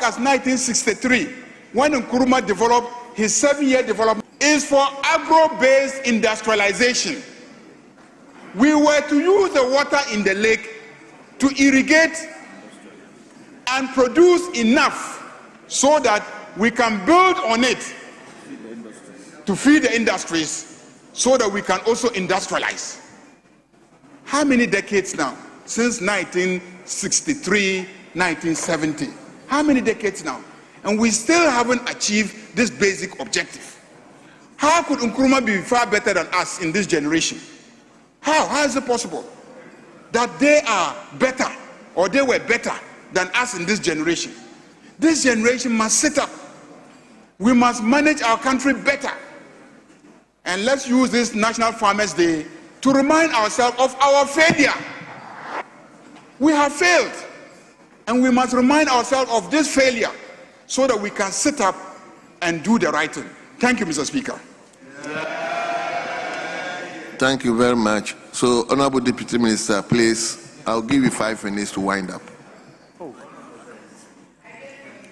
back as 1963, when Nkrumah developed his 7-year development, is for agro-based industrialization. We were to use the water in the lake to irrigate and produce enough so that we can build on it to feed the industries so that we can also industrialize. How many decades now? Since 1963, 1970. How many decades now? And we still haven't achieved this basic objective. How could Nkrumah be far better than us in this generation? How is it possible that they are better, or they were better than us in this generation? This generation must sit up. We must manage our country better. And let's use this National Farmers Day to remind ourselves of our failure. We have failed, and we must remind ourselves of this failure so that we can sit up and do the right thing. Thank you, Mr. Speaker. Thank you very much. So, Honorable Deputy Minister, please, I'll give you 5 minutes to wind up.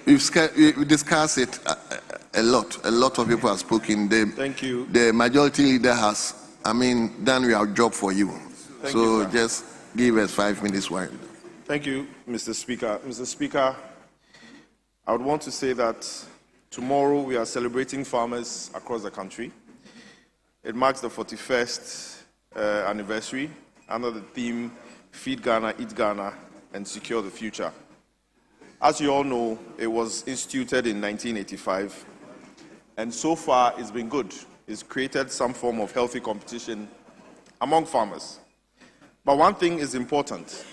We've discussed it a lot. A lot of people have spoken. Thank you. The majority leader has, done our job for you. So just give us 5 minutes wind. Thank you, Mr. Speaker. Mr. Speaker, I would want to say that tomorrow we are celebrating farmers across the country. It marks the 41st anniversary under the theme Feed Ghana, Eat Ghana, and Secure the Future. As you all know, it was instituted in 1985, and so far it's been good. It's created some form of healthy competition among farmers. But one thing is important,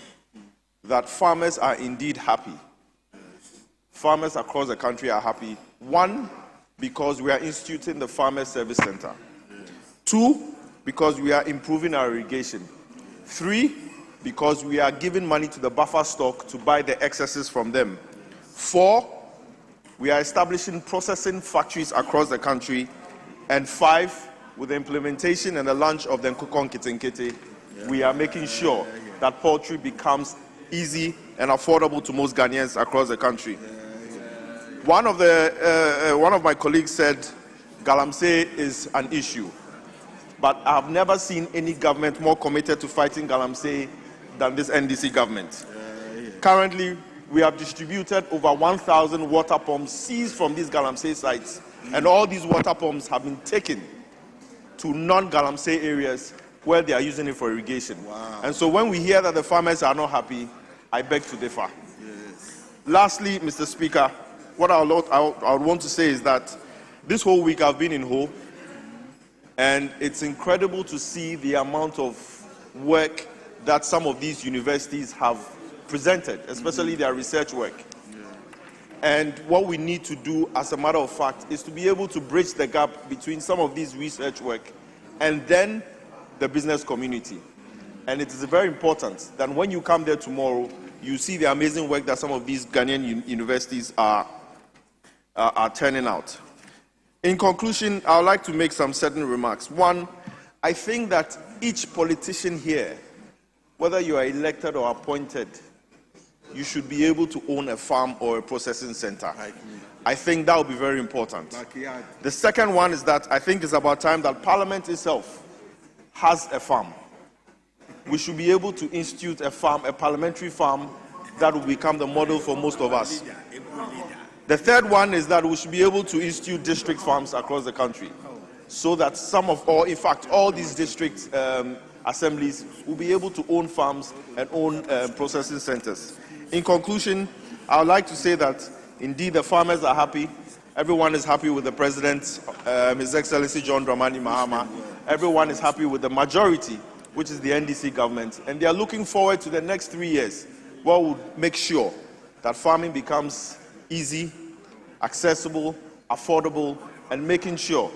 that farmers are indeed happy. Farmers across the country are happy. 1, because we are instituting the Farmer Service Center. 2, because we are improving our irrigation. 3, because we are giving money to the buffer stock to buy the excesses from them. 4, we are establishing processing factories across the country. And 5, with the implementation and the launch of the Nkukon Kitenkete, we are making sure that poultry becomes easy and affordable to most Ghanaians across the country. One of my colleagues said Galamsey is an issue, but I've never seen any government more committed to fighting Galamsey than this NDC government. Currently, we have distributed over 1,000 water pumps seized from these Galamsey sites, and all these water pumps have been taken to non-Galamsey areas where they are using it for irrigation. Wow. And so when we hear that the farmers are not happy, I beg to differ. Yes. Lastly, Mr. Speaker, what I would want to say is that this whole week I've been in Ho, and it's incredible to see the amount of work that some of these universities have presented, especially their research work. And what we need to do, as a matter of fact, is to be able to bridge the gap between some of these research work and then the business community. And it is very important that when you come there tomorrow, you see the amazing work that some of these Ghanaian universities are turning out. In conclusion, I would like to make some certain remarks. 1, I think that each politician here, whether you are elected or appointed, you should be able to own a farm or a processing center. I think that would be very important. The second one is that I think it's about time that Parliament itself has a farm. We should be able to institute a farm, a parliamentary farm, that will become the model for most of us. The third one is that we should be able to institute district farms across the country, so that all these district assemblies will be able to own farms and own processing centers. In conclusion, I would like to say that indeed the farmers are happy. Everyone is happy with the President, His Excellency John Dramani Mahama. Everyone is happy with the majority, which is the NDC government. And they are looking forward to the next 3 years, where we'll make sure that farming becomes easy, accessible, affordable, and making sure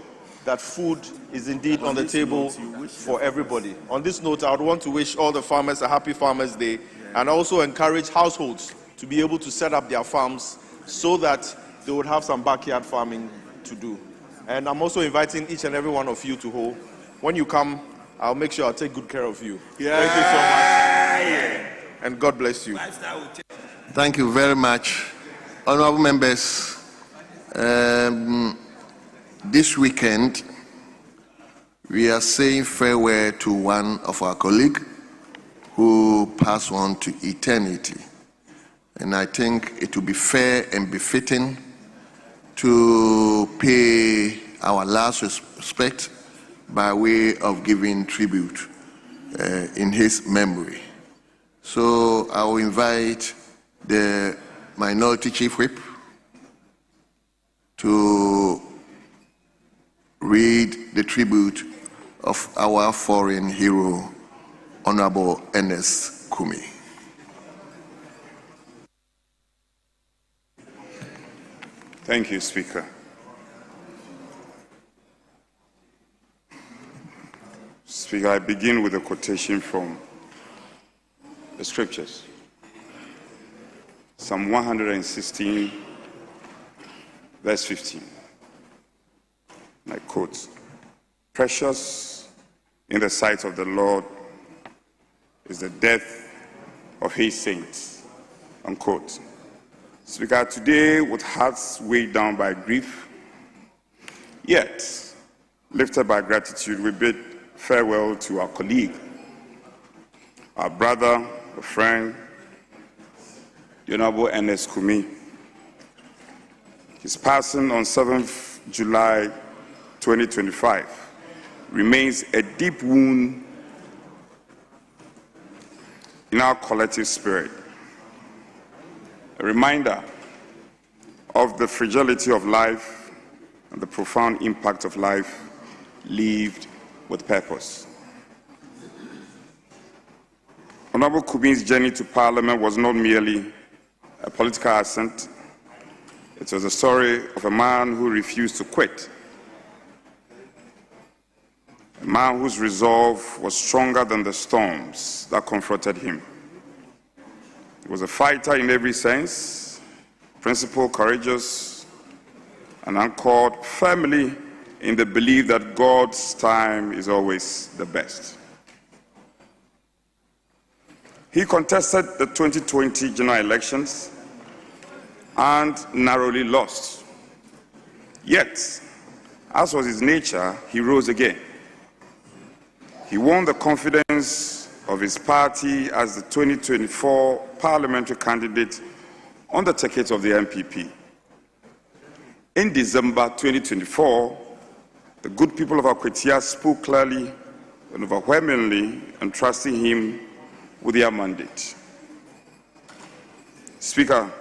that food is indeed on the table for everybody. On this note, I would want to wish all the farmers a happy Farmers' Day, and also encourage households to be able to set up their farms so that they would have some backyard farming to do. And I'm also inviting each and every one of you to Ho. When you come, I'll make sure I'll take good care of you. Thank you so much. And God bless you. Thank you very much. Honorable members, this weekend we are saying farewell to one of our colleagues who passed on to eternity. And I think it would be fair and befitting to pay our last respect by way of giving tribute in his memory. So I will invite the Minority Chief Whip to read the tribute of our fallen hero, Honorable Ernest Kumi. Thank you, Speaker. Speaker, I begin with a quotation from the scriptures. Psalm 116, verse 15. I quote, "Precious in the sight of the Lord is the death of his saints," unquote. Speaker, today, with hearts weighed down by grief, yet lifted by gratitude, we bid farewell to our colleague, our brother, a friend, the Honorable Ernest Kumi. His passing on 7th July 2025 remains a deep wound in our collective spirit, a reminder of the fragility of life and the profound impact of life lived with purpose. Honorable Kumi's journey to Parliament was not merely a political ascent. It was a story of a man who refused to quit, a man whose resolve was stronger than the storms that confronted him. He was a fighter in every sense, principled, courageous, and anchored firmly in the belief that God's time is always the best. He contested the 2020 general elections and narrowly lost. Yet, as was his nature, he rose again. He won the confidence of his party as the 2024 parliamentary candidate on the ticket of the NPP. In December 2024, the good people of Akwatia spoke clearly and overwhelmingly, entrusting him with their mandate. Speaker,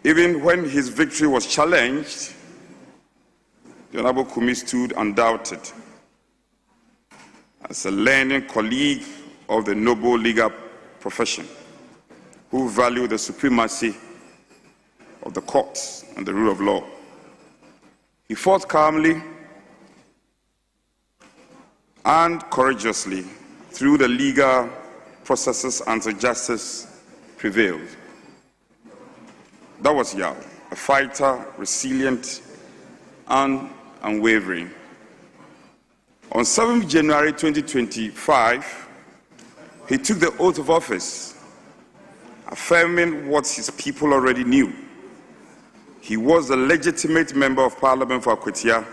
even when his victory was challenged, the Honorable Kumi stood undoubted as a learning colleague of the noble legal profession, who valued the supremacy of the courts and the rule of law. He fought calmly and courageously through the legal processes until justice prevailed. That was Yao, a fighter, resilient and unwavering. On 7th January 2025, he took the oath of office, affirming what his people already knew. He was a legitimate member of Parliament for Akwatia.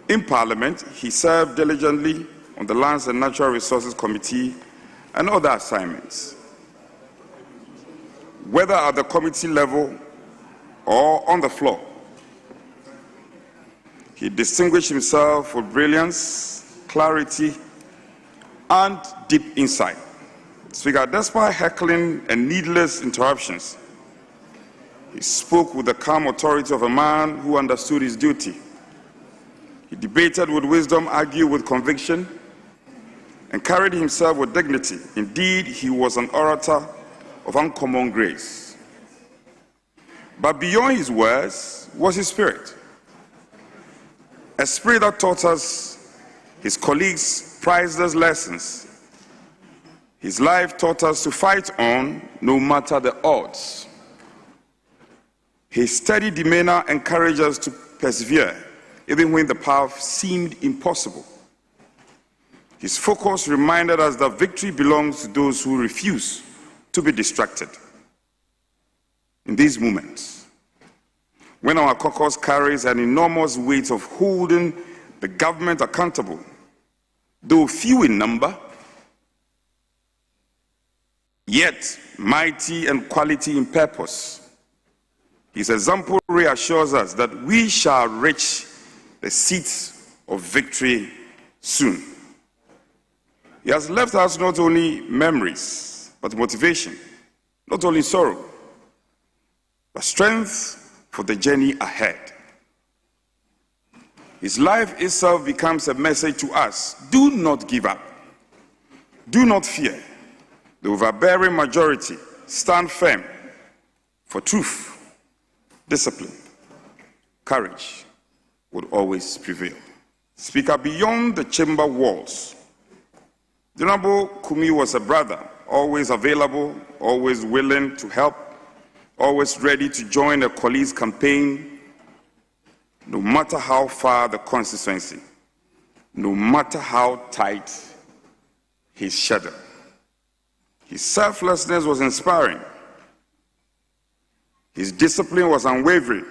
In Parliament, he served diligently on the Lands and Natural Resources Committee and other assignments. Whether at the committee level or on the floor, he distinguished himself for brilliance, clarity, and deep insight. Speaker, despite heckling and needless interruptions, he spoke with the calm authority of a man who understood his duty. He debated with wisdom, argued with conviction, and carried himself with dignity. Indeed, he was an orator of uncommon grace. But beyond his words was his spirit, a spirit that taught us, his colleagues, priceless lessons. His life taught us to fight on no matter the odds. His steady demeanor encouraged us to persevere, even when the path seemed impossible. His focus reminded us that victory belongs to those who refuse to be distracted. in these moments, when our caucus carries an enormous weight of holding the government accountable, though few in number, yet mighty and quality in purpose. His example reassures us that we shall reach the seats of victory soon. He has left us not only memories, but motivation, not only sorrow, but strength for the journey ahead. His life itself becomes a message to us. Do not give up. Do not fear. The overbearing majority stand firm for truth. Discipline, courage would always prevail. Speaker, beyond the chamber walls, the Honorable Kumi was a brother, always available, always willing to help, always ready to join a colleague's campaign, no matter how far the constituency, no matter how tight his schedule. His selflessness was inspiring. His discipline was unwavering.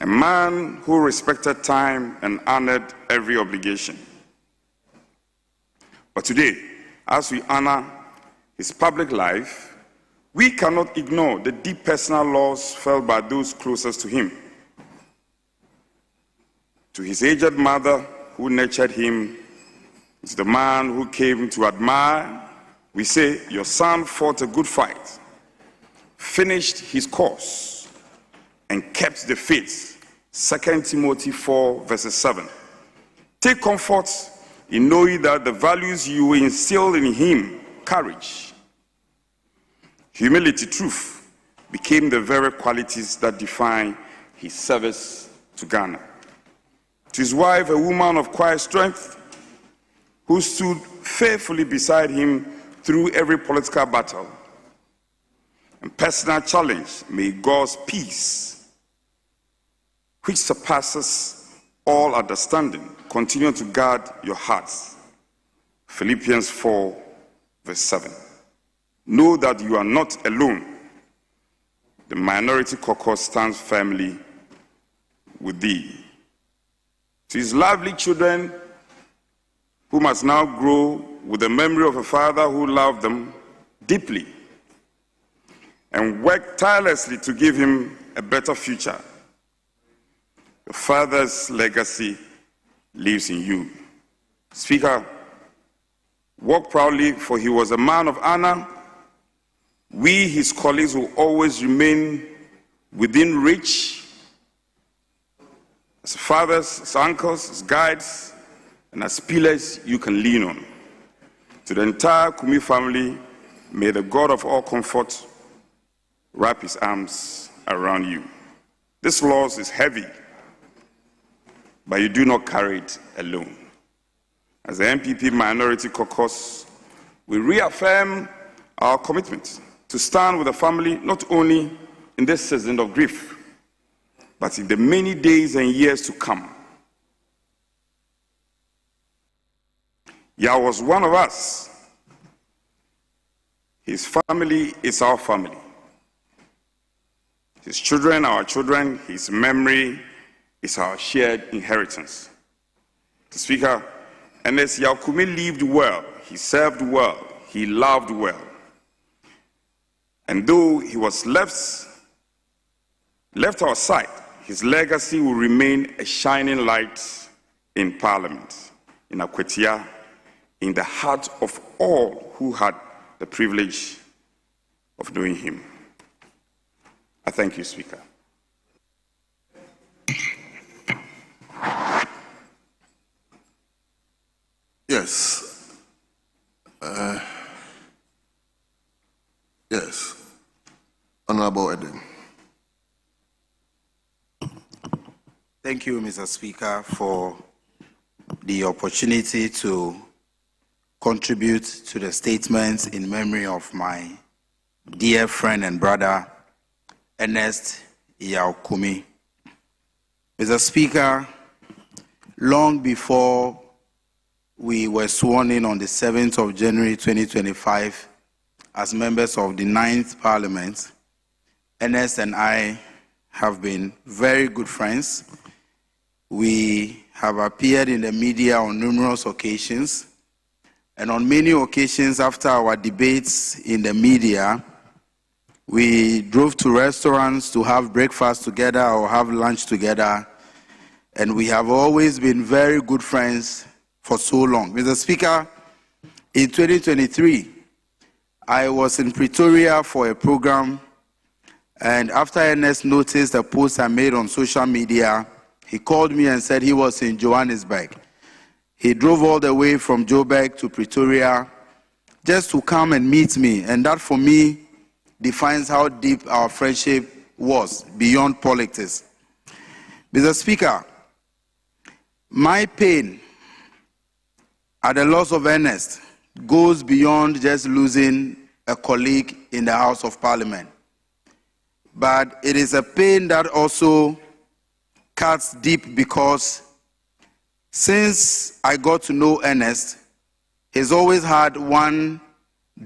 A man who respected time and honored every obligation. But today, as we honor his public life, we cannot ignore the deep personal loss felt by those closest to him. To his aged mother who nurtured him, to the man who came to admire, we say, your son fought a good fight, finished his course, and kept the faith. 2 Timothy 4, verses 7. Take comfort in knowing that the values you instilled in him, courage, humility, truth, became the very qualities that define his service to Ghana. To his wife, a woman of quiet strength, who stood faithfully beside him through every political battle and personal challenge, may God's peace, which surpasses all understanding, continue to guard your hearts. Philippians 4, verse 7. Know that you are not alone. The minority caucus stands firmly with thee. To his lovely children, who must now grow with the memory of a father who loved them deeply and worked tirelessly to give him a better future. Your father's legacy lives in you. Speaker, walk proudly, for he was a man of honor. We, his colleagues, will always remain within reach as fathers, as uncles, as guides, and as pillars you can lean on. To the entire Kumi family, may the God of all comfort wrap his arms around you. This loss is heavy, but you do not carry it alone. As the MPP Minority Caucus, we reaffirm our commitment to stand with the family not only in this season of grief, but in the many days and years to come. Yah was one of us. His family is our family. His children, our children, his memory is our shared inheritance. The Speaker, and as Yah Kumi lived well, he served well, he loved well. And though he was left outside, his legacy will remain a shining light in Parliament, in Akwatia, in the heart of all who had the privilege of knowing him. I thank you, Speaker. Yes. Yes. Honorable Eden. Thank you, Mr. Speaker, for the opportunity to contribute to the statements in memory of my dear friend and brother, Ernest Yah Kumi. Mr. Speaker, long before we were sworn in on the 7th of January 2025 as members of the 9th Parliament, Ernest and I have been very good friends. We have appeared in the media on numerous occasions, and on many occasions after our debates in the media, we drove to restaurants to have breakfast together or have lunch together, and we have always been very good friends for so long. Mr. Speaker, in 2023, I was in Pretoria for a program, and after Ernest noticed a post I made on social media, he called me and said he was in Johannesburg. He drove all the way from Joburg to Pretoria just to come and meet me, and that for me defines how deep our friendship was beyond politics. Mr. Speaker, my pain at the loss of Ernest goes beyond just losing a colleague in the House of Parliament. But it is a pain that also cuts deep because since I got to know Ernest, he's always had one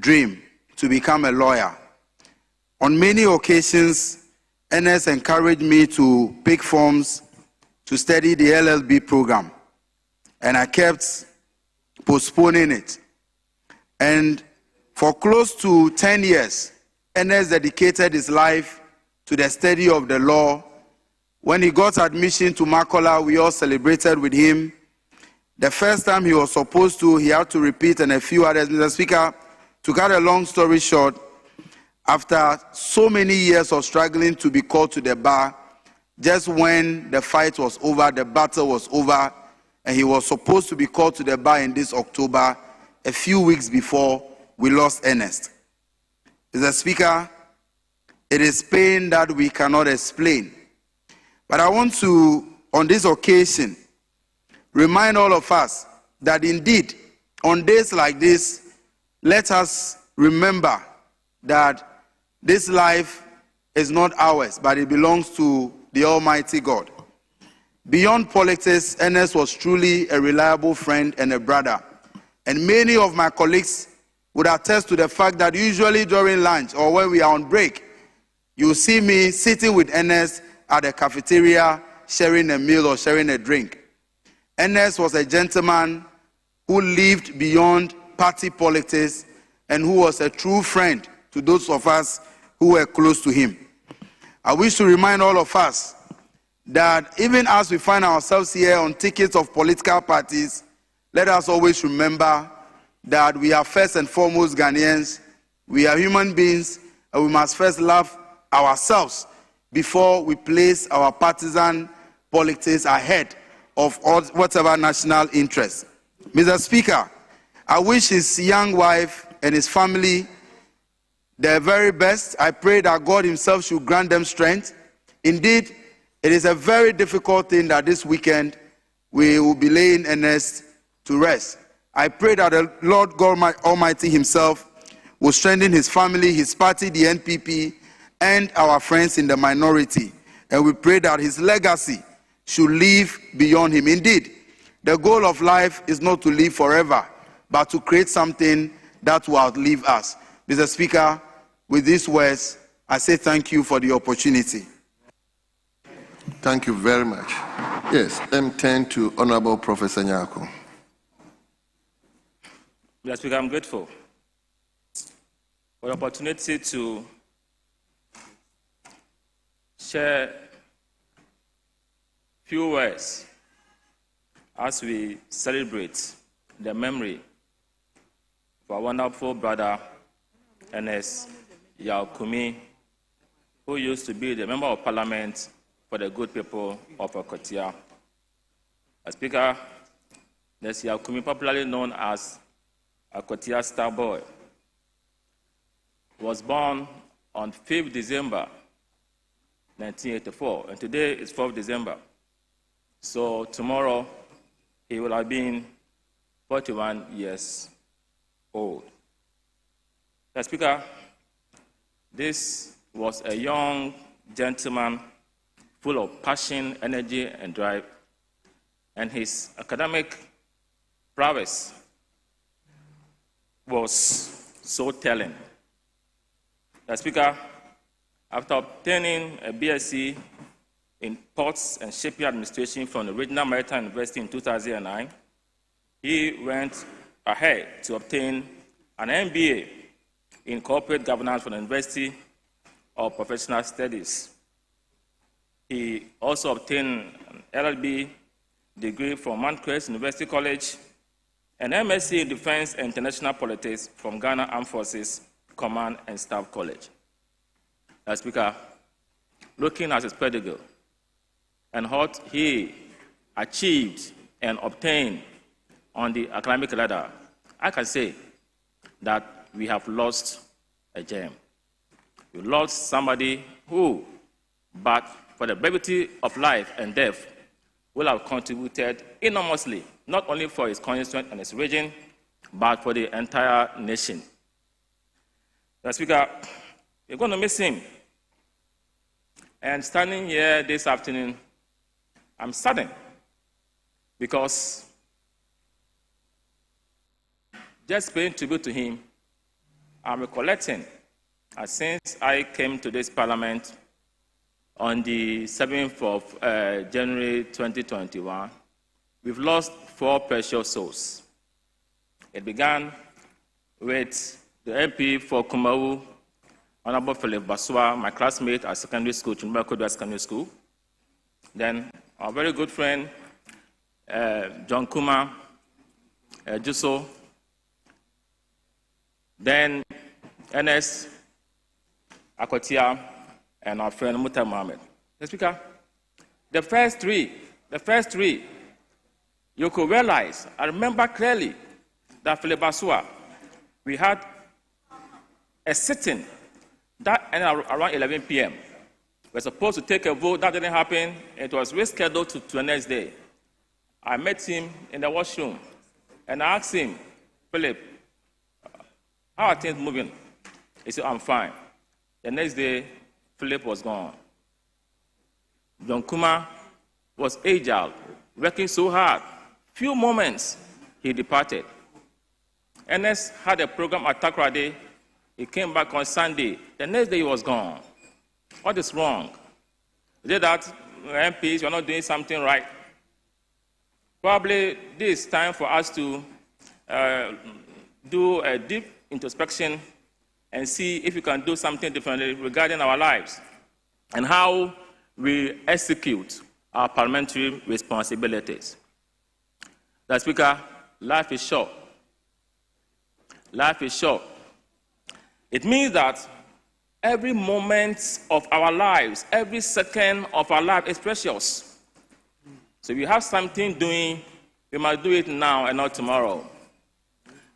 dream: to become a lawyer. On many occasions, Ernest encouraged me to pick forms to study the LLB program, and I kept postponing it. And for close to 10 years, Ernest dedicated his life to the study of the law. When he got admission to Makola, we all celebrated with him. The first time he was supposed to, he had to repeat, and a few others. Mr. Speaker, to cut a long story short, after so many years of struggling to be called to the bar, just when the fight was over, the battle was over, and he was supposed to be called to the bar in this October, a few weeks before, we lost Ernest. Mr. Speaker, it is pain that we cannot explain. But I want to, on this occasion, remind all of us that indeed, on days like this, let us remember that this life is not ours, but it belongs to the Almighty God. Beyond politics, Ernest was truly a reliable friend and a brother. And many of my colleagues would attest to the fact that usually during lunch or when we are on break, you see me sitting with Ernest at the cafeteria, sharing a meal or sharing a drink. Ernest was a gentleman who lived beyond party politics and who was a true friend to those of us who were close to him. I wish to remind all of us that even as we find ourselves here on tickets of political parties, let us always remember that we are first and foremost Ghanaians, we are human beings, and we must first love ourselves before we place our partisan politics ahead of whatever national interest. Mr. Speaker, I wish his young wife and his family the very best. I pray that God himself should grant them strength. Indeed, it is a very difficult thing that this weekend we will be laying Ernest to rest. I pray that the Lord God Almighty himself will strengthen his family, his party, the NPP, and our friends in the minority. And we pray that his legacy should live beyond him. Indeed, the goal of life is not to live forever, but to create something that will outlive us. Mr. Speaker, with these words, I say thank you for the opportunity. Thank you very much. Yes, M10 to Honorable Professor Nyarko. Mr. Speaker, I'm grateful for the opportunity to share few words as we celebrate the memory of our wonderful brother, Ernest Yaw Kumi, who used to be the Member of Parliament for the good people of Okotia. As Speaker, Ernest Yaw Kumi, popularly known as Okotia Star Boy, was born on 5th December 1984, and today is 4th December. So tomorrow, he will have been 41 years old. Mr. Speaker, this was a young gentleman full of passion, energy, and drive, and his academic prowess was so telling. Mr. Speaker, After obtaining a BSc in Ports and Shipping Administration from the Regional Maritime University in 2009, he went ahead to obtain an MBA in Corporate Governance from the University of Professional Studies. He also obtained an LLB degree from Mount Crest University College, an MSc in Defense and International Politics from Ghana Armed Forces Command and Staff College. Mr. Speaker, looking at his pedigree and what he achieved and obtained on the academic ladder, I can say that we have lost a gem. We lost somebody who, but for the brevity of life and death, will have contributed enormously, not only for his constituent and his region, but for the entire nation. Mr. Speaker, we're going to miss him. And standing here this afternoon, I'm saddened because just paying tribute to him, I'm recollecting since I came to this parliament on the 7th of January 2021, we've lost 4 precious souls. It began with the MP for Kumawu, Honorable Philip Basua, my classmate at secondary school, Chumba Secondary School. Then our very good friend, John Kuma, Juso. Then Ernest Akotia, and our friend Muta Mohammed. Mr. Speaker, the first three, you could realize, I remember clearly that Philip Basua, we had a sitting that ended around 11 p.m. We're supposed to take a vote, that didn't happen. It was rescheduled to the next day. I met him in the washroom and I asked him, Philip, how are things moving? He said, I'm fine. The next day, Philip was gone. John Kuma was agile, working so hard. Few moments, he departed. Ernest had a program at Takoradi. He came back on Sunday. The next day, he was gone. What is wrong? Is it that MPs were not doing something right? Probably this is time for us to do a deep introspection and see if we can do something differently regarding our lives and how we execute our parliamentary responsibilities. Mr. Speaker, life is short. Life is short. It means that every moment of our lives, every second of our life is precious. So if you have something doing, we must do it now and not tomorrow.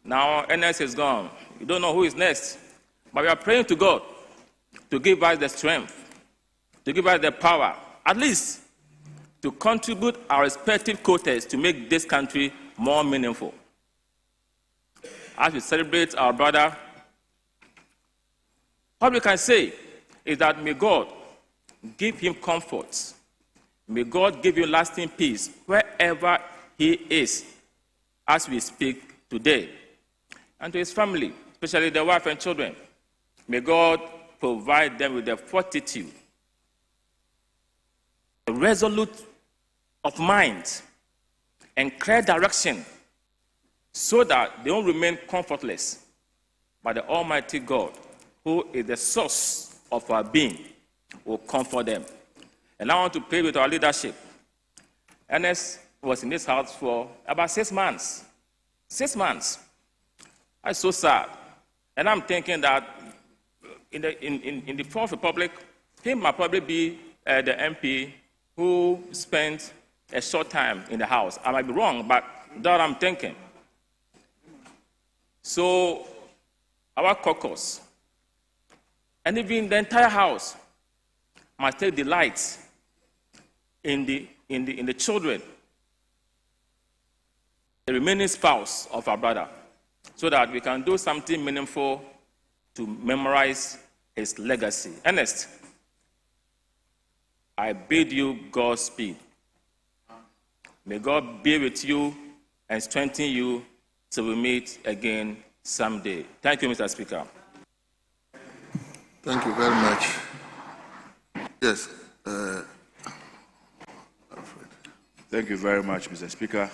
Now, Ernest is gone. You don't know who is next. But we are praying to God to give us the strength, to give us the power, at least to contribute our respective quotas to make this country more meaningful. As we celebrate our brother, what we can say is that may God give him comfort. May God give you lasting peace wherever he is as we speak today. And to his family, especially the wife and children, may God provide them with the fortitude, the resolute of mind, and clear direction so that they won't remain comfortless, but the Almighty God, who is the source of our being, will comfort them. And I want to pray with our leadership. Ernest was in this house for about 6 months. 6 months. That's so sad. And I'm thinking that in the Fourth Republic, he might probably be the MP who spent a short time in the House. I might be wrong, but that's what I'm thinking. So our caucus, and even the entire House, must take delight in the children, the remaining spouse of our brother, so that we can do something meaningful to memorize his legacy. Ernest, I bid you Godspeed. May God be with you and strengthen you till we meet again someday. Thank you, Mr. Speaker. Thank you very much. Yes. Thank you very much, Mr. Speaker,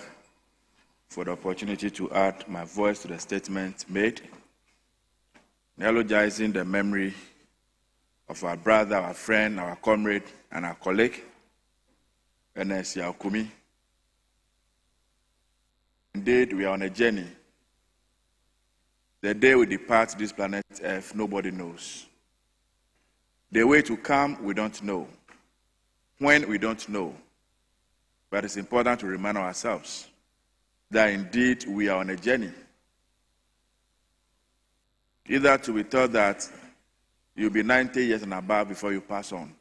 for the opportunity to add my voice to the statement made, eulogizing the memory of our brother, our friend, our comrade, and our colleague, Ernest Yaw Kumi. Indeed, we are on a journey. The day we depart this planet Earth, nobody knows. The way to come, we don't know. When, we don't know. But it's important to remind ourselves that indeed we are on a journey. Either to be taught that you'll be 90 years and above before you pass on.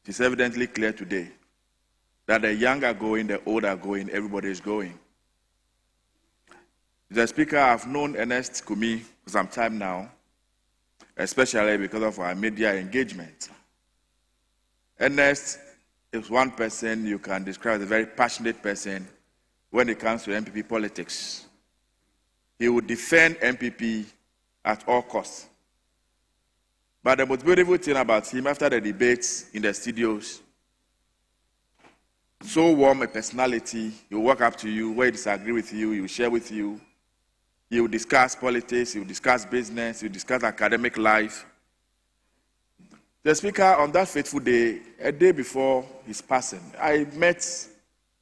It is evidently clear today that the young are going, the old are going, everybody is going. Mr. Speaker, I've known Ernest Kumi for some time now, especially because of our media engagement. Ernest is one person you can describe as a very passionate person when it comes to MPP politics. He would defend MPP at all costs. But the most beautiful thing about him, after the debates in the studios, so warm a personality, he will walk up to you, where he disagree with you, he will share with you, he will discuss politics, he will discuss business, he will discuss academic life. The Speaker, on that fateful day, a day before his passing, I met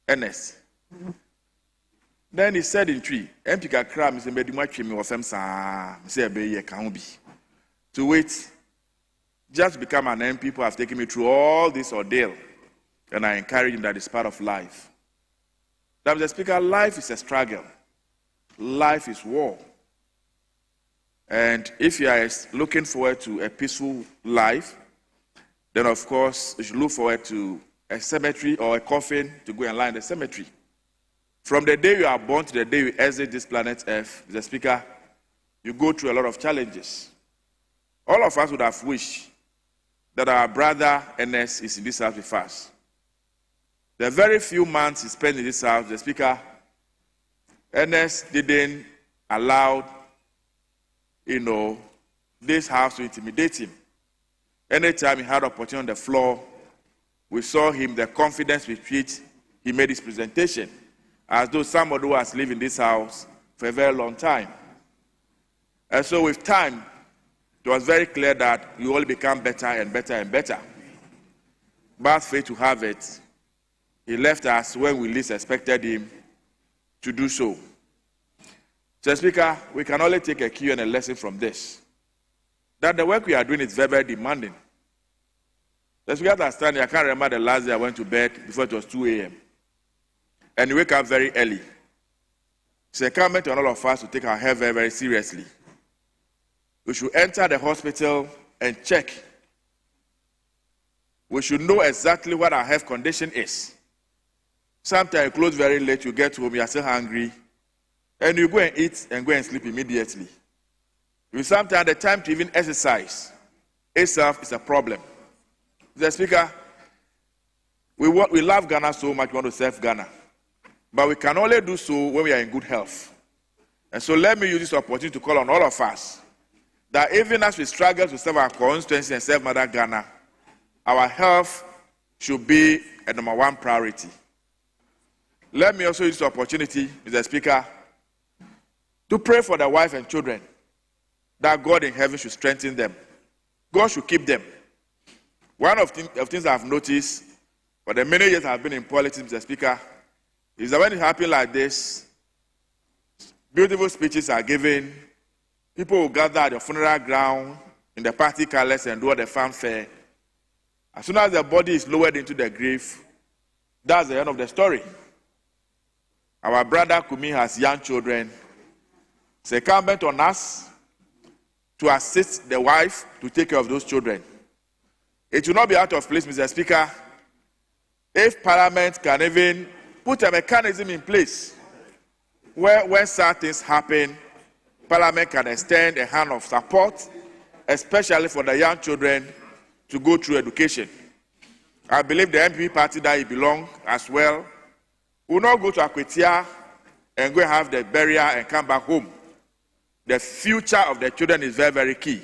Ernest. Then he said in tree, MP kakra, Mr. Medimachi, me was Mr. Beye Kaumbi. To wait, just to become an MP, people have taken me through all this ordeal, and I encourage him that it's part of life. That Mr. Speaker, life is a struggle. Life is war. And if you are looking forward to a peaceful life, then of course you should look forward to a cemetery or a coffin to go and lie in the cemetery. From the day you are born to the day you exit this planet Earth, Mr. Speaker, you go through a lot of challenges. All of us would have wished that our brother Ernest is in this house with us. The very few months he spent in this house, Mr. Speaker, Ernest didn't allow, this house to intimidate him. Anytime he had opportunity on the floor, we saw him, the confidence with which he made his presentation, as though somebody who has lived in this house for a very long time. And so with time, it was very clear that you all become better and better and better. But fate to have it, he left us when we least expected him to do so. Mr. Speaker, we can only take a cue and a lesson from this, that the work we are doing is very, very demanding. Let's understand, I can't remember the last day I went to bed before it was 2 a.m. And you wake up very early. It's incumbent on all of us to take our health very, very seriously. We should enter the hospital and check. We should know exactly what our health condition is. Sometimes you close very late, you get home, you are still hungry, and you go and eat and go and sleep immediately. Sometimes the time to even exercise itself is a problem. Mr. Speaker, we love Ghana so much, we want to serve Ghana. But we can only do so when we are in good health. And so let me use this opportunity to call on all of us that even as we struggle to serve our constituency and serve Mother Ghana, our health should be a number one priority. Let me also use this opportunity, Mr. Speaker, to pray for the wife and children, that God in heaven should strengthen them. God should keep them. One of the things I've noticed for the many years I've been in politics, Mr. Speaker, is that when it happens like this, beautiful speeches are given, people will gather at the funeral ground in the party colors and do all the fanfare. As soon as the body is lowered into the grave, that's the end of the story. Our brother Kumi has young children. It's incumbent on us to assist the wife to take care of those children. It will not be out of place, Mr. Speaker, if Parliament can even put a mechanism in place where when certain things happen, Parliament can extend a hand of support, especially for the young children to go through education. I believe the MPP party that he belongs as well will not go to Akwetia and go have the burial and come back home. The future of the children is very, very key.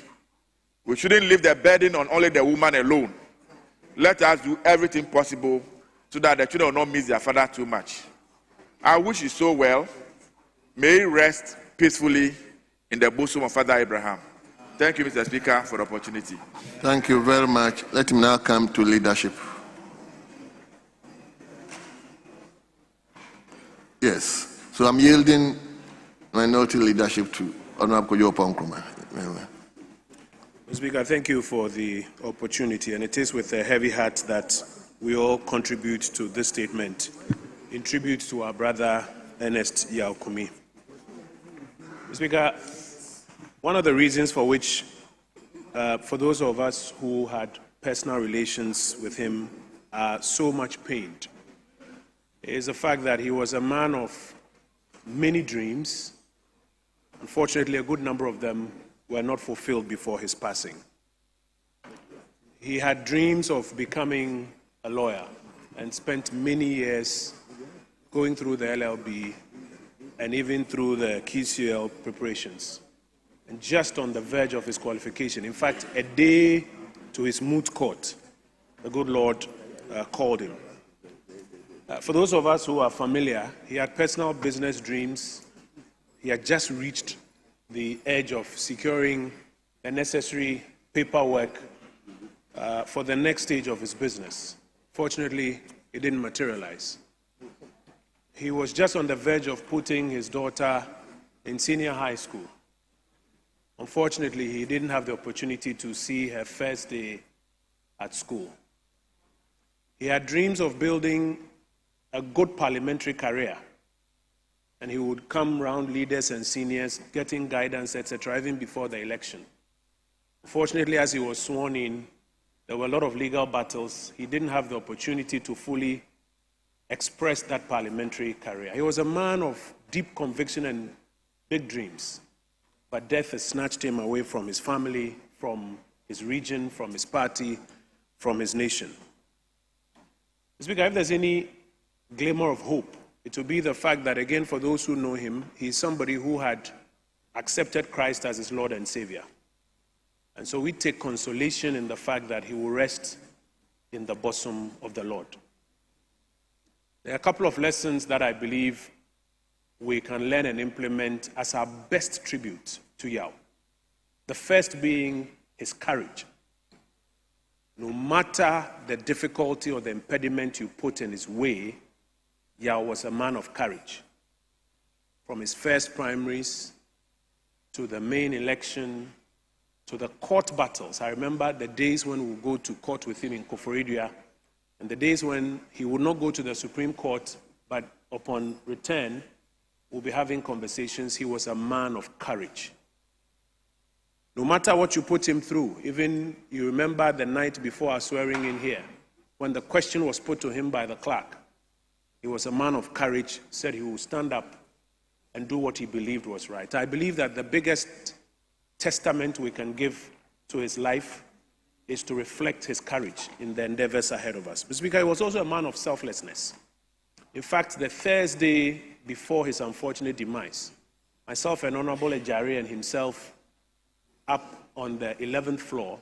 We shouldn't leave the burden on only the woman alone. let us do everything possible so that the children will not miss their father too much. I wish you so well. May he rest peacefully in the bosom of Father Abraham. Thank you, Mr. Speaker, for the opportunity. Thank you very much. Let him now come to leadership. Yes. So I'm yielding minority leadership to Honorable Kojo Oppong Nkrumah. Mr. Speaker, thank you for the opportunity, and it is with a heavy heart that we all contribute to this statement in tribute to our brother Ernest Yaw Kumi. Mr. Speaker, one of the reasons for which, for those of us who had personal relations with him, are so much pained is the fact that he was a man of many dreams. Unfortunately, a good number of them were not fulfilled before his passing. He had dreams of becoming a lawyer and spent many years going through the LLB and even through the QCL preparations, and just on the verge of his qualification. In fact, a day to his moot court, the good Lord called him. For those of us who are familiar, he had personal business dreams. He had just reached the edge of securing the necessary paperwork for the next stage of his business. Fortunately, it didn't materialize. He was just on the verge of putting his daughter in senior high school. Unfortunately, he didn't have the opportunity to see her first day at school. He had dreams of building a good parliamentary career, and he would come around leaders and seniors, getting guidance, etc., even before the election. Fortunately, as he was sworn in, there were a lot of legal battles. He didn't have the opportunity to fully express that parliamentary career. He was a man of deep conviction and big dreams, but death has snatched him away from his family, from his region, from his party, from his nation. Mr. Speaker, if there's any glimmer of hope, it will be the fact that, again, for those who know him, he's somebody who had accepted Christ as his Lord and Savior. And so we take consolation in the fact that he will rest in the bosom of the Lord. There are a couple of lessons that I believe we can learn and implement as our best tribute to Yaw. The first being his courage. No matter the difficulty or the impediment you put in his way, Yaw was a man of courage. From his first primaries to the main election to the court battles. I remember the days when we would go to court with him in Koforidua, and the days when he would not go to the Supreme Court, but upon return, we'll be having conversations. He was a man of courage. No matter what you put him through, even you remember the night before our swearing in here, when the question was put to him by the clerk, he was a man of courage, said he would stand up and do what he believed was right. I believe that the biggest testament we can give to his life is to reflect his courage in the endeavors ahead of us. Mr. Speaker, he was also a man of selflessness. In fact, the Thursday before his unfortunate demise, myself and Honorable Ejari and himself up on the 11th floor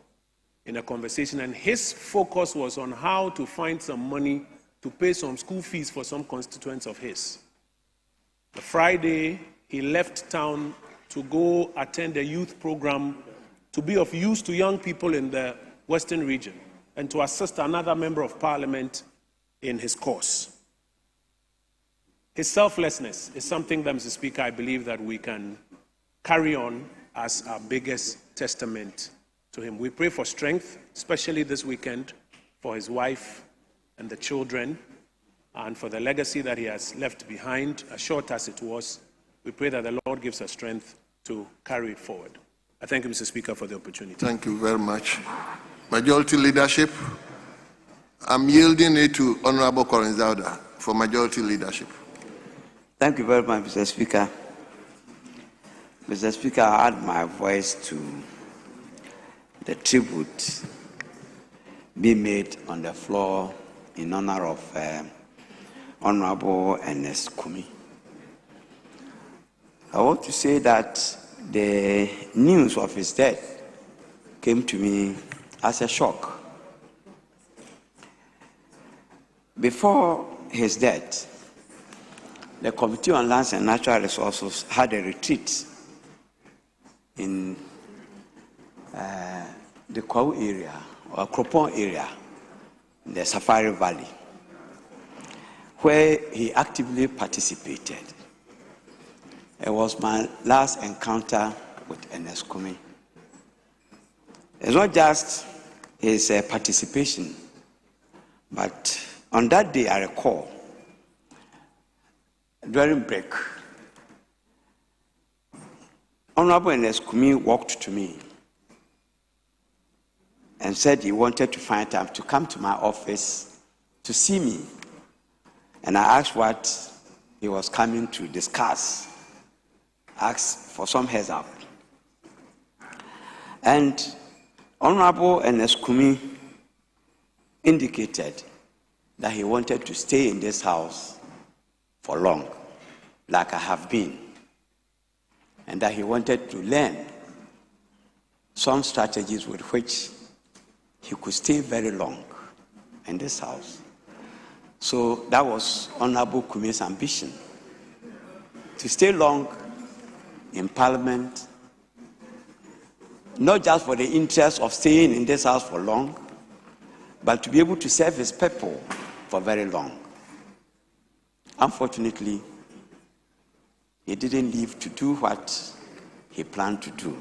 in a conversation, and his focus was on how to find some money to pay some school fees for some constituents of his. The Friday, he left town to go attend a youth program to be of use to young people in the Western region and to assist another member of parliament in his cause. His selflessness is something that, Mr. Speaker, I believe that we can carry on as our biggest testament to him. We pray for strength, especially this weekend, for his wife and the children, and for the legacy that he has left behind, as short as it was. We pray that the Lord gives us strength to carry it forward. I thank you, Mr. Speaker, for the opportunity. Thank you very much. Majority leadership, I'm yielding it to Honorable Corin Zauda for majority leadership. Thank you very much, Mr. Speaker. Mr. Speaker, I add my voice to the tribute being made on the floor in honor of Honorable Ernest Kumi. I want to say that the news of his death came to me as a shock. Before his death, the Committee on Lands and Natural Resources had a retreat in the Kwau area, or Kropon area, in the Safari Valley, where he actively participated. It was my last encounter with Ernest Kumi. It's not just his participation, but on that day, I recall, during break, Honorable Ernest Kumi walked to me and said he wanted to find time to come to my office to see me. And I asked what he was coming to discuss, asked for some heads up. And Honorable Ernest Kumi indicated that he wanted to stay in this house for long, like I have been, and that he wanted to learn some strategies with which he could stay very long in this house. So that was Honorable Kumi's ambition, to stay long in Parliament, not just for the interest of staying in this house for long, but to be able to serve his people for very long. Unfortunately, he didn't live to do what he planned to do.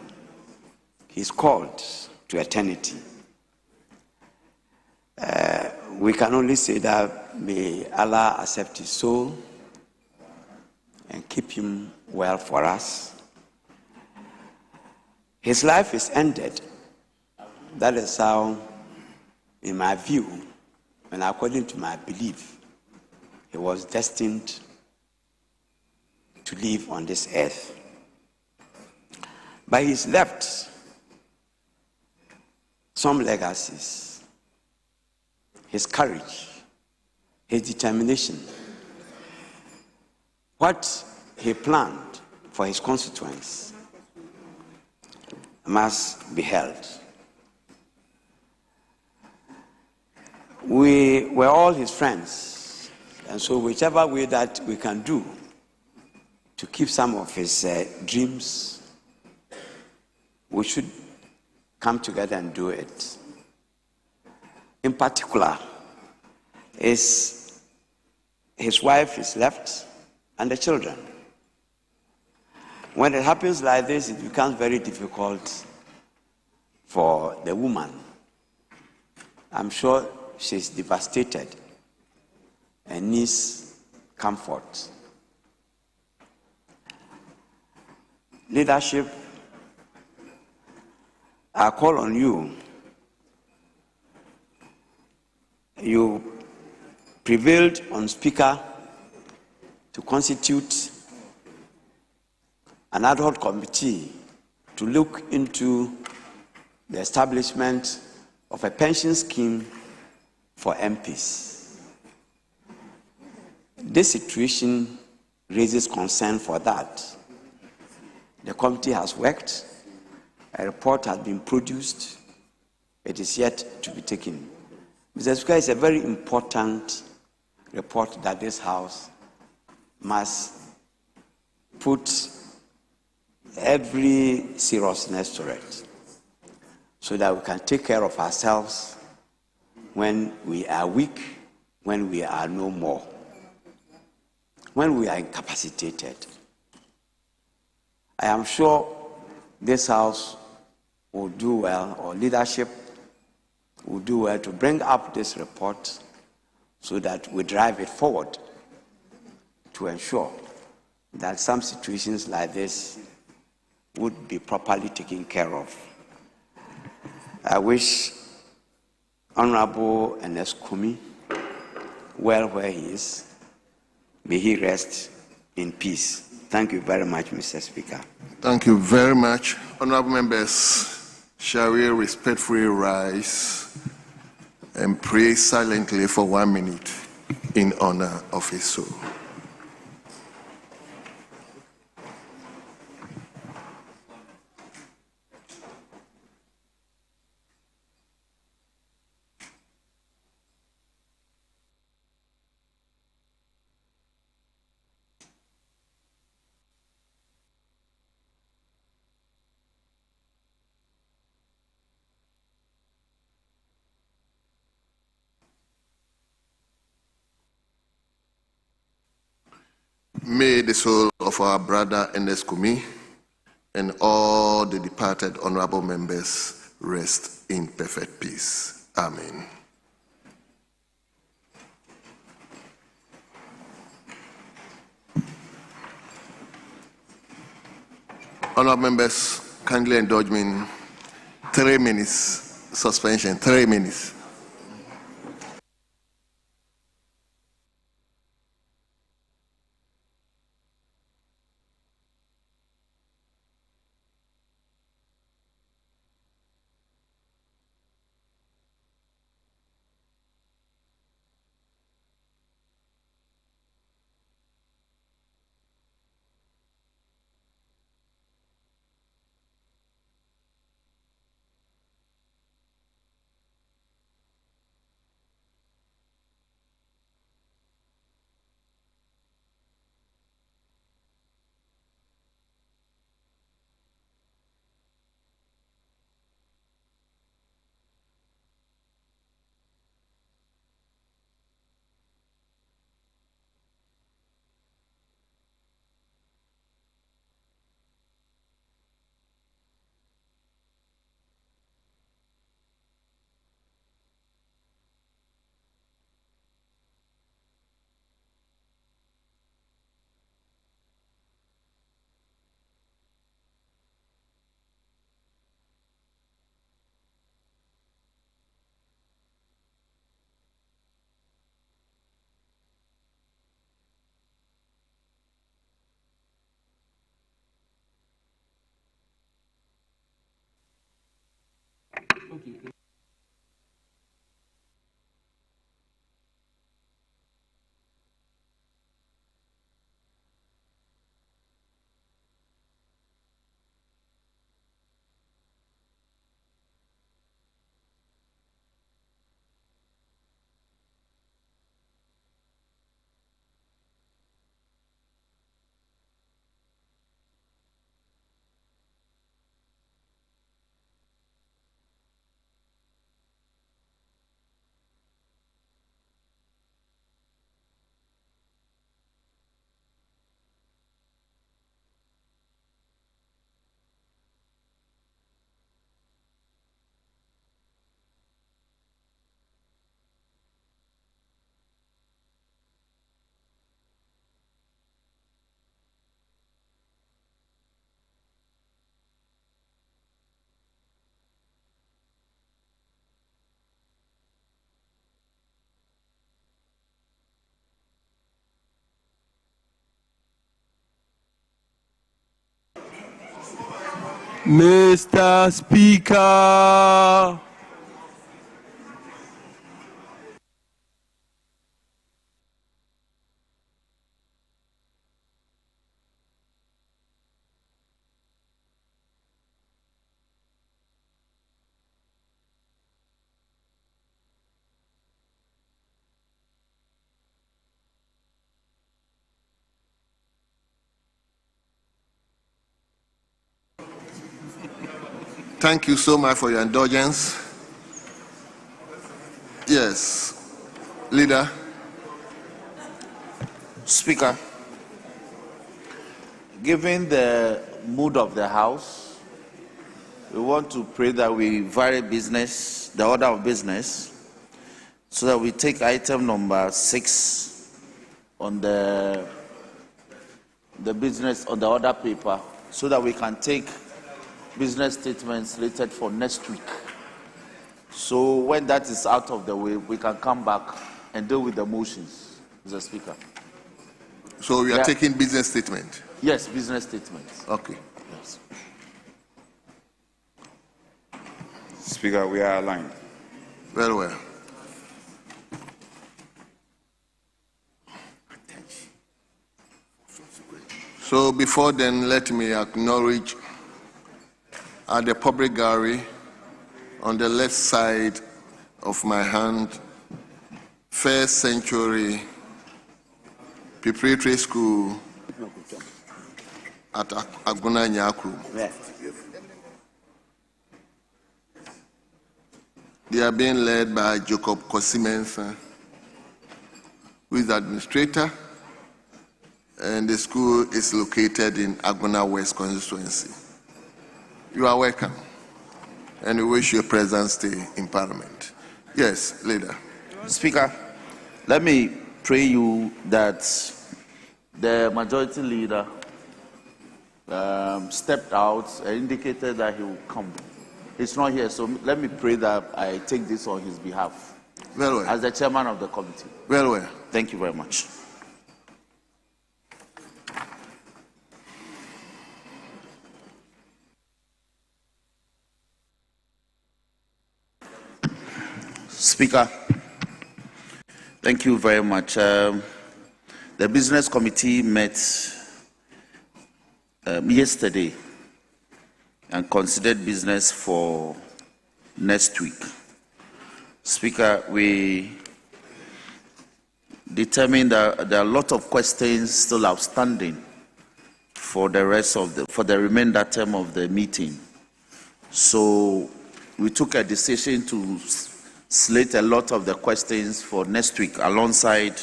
He's called to eternity. We can only say that may Allah accept his soul and keep him well for us. His life is ended. That is how, in my view, and according to my belief, he was destined to live on this earth. But he's left some legacies. His courage, his determination, what he planned for his constituents must be held. We were all his friends, and so whichever way that we can do to keep some of his dreams, we should come together and do it. In particular, his wife is left and the children. When it happens like this, it becomes very difficult for the woman. I'm sure she's devastated and needs comfort. Leadership, I call on you. You prevailed on Speaker to constitute an ad hoc committee to look into the establishment of a pension scheme for MPs. This situation raises concern for that. The committee has worked, a report has been produced, it is yet to be taken. Mr. Speaker, it's a very important report that this House must put every seriousness to it so that we can take care of ourselves when we are weak, when we are no more, when we are incapacitated. I am sure this House will do well, or leadership will do well to bring up this report so that we drive it forward to ensure that some situations like this would be properly taken care of. I wish Honorable Ernest Kumi well where he is. May he rest in peace. Thank you very much, Mr. Speaker. Thank you very much. Honorable members, shall we respectfully rise and pray silently for 1 minute in honor of his soul. May the soul of our brother Ernest Kumi and all the departed honorable members rest in perfect peace. Amen. Honorable members, kindly indulge me in 3 minutes suspension, 3 minutes. Mr. Speaker. Thank you so much for your indulgence. Yes, Leader. Speaker, given the mood of the House, we want to pray that we vary business, the order of business, so that we take item number 6 on the business on the order paper, so that we can take business statements slated for next week. So when that is out of the way, we can come back and deal with the motions, Mr. Speaker. So we are taking business statement? Yes, business statements. Okay. Yes. Speaker, we are aligned. Very well. So before then, let me acknowledge at the public gallery on the left side of my hand, First Century Preparatory School at Aguna Nyakru. They are being led by Jacob Kosimensa, who is the administrator, and the school is located in Agona West constituency. You are welcome, and we wish you a pleasant stay in Parliament. Yes, leader. Speaker, let me pray you that the majority leader stepped out and indicated that he will come. He's not here, so let me pray that I take this on his behalf. Very well. As the chairman of the committee. Very well. Thank you very much. Speaker, thank you very much. The business committee met yesterday and considered business for next week. Speaker, we determined that there are a lot of questions still outstanding for the remainder term of the meeting. So we took a decision to slate a lot of the questions for next week alongside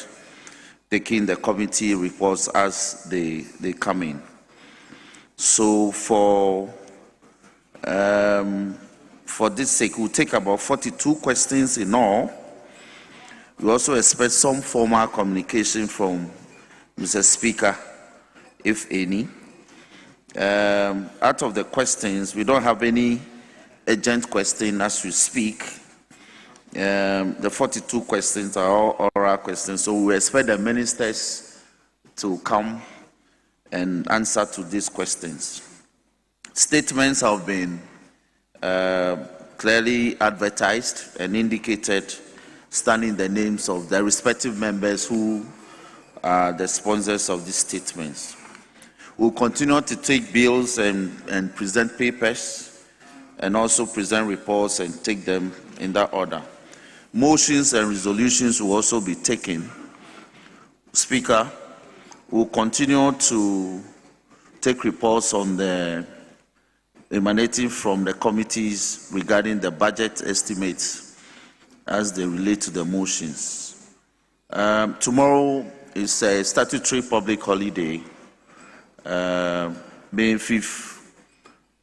taking the committee reports as they come in. So for this sake, we'll take about 42 questions in all. We also expect some formal communication from Mr. Speaker, if any. Out of the questions, we don't have any urgent question as we speak. The 42 questions are all oral questions, so we expect the ministers to come and answer to these questions. Statements have been clearly advertised and indicated, standing the names of the respective members who are the sponsors of these statements. We'll continue to take bills and present papers, and also present reports and take them in that order. Motions and resolutions will also be taken. Speaker, we'll continue to take reports on the emanating from the committees regarding the budget estimates as they relate to the motions. Tomorrow is a statutory public holiday, May 5th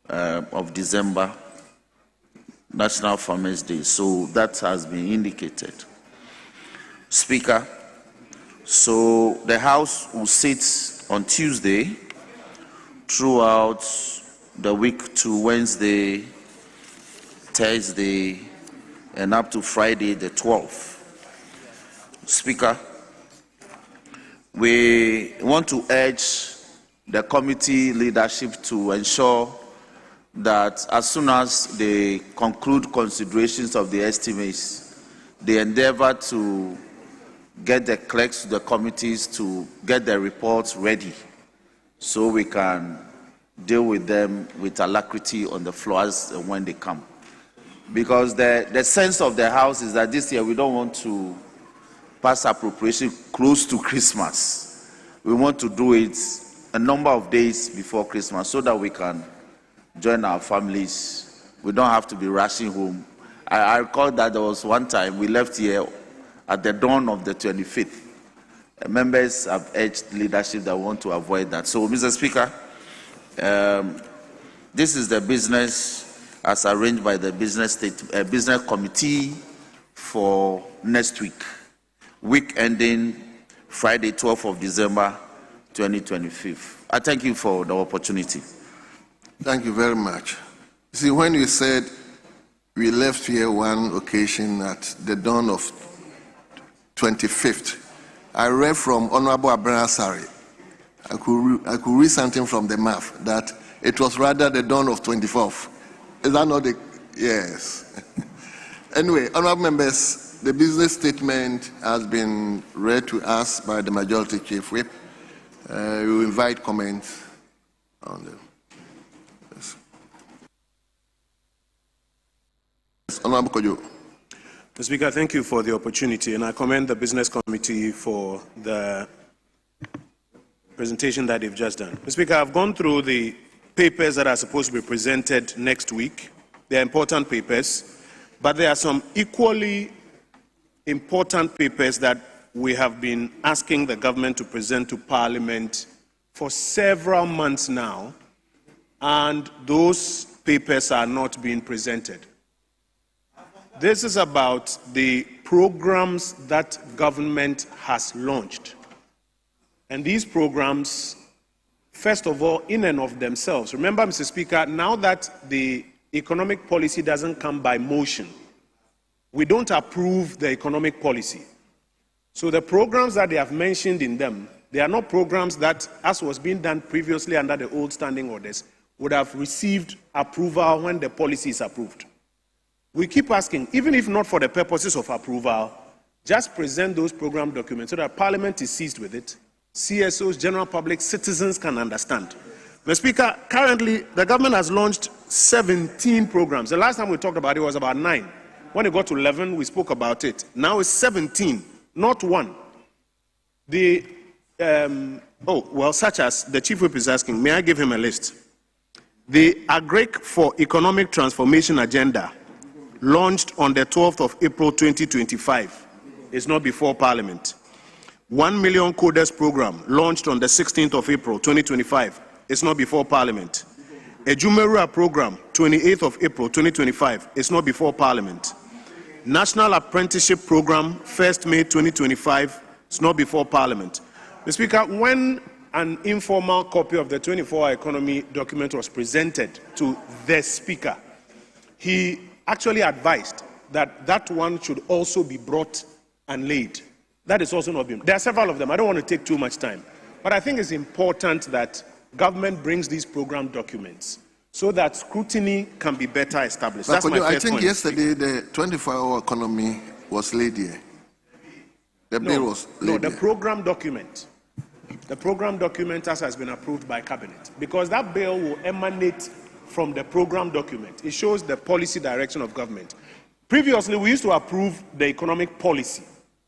of December, National Farmers' Day, so that has been indicated. Speaker, so the House will sit on Tuesday throughout the week to Wednesday, Thursday, and up to Friday the 12th. Speaker, we want to urge the committee leadership to ensure that as soon as they conclude considerations of the estimates, they endeavor to get the clerks to the committees to get the reports ready so we can deal with them with alacrity on the floors when they come. Because the sense of the House is that this year we don't want to pass appropriation close to Christmas. We want to do it a number of days before Christmas so that we can join our families. We don't have to be rushing home. I recall that there was one time we left here at the dawn of the 25th. Members have urged leadership that want to avoid that. So, Mr. Speaker, this is the business as arranged by the business committee for next week ending Friday, 12th of December, 2025. I thank you for the opportunity. Thank you very much. See, when you said we left here one occasion at the dawn of 25th, I read from Honorable Abraham Sari. I could read something from the map that it was rather the dawn of 24th. Is that not the... Yes. Anyway, honorable members, the business statement has been read to us by the Majority Chief Whip. We will invite comments on them. Yes. Honorable Kojo. Mr. Speaker, thank you for the opportunity, and I commend the Business Committee for the presentation that they've just done. Mr. Speaker, I've gone through the papers that are supposed to be presented next week. They are important papers, but there are some equally important papers that we have been asking the government to present to Parliament for several months now, and those papers are not being presented. This is about the programs that government has launched. And these programs, first of all, in and of themselves, remember, Mr. Speaker, now that the economic policy doesn't come by motion, we don't approve the economic policy. So the programs that they have mentioned in them, they are not programs that, as was being done previously under the old standing orders, would have received approval when the policy is approved. We keep asking, even if not for the purposes of approval, just present those program documents so that Parliament is seized with it, CSOs, general public, citizens can understand. Mr. Speaker, currently the government has launched 17 programs. The last time we talked about it was about 9. When it got to 11, we spoke about it. Now it's 17, not 1. Such as the Chief Whip is asking, may I give him a list? The Agric for Economic Transformation Agenda, launched on the 12th of April 2025, is not before Parliament. 1 million coders program, launched on the 16th of April 2025, is not before Parliament. A Jumerua program, 28th of April 2025, is not before Parliament. National Apprenticeship Program, 1st May 2025, is not before Parliament. Mr. Speaker, when an informal copy of the 24-hour economy document was presented to the Speaker, he actually advised that that one should also be brought and laid. That is also not being. There are several of them. I don't want to take too much time. But I think it's important that government brings these program documents so that scrutiny can be better established. That's my first I think point. yesterday the 24-hour economy was laid here. The bill was laid No, the here. program document. The program document has been approved by Cabinet, because that bill will emanate from the program document. It shows the policy direction of government. Previously, we used to approve the economic policy.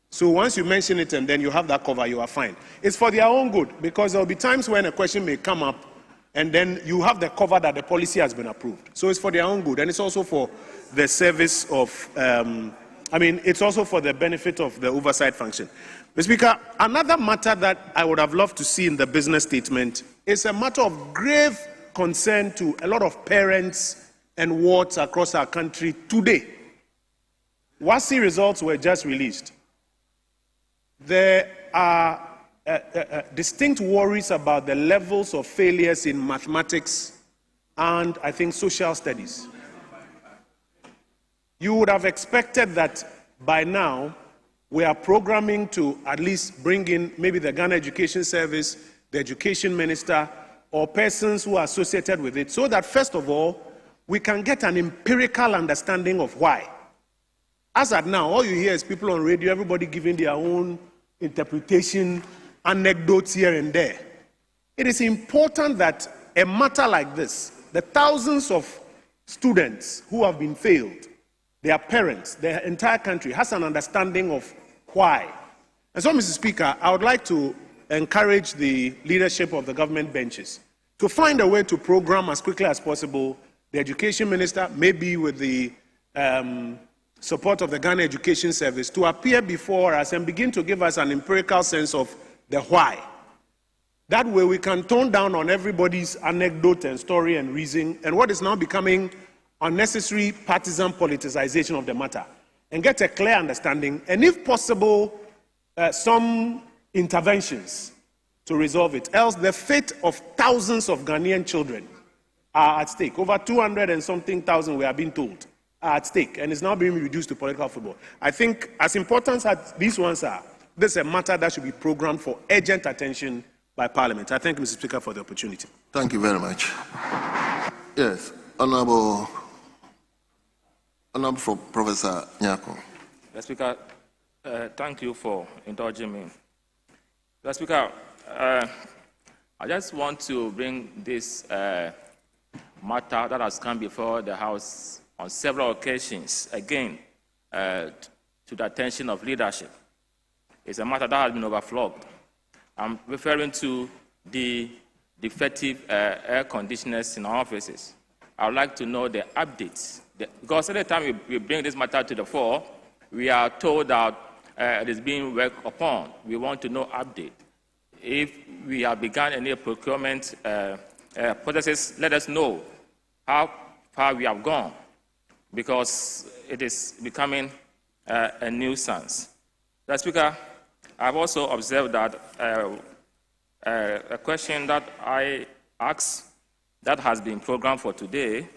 So once you mention it and then you have that cover, you are fine. It's for their own good, because there will be times when a question may come up and then you have the cover that the policy has been approved. So it's for their own good, and it's also for the service of, it's also for the benefit of the oversight function. Mr. Speaker, another matter that I would have loved to see in the business statement is a matter of grave concern to a lot of parents and wards across our country today. WASSCE results were just released. There are distinct worries about the levels of failures in mathematics and, I think, social studies. You would have expected that by now we are programming to at least bring in maybe the Ghana Education Service, the Education Minister, or persons who are associated with it, so that first of all, we can get an empirical understanding of why. As at now, all you hear is people on radio, everybody giving their own interpretation, anecdotes here and there. It is important that a matter like this, the thousands of students who have been failed, their parents, the entire country has an understanding of why. And so, Mr. Speaker, I would like to encourage the leadership of the government benches to find a way to program as quickly as possible the Education Minister, maybe with the support of the Ghana Education Service, to appear before us and begin to give us an empirical sense of the why. That way we can tone down on everybody's anecdote and story and reason and what is now becoming unnecessary partisan politicization of the matter, and get a clear understanding, and if possible, some interventions to resolve it. Else the fate of thousands of Ghanaian children are at stake. Over 200 and something thousand, we are being told, are at stake, and it's now being reduced to political football. I think as important as these ones are, this is a matter that should be programmed for urgent attention by Parliament. I thank Mr. Speaker for the opportunity. Thank you very much. Yes, Honorable Professor Nyako. Mr. Speaker, thank you for indulging me. Mr. Speaker, I just want to bring this matter that has come before the House on several occasions, again, to the attention of leadership. It's a matter that has been overflogged. I'm referring to the defective air conditioners in our offices. I would like to know the updates. Because every time we bring this matter to the fore, we are told that it is being worked upon. We want to know update. If we have begun any procurement processes, let us know how far we have gone, because it is becoming a nuisance. Mr. Speaker, I've also observed that a question that I asked that has been programmed for today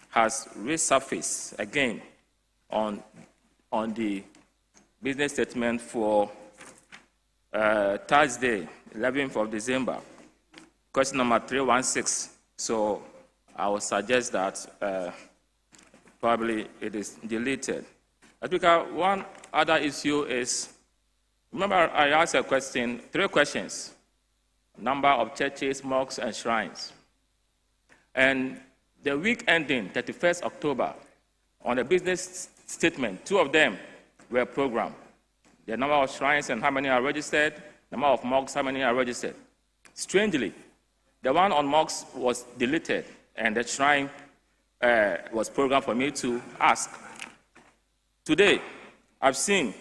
has resurfaced again on the business statement for Thursday, 11th of December, question number 316. So I would suggest that probably it is deleted. Speaker, one other issue is, remember I asked a question, 3 questions, number of churches, mosques, and shrines. And the week ending 31st October, on the business statement, 2 of them were programmed. The number of shrines and how many are registered, number of mosques, how many are registered. Strangely, the one on mosques was deleted, and the shrine was programmed for me to ask. Today, I've seen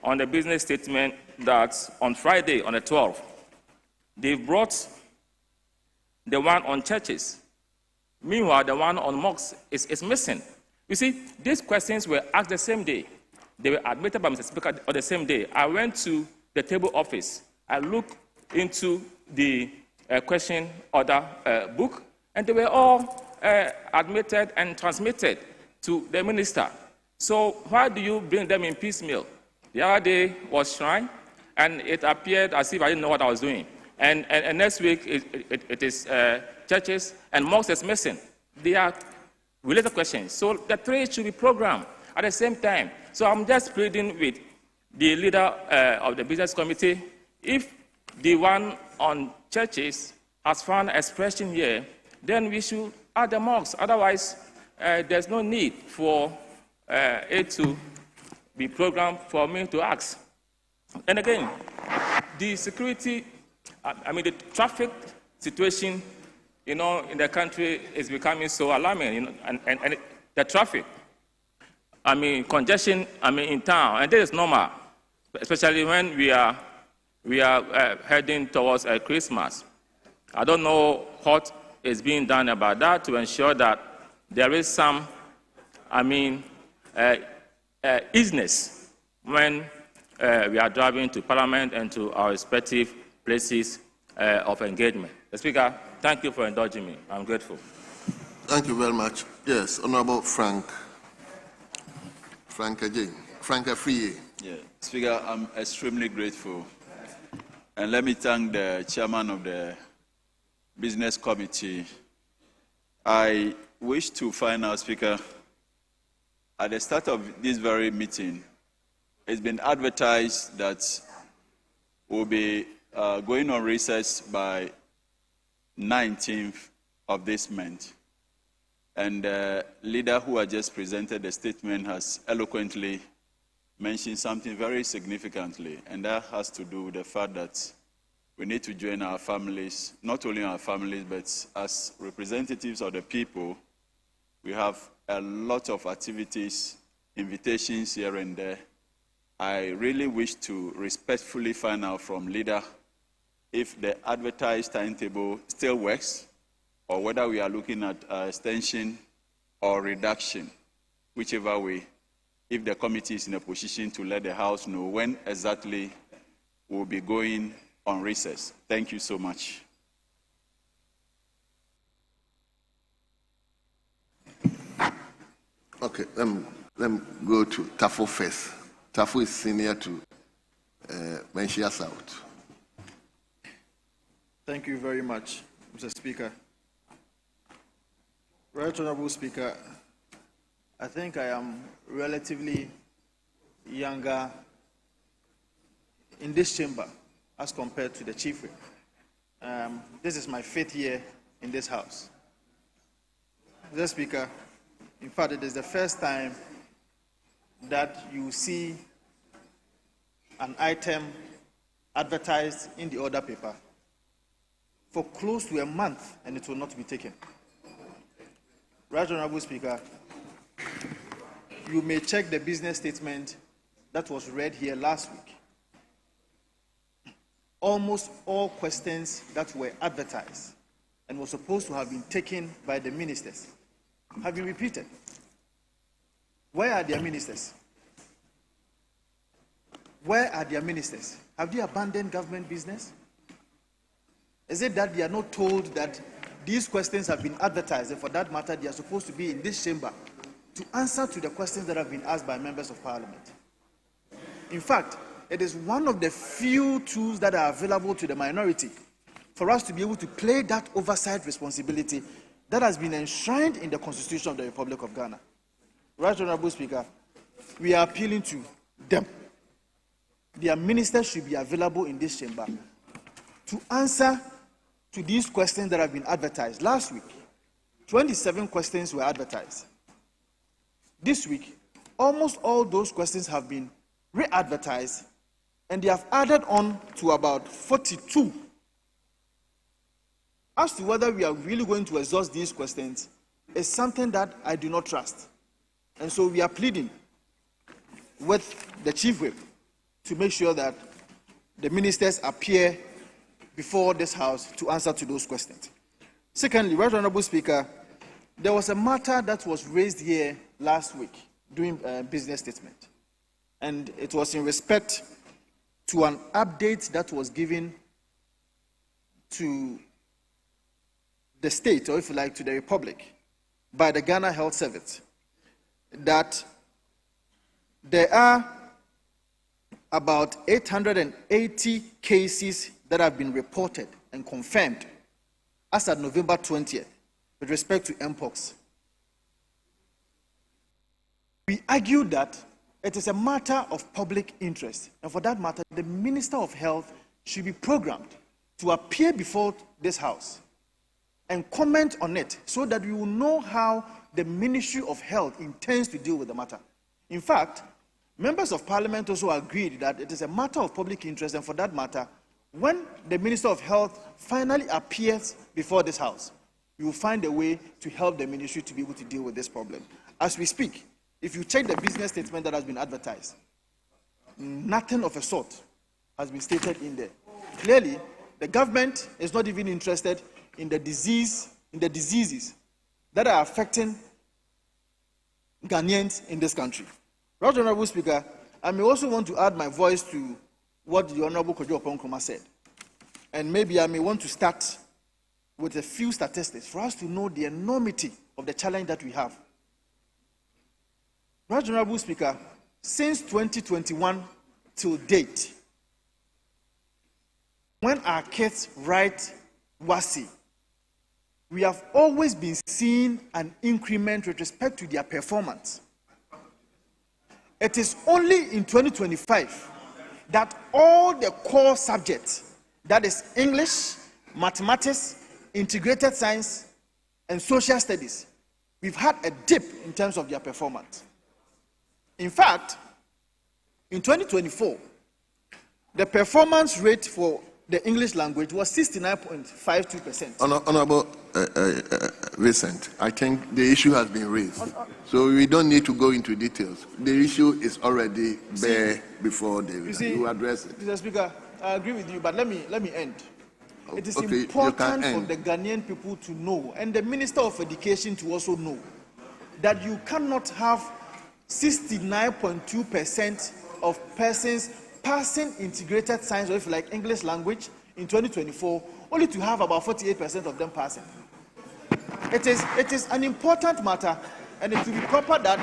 on the business statement that on Friday, on the 12th, they brought the one on churches. Meanwhile, the one on mosques is missing. You see, these questions were asked the same day. They were admitted by Mr. Speaker on the same day. I went to the table office. I looked into the question order book, and they were all admitted and transmitted to the minister. So why do you bring them in piecemeal? The other day was shrine, and it appeared as if I didn't know what I was doing. And next week, it is churches, and mosques is missing. They are related questions. So the 3 should be programmed at the same time. So I'm just pleading with the leader of the business committee, if the one on churches has found expression here, then we should add the mosques. Otherwise, there's no need for it to be programmed for me to ask. And again, the security, the traffic situation, in the country is becoming so alarming, and the traffic, congestion, in town, and this is normal, especially when we are heading towards Christmas. I don't know what is being done about that to ensure that there is some, easiness when we are driving to Parliament and to our respective places of engagement. The Speaker, thank you for indulging me. I'm grateful. Thank you very much. Yes, Honorable Frank Afriyie. Yeah, Speaker, I'm extremely grateful. And let me thank the chairman of the Business Committee. I wish to find out, Speaker, at the start of this very meeting, it's been advertised that we'll be going on recess by 19th of this month. And the leader who had just presented the statement has eloquently mentioned something very significantly, and that has to do with the fact that we need to join our families, not only our families, but as representatives of the people, we have a lot of activities, invitations here and there. I really wish to respectfully find out from leader if the advertised timetable still works, or whether we are looking at extension or reduction, whichever way, if the committee is in a position to let the House know when exactly we'll be going on recess. Thank you so much. Okay, let me go to Tafo first. Tafo is senior to Menchia South. Thank you very much, Mr. Speaker. Right Honorable Speaker, I think I am relatively younger in this chamber as compared to the Chief Whip. This is my 5th year in this House. Mr. Speaker, in fact, it is the first time that you see an item advertised in the order paper for close to a month and it will not be taken. Right Honorable Speaker, you may check the business statement that was read here last week, almost all questions that were advertised and were supposed to have been taken by the ministers have been repeated. Where are their ministers? Where are their ministers? Have they abandoned government business? Is it that they are not told that these questions have been advertised, and for that matter, they are supposed to be in this chamber to answer to the questions that have been asked by members of parliament? In fact, it is one of the few tools that are available to the minority for us to be able to play that oversight responsibility that has been enshrined in the Constitution of the Republic of Ghana. Right Honorable Speaker, we are appealing to them. Their ministers should be available in this chamber to answer to these questions that have been advertised. Last week, 27 questions were advertised. This week, almost all those questions have been re-advertised, and they have added on to about 42. As to whether we are really going to exhaust these questions is something that I do not trust. And so we are pleading with the Chief Whip to make sure that the ministers appear before this House to answer to those questions. Secondly, Right Honorable Speaker, there was a matter that was raised here last week during a business statement, and it was in respect to an update that was given to the state, or if you like, to the Republic, by the Ghana Health Service, that there are about 880 cases that have been reported and confirmed as at November 20th with respect to Mpox. We argue that it is a matter of public interest, and for that matter, the Minister of Health should be programmed to appear before this House and comment on it so that we will know how the Ministry of Health intends to deal with the matter. In fact, members of Parliament also agreed that it is a matter of public interest, and for that matter, when the Minister of Health finally appears before this House, we will find a way to help the ministry to be able to deal with this problem. As we speak, if you check the business statement that has been advertised, nothing of a sort has been stated in there. Clearly, the government is not even interested in the diseases that are affecting Ghanaians in this country. Right Honorable Speaker, I may also want to add my voice to what the Honorable Kojo Oppong-Nkrumah said. And maybe I may want to start with a few statistics for us to know the enormity of the challenge that we have. Right Honorable Speaker, since 2021 till date, when our kids write WASSCE, we have always been seeing an increment with respect to their performance. It is only in 2025 that all the core subjects, that is English, mathematics, integrated science, and social studies, we've had a dip in terms of their performance. In fact, in 2024, the performance rate for the English language was 69.52%. Honorable Vincent, I think the issue has been raised, so we don't need to go into details. The issue is already there before you address it. Mr. Speaker, I agree with you, but let me end. It is important for the Ghanaian people to know, and the Minister of Education to also know, that you cannot have 69.2% of persons passing integrated science, or if you like English language, in 2024, only to have about 48% of them passing. It is an important matter, and it will be proper that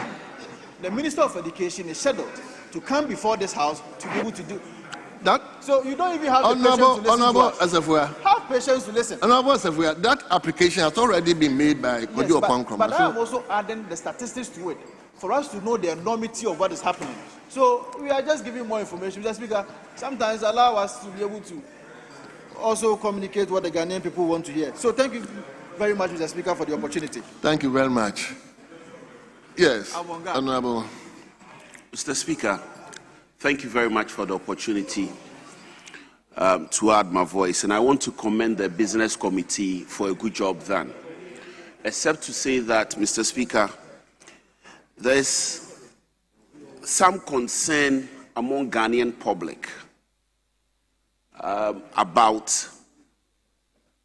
the Minister of Education is scheduled to come before this House to be able to do that. So you don't even have the patience to listen to us. Have patience to listen. Honorable Asafua, that application has already been made by Kojo Oppong-Nkrumah. But I am also adding the statistics to it for us to know the enormity of what is happening. So we are just giving more information. Mr. Speaker, sometimes allow us to be able to also communicate what the Ghanaian people want to hear. So thank you very much, Mr. Speaker, for the opportunity. Thank you very much. Yes, Honorable. Mr. Speaker, thank you very much for the opportunity to add my voice. And I want to commend the Business Committee for a good job done. Except to say that, Mr. Speaker, there's some concern among Ghanaian public about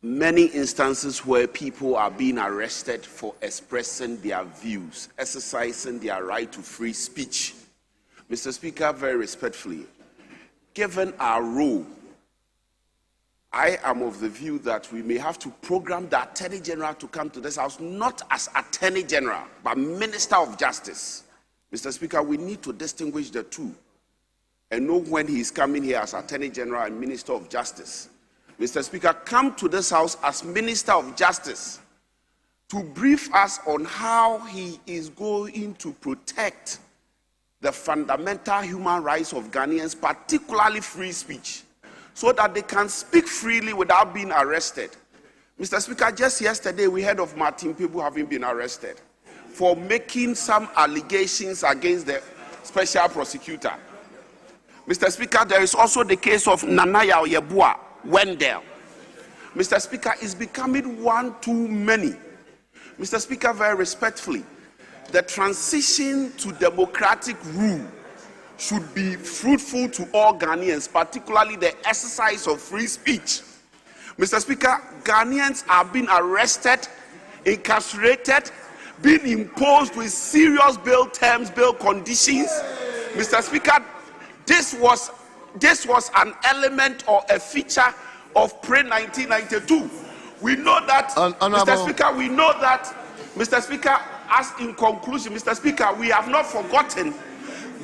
many instances where people are being arrested for expressing their views, exercising their right to free speech. Mr. Speaker, very respectfully, given our role, I am of the view that we may have to program the Attorney General to come to this House, not as Attorney General, but Minister of Justice. Mr. Speaker, we need to distinguish the two and know when he is coming here as Attorney General and Minister of Justice. Mr. Speaker, come to this House as Minister of Justice to brief us on how he is going to protect the fundamental human rights of Ghanaians, particularly free speech, so that they can speak freely without being arrested. Mr. Speaker, just yesterday we heard of Martin Pebu having been arrested for making some allegations against the special prosecutor. Mr. Speaker, there is also the case of Nanaya Oyebua Wendell. Mr. Speaker, it's becoming one too many. Mr. Speaker, very respectfully, the transition to democratic rule should be fruitful to all Ghanaians, particularly the exercise of free speech. Mr. Speaker, Ghanaians are being arrested, incarcerated, being imposed with serious bail terms, bail conditions. Mr. Speaker, this was an element or a feature of pre-1992. We know that, Mr. Speaker, we know that, Mr. Speaker, as in conclusion, Mr. Speaker, we have not forgotten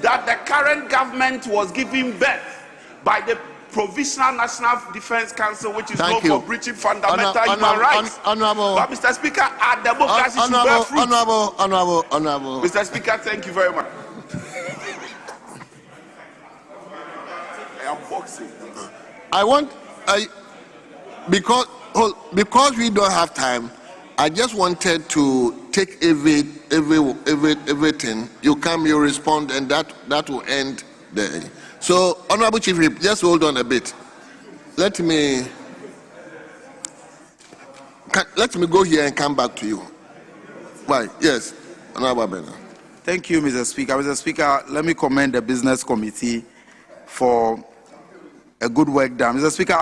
that the current government was given birth by the Provisional National Defense Council, which is known for breaching fundamental human rights. But, Mr. Speaker, our democracy should bear fruit. Honorable. Mr. Speaker, thank you very much. Because we don't have time, I just wanted to take everything. You come, you respond, and that will end there. So, Honorable Chief Whip, just hold on a bit. Let me go here and come back to you. Right? Yes, Honorable Bena. Thank you, Mr. Speaker. Mr. Speaker, let me commend the Business Committee for a good work done. Mr. Speaker,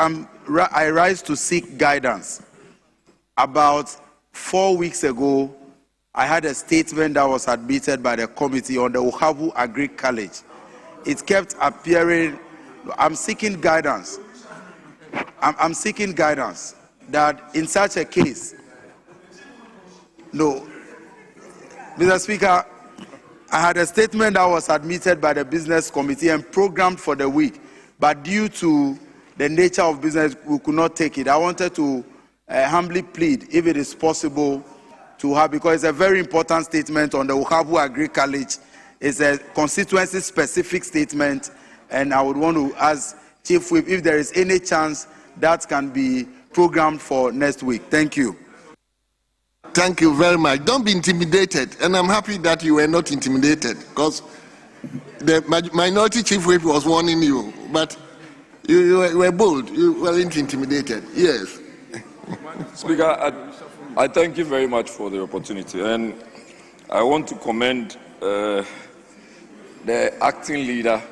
I rise to seek guidance. About 4 weeks ago, I had a statement that was admitted by the committee on the Ohabu Agri College. It kept appearing. I'm seeking guidance. I'm seeking guidance that in such a case, no, Mr. Speaker, I had a statement that was admitted by the Business Committee and programmed for the week, but due to the nature of business, we could not take it. I wanted to humbly plead, if it is possible, to have, because it's a very important statement on the Ohabu Agri College. It's a constituency-specific statement, and I would want to ask Chief Whip if there is any chance that can be programmed for next week. Thank you. Thank you very much. Don't be intimidated, and I'm happy that you were not intimidated, because the minority Chief Whip was warning you, but you were bold. You weren't intimidated. Yes. Speaker, I thank you very much for the opportunity, and I want to commend the acting leader,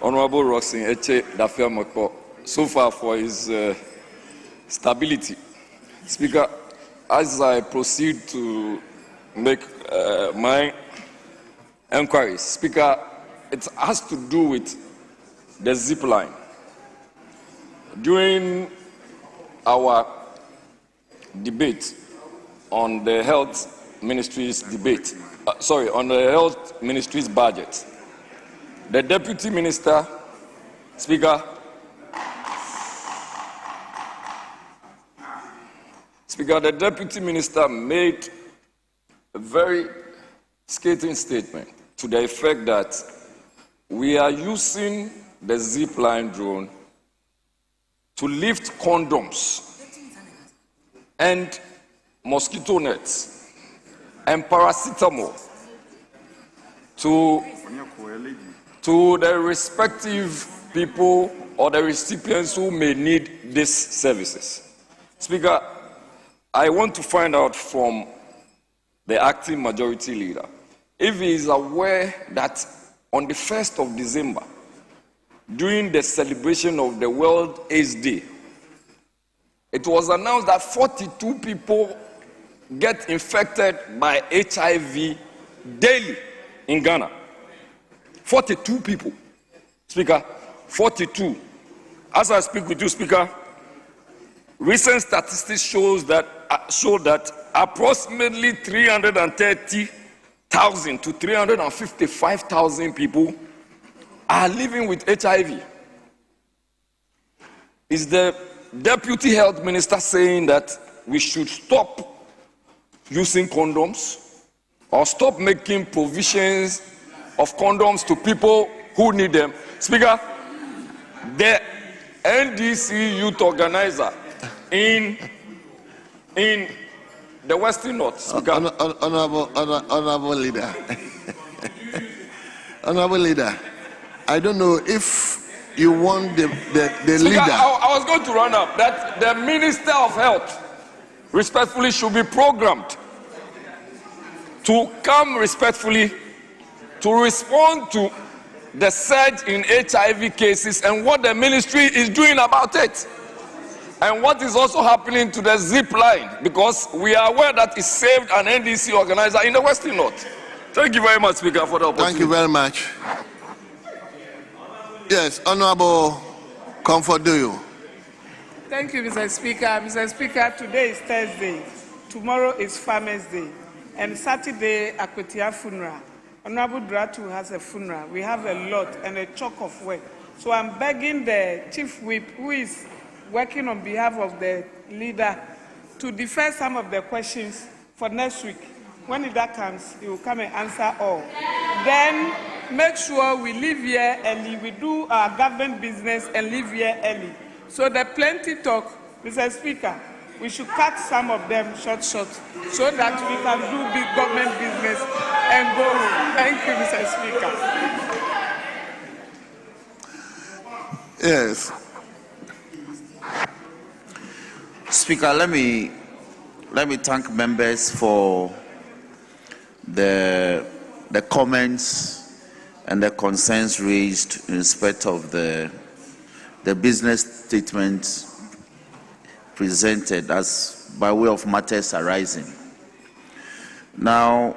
Honorable Roxin Eche Dafia-Mokpo, so far for his stability. Speaker, as I proceed to make my inquiries, Speaker, it has to do with the zip line. During our debate on the health ministry's on the health ministry's budget, the deputy minister, Speaker, the deputy minister made a very scathing statement to the effect that we are using the zip line drone to lift condoms and mosquito nets and paracetamol to the respective people or the recipients who may need these services. Speaker, I want to find out from the acting majority leader if he is aware that on the 1st of December, during the celebration of the World AIDS Day, it was announced that 42 people get infected by HIV daily in Ghana. 42 people. Speaker, 42. As I speak with you, Speaker, recent statistics show that approximately 330,000 to 355,000 people are living with HIV. Is the Deputy Health Minister saying that we should stop using condoms or stop making provisions of condoms to people who need them? Speaker, the NDC youth organizer in the Western North. Speaker. Honorable leader. Honorable leader, I don't know if you want the Speaker, leader. I was going to run up that the Minister of Health respectfully should be programmed to come respectfully to respond to the surge in HIV cases and what the ministry is doing about it. And what is also happening to the zip line, because we are aware that it saved an NDC organizer in the Western North. Thank you very much, Speaker, for the opportunity. Thank you very much. Yes, Honorable Comfort, do you? Thank you, Mr. Speaker. Mr. Speaker, today is Thursday. Tomorrow is Farmers' Day. And Saturday, Akwetia funeral. Honorable Dratu has a funeral. We have a lot and a chock of work. So I'm begging the Chief Whip, who is working on behalf of the leader, to defer some of the questions for next week. When that comes, he will come and answer all. Then make sure we leave here early. We do our government business and leave here early. So the plenty talk, Mr. Speaker, we should cut some of them short so that we can do big government business and go home. Thank you, Mr. Speaker. Yes. Speaker, let me thank members for the comments and the concerns raised in respect of the business statement presented as by way of matters arising. Now,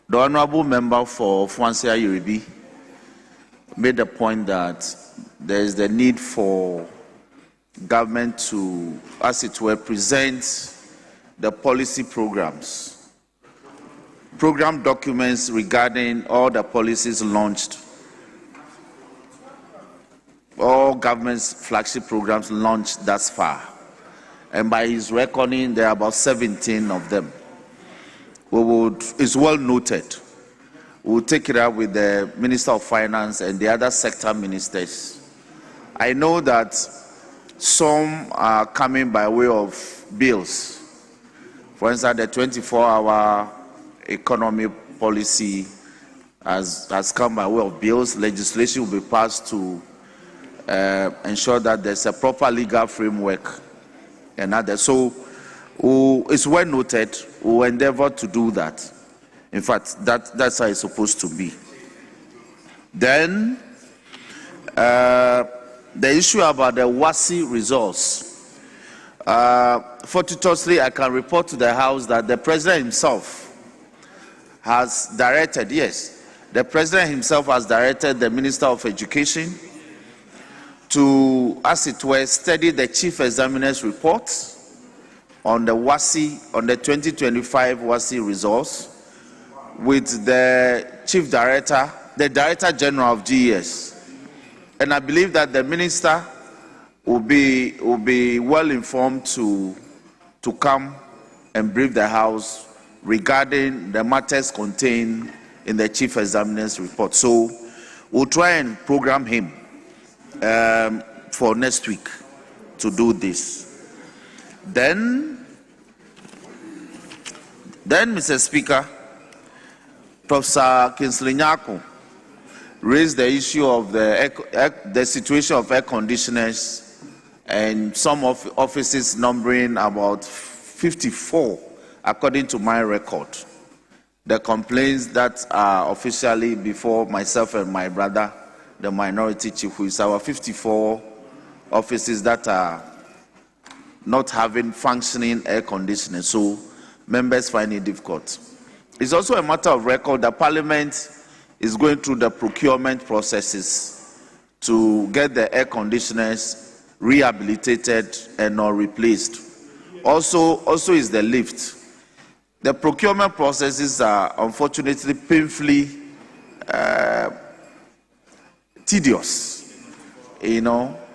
the honorable member for Francois Yeribi made the point that there is the need for government to, as it were, present the policy programs, program documents regarding all the policies launched, all government's flagship programs launched thus far. And by his reckoning, there are about 17 of them. It's well noted. We'll take it up with the Minister of Finance and the other sector ministers. I know that some are coming by way of bills. For instance, the 24-hour economy policy has come by way of bills. Legislation will be passed to ensure that there's a proper legal framework and others. So it's well noted. We'll endeavor to do that. In fact, that's how it's supposed to be. Then, the issue about the WASI results. Fortuitously, I can report to the House that the President himself has directed, the President himself has directed the Minister of Education to, as it were, study the Chief Examiner's report on the WASI, on the 2025 WASI results with the Chief Director, the Director General of GES. And I believe that the Minister will be well informed to come and brief the House regarding the matters contained in the Chief Examiner's report. So we'll try and program him for next week to do this. Then, Mr. Speaker, Professor Kingsley Nyako raised the issue of the situation of air conditioners and some of offices numbering about 54, according to my record. the complaints that are officially before myself and my brother, the minority chief, who is our 54 offices that are not having functioning air conditioning. So members find it difficult. It's also a matter of record that Parliament is going through the procurement processes to get the air conditioners rehabilitated and not replaced. Also is the lift. The procurement processes are unfortunately painfully tedious,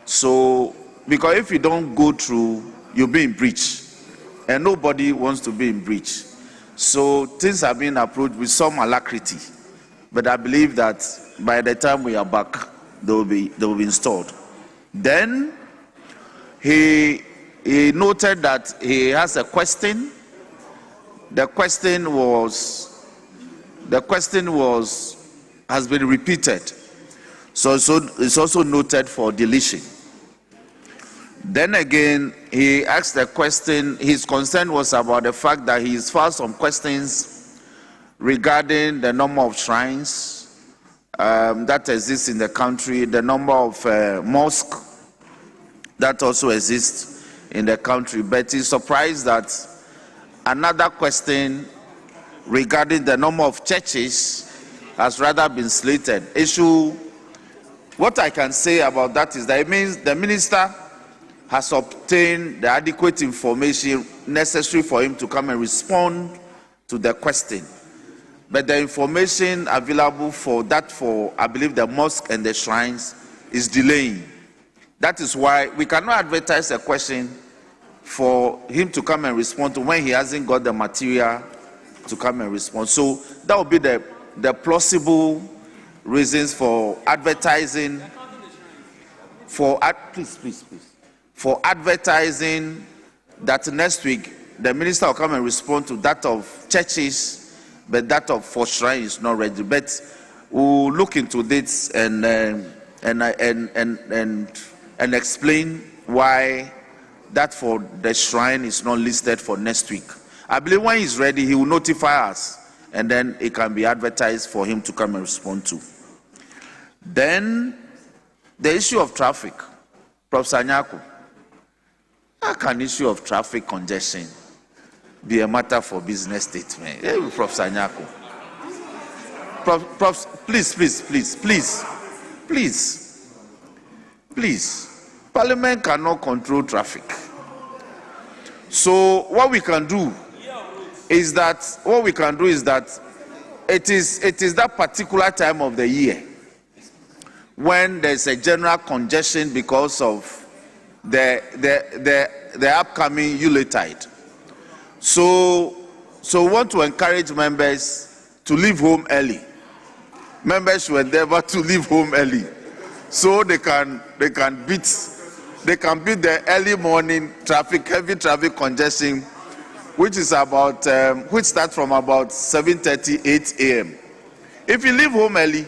So, because if you don't go through, you'll be in breach, and nobody wants to be in breach. So things are being approached with some alacrity, but I believe that by the time we are back, they will be installed. Then he noted that he has a question. The question has been repeated. So it's also noted for deletion. Then again, he asked a question. His concern was about the fact that he's filed some questions regarding the number of shrines that exist in the country, the number of mosques that also exist in the country. But he's surprised that another question regarding the number of churches has rather been slated. What I can say about that is that it means the minister has obtained the adequate information necessary for him to come and respond to the question. But the information available for, I believe, the mosque and the shrines is delaying. That is why we cannot advertise a question for him to come and respond to when he hasn't got the material to come and respond. So that would be the plausible reasons for advertising, for advertising that next week the minister will come and respond to that of churches, but that of for shrine is not ready. But we'll look into this and explain why that for the shrine is not listed for next week. I believe when he's ready, he will notify us, and then it can be advertised for him to come and respond to. Then, the issue of traffic. Professor Nyako, how can issue of traffic congestion be a matter for business statement? Hey, Professor Nyako. Please. Parliament cannot control traffic. So what we can do is that it is that particular time of the year when there's a general congestion because of the upcoming Yuletide. So we want to encourage members to leave home early. Members should endeavor to leave home early so they can beat the early morning traffic, heavy traffic congestion, which starts from about 7:30, 8 a.m. If you leave home early,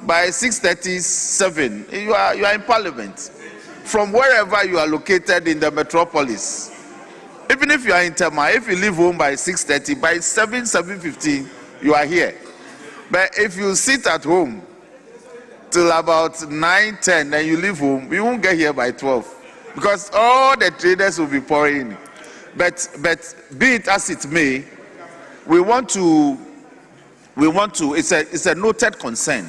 by 6:37, you are in Parliament. From wherever you are located in the metropolis, even if you are in Tema, if you leave home by 6:30, by 7:15, you are here. But if you sit at home till about 9:10, then you leave home, you won't get here by 12 because all the traders will be pouring in. But be it as it may, we want to. It's a noted concern.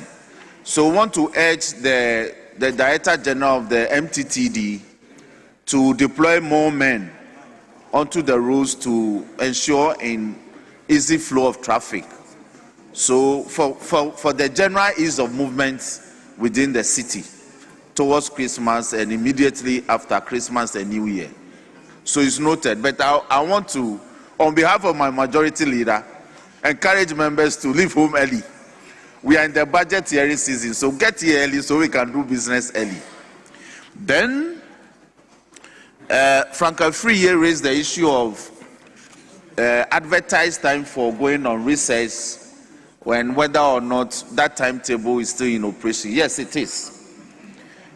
So we want to urge the Director General of the MTTD to deploy more men onto the roads to ensure an easy flow of traffic. So for the general ease of movement within the city towards Christmas and immediately after Christmas and New Year. So it's noted. But I want to, on behalf of my majority leader, encourage members to leave home early. We are in the budget hearing season, so get here early so we can do business early. Then, Frank Afriye raised the issue of advertised time for going on recess, whether or not that timetable is still in operation. Yes, it is.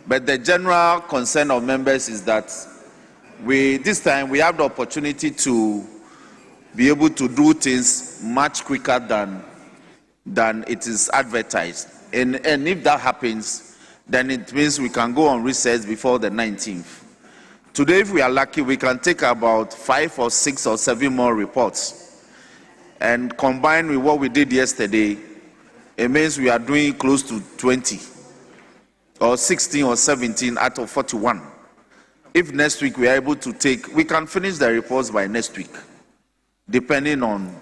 But the general concern of members is that this time we have the opportunity to be able to do things much quicker than it is advertised. And if that happens, then it means we can go on recess before the 19th. Today, if we are lucky, we can take about 5 or 6 or 7 more reports. And combined with what we did yesterday, it means we are doing close to 20 or 16 or 17 out of 41. If next week we are able to we can finish the reports by next week, depending on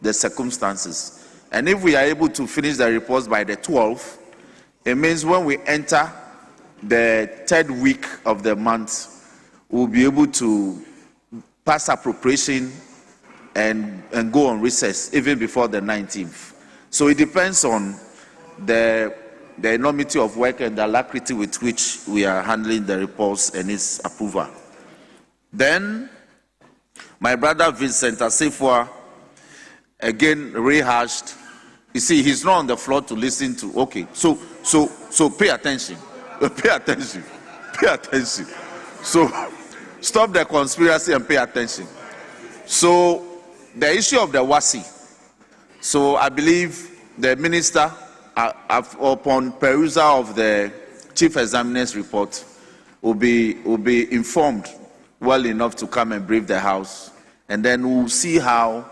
the circumstances. And if we are able to finish the reports by the 12th, it means when we enter the 3rd week of the month, we'll be able to pass appropriation and go on recess even before the 19th. So it depends on the enormity of work and the alacrity with which we are handling the reports and its approval. Then, my brother Vincent Assefuah, again rehashed. You see, he's not on the floor to listen to. Okay, so pay attention. Pay attention. Pay attention. So, stop the conspiracy and pay attention. So, the issue of the WASI. So, I believe the minister, upon perusal of the chief examiner's report, will be informed well enough to come and brief the House. And then we'll see how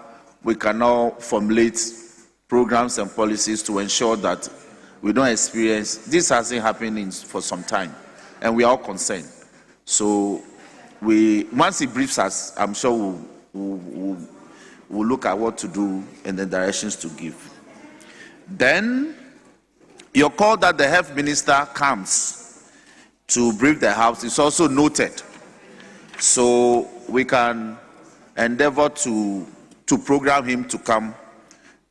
we can now formulate programs and policies to ensure that we don't experience, this hasn't happened for some time, and we are all concerned. So once he briefs us, I'm sure we'll look at what to do and the directions to give. Then, your call that the health minister comes to brief the House is also noted. So we can endeavor to program him to come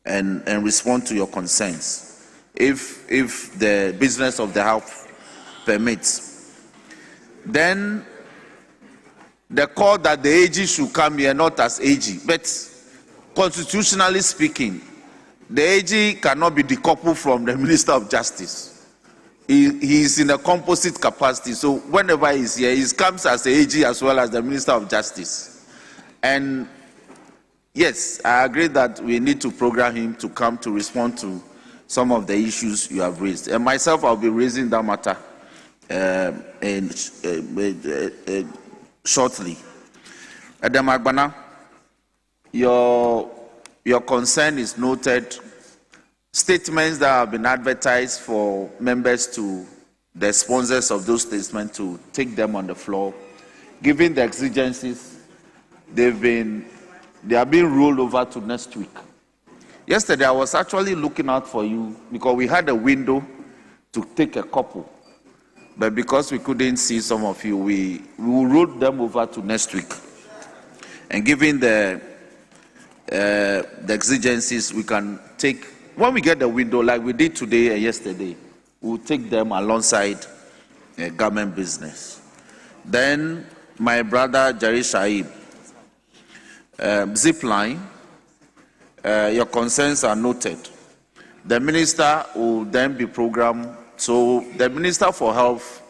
and respond to your concerns, if the business of the House permits. Then the call that the AG should come here, not as AG, but constitutionally speaking, the AG cannot be decoupled from the Minister of Justice. He is in a composite capacity, so whenever he's here, he comes as the AG as well as the Minister of Justice. And yes, I agree that we need to program him to come to respond to some of the issues you have raised. And myself, I'll be raising that matter shortly. Adam Agbana, your concern is noted. Statements that have been advertised for members to the sponsors of those statements to take them on the floor. Given the exigencies, they have been rolled over to next week. Yesterday, I was actually looking out for you because we had a window to take a couple. But because we couldn't see some of you, we will roll them over to next week. And given the exigencies, we can take, when we get the window, like we did today and yesterday, we'll take them alongside government business. Then, my brother Jerry Shaib, Zipline, your concerns are noted. The minister will then be programmed. So the Minister for Health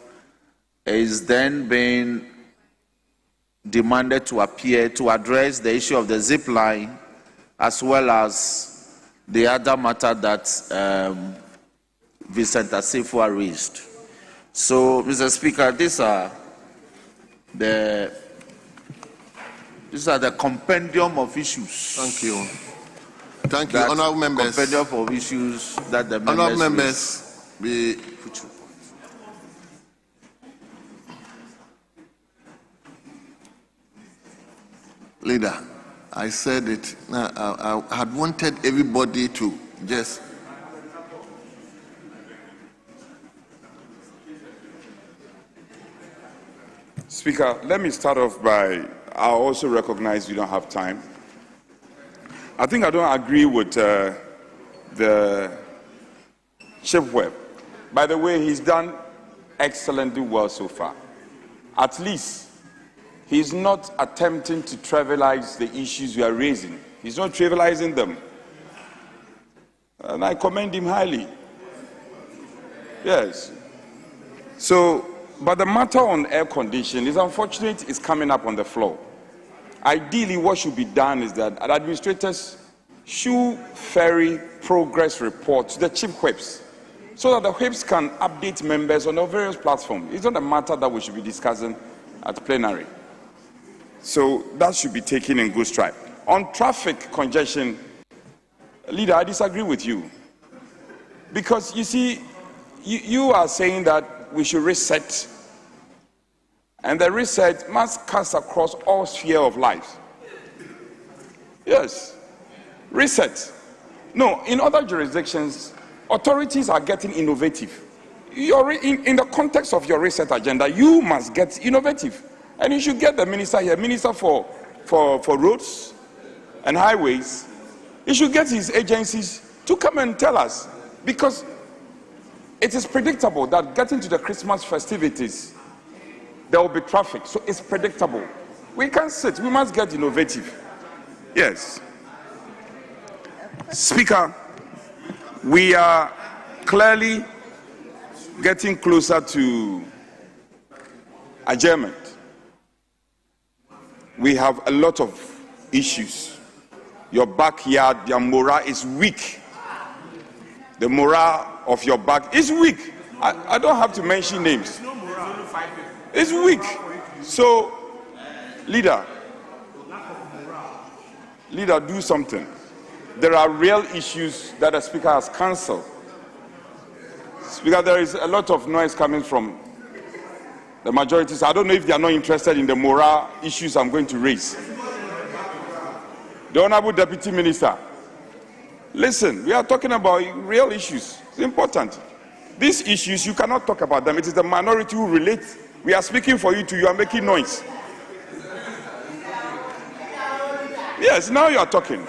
is then being demanded to appear to address the issue of the Zipline as well as the other matter that Vincent Assefuah raised. So, Mr. Speaker, these are the compendium of issues. Thank you. Thank you, honourable members. Compendium of issues that the members. Honourable members, Leader, I said it. I had wanted everybody to just. Speaker, let me start off by, I also recognize you don't have time. I think I don't agree with the Chief Whip. By the way, he's done excellently well so far. At least, he's not attempting to trivialize the issues we are raising. He's not trivializing them. And I commend him highly. Yes. So, but the matter on air conditioning is unfortunate it's coming up on the floor. ideally what should be done is that administrators should ferry progress reports to the chief whips so that the whips can update members on the various platforms. It's not a matter that we should be discussing at plenary. So that should be taken in good stride. On traffic congestion, Leader, I disagree with you. Because you see, you are saying that we should reset, and the reset must cast across all spheres of life. Yes, reset. No, in other jurisdictions, authorities are getting innovative. In the context of your reset agenda, you must get innovative. And you should get the minister here, Minister for Roads and Highways. He should get his agencies to come and tell us, because it is predictable that getting to the Christmas festivities, there will be traffic. So it's predictable. We can't sit. We must get innovative. Yes. Speaker, we are clearly getting closer to adjournment. We have a lot of issues. Your backyard, your morale is weak. The morale of your back is weak. I don't have to mention names. It's weak. So, leader, do something. There are real issues that the Speaker has cancelled. Speaker, there is a lot of noise coming from the majorities. I don't know if they are not interested in the morale issues I'm going to raise. The Honorable Deputy Minister, listen, we are talking about real issues. It's important. These issues, you cannot talk about them. It is the minority who relate. We are speaking for you too. You are making noise. Yes, now you are talking.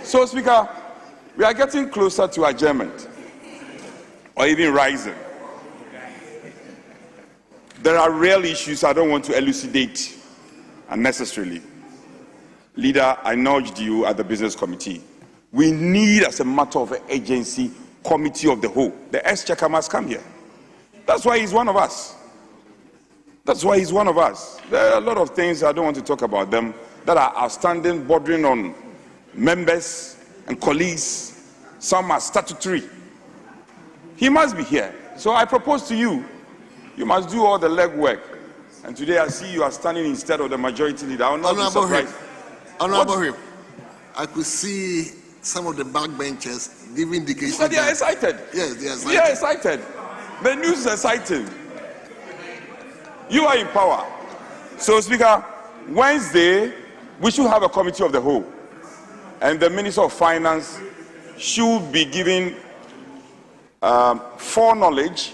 So, Speaker, we are getting closer to adjournment, or even rising. There are real issues I don't want to elucidate unnecessarily. Leader, I nudged you at the Business Committee. We need, as a matter of agency, committee of the whole. The Exchequer must come here. That's why he's one of us. That's why he's one of us. There are a lot of things, I don't want to talk about them, that are outstanding, bordering on members and colleagues. Some are statutory. He must be here. So I propose to you, you must do all the legwork. And today I see you are standing instead of the majority leader. I will not be surprised. Honorable Whip, I could see some of the backbenchers giving indications that they are excited. Yes, they are excited. They are excited. The news is exciting. You are in power. So, Speaker, Wednesday, we should have a committee of the whole. And the Minister of Finance should be giving foreknowledge,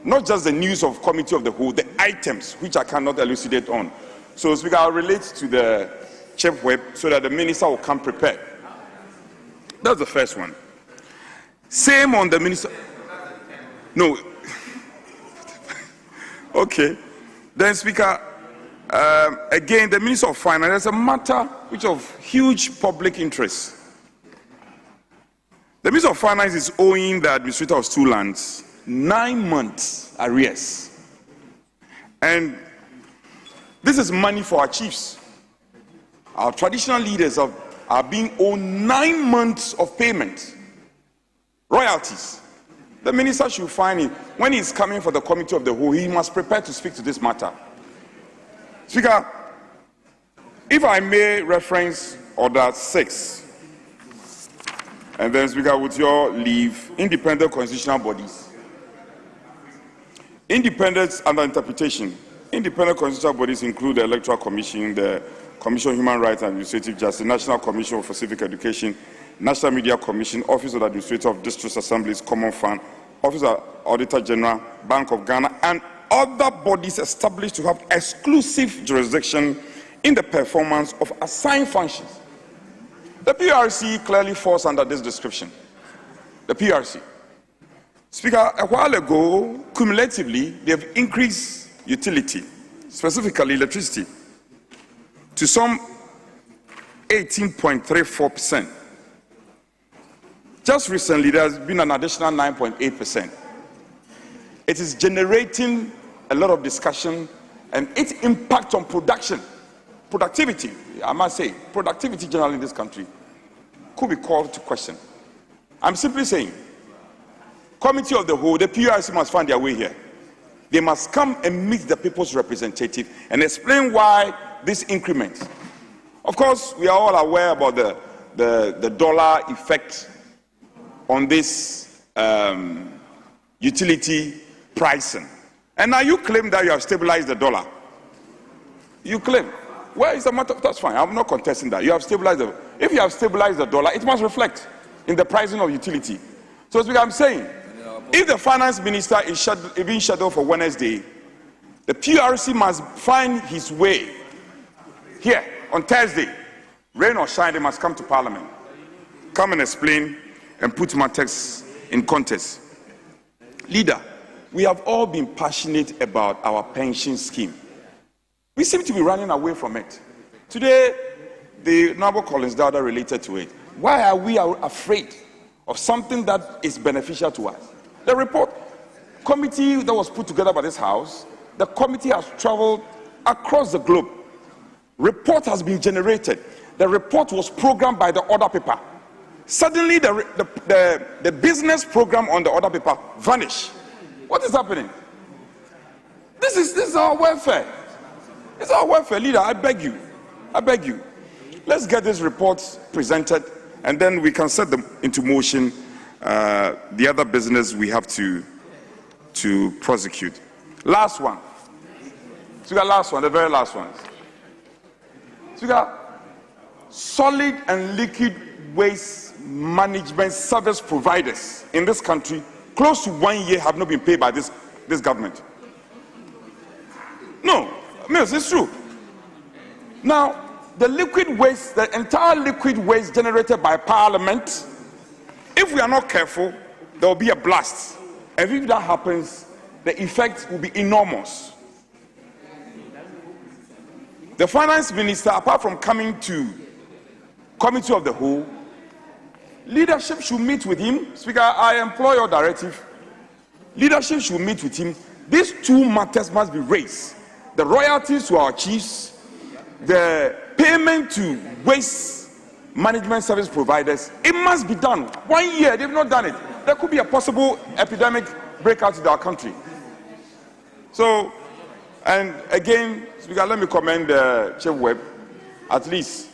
not just the news of committee of the whole, the items which I cannot elucidate on. So, Speaker, I'll relate to the Chief Whip so that the Minister will come prepared. That's the first one. Same on the Minister. No. Okay. Then, Speaker, again, the Minister of Finance, there's a matter which of huge public interest. The Minister of Finance is owing the administrator of stool lands 9 months arrears. And this is money for our chiefs. Our traditional leaders are being owed 9 months of payment, royalties. The minister should find it. When he's coming for the committee of the whole, he must prepare to speak to this matter. Speaker, if I may reference Order 6, and then, Speaker, with your leave, independent constitutional bodies. Independence under interpretation. Independent constitutional bodies include the Electoral Commission, the Commission on Human Rights and Administrative Justice, National Commission for Civic Education, National Media Commission, Office of the Administrator of District Assemblies, Common Fund, Office of Auditor General, Bank of Ghana, and other bodies established to have exclusive jurisdiction in the performance of assigned functions. The PRC clearly falls under this description. The PRC. Speaker, a while ago, cumulatively, they have increased utility, specifically electricity, to some 18.34%. Just recently, there has been an additional 9.8%. It is generating a lot of discussion, and its impact on production productivity, I must say, productivity generally in this country could be called to question. I'm simply saying, Committee of the Whole, the PRC must find their way here. They must come and meet the people's representative and explain why this increment. Of course, we are all aware about the dollar effect on this utility pricing. And now you claim that you have stabilized the dollar. You claim. Where is the matter? That's fine. I'm not contesting that. You have stabilized the. If you have stabilized the dollar, it must reflect in the pricing of utility. So, as I'm saying, if the finance minister is being scheduled for Wednesday, the PRC must find his way here on Thursday. Rain or shine, they must come to Parliament. Come and explain and put matters in context. Leader, we have all been passionate about our pension scheme. We seem to be running away from it. Today, the Honorable Collins Dowda related to it. Why are we afraid of something that is beneficial to us? The report committee that was put together by this House, the committee has traveled across the globe. Report has been generated. The report was programmed by the order paper. Suddenly, the business program on the order paper vanished. What is happening? This is our welfare. It's our welfare, leader. I beg you. I beg you. Let's get this report presented, and then we can set them into motion. The other business we have to prosecute. Last one. So we got last one, the very last one. So we got solid and liquid waste management service providers in this country. Close to 1 year have not been paid by this government. No, Mills, it's true. Now, the liquid waste, the entire liquid waste generated by Parliament, if we are not careful, there will be a blast. And if that happens, the effect will be enormous. The finance minister, apart from coming to Committee of the Whole, leadership should meet with him. Speaker, I employ your directive. Leadership should meet with him. These two matters must be raised. The royalties to our chiefs, the payment to waste management service providers, it must be done. 1 year, they've not done it. There could be a possible epidemic breakout in our country. So, and again, Speaker, let me commend Chief Webb. At least,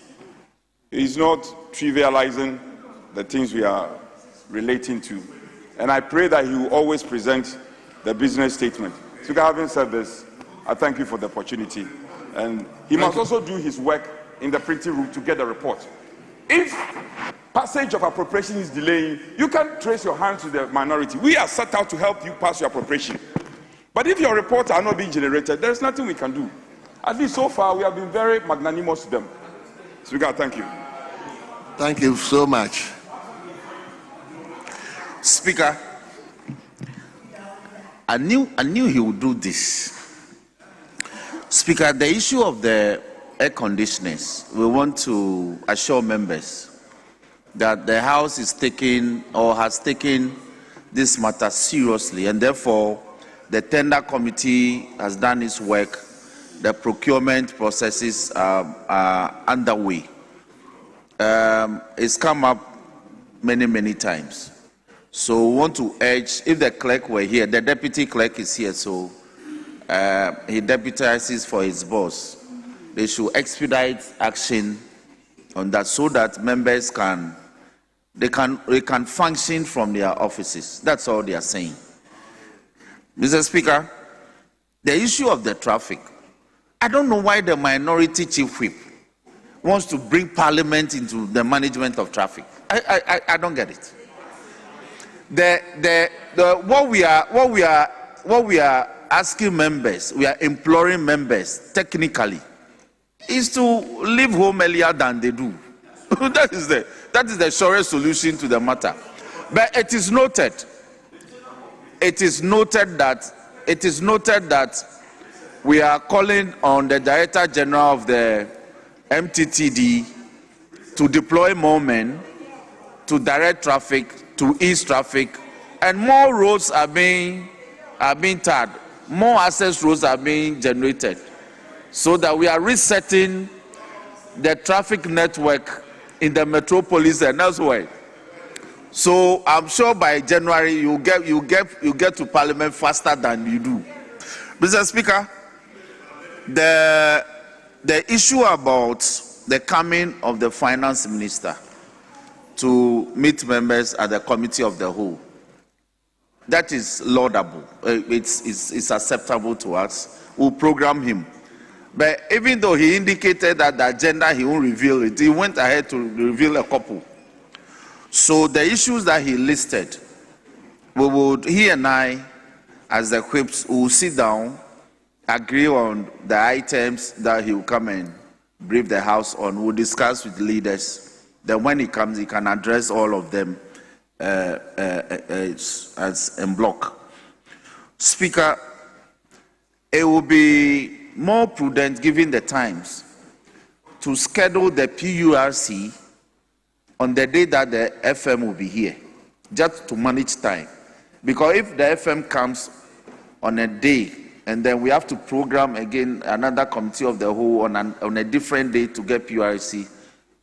he's not trivializing the things we are relating to. And I pray that he will always present the business statement. Speaker, having said this, I thank you for the opportunity. And he must also do his work in the printing room to get the report. If passage of appropriation is delaying, you can trace your hand to the minority. We are set out to help you pass your appropriation. But if your reports are not being generated, there's nothing we can do. At least so far, we have been very magnanimous to them. Speaker, thank you. Thank you so much. Speaker, I knew he would do this. Speaker, the issue of the air conditioners, we want to assure members that the House is taking or has taken this matter seriously, and therefore the tender committee has done its work. The procurement processes are underway. It's come up many times. So we want to urge, if the clerk were here, the deputy clerk is here, so he deputizes for his boss. They should expedite action on that so that members can function from their offices. That's all they are saying. Mr. Speaker, the issue of the traffic, I don't know why the minority chief whip wants to bring Parliament into the management of traffic. I don't get it. What we are asking members, we are imploring members technically, is to leave home earlier than they do. that is the surest solution to the matter. But it is noted that we are calling on the Director General of the MTTD to deploy more men to direct traffic, to ease traffic, and more roads are being tarred. More access roads are being generated, so that we are resetting the traffic network in the metropolis and elsewhere. So I'm sure by January you get to Parliament faster than you do. Mr. Speaker, the issue about the coming of the finance minister to meet members at the committee of the whole, that is laudable. It's acceptable to us. We'll program him. But even though he indicated that the agenda he won't reveal it, he went ahead to reveal a couple. So the issues that he listed, he and I, as the whips, will sit down, agree on the items that he will come and brief the House on. We'll discuss with leaders. Then when he comes, he can address all of them as en bloc. Speaker, it will be more prudent, given the times, to schedule the PURC on the day that the FM will be here, just to manage time. Because if the FM comes on a day, and then we have to program again another committee of the whole on a different day to get PURC,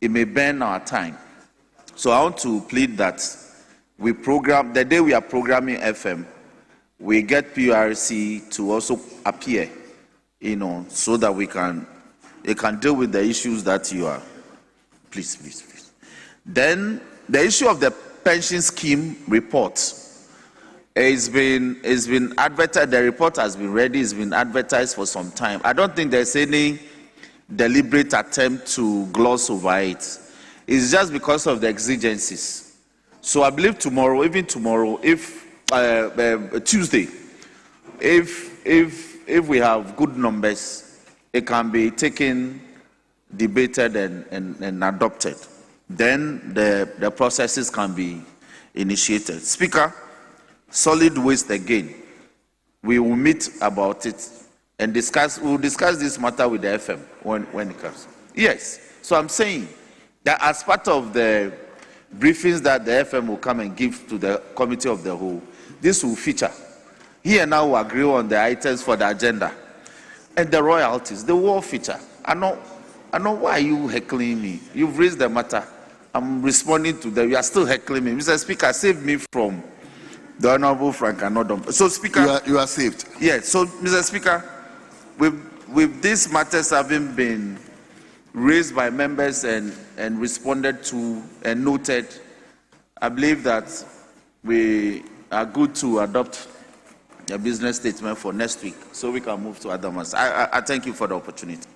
it may burn our time. So I want to plead that we program, the day we are programming FM, we get PURC to also appear, so that it can deal with the issues that you are. Please. Then the issue of the pension scheme report has been advertised. The report has been ready. It's been advertised for some time. I don't think there's any deliberate attempt to gloss over it. It's just because of the exigencies. So I believe tomorrow, even tomorrow, if Tuesday, if we have good numbers, it can be taken, debated, and adopted. Then the processes can be initiated. Speaker, solid waste again. We will meet about it and we'll discuss this matter with the FM when it comes. Yes. So I'm saying that as part of the briefings that the FM will come and give to the committee of the whole, this will feature. Here now we agree on the items for the agenda. And the royalties, the war feature. I know why you heckling me. You've raised the matter. I'm responding to them. You are still heckling me. Mr. Speaker, save me from the Honorable Frank Anodom. So, Speaker, you are saved. Yes. So, Mr. Speaker, with these matters having been raised by members and responded to and noted, I believe that we are good to adopt a business statement for next week, so we can move to other matters. I thank you for the opportunity.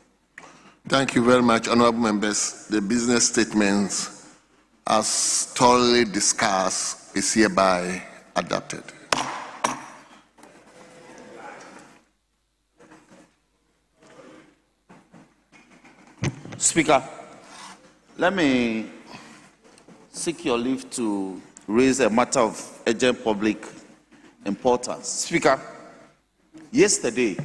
Thank you very much, honorable members. The business statements, as thoroughly discussed, is hereby adopted. Speaker, let me seek your leave to raise a matter of urgent public importance. Speaker, yesterday,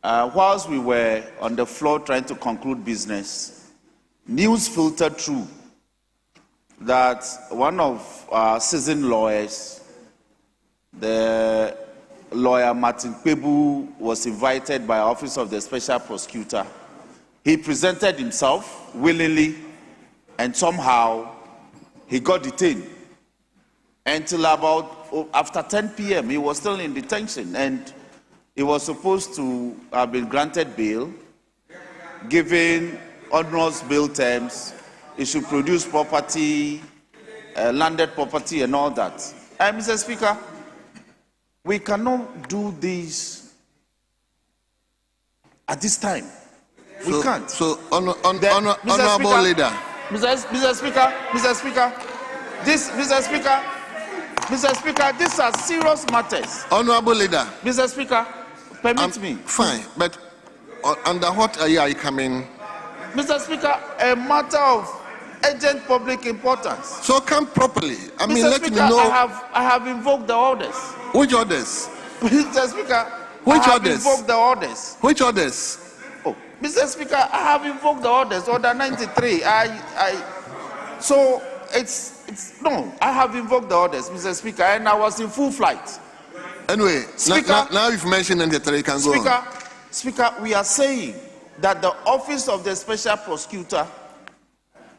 whilst we were on the floor trying to conclude business, news filtered through that one of our seasoned lawyers, the lawyer Martin Kpebu, was invited by Office of the Special Prosecutor. He presented himself willingly, and somehow he got detained. Until about after 10 p.m., he was still in detention, and he was supposed to have been granted bail, given onerous bail terms. He should produce property, landed property, and all that. And Mr. Speaker, we cannot do this at this time. We can't. So, honorable leader. Mr. Speaker, these are serious matters. Honorable leader. Mr. Speaker, permit me. Fine, but under what are you coming? Mr. Speaker, a matter of urgent public importance. So come properly. I mean, Mr. let Speaker, me know. I have invoked the orders. Which orders? Mr. Speaker, Which I have orders? invoked the orders. Which orders? Oh, Mr. Speaker, I have invoked the orders. Order 93. So no. I have invoked the orders, Mr. Speaker, and I was in full flight. Anyway, Speaker, now you've mentioned 93. You can go on. Speaker, we are saying that the office of the special prosecutor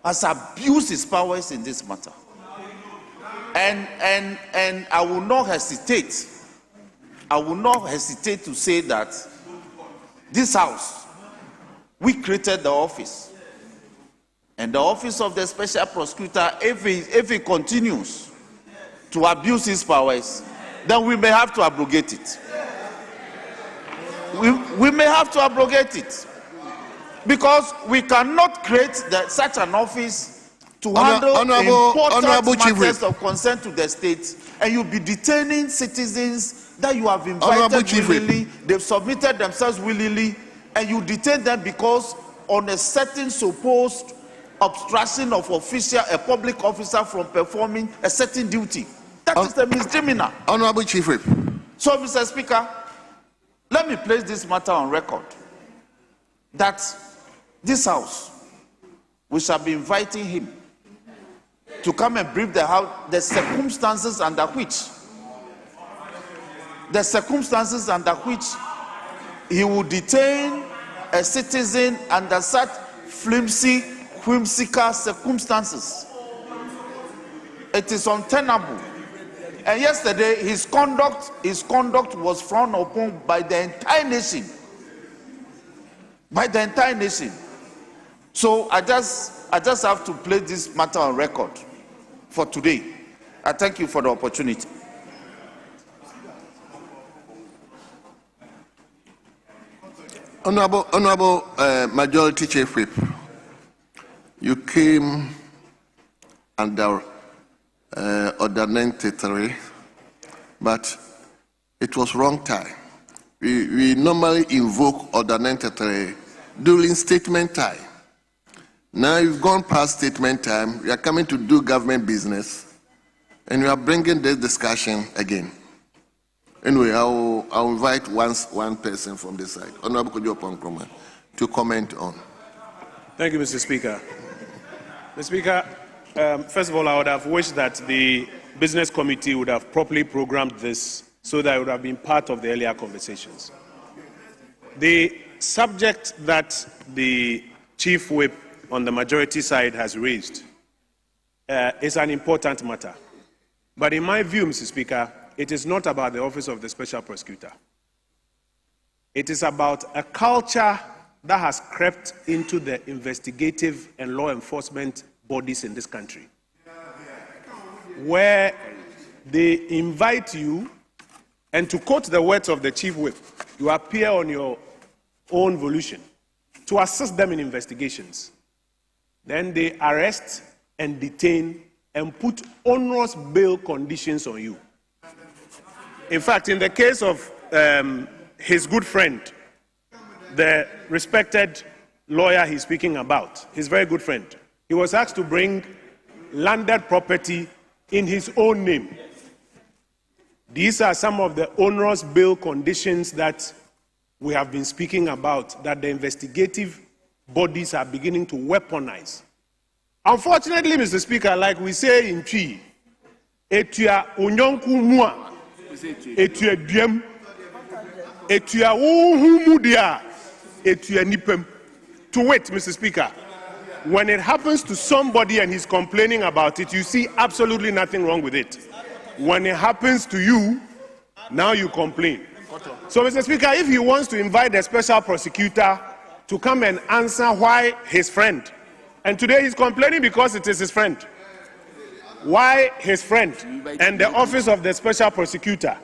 has abused his powers in this matter. And I will not hesitate. I will not hesitate to say that this house, we created the office. And the office of the special prosecutor, if he continues to abuse his powers, then we may have to abrogate it. We may have to abrogate it. Because we cannot create such an office to handle important matters of concern to the state, and you'll be detaining citizens that you have invited willingly, they've submitted themselves willingly, and you detain them because on a certain supposed obstruction of a public officer from performing a certain duty. That is a misdemeanor. Honorable Chief Whip. So, Mr. Speaker, let me place this matter on record that this house, we shall be inviting him to come and brief the house the circumstances under which he will detain a citizen under such flimsy, whimsical circumstances. It is untenable. And yesterday, his conduct was frowned upon by the entire nation. By the entire nation. So I just have to place this matter on record for today. I thank you for the opportunity. Honorable Majority Chief Whip, you came under Order 93, but it was wrong time. We normally invoke Order 93 during statement time. Now you've gone past statement time, we are coming to do government business, and we are bringing this discussion again. Anyway, I'll invite one person from this side, Honorable Kojo Nkrumah, to comment on. Thank you, Mr. Speaker. Mr. Speaker, first of all, I would have wished that the Business Committee would have properly programmed this so that it would have been part of the earlier conversations. The subject that the Chief Whip on the majority side has raised is an important matter. But in my view, Mr. Speaker, it is not about the Office of the Special Prosecutor. It is about a culture that has crept into the investigative and law enforcement bodies in this country, where they invite you, and to quote the words of the Chief Whip, you appear on your own volition to assist them in investigations. Then they arrest and detain and put onerous bail conditions on you. In fact, in the case of his good friend, the respected lawyer he's speaking about, his very good friend, he was asked to bring landed property in his own name. These are some of the onerous bail conditions that we have been speaking about, that the investigative bodies are beginning to weaponize. Unfortunately, Mr. Speaker, like we say in Twi, etua onyonku mua, etua duem, etua uhumudia, etua nipem. To wait, Mr. Speaker, when it happens to somebody and he's complaining about it, you see absolutely nothing wrong with it. When it happens to you, now you complain. So, Mr. Speaker, if he wants to invite the special prosecutor to come and answer why his friend, and today he's complaining because it is his friend, why his friend and the Office of the Special Prosecutor,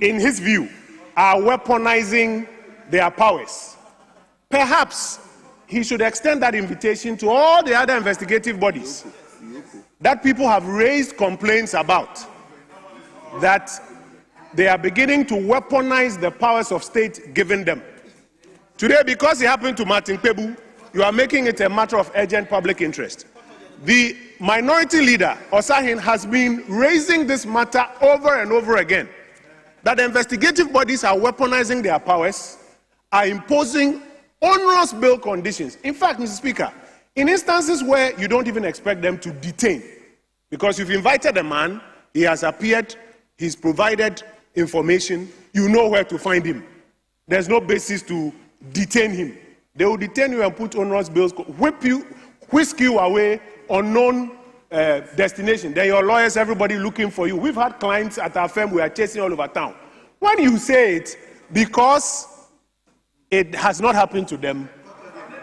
in his view, are weaponizing their powers, perhaps he should extend that invitation to all the other investigative bodies that people have raised complaints about, that they are beginning to weaponize the powers of state given them. Today, because it happened to Martin Kpebu, you are making it a matter of urgent public interest. The minority leader, Osahin, has been raising this matter over and over again, that the investigative bodies are weaponizing their powers, are imposing onerous bail conditions. In fact, Mr. Speaker, in instances where you don't even expect them to detain, because you've invited a man, he has appeared, he's provided information, you know where to find him. There's no basis to detain him. They will detain you and put onerous bills, whisk you away, unknown destination. Then your lawyers, everybody looking for you. We've had clients at our firm we are chasing all over town. When you say it, because it has not happened to them,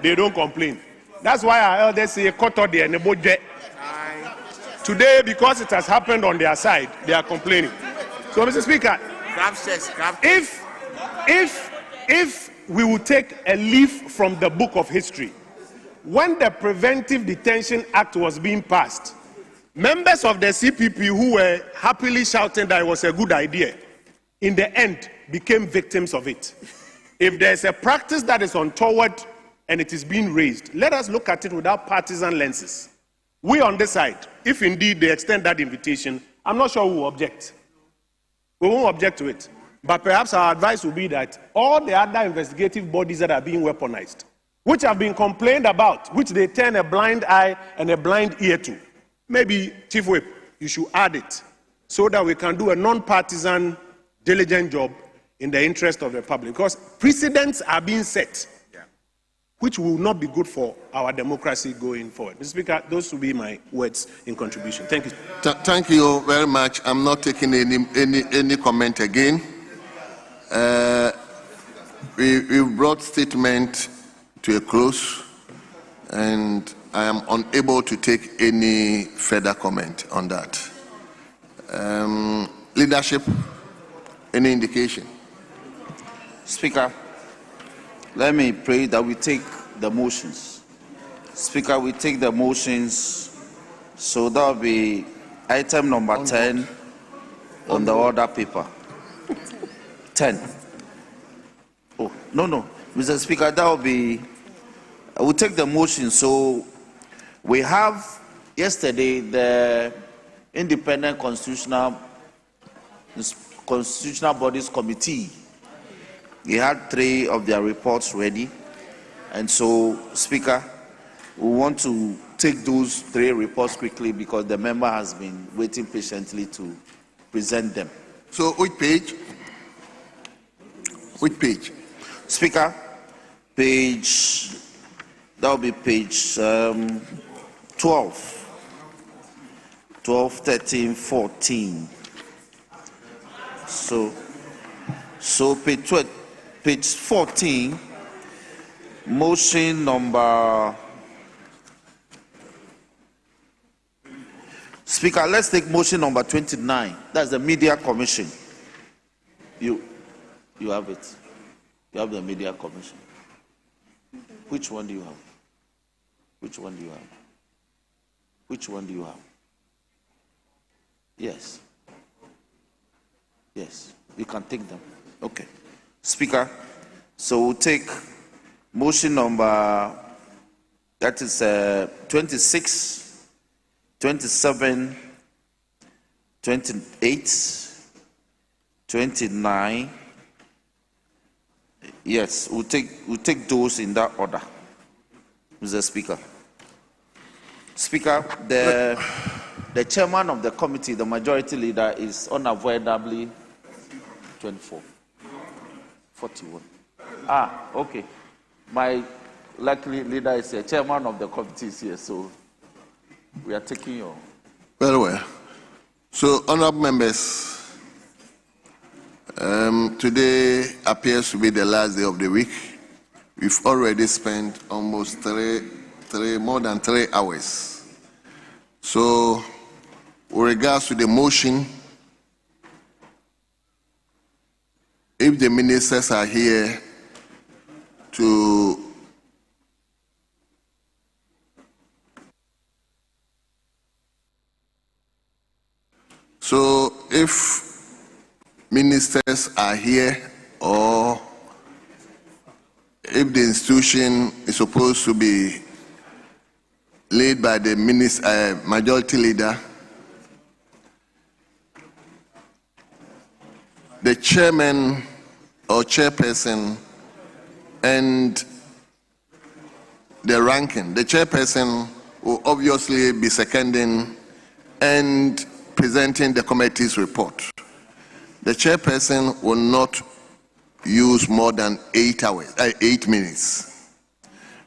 they don't complain. That's why our elders say, today, because it has happened on their side, they are complaining. So, Mr. Speaker, if we will take a leaf from the book of history, when the Preventive Detention Act was being passed, members of the CPP who were happily shouting that it was a good idea, in the end became victims of it. If there's a practice that is untoward and it is being raised, let us look at it without partisan lenses. We on this side, if indeed they extend that invitation, I'm not sure we will object. We won't object to it. But perhaps our advice will be that all the other investigative bodies that are being weaponized, which have been complained about, which they turn a blind eye and a blind ear to, maybe, Chief Whip, you should add it so that we can do a non-partisan, diligent job in the interest of the public. Because precedents are being set, which will not be good for our democracy going forward. Mr. Speaker, those will be my words in contribution. Thank you. Thank you very much. I'm not taking any comment again. We brought statement to a close, and I am unable to take any further comment on that. Leadership, any indication? Speaker, let me pray that we take the motions. Speaker, we take the motions, so that will be item number 10 on the order paper. 10. Oh, no. Mr. Speaker, that will be, we'll take the motion. So we have yesterday the Independent Constitutional Bodies Committee. They had 3 of their reports ready. And so, Speaker, we want to take those 3 reports quickly because the member has been waiting patiently to present them. So, which page? Which page? Speaker, page, that will be page 12, 13, 14. So page 14, motion number. Speaker, let's take motion number 29. That's the Media Commission. You have it. You have the Media Commission. Which one do you have? Which one do you have? Which one do you have? Yes. Yes. You can take them. Okay. Speaker, so we'll take motion number, that is 26, 27, 28, 29. Yes, we'll take those in that order, Mr. Speaker. Speaker, the chairman of the committee, the majority leader, is unavoidably 24. 41. Okay. My likely leader is here. Chairman of the committee is here, so we are taking your. Very well. So, honorable members, today appears to be the last day of the week. We've already spent almost more than 3 hours. So, with regards to the motion, if the ministers are here to if ministers are here, or if the institution is supposed to be led by the majority leader, the chairman or chairperson and the ranking. The chairperson will obviously be seconding and presenting the committee's report. The chairperson will not use more than 8 minutes.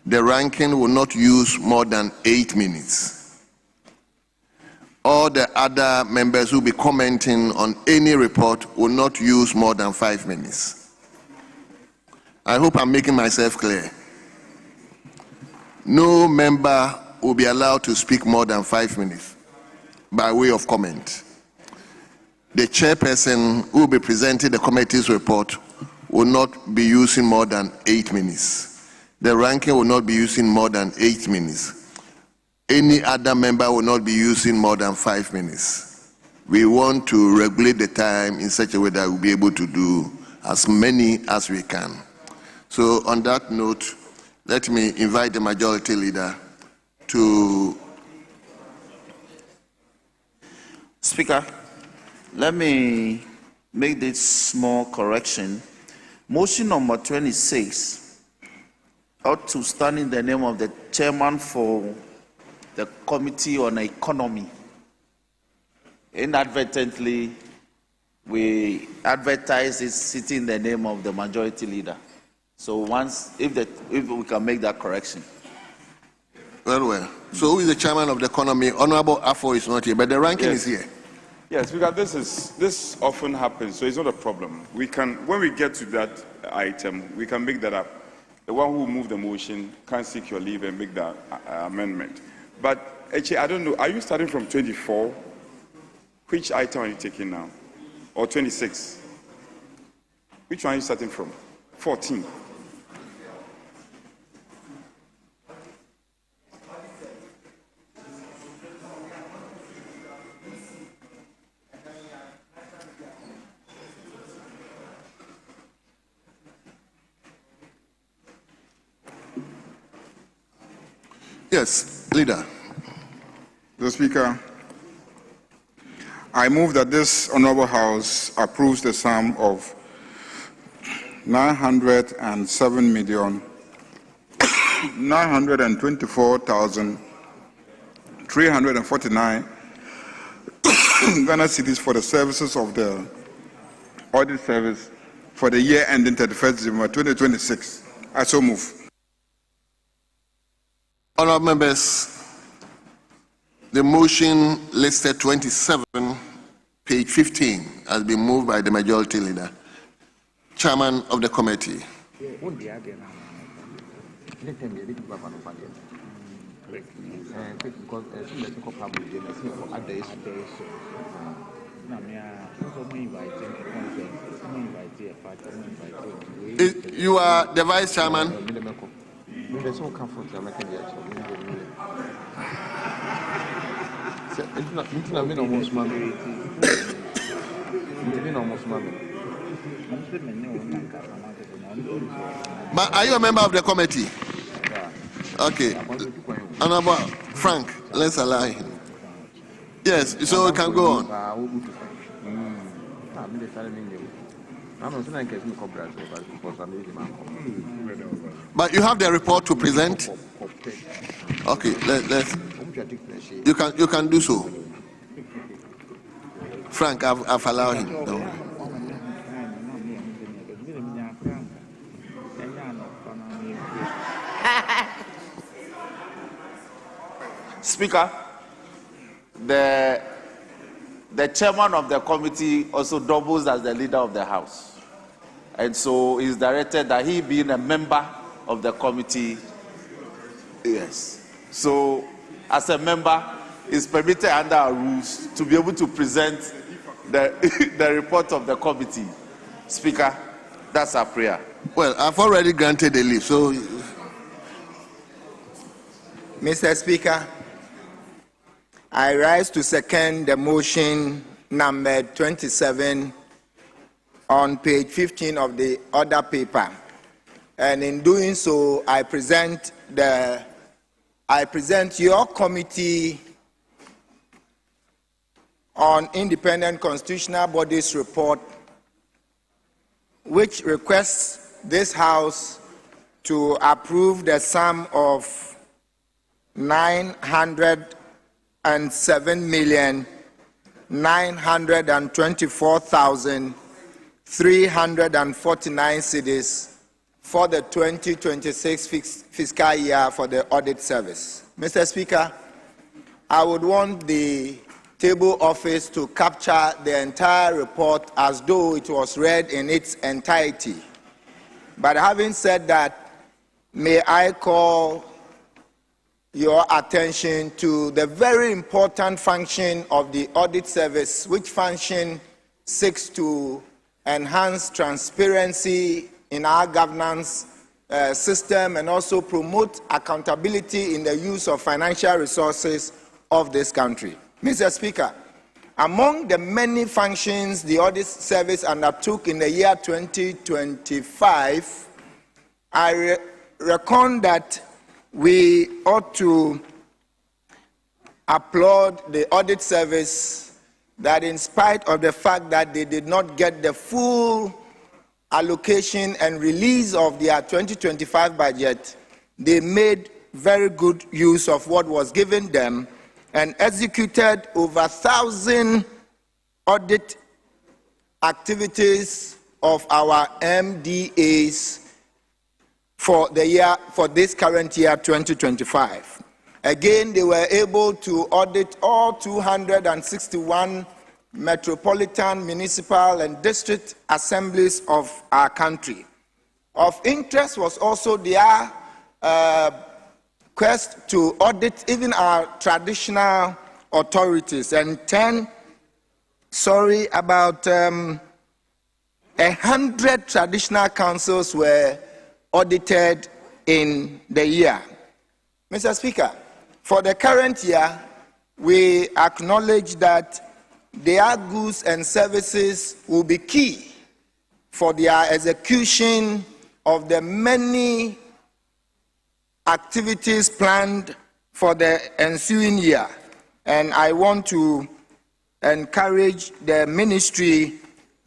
The ranking will not use more than 8 minutes. All the other members who will be commenting on any report will not use more than 5 minutes. I hope I'm making myself clear. No member will be allowed to speak more than 5 minutes by way of comment. The chairperson who will be presenting the committee's report will not be using more than 8 minutes. The ranking will not be using more than 8 minutes. Any other member will not be using more than 5 minutes. We want to regulate the time in such a way that we'll be able to do as many as we can. So on that note, let me invite the majority leader to... Speaker, let me make this small correction. Motion number 26 ought to stand in the name of the chairman for the Committee on Economy. Inadvertently, we advertise it sitting in the name of the majority leader. So if we can make that correction. Very well. So who is the chairman of the economy? Honorable Afo is not here, but the ranking is here. Yes, because this often happens, so it's not a problem. We can, when we get to that item, we can make that up. The one who moved the motion can seek your leave and make that amendment. But actually, I don't know, are you starting from 24? Which item are you taking now? Or 26? Which one are you starting from? 14. Yes, leader. Mr. Speaker, I move that this honorable House approves the sum of 907,924,349 Ghana cedis for the services of the audit service for the year ending 31st December 2026. I so move. Honourable members, the motion listed 27, page 15, has been moved by the majority leader. Chairman of the committee. You are the vice chairman. But are you a member of the committee? Okay. Honorable Frank, let's allow him. Yes, so we can go on. But you have the report to present? Okay, let's. You can do so. Frank, I've allowed him. No. Speaker, the chairman of the committee also doubles as the leader of the House. And so it's directed that he, being a member of the committee, yes. So as a member, is permitted under our rules to be able to present the report of the committee. Speaker, that's our prayer. Well, I've already granted the leave, so... Mr. Speaker, I rise to second the motion number 27 on page 15 of the order paper. And in doing so, I present your committee on independent constitutional bodies report, which requests this House to approve the sum of 907,924,349 349 cedis for the 2026 fiscal year for the audit service. Mr. Speaker, I would want the table office to capture the entire report as though it was read in its entirety. But having said that, may I call your attention to the very important function of the audit service, which function seeks to enhance transparency in our governance system and also promote accountability in the use of financial resources of this country. Mr. Speaker, among the many functions the audit service undertook in the year 2025, I reckon that we ought to applaud the audit service that in spite of the fact that they did not get the full allocation and release of their 2025 budget, they made very good use of what was given them and executed over 1,000 audit activities of our MDAs for this current year 2025. Again, they were able to audit all 261 metropolitan, municipal, and district assemblies of our country. Of interest was also their quest to audit even our traditional authorities, and about 100 traditional councils were audited in the year. Mr. Speaker, for the current year, we acknowledge that their goods and services will be key for their execution of the many activities planned for the ensuing year. And I want to encourage the ministry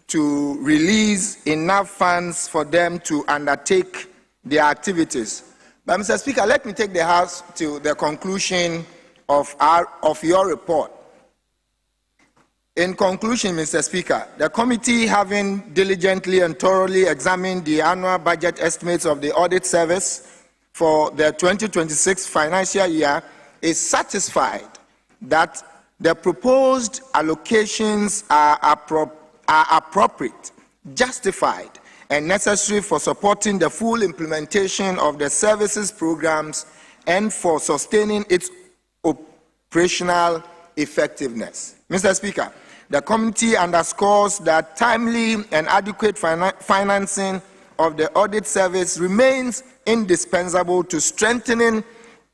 to release enough funds for them to undertake their activities. But Mr. Speaker, let me take the House to the conclusion of your report. In conclusion, Mr. Speaker, the committee, having diligently and thoroughly examined the annual budget estimates of the audit service for the 2026 financial year, is satisfied that the proposed allocations are appropriate, justified, and necessary for supporting the full implementation of the services programs and for sustaining its operational effectiveness. Mr. Speaker, the committee underscores that timely and adequate financing of the audit service remains indispensable to strengthening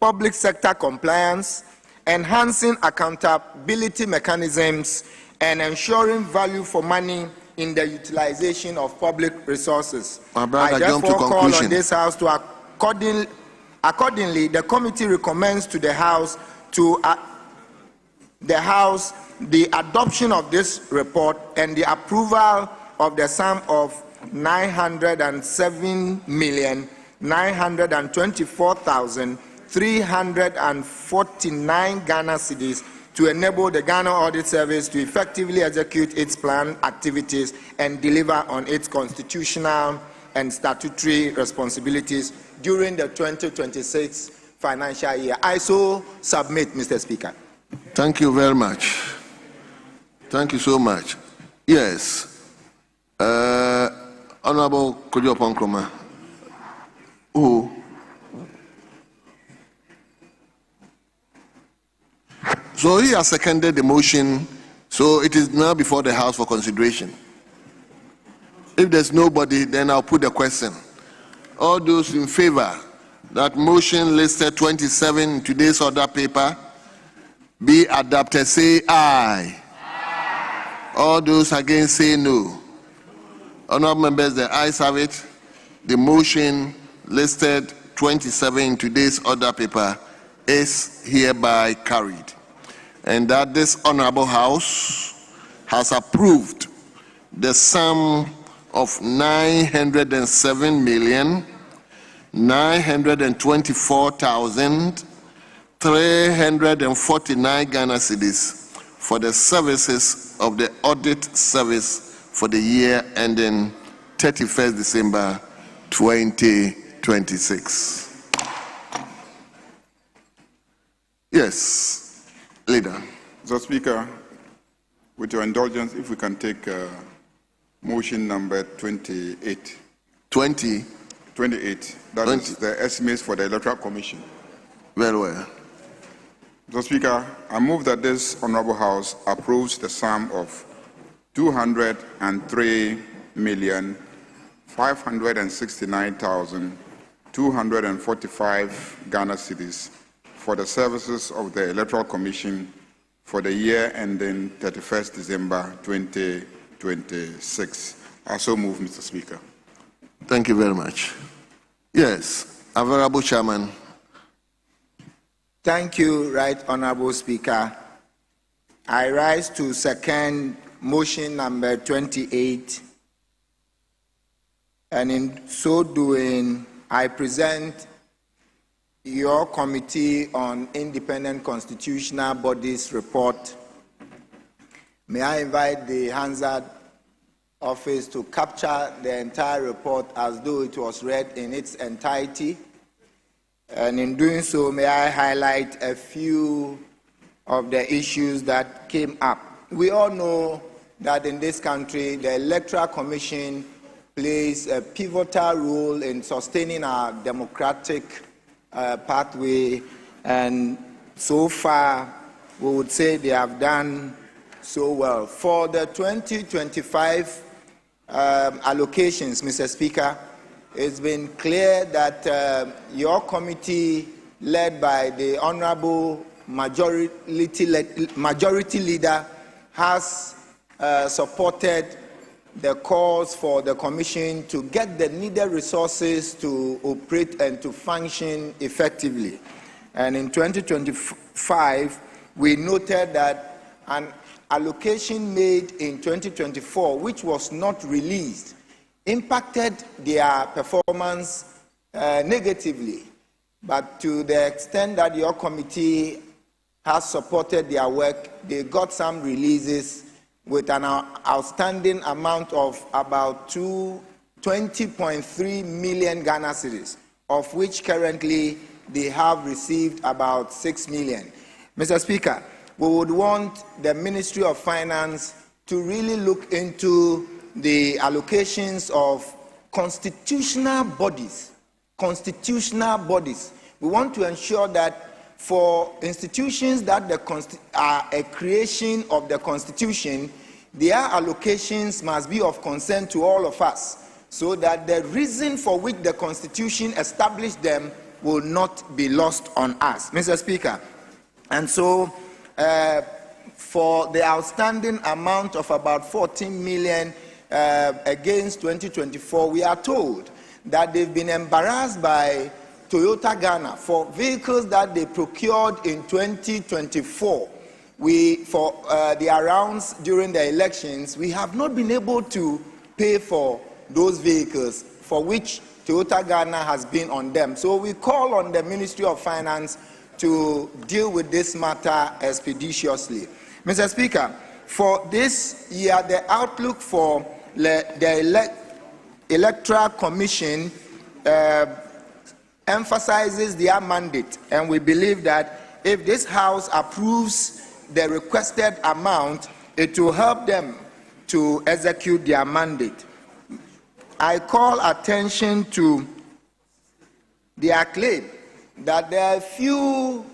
public sector compliance, enhancing accountability mechanisms, and ensuring value for money in the utilization of public resources. I therefore call on this House to accordingly, the committee recommends to the House the adoption of this report and the approval of the sum of 907,924,349 Ghana cedis to enable the Ghana Audit Service to effectively execute its planned activities and deliver on its constitutional and statutory responsibilities during the 2026 financial year. I so submit, Mr. Speaker. Thank you very much. Thank you so much. Yes. Honorable Kojo Ponkroma. Who? So he has seconded the motion, so it is now before the House for consideration. If there's nobody, then I'll put the question. All those in favor that motion listed 27 in today's order paper be adopted, say aye. All those against, say no. Honorable members, the ayes have it. The motion listed 27 in today's order paper is hereby carried. And that this honorable House has approved the sum of 907,924,349 Ghana cedis for the services of the audit service for the year ending 31st December 2026. Yes, Leader. Mr. Speaker, with your indulgence, if we can take motion number 28. 28. That is the estimates for the Electoral Commission. Very well. Mr. Speaker, I move that this Honorable House approves the sum of 203,569,245 Ghana cedis for the services of the Electoral Commission for the year ending 31st December 2026. I so move, Mr. Speaker. Thank you very much. Yes, Honorable Chairman. Thank you, Right Honorable Speaker. I rise to second motion number 28, and in so doing, I present your Committee on Independent Constitutional Bodies report. May I invite the Hansard Office to capture the entire report as though it was read in its entirety. And in doing so, may I highlight a few of the issues that came up. We all know that in this country, the Electoral Commission plays a pivotal role in sustaining our democratic pathway, and so far, we would say they have done so well. For the 2025 allocations, Mr. Speaker, it's been clear that your committee, led by the Honorable Majority Leader, has supported the calls for the Commission to get the needed resources to operate and to function effectively. And in 2025, we noted that an allocation made in 2024, which was not released, impacted their performance negatively. But to the extent that your committee has supported their work, they got some releases with an outstanding amount of about 20.3 million Ghana cedis, of which currently they have received about 6 million. Mr. Speaker, we would want the Ministry of Finance to really look into the allocations of constitutional bodies. We want to ensure that for institutions that are a creation of the Constitution, their allocations must be of concern to all of us, so that the reason for which the Constitution established them will not be lost on us, Mr. Speaker. And so, for the outstanding amount of about 14 million against 2024, we are told that they've been embarrassed by Toyota Ghana for vehicles that they procured in 2024. For the rounds during the elections, we have not been able to pay for those vehicles for which Toyota Ghana has been on them. So we call on the Ministry of Finance to deal with this matter expeditiously. Mr. Speaker, for this year, the outlook for the Electoral Commission emphasizes their mandate, and we believe that if this House approves the requested amount, it will help them to execute their mandate. I call attention to their claim that there are few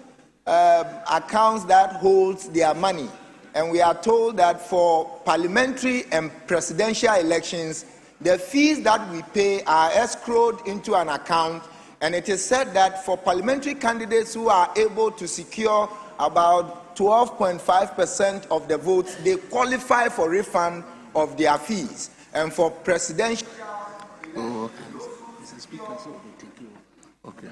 accounts that holds their money, and we are told that for parliamentary and presidential elections, the fees that we pay are escrowed into an account, and it is said that for parliamentary candidates who are able to secure about 12.5% of the votes, they qualify for refund of their fees. And for presidential... Oh, okay. Mr. Speaker, so okay.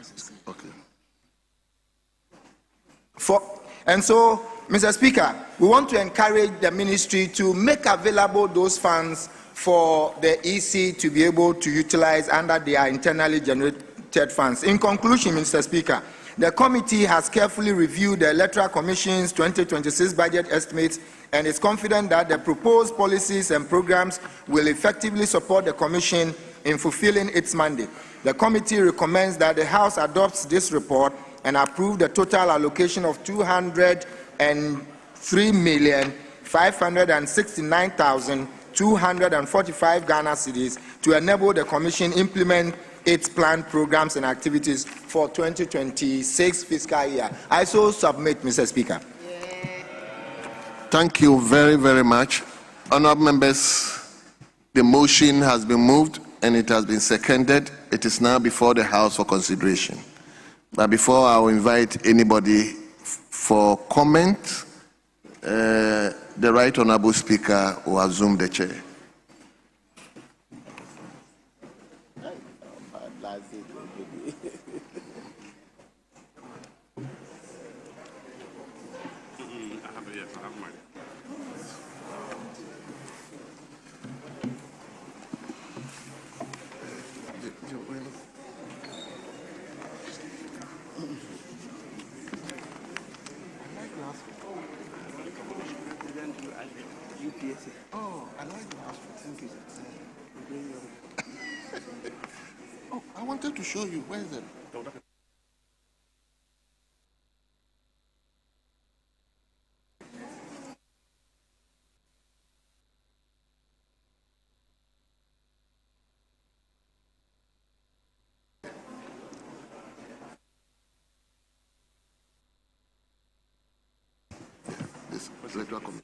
And so, Mr. Speaker, we want to encourage the ministry to make available those funds for the EC to be able to utilize under their internally generated funds. In conclusion, Mr. Speaker, the committee has carefully reviewed the Electoral Commission's 2026 budget estimates and is confident that the proposed policies and programs will effectively support the Commission in fulfilling its mandate. The committee recommends that the House adopts this report and approve the total allocation of 203,569,245 Ghana cedis to enable the Commission implement its planned programs and activities for 2026 fiscal year. I so submit, Mr. Speaker. Thank you very, very much. Honourable members, the motion has been moved and it has been seconded. It is now before the House for consideration. But before I will invite anybody for comment, the Right Honourable Speaker will assume the chair. Oh, I like the house. Thank you. Oh, I wanted to show you. Where is it? This electoral commission.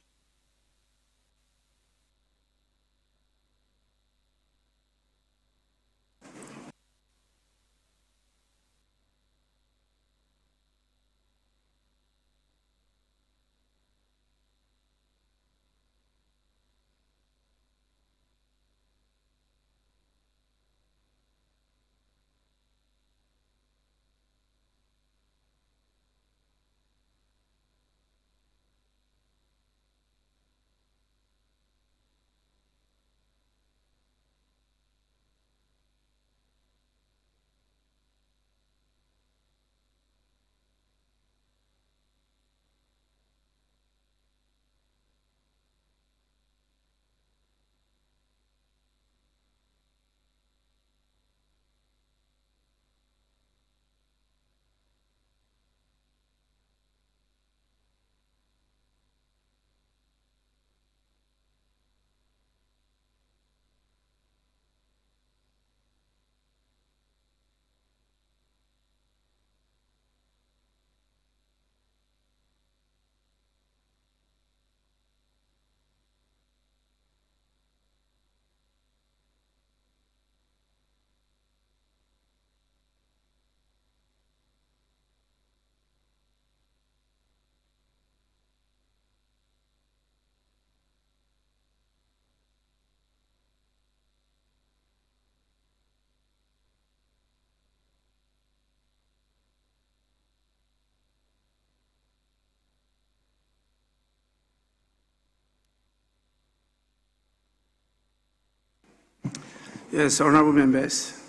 Yes, honorable members,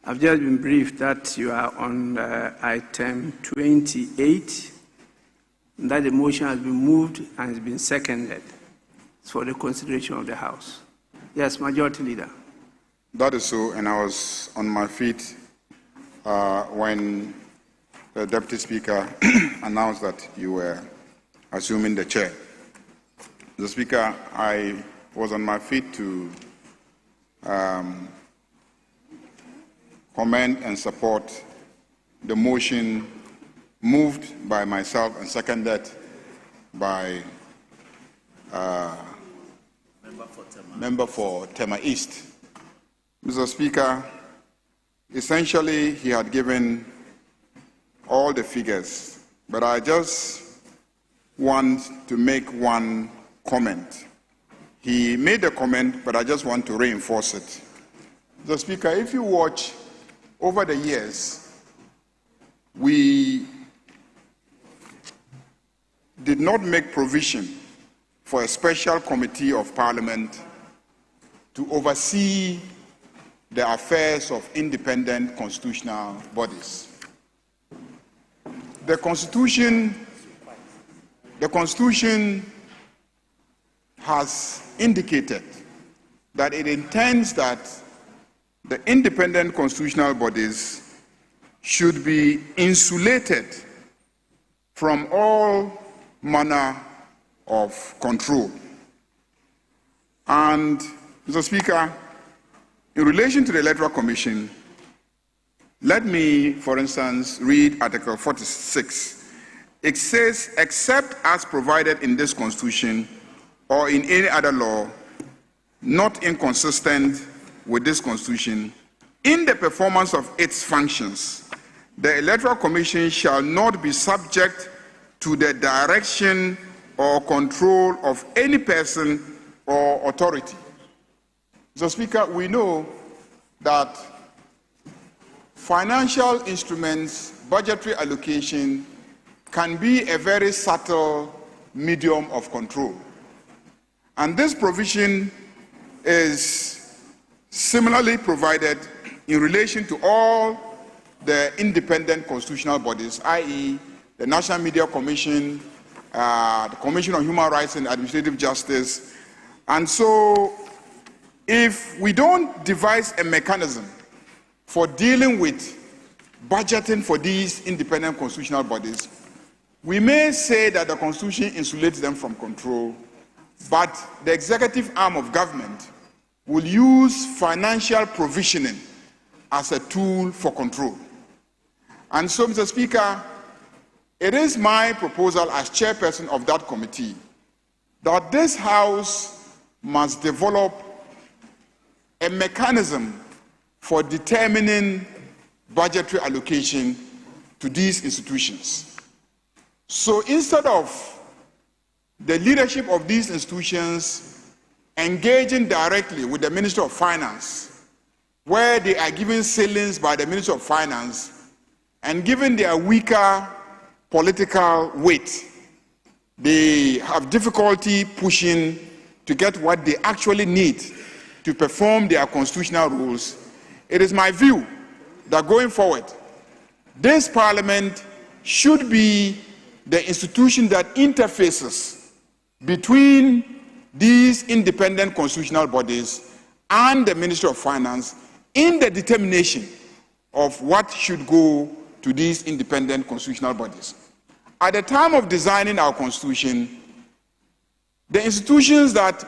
I've just been briefed that you are on item 28, that the motion has been moved and has been seconded for the consideration of the House. Yes, Majority Leader. That is so, and I was on my feet when the Deputy Speaker announced that you were assuming the chair. The Speaker, I was on my feet to commend and support the motion moved by myself and seconded by member for Tema East. Mr. Speaker, essentially he had given all the figures, but I just want to make one comment. He made a comment, but I just want to reinforce it. Mr. Speaker, if you watch over the years, we did not make provision for a special committee of Parliament to oversee the affairs of independent constitutional bodies. The Constitution has indicated that it intends that the independent constitutional bodies should be insulated from all manner of control. And, Mr. Speaker, in relation to the Electoral Commission, let me, for instance, read Article 46. It says, except as provided in this Constitution or in any other law not inconsistent with this Constitution, in the performance of its functions, the Electoral Commission shall not be subject to the direction or control of any person or authority. Mr. Speaker, we know that financial instruments, budgetary allocation, can be a very subtle medium of control. And this provision is similarly provided in relation to all the independent constitutional bodies, i.e., the National Media Commission, the Commission on Human Rights and Administrative Justice. And so, if we don't devise a mechanism for dealing with budgeting for these independent constitutional bodies, we may say that the Constitution insulates them from control, but the executive arm of government will use financial provisioning as a tool for control. And so, Mr. Speaker, it is my proposal as chairperson of that committee that this House must develop a mechanism for determining budgetary allocation to these institutions. So instead of the leadership of these institutions engaging directly with the Minister of Finance, where they are given ceilings by the Minister of Finance and given their weaker political weight, they have difficulty pushing to get what they actually need to perform their constitutional roles. It is my view that going forward, this Parliament should be the institution that interfaces between these independent constitutional bodies and the Ministry of Finance in the determination of what should go to these independent constitutional bodies. At the time of designing our Constitution, the institutions that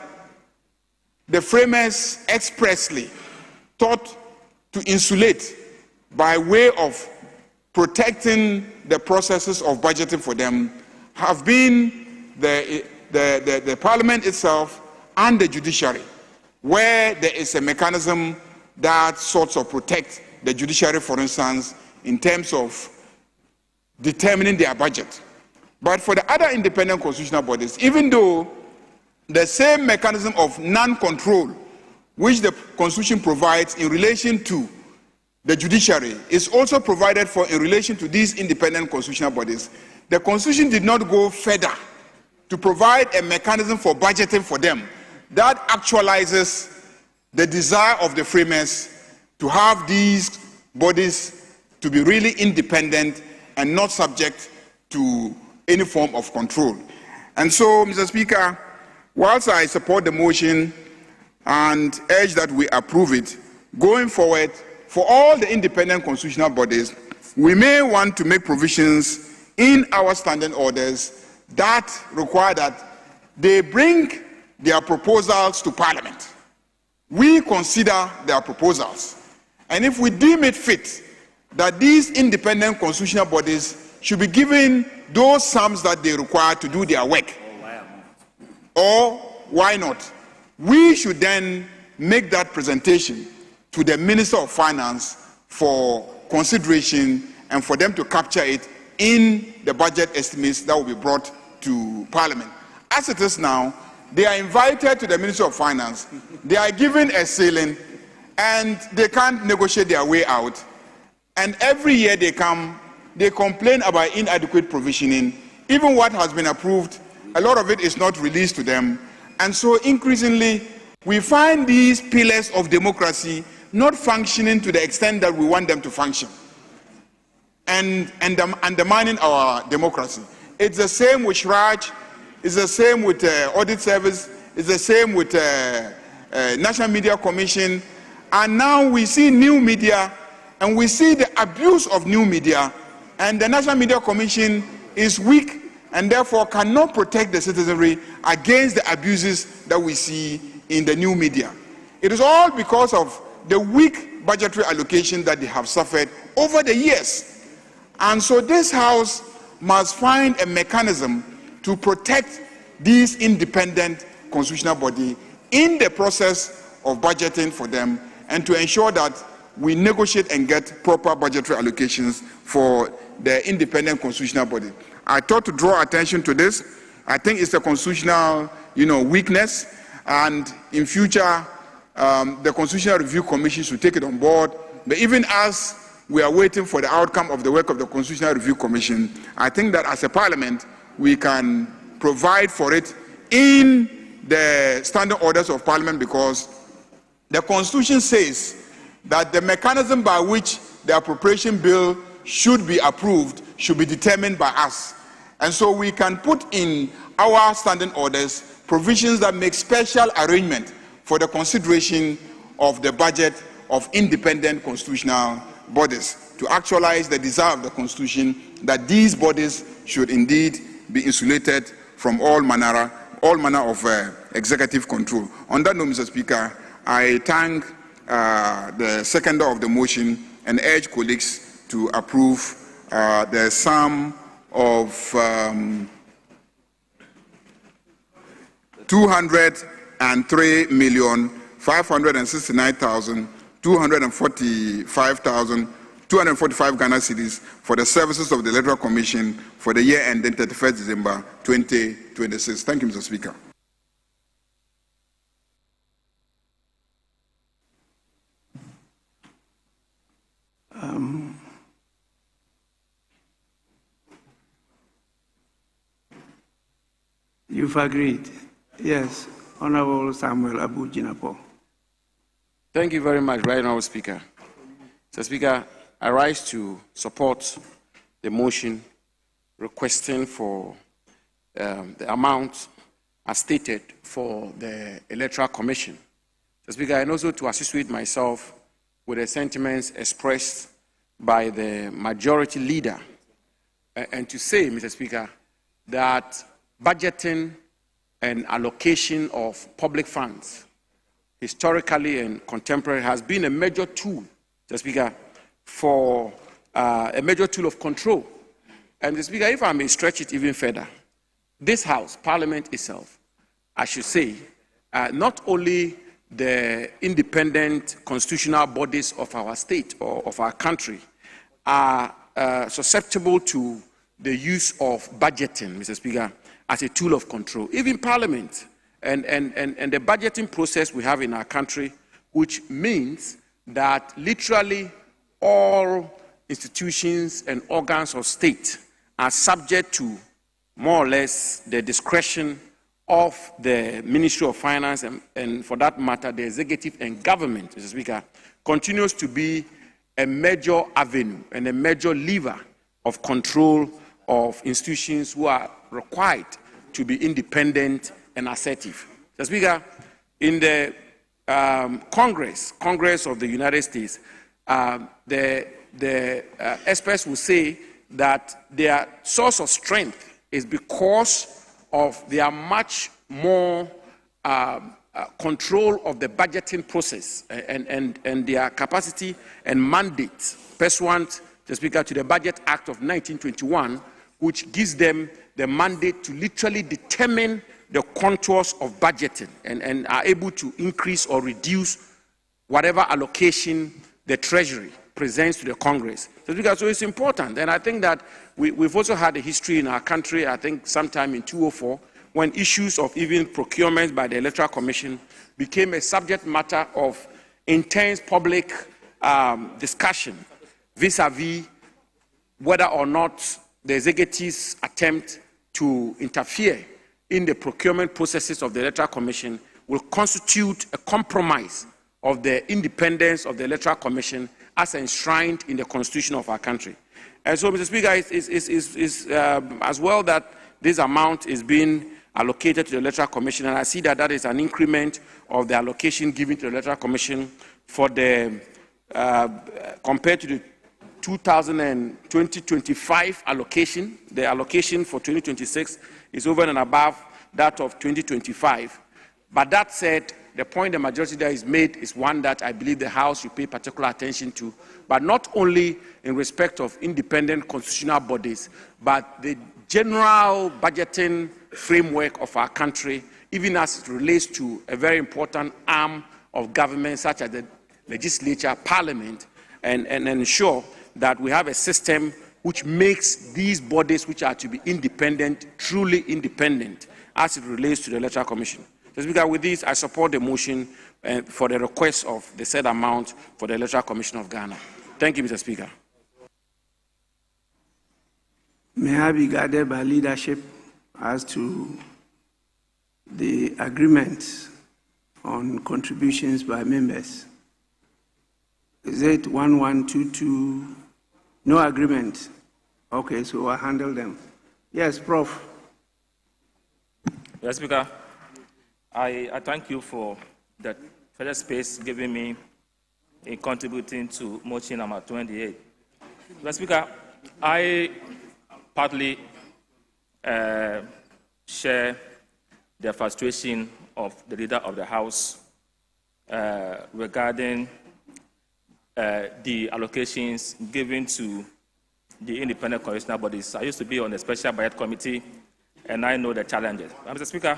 the framers expressly thought to insulate by way of protecting the processes of budgeting for them have been the Parliament itself and the judiciary, where there is a mechanism that sorts of protect the judiciary, for instance, in terms of determining their budget. But for the other independent constitutional bodies, even though the same mechanism of non-control which the Constitution provides in relation to the judiciary is also provided for in relation to these independent constitutional bodies, the Constitution did not go further to provide a mechanism for budgeting for them that actualizes the desire of the framers to have these bodies to be really independent and not subject to any form of control. And so, Mr. Speaker, whilst I support the motion and urge that we approve it, going forward, for all the independent constitutional bodies, we may want to make provisions in our standing orders that require that they bring their proposals to Parliament. We consider their proposals. And if we deem it fit that these independent constitutional bodies should be given those sums that they require to do their work, or why not, we should then make that presentation to the Minister of Finance for consideration and for them to capture it in the budget estimates that will be brought to Parliament. As it is now, they are invited to the Ministry of Finance, they are given a ceiling, and they can't negotiate their way out. And every year they come, they complain about inadequate provisioning. Even what has been approved, a lot of it is not released to them. And so increasingly, we find these pillars of democracy not functioning to the extent that we want them to function, and undermining our democracy. It's the same with SHRAJ, it's the same with audit service, It's the same with National Media Commission. And now we see new media, and we see the abuse of new media, and the National Media Commission is weak and therefore cannot protect the citizenry against the abuses that we see in the new media. It is all because of the weak budgetary allocation that they have suffered over the years. And so this House must find a mechanism to protect these independent constitutional body in the process of budgeting for them, and to ensure that we negotiate and get proper budgetary allocations for the independent constitutional body. I thought to draw attention to this. I think it's a constitutional, weakness, and in future, the Constitutional Review Commission should take it on board. But even as we are waiting for the outcome of the work of the Constitutional Review Commission, I think that as a parliament, we can provide for it in the standing orders of parliament, because the Constitution says that the mechanism by which the appropriation bill should be approved should be determined by us. And so we can put in our standing orders provisions that make special arrangement for the consideration of the budget of independent constitutional bodies to actualize the desire of the Constitution that these bodies should indeed be insulated from all manner of executive control. On that note, Mr. Speaker, I thank the seconder of the motion and urge colleagues to approve the sum of 203,569,245 Ghana cedis for the services of the Electoral Commission for the year ending 31st December 2026. Thank you, Mr. Speaker. You've agreed. Yes, Honorable Samuel Abu Jinapo. Thank you very much, Right Honourable Speaker. Mr. Speaker, I rise to support the motion requesting for the amount as stated for the Electoral Commission. Mr. Speaker, and also to associate myself with the sentiments expressed by the majority leader, and to say, Mr. Speaker, that budgeting and allocation of public funds, historically and contemporary, has been a major tool, Mr. Speaker, for a major tool of control. And Mr. Speaker, if I may stretch it even further, this House, Parliament itself, I should say, not only the independent constitutional bodies of our state or of our country are susceptible to the use of budgeting, Mr. Speaker, as a tool of control. Even Parliament and the budgeting process we have in our country, which means that literally all institutions and organs of state are subject to more or less the discretion of the Ministry of Finance and for that matter, the executive and government, Mr. Speaker, continues to be a major avenue and a major lever of control of institutions who are required to be independent and assertive. Mr. Speaker, in the Congress of the United States, the experts will say that their source of strength is because of their much more control of the budgeting process and their capacity and mandate pursuant, Mr. Speaker, to the Budget Act of 1921, which gives them the mandate to literally determine the contours of budgeting and are able to increase or reduce whatever allocation the Treasury presents to the Congress. So it's important, and I think that we've also had a history in our country, I think sometime in 2004, when issues of even procurement by the Electoral Commission became a subject matter of intense public discussion vis-a-vis whether or not the executive's attempt to interfere in the procurement processes of the Electoral Commission will constitute a compromise of the independence of the Electoral Commission as enshrined in the Constitution of our country. And so, Mr. Speaker, it's as well that this amount is being allocated to the Electoral Commission, and I see that that is an increment of the allocation given to the Electoral Commission for the, compared to the 2020-25 allocation. The allocation for 2026 is over and above that of 2025. But that said, the point the majority there is made is one that I believe the House should pay particular attention to, but not only in respect of independent constitutional bodies, but the general budgeting framework of our country, even as it relates to a very important arm of government such as the legislature, parliament, and ensure that we have a system which makes these bodies which are to be independent, truly independent, as it relates to the Electoral Commission. Mr. Speaker, with this, I support the motion for the request of the said amount for the Electoral Commission of Ghana. Thank you, Mr. Speaker. May I be guided by leadership as to the agreement on contributions by members? Is it 1122? No agreement. Okay, so I'll handle them. Yes, Prof. Yes, Speaker. I thank you for the further space given me in contributing to motion number 28. Mr. Speaker, I partly share the frustration of the leader of the House regarding the allocations given to the independent congressional bodies. I used to be on the Special Budget Committee, and I know the challenges. Mr. Speaker,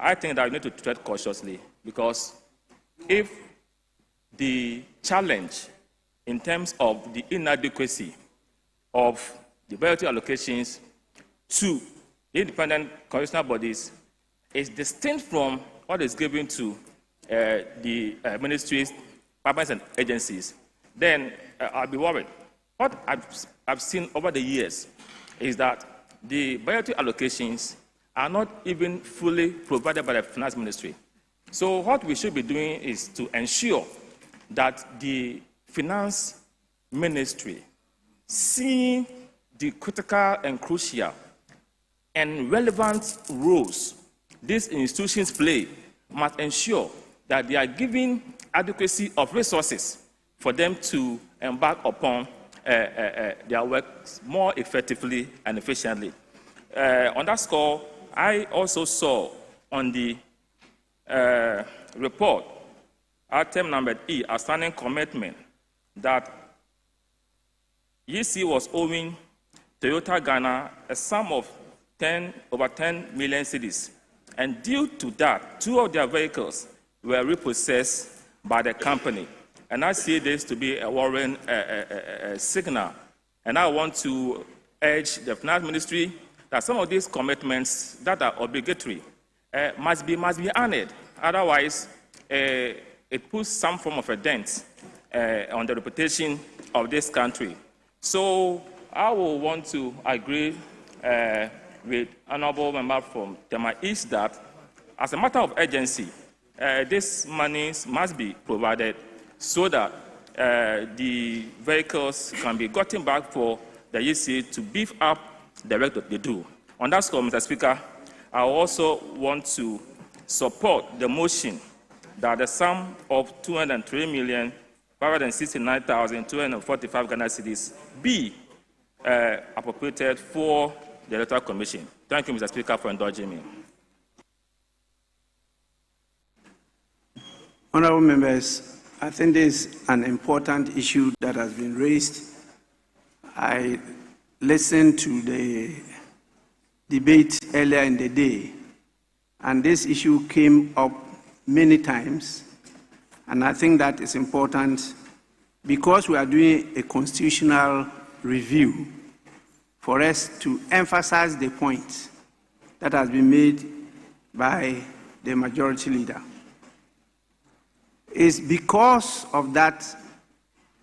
I think that we need to tread cautiously, because if the challenge in terms of the inadequacy of the budgetary allocations to the independent congressional bodies is distinct from what is given to the ministries, departments, and agencies, then I'll be worried. What I've seen over the years is that the budgetary allocations are not even fully provided by the Finance Ministry. So what we should be doing is to ensure that the Finance Ministry, seeing the critical and crucial and relevant roles these institutions play, must ensure that they are giving adequacy of resources for them to embark upon their work more effectively and efficiently. On that score, I also saw on the report, item number E, outstanding commitment, that EC was owing Toyota Ghana a sum of over 10 million cedis. And due to that, 2 of their vehicles were repossessed by the company. And I see this to be a worrying signal. And I want to urge the Finance Ministry that some of these commitments that are obligatory must be honored. Otherwise, it puts some form of a dent on the reputation of this country. So I will want to agree with Honorable Member from Tema East that, as a matter of urgency, these monies must be provided so that the vehicles can be gotten back for the EC to beef up the work that they do. On that score, Mr. Speaker, I also want to support the motion that the sum of 203,569,245 Ghana cedis be appropriated for the Electoral Commission. Thank you, Mr. Speaker, for indulging me. Honourable members, I think this is an important issue that has been raised. I listened to the debate earlier in the day, and this issue came up many times, and I think that is important because we are doing a constitutional review for us to emphasize the point that has been made by the majority leader. It's because of that,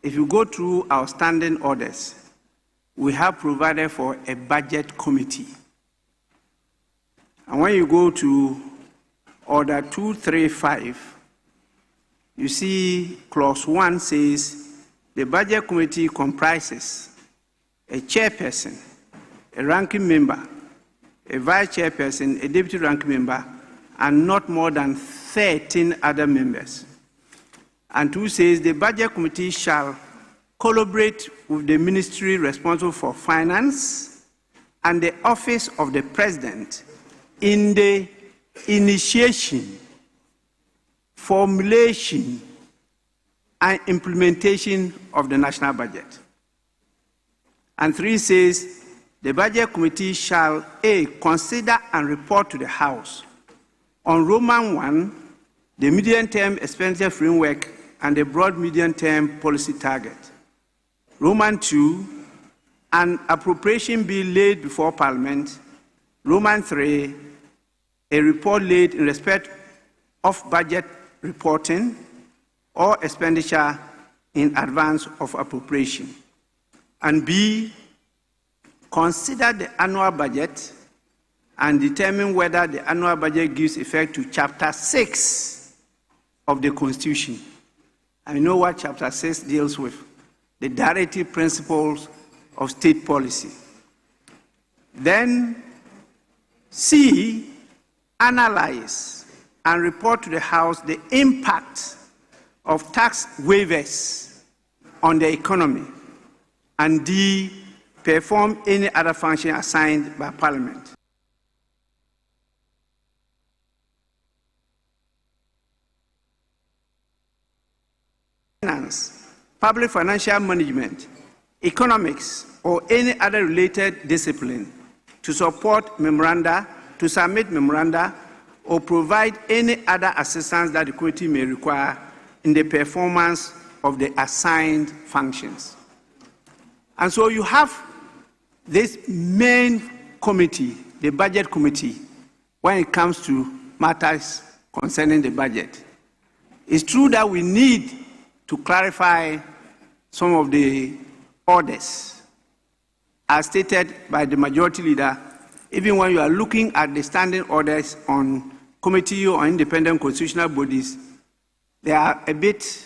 if you go through our standing orders, we have provided for a budget committee. And when you go to Order 235, you see clause 1 says the budget committee comprises a chairperson, a ranking member, a vice chairperson, a deputy ranking member, and not more than 13 other members. And 2 says the budget committee shall collaborate with the ministry responsible for finance and the office of the president in the initiation, formulation, and implementation of the national budget. And 3 says the budget committee shall A, consider and report to the House on Roman 1, the medium-term expenditure framework and the broad medium-term policy target. Roman 2, an appropriation bill laid before Parliament. Roman 3, a report laid in respect of budget reporting or expenditure in advance of appropriation. And B, consider the annual budget and determine whether the annual budget gives effect to Chapter 6 of the Constitution. I know what Chapter 6 deals with, the directive principles of state policy. Then C, analyze and report to the House the impact of tax waivers on the economy. And D, perform any other function assigned by Parliament. Finance, public financial management, economics, or any other related discipline to support memoranda, to submit memoranda, or provide any other assistance that the committee may require in the performance of the assigned functions. And so you have this main committee, the budget committee, when it comes to matters concerning the budget. It's true that we need to clarify some of the orders as stated by the majority leader. Even when you are looking at the standing orders on committee or independent constitutional bodies, they are a bit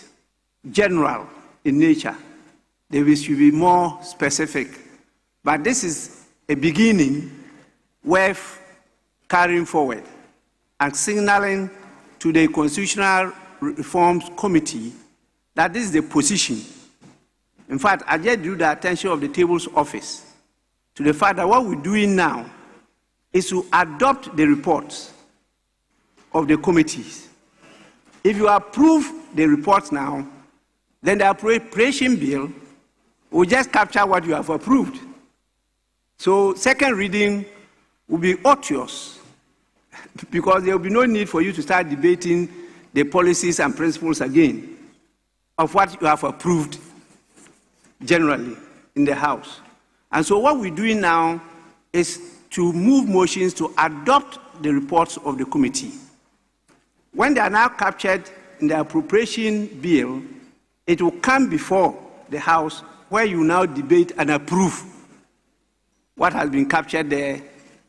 general in nature. They should be more specific. But this is a beginning worth carrying forward and signaling to the Constitutional Reforms Committee that this is the position. In fact, I just drew the attention of the Table's office to the fact that what we're doing now is to adopt the reports of the committees. If you approve the reports now, then the appropriation bill will just capture what you have approved. So second reading will be onerous because there will be no need for you to start debating the policies and principles again of what you have approved generally in the House. And so what we're doing now is to move motions to adopt the reports of the committee. When they are now captured in the appropriation bill, it will come before the House where you now debate and approve what has been captured there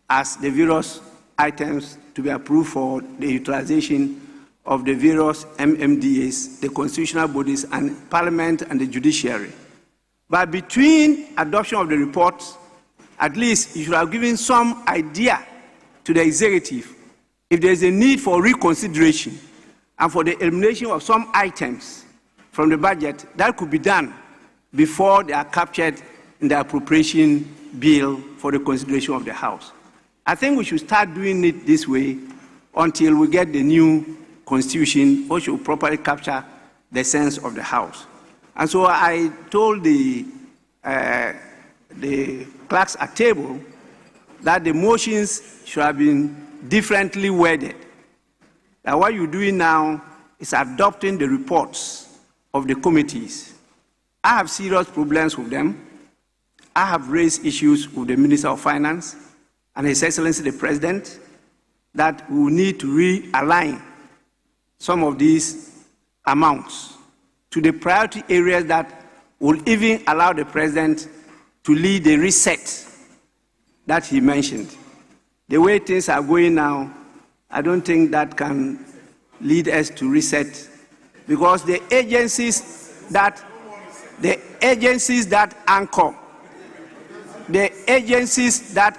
as the various items to be approved for the utilization of the various MMDAs, the constitutional bodies, and Parliament and the judiciary. But between adoption of the reports, at least you should have given some idea to the executive if there is a need for reconsideration and for the elimination of some items from the budget. That could be done before they are captured in the appropriation bill for the consideration of the House. I think we should start doing it this way until we get the new constitution, which will properly capture the sense of the House. And so I told the clerks at table that the motions should have been differently worded. That what you're doing now is adopting the reports of the committees. I have serious problems with them. I have raised issues with the Minister of Finance and His Excellency the President that we will need to realign some of these amounts to the priority areas that will even allow the President to lead the reset that he mentioned. The way things are going now, I don't think that can lead us to reset, because the agencies that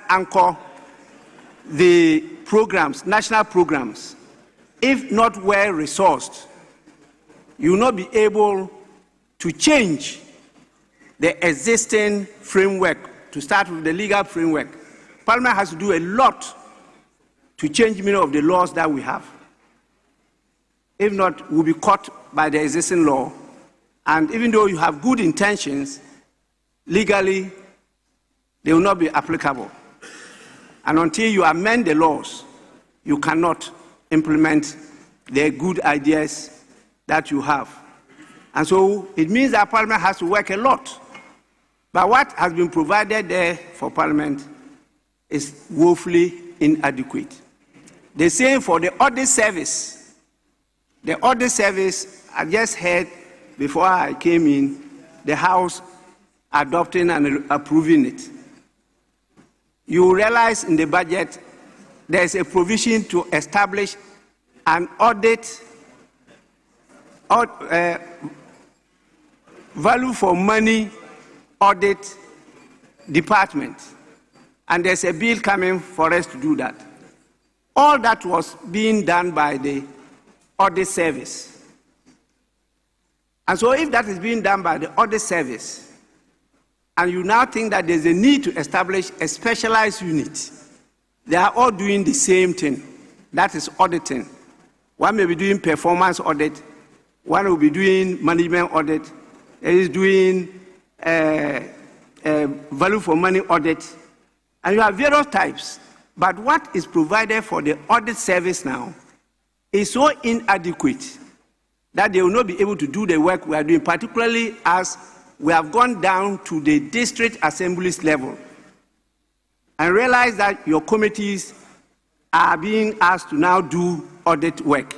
anchor the programs, national programs, if not well resourced, you will not be able to change the existing framework, to start with the legal framework. Parliament has to do a lot to change many of the laws that we have. If not, we'll be caught by the existing law. And even though you have good intentions, legally, they will not be applicable. And until you amend the laws, you cannot implement the good ideas that you have. And so it means that Parliament has to work a lot. But what has been provided there for Parliament is woefully inadequate. The same for the audit service. The audit service, I just heard before I came in, the House adopting and approving it. You realize in the budget there is a provision to establish an audit value for money audit department, and there's a bill coming for us to do that. All that was being done by the audit service. And so if that is being done by the audit service, and you now think that there's a need to establish a specialized unit, they are all doing the same thing. That is auditing. One may be doing performance audit, one will be doing management audit, there is doing value for money audit, and you have various types. But what is provided for the audit service now is so inadequate that they will not be able to do the work we are doing, particularly as we have gone down to the district assemblies level and realize that your committees are being asked to now do audit work.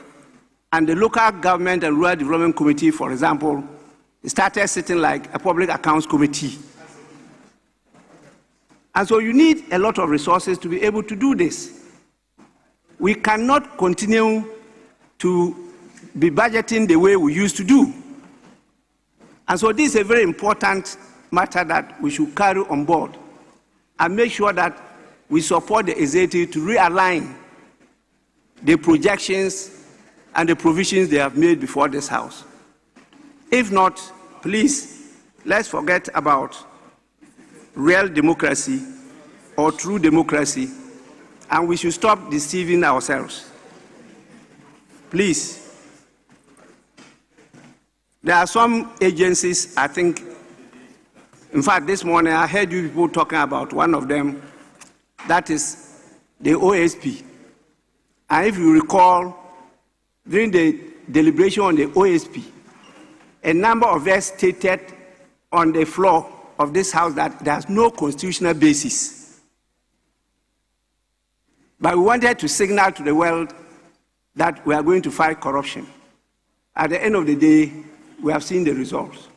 And the local government and rural development committee, for example, started sitting like a public accounts committee. And so you need a lot of resources to be able to do this. We cannot continue to be budgeting the way we used to do. And so this is a very important matter that we should carry on board and make sure that we support the executive to realign the projections and the provisions they have made before this House. If not, please, let's forget about real democracy or true democracy, and we should stop deceiving ourselves. Please. There are some agencies, I think, in fact, this morning I heard you people talking about one of them, that is the OSP. And if you recall, during the deliberation on the OSP, a number of us stated on the floor of this House that there's no constitutional basis. But we wanted to signal to the world that we are going to fight corruption. At the end of the day, we have seen the results.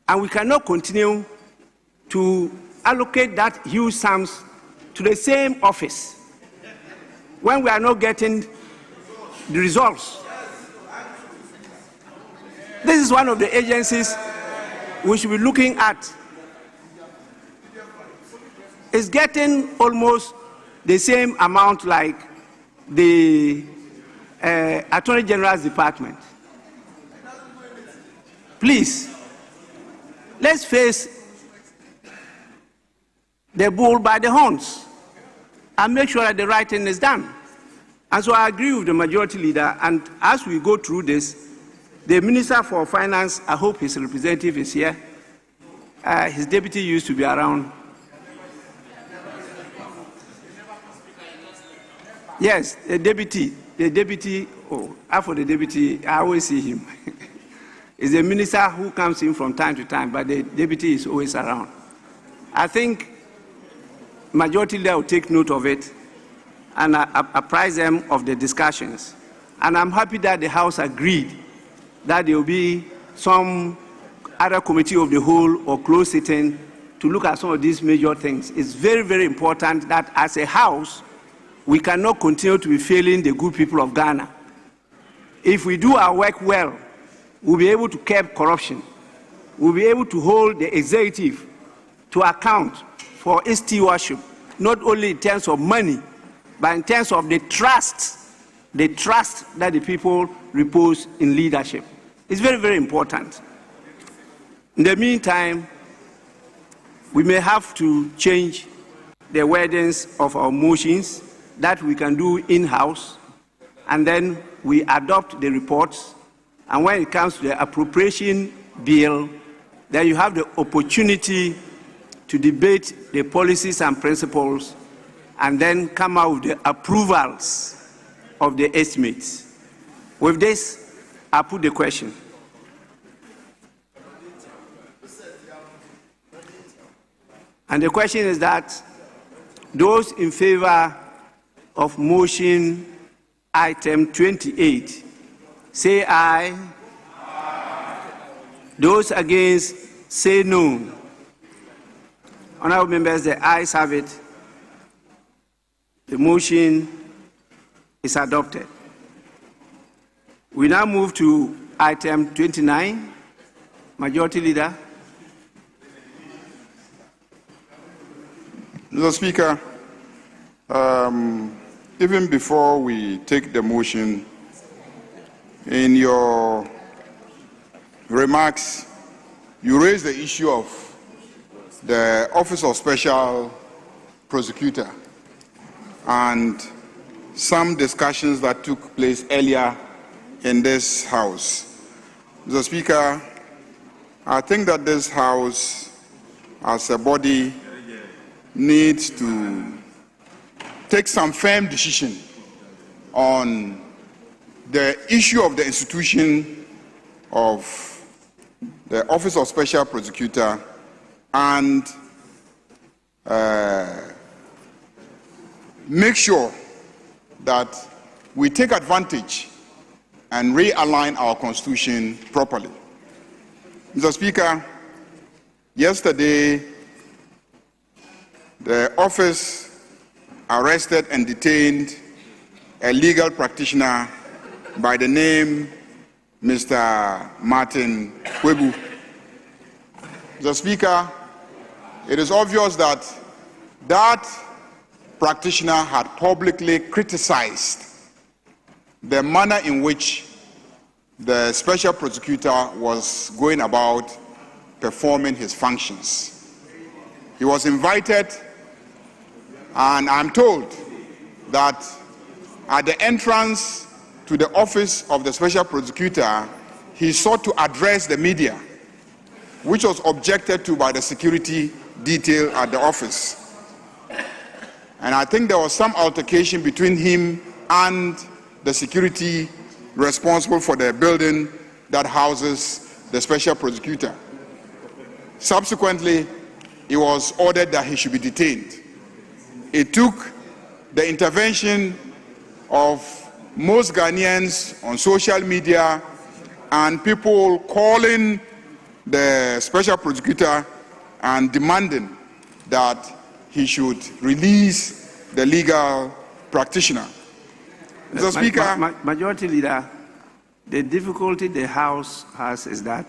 And we cannot continue to allocate that huge sums to the same office when we are not getting the results. This is one of the agencies we should be looking at. It's getting almost the same amount like the Attorney General's Department. Please, let's face the bull by the horns and make sure that the right thing is done. And so I agree with the majority leader, and as we go through this, the Minister for Finance, I hope his representative is here. His deputy used to be around. Yes, the deputy, oh, after the deputy, I always see him. Is a minister who comes in from time to time, but the deputy is always around. I think majority leader will take note of it and apprise them of the discussions. And I'm happy that the House agreed that there will be some other committee of the whole or closed sitting to look at some of these major things. It's very, very important that as a House, we cannot continue to be failing the good people of Ghana. If we do our work well, we'll be able to curb corruption. We'll be able to hold the executive to account for its stewardship, not only in terms of money, but in terms of the trust that the people repose in leadership. It's very, very important. In the meantime, we may have to change the wordings of our motions that we can do in-house, and then we adopt the reports. And when it comes to the appropriation bill, then you have the opportunity to debate the policies and principles and then come out with the approvals of the estimates. With this, I put the question. And the question is that those in favor of motion item 28, say aye. Those against, say no. Honorable members, the ayes have it. The motion is adopted. We now move to item 29. Majority Leader. Mr. Speaker, even before we take the motion, in your remarks, you raised the issue of the Office of Special Prosecutor and some discussions that took place earlier in this House. Mr. Speaker, I think that this House, as a body, needs to take some firm decision on the issue of the institution of the Office of Special Prosecutor and make sure that we take advantage and realign our Constitution properly. Mr. Speaker, yesterday, the office arrested and detained a legal practitioner by the name Mr. Martin Kwebu. Mr. Speaker, it is obvious that that practitioner had publicly criticized the manner in which the special prosecutor was going about performing his functions. He was invited, and I'm told that at the entrance to the office of the special prosecutor, he sought to address the media, which was objected to by the security detail at the office. And I think there was some altercation between him and the security responsible for the building that houses the special prosecutor. Subsequently, he was ordered that he should be detained. It took the intervention of most Ghanaians on social media and people calling the special prosecutor and demanding that he should release the legal practitioner. Mr. Speaker. Majority Leader, the difficulty the House has is that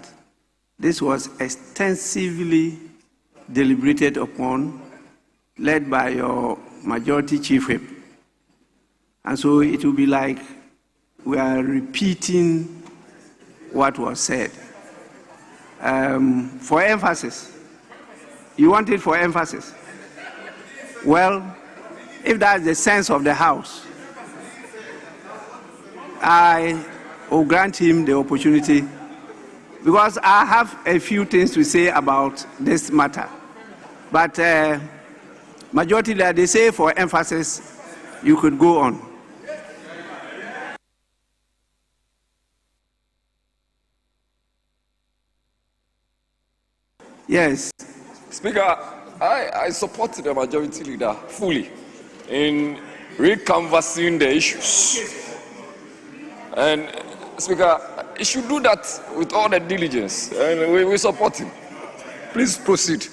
this was extensively deliberated upon, led by your Majority Chief Whip. And so it will be like we are repeating what was said. For emphasis, you want it for emphasis? Well, if that's the sense of the House, I will grant him the opportunity, because I have a few things to say about this matter. But Majority Leader, they say for emphasis, you could go on. Yes. Speaker, I support the Majority Leader fully in recanvassing the issues. And Speaker, he should do that with all the diligence, and we support him. Please proceed.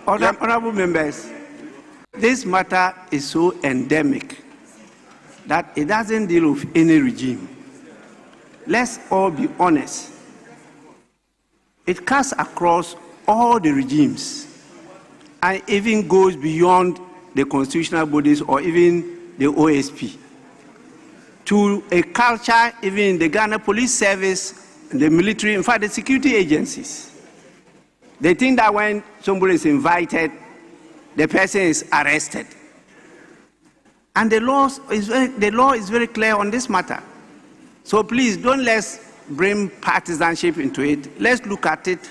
Honorable members, this matter is so endemic that it doesn't deal with any regime. Let's all be honest. It cuts across all the regimes and even goes beyond the constitutional bodies or even the OSP to a culture even in the Ghana Police Service, the military, in fact the security agencies. They think that when somebody is invited, the person is arrested. And the law is very clear on this matter. So please don't let's bring partisanship into it. Let's look at it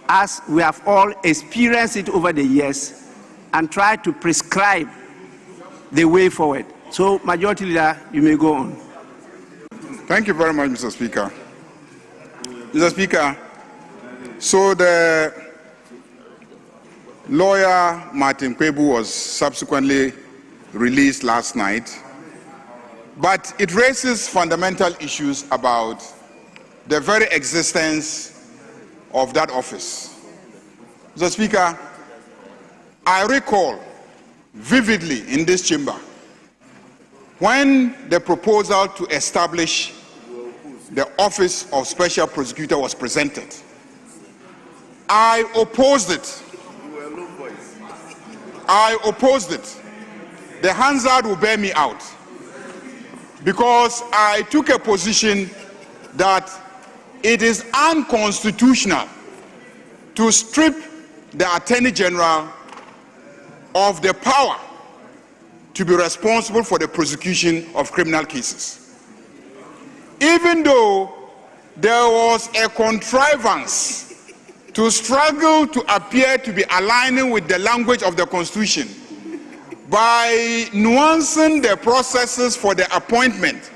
as we have all experienced it over the years and try to prescribe the way forward. So, Majority Leader, you may go on. Thank you very much, Mr. Speaker. Mr. Speaker, so the lawyer Martin Kwebu was subsequently released last night, but it raises fundamental issues about the very existence of that office. Mr. Speaker, I recall vividly in this chamber when the proposal to establish the Office of Special Prosecutor was presented. I opposed it. I opposed it. The Hansard will bear me out because I took a position that it is unconstitutional to strip the Attorney General of the power to be responsible for the prosecution of criminal cases. Even though there was a contrivance to struggle to appear to be aligning with the language of the Constitution by nuancing the processes for the appointment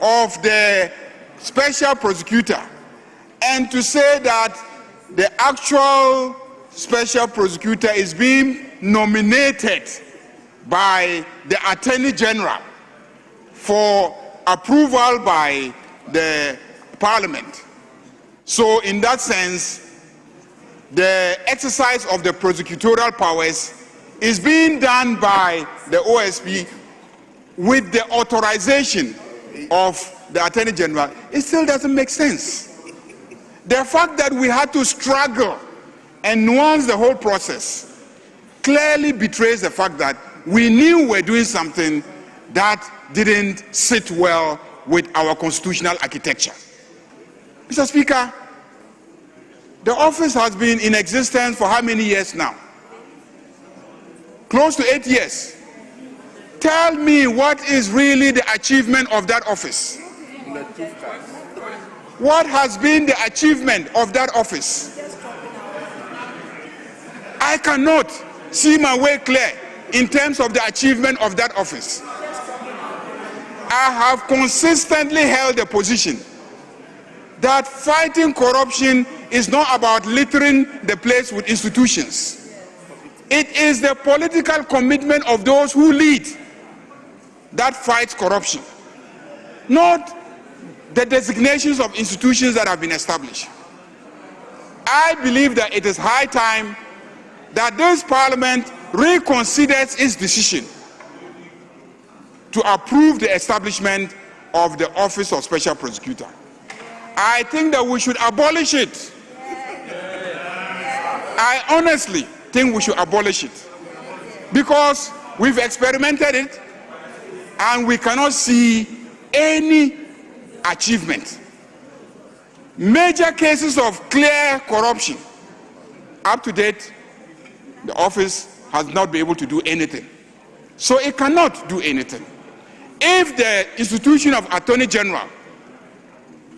of the special prosecutor, and to say that the actual special prosecutor is being nominated by the Attorney General for approval by the Parliament. So in that sense, the exercise of the prosecutorial powers is being done by the OSP with the authorization of the Attorney General. It still doesn't make sense. The fact that we had to struggle and nuance the whole process clearly betrays the fact that we knew we were doing something that didn't sit well with our constitutional architecture. Mr. Speaker, the office has been in existence for how many years now? Close to 8 years. Tell me what is really the achievement of that office. What has been the achievement of that office? I cannot see my way clear in terms of the achievement of that office. I have consistently held the position that fighting corruption is not about littering the place with institutions. It is the political commitment of those who lead that fights corruption, not the designations of institutions that have been established. I believe that it is high time that this Parliament reconsiders its decision to approve the establishment of the Office of Special Prosecutor. I think that we should abolish it. I honestly think we should abolish it because we've experimented it and we cannot see any achievement. Major cases of clear corruption. Up to date, the office has not been able to do anything. So it cannot do anything. If the institution of Attorney General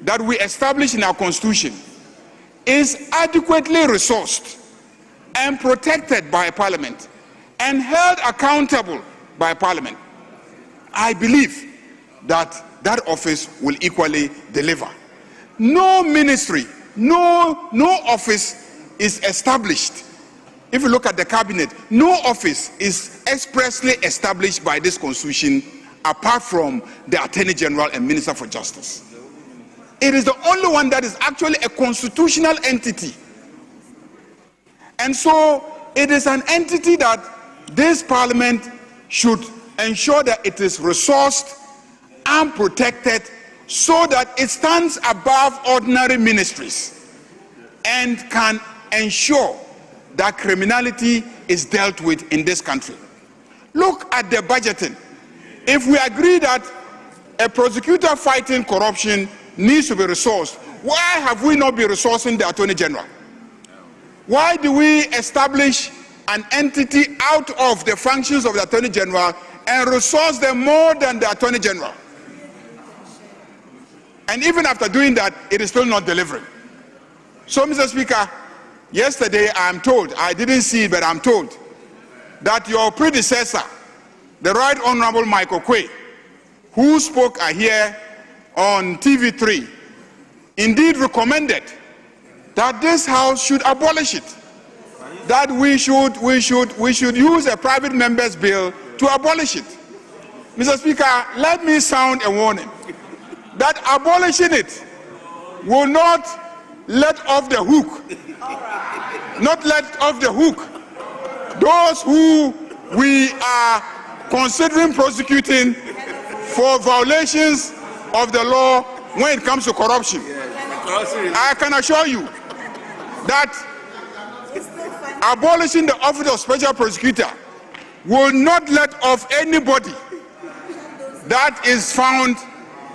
that we establish in our Constitution is adequately resourced and protected by Parliament and held accountable by Parliament, I believe that that office will equally deliver. No ministry, no office is established. If you look at the cabinet, no office is expressly established by this Constitution apart from the Attorney General and Minister for Justice. It is the only one that is actually a constitutional entity. And so it is an entity that this Parliament should ensure that it is resourced and protected so that it stands above ordinary ministries and can ensure that criminality is dealt with in this country. Look at the budgeting. If we agree that a prosecutor fighting corruption needs to be resourced, why have we not been resourcing the Attorney General? Why do we establish an entity out of the functions of the Attorney General and resource them more than the Attorney General? And even after doing that, it is still not delivering. So, Mr. Speaker, yesterday I'm told, I didn't see it, but I'm told that your predecessor, the Right Honorable Michael Quay, who spoke here on TV3, indeed recommended that this House should abolish it, that we should use a private member's bill to abolish it. Mr. Speaker, let me sound a warning that abolishing it will not let off the hook, those who we are considering prosecuting for violations of the law when it comes to corruption. I can assure you that abolishing the office of special prosecutor will not let off anybody that is found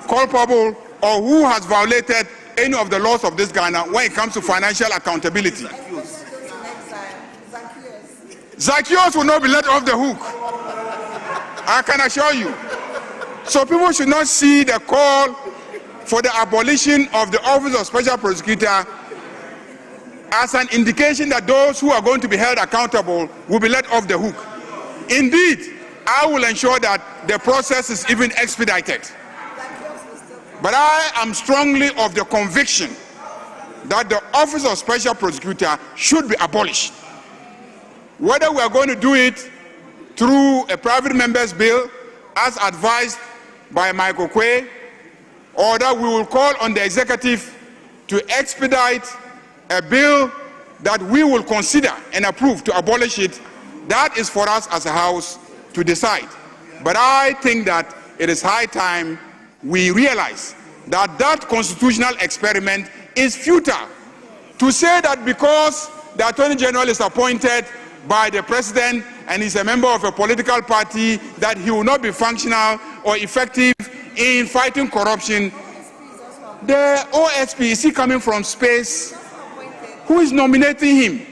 culpable or who has violated any of the laws of this Ghana when it comes to financial accountability. Zacchaeus will not be let off the hook, I can assure you. So people should not see the call for the abolition of the office of special prosecutor as an indication that those who are going to be held accountable will be let off the hook. Indeed, I will ensure that the process is even expedited. But I am strongly of the conviction that the office of special prosecutor should be abolished. Whether we are going to do it through a private member's bill, as advised by Michael Quay, or that we will call on the executive to expedite a bill that we will consider and approve to abolish it, that is for us as a House to decide. But I think that it is high time we realize that that constitutional experiment is futile. To say that because the Attorney General is appointed by the President and is a member of a political party, that he will not be functional or effective in fighting corruption. The OSP, is he coming from space? Who is nominating him?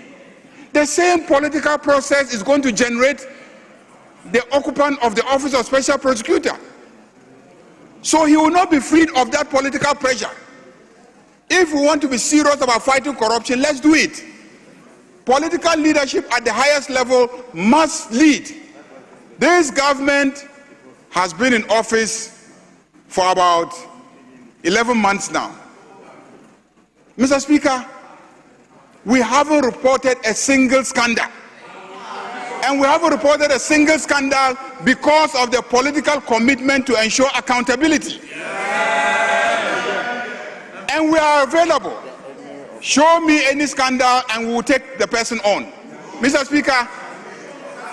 The same political process is going to generate the occupant of the office of special prosecutor. So he will not be freed of that political pressure. If we want to be serious about fighting corruption, let's do it. Political leadership at the highest level must lead. This government has been in office for about 11 months now. Mr. Speaker, we haven't reported a single scandal. And we haven't reported a single scandal because of the political commitment to ensure accountability. And we are available. Show me any scandal and we will take the person on. Mr. Speaker,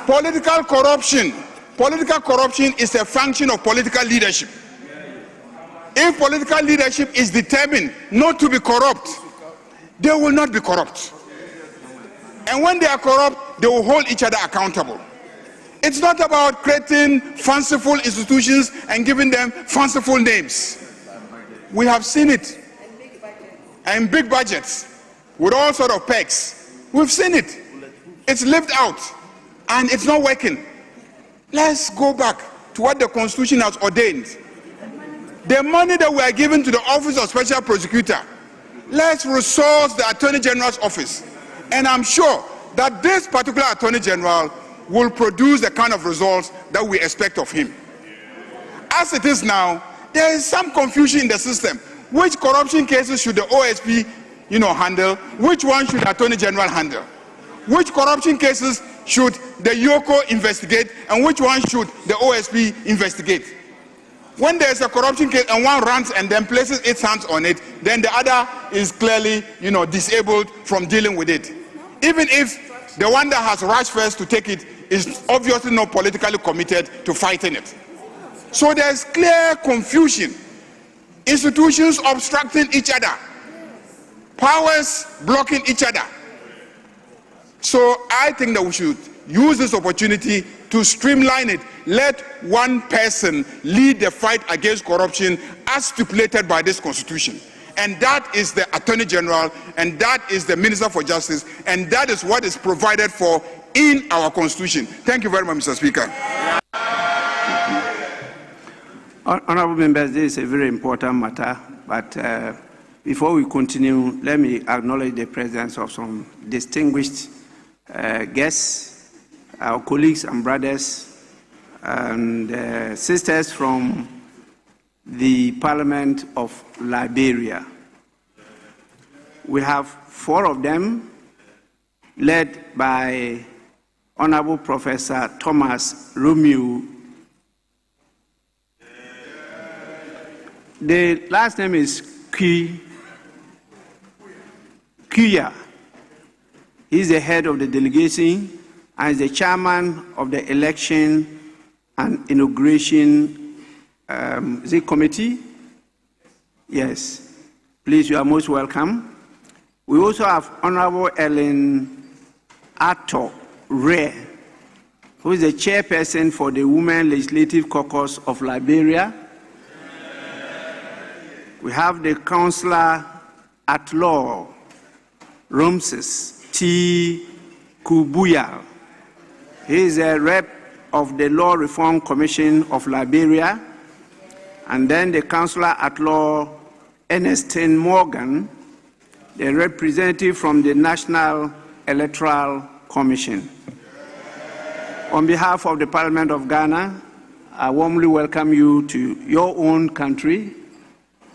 political corruption is a function of political leadership. If political leadership is determined not to be corrupt, they will not be corrupt. And when they are corrupt, they will hold each other accountable. It's not about creating fanciful institutions and giving them fanciful names. We have seen it. And big budgets with all sorts of perks. We've seen it. It's lived out and it's not working. Let's go back to what the Constitution has ordained. The money that we are giving to the Office of Special Prosecutor, let's resource the Attorney General's office. And I'm sure that this particular Attorney General will produce the kind of results that we expect of him. As it is now, there is some confusion in the system. Which corruption cases should the OSP, handle? Which one should the Attorney General handle? Which corruption cases should the YOCO investigate and which one should the OSP investigate? When there's a corruption case and one runs and then places its hands on it, then the other is clearly, disabled from dealing with it. Even if the one that has rushed first to take it is obviously not politically committed to fighting it. So there's clear confusion. Institutions obstructing each other, powers blocking each other. So I think that we should use this opportunity to streamline it. Let one person lead the fight against corruption as stipulated by this constitution. And that is the Attorney General, and that is the Minister for Justice, and that is what is provided for in our constitution. Thank you very much, Mr. Speaker. Honorable members, this is a very important matter, but before we continue, let me acknowledge the presence of some distinguished guests, our colleagues and brothers and sisters from the Parliament of Liberia. We have 4 of them, led by Honorable Professor Thomas Romeo. The last name is Kuya. He's the head of the delegation and is the chairman of the election and inauguration committee. Yes, please, you are most welcome. We also have Honorable Ellen Ato Ray, who is the chairperson for the Women Legislative Caucus of Liberia. We have the Councillor at Law, Ramses T. Kubuya. He is a rep of the Law Reform Commission of Liberia. And then the Councillor at Law, Ernestine Morgan, the representative from the National Electoral Commission. On behalf of the Parliament of Ghana, I warmly welcome you to your own country,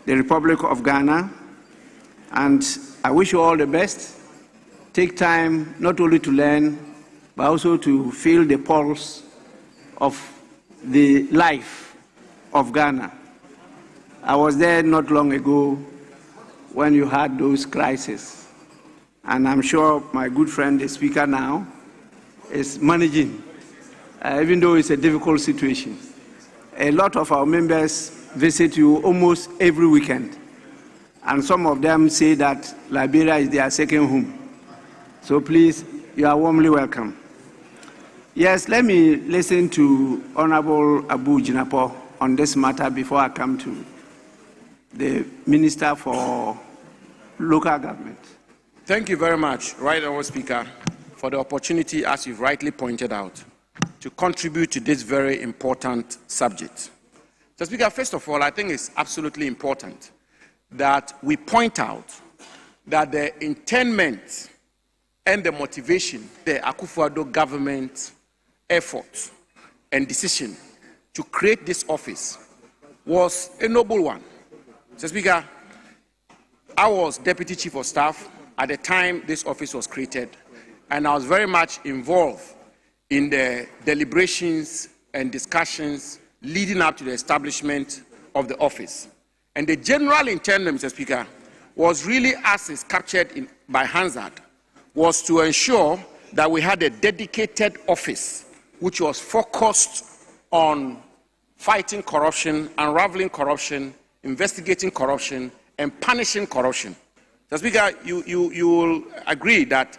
the Republic of Ghana, and I wish you all the best. Take time not only to learn, but also to feel the pulse of the life of Ghana. I was there not long ago when you had those crises, and I'm sure my good friend, the speaker now, is managing, even though it's a difficult situation. A lot of our members visit you almost every weekend, and some of them say that Liberia is their second home. So please, you are warmly welcome. Yes, let me listen to Honorable Abu Jinapo on this matter before I come to the Minister for Local Government. Thank you very much, Right Honourable Speaker, for the opportunity, as you've rightly pointed out, to contribute to this very important subject. So, Speaker, first of all, I think it's absolutely important that we point out that the intendment and the motivation, the Akufo-Addo government effort and decision to create this office was a noble one. So, Speaker, I was Deputy Chief of Staff at the time this office was created, and I was very much involved in the deliberations and discussions leading up to the establishment of the office. And the general intent, Mr. Speaker, was really, as is captured by Hansard, was to ensure that we had a dedicated office which was focused on fighting corruption, unraveling corruption, investigating corruption, and punishing corruption. So, Speaker, you will agree that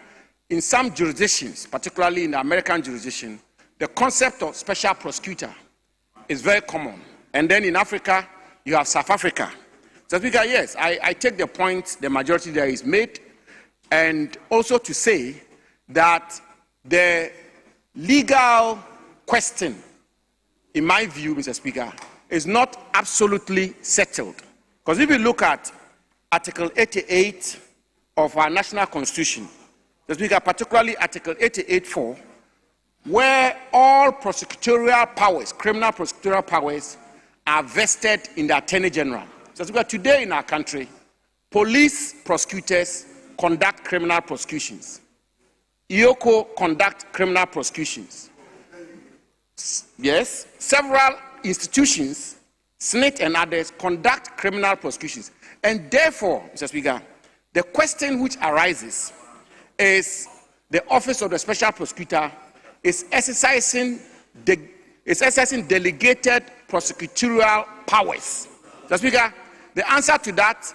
in some jurisdictions, particularly in the American jurisdiction, the concept of special prosecutor is very common. And then in Africa, you have South Africa. So, Speaker, yes, I take the point the majority there is made, and also to say that the legal question, in my view, Mr. Speaker, is not absolutely settled. Because if you look at Article 88 of our national constitution, Mr. Speaker, particularly Article 88.4, where all prosecutorial powers, criminal prosecutorial powers, are vested in the Attorney General. So, Speaker, today in our country, police prosecutors conduct criminal prosecutions. IOCO conduct criminal prosecutions. Yes, several institutions, SNIT and others, conduct criminal prosecutions. And therefore, Mr. Speaker, the question which arises is the Office of the Special Prosecutor is exercising delegated prosecutorial powers. Mr. Speaker, the answer to that,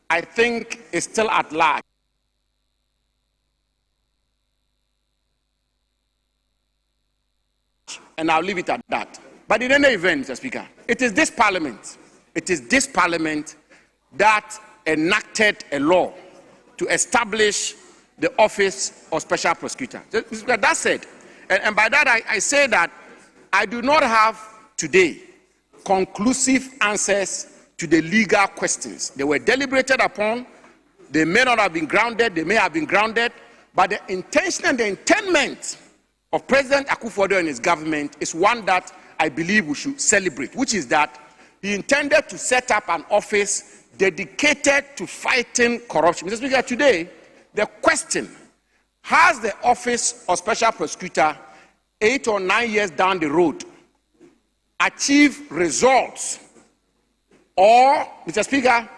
I think, is still at large. and I'll leave it at that. But in any event, Mr. Speaker, it is this parliament that enacted a law to establish the office of special prosecutor. That said, and by that I say that I do not have today conclusive answers to the legal questions. They were deliberated upon. They may not have been grounded. They may have been grounded. But the intention and the intent of President Akufo-Addo and his government is one that I believe we should celebrate, which is that he intended to set up an office dedicated to fighting corruption. Mr. Speaker, today, the question, has the office of special prosecutor 8 or 9 years down the road achieved results? Or, Mr. Speaker,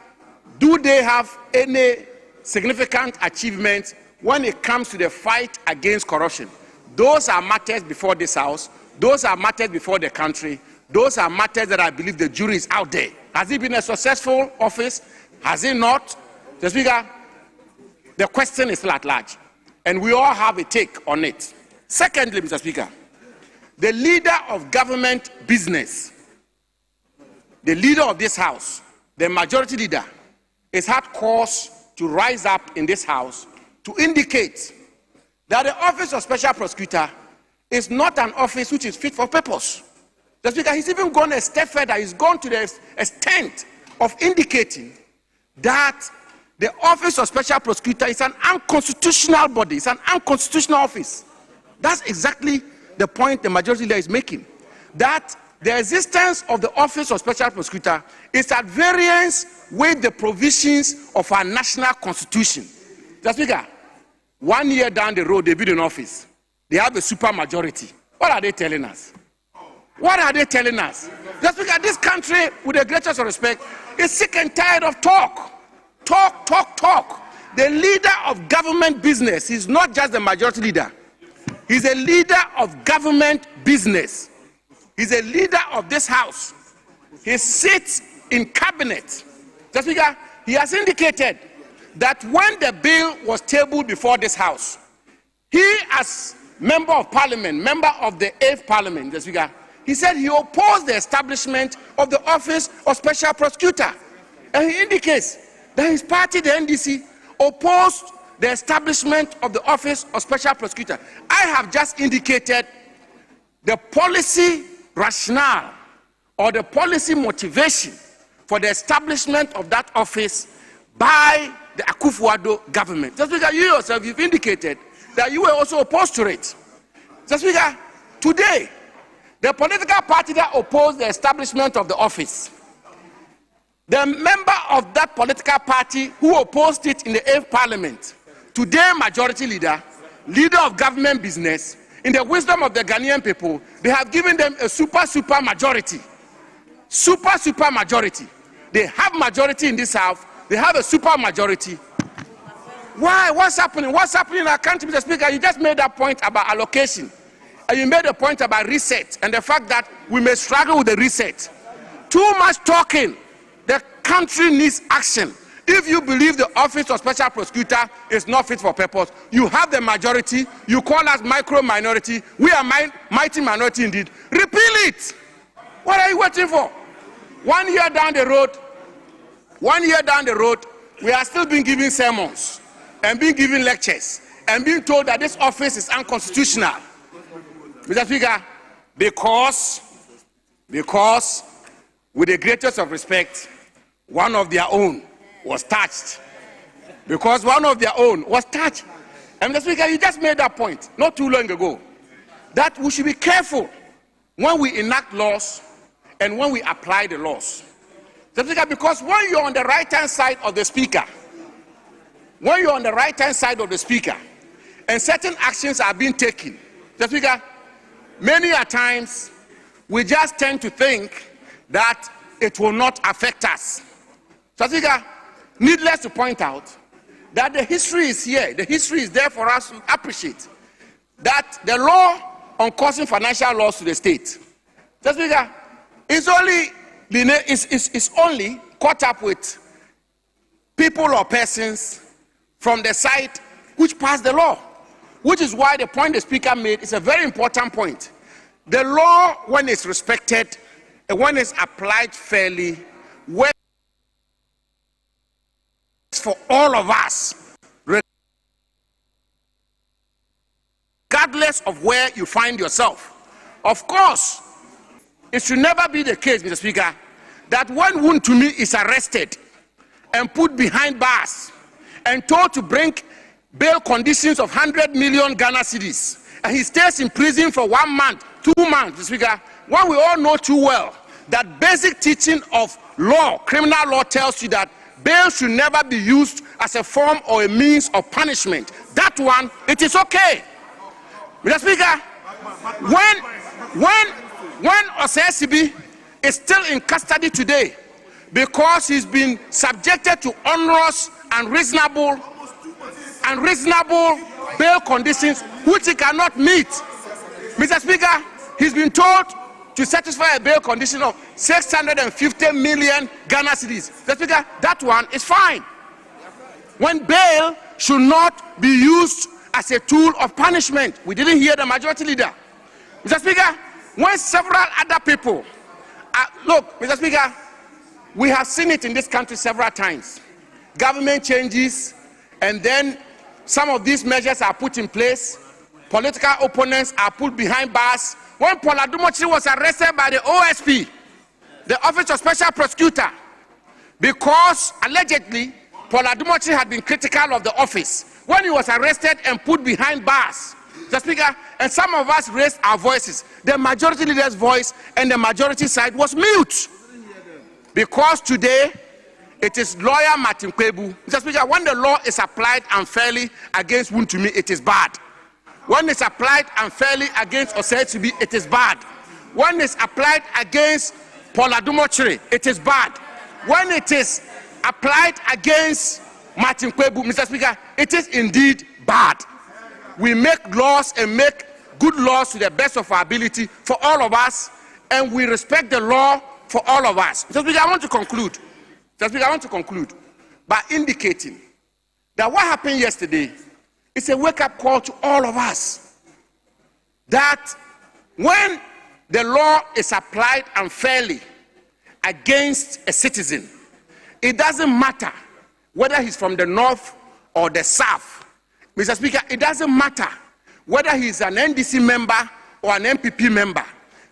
do they have any significant achievements when it comes to the fight against corruption? Those are matters before this House. Those are matters before the country. Those are matters that I believe the jury is out there. Has it been a successful office? Has it not? Mr. Speaker, the question is still at large, and we all have a take on it. Secondly, Mr. Speaker, the leader of government business, the leader of this House, the majority leader, has had cause to rise up in this House to indicate that the office of special prosecutor is not an office which is fit for purpose. The Speaker, he's even gone a step further. He's gone to the extent of indicating that the office of special prosecutor is an unconstitutional body. It's an unconstitutional office. That's exactly the point the majority leader is making. That the existence of the office of special prosecutor is at variance with the provisions of our national constitution. The Speaker, 1 year down the road, they build an office. They have a super majority. What are they telling us? What are they telling us? The Speaker, this country, with the greatest respect, is sick and tired of talk. Talk. The leader of government business is not just the majority leader. He's a leader of government business. He's a leader of this House. He sits in cabinet. The Speaker, he has indicated that when the bill was tabled before this House, he, as member of parliament, member of the 8th parliament, the Speaker, he said he opposed the establishment of the office of special prosecutor. And he indicates that his party, the NDC, opposed the establishment of the office of special prosecutor. I have just indicated the policy rationale or the policy motivation for the establishment of that office by the Akufo-Addo government. Just because you yourself, you've indicated that you were also opposed to it. Just because today, the political party that opposed the establishment of the office, the member of that political party who opposed it in the 8th parliament, today majority leader, leader of government business, in the wisdom of the Ghanaian people, they have given them a super majority. Super majority. They have majority in this House. They have a super majority. Why? What's happening? What's happening in our country, Mr. Speaker? You just made that point about allocation. And you made a point about reset and the fact that we may struggle with the reset. Too much talking. The country needs action. If you believe the office of special prosecutor is not fit for purpose, you have the majority, you call us micro minority, we are mighty minority indeed. Repeal it. What are you waiting for? 1 year down the road, we are still being given sermons and being given lectures and being told that this office is unconstitutional. Mr. Speaker, because with the greatest of respect, one of their own was touched. Because one of their own was touched. And Mr. Speaker, you just made that point not too long ago, that we should be careful when we enact laws and when we apply the laws. Mr. Speaker, because when you're on the right-hand side of the speaker, and certain actions are being taken, Mr. Speaker, many a times we just tend to think that it will not affect us. Mr. Speaker, needless to point out that the history is here. The history is there for us to appreciate that the law on causing financial loss to the state, Mr. Speaker, is only caught up with people or persons from the side which passed the law, which is why the point the Speaker made is a very important point, The law, when it's respected, and when it's applied fairly, works for all of us, regardless of where you find yourself. Of course, it should never be the case, Mr. Speaker, that when Wontumi is arrested and put behind bars and told to bring bail conditions of 100 million Ghana cedis, and he stays in prison for 1 month, 2 months, Mr. Speaker, when we all know too well that basic teaching of law, criminal law, tells you that bail should never be used as a form or a means of punishment. That one, it is okay. Mr. Speaker, when Osei Sibi is still in custody today because he's been subjected to onerous and reasonable bail conditions which he cannot meet. Mr. Speaker, he's been told to satisfy a bail condition of 650 million Ghana cedis. Mr. Speaker, that one is fine. When bail should not be used as a tool of punishment. We didn't hear the majority leader. Mr. Speaker, when several other people, look, Mr. Speaker, we have seen it in this country several times. Government changes, and then some of these measures are put in place. Political opponents are put behind bars. When Paul Adumochiri was arrested by the OSP, the Office of Special Prosecutor, because allegedly Paul Adumochiri had been critical of the office, when he was arrested and put behind bars, Mr. Speaker, and some of us raised our voices, the majority leader's voice and the majority side was mute. Because today, it is lawyer Martin Kwebu. Mr. Speaker, when the law is applied unfairly against Wontumi, it is bad. When it's applied unfairly against Osei Sibi, it is bad. When it's applied against Paul Adumochiri, it is bad. When it is applied against Martin Kwebu, Mr. Speaker, it is indeed bad. We make laws and make good laws to the best of our ability for all of us, and we respect the law for all of us. Mr. Speaker, I want to conclude. Mr. Speaker, I want to conclude by indicating that what happened yesterday is a wake-up call to all of us. That when the law is applied unfairly against a citizen, it doesn't matter whether he's from the north or the south. Mr. Speaker, it doesn't matter whether he's an NDC member or an MPP member.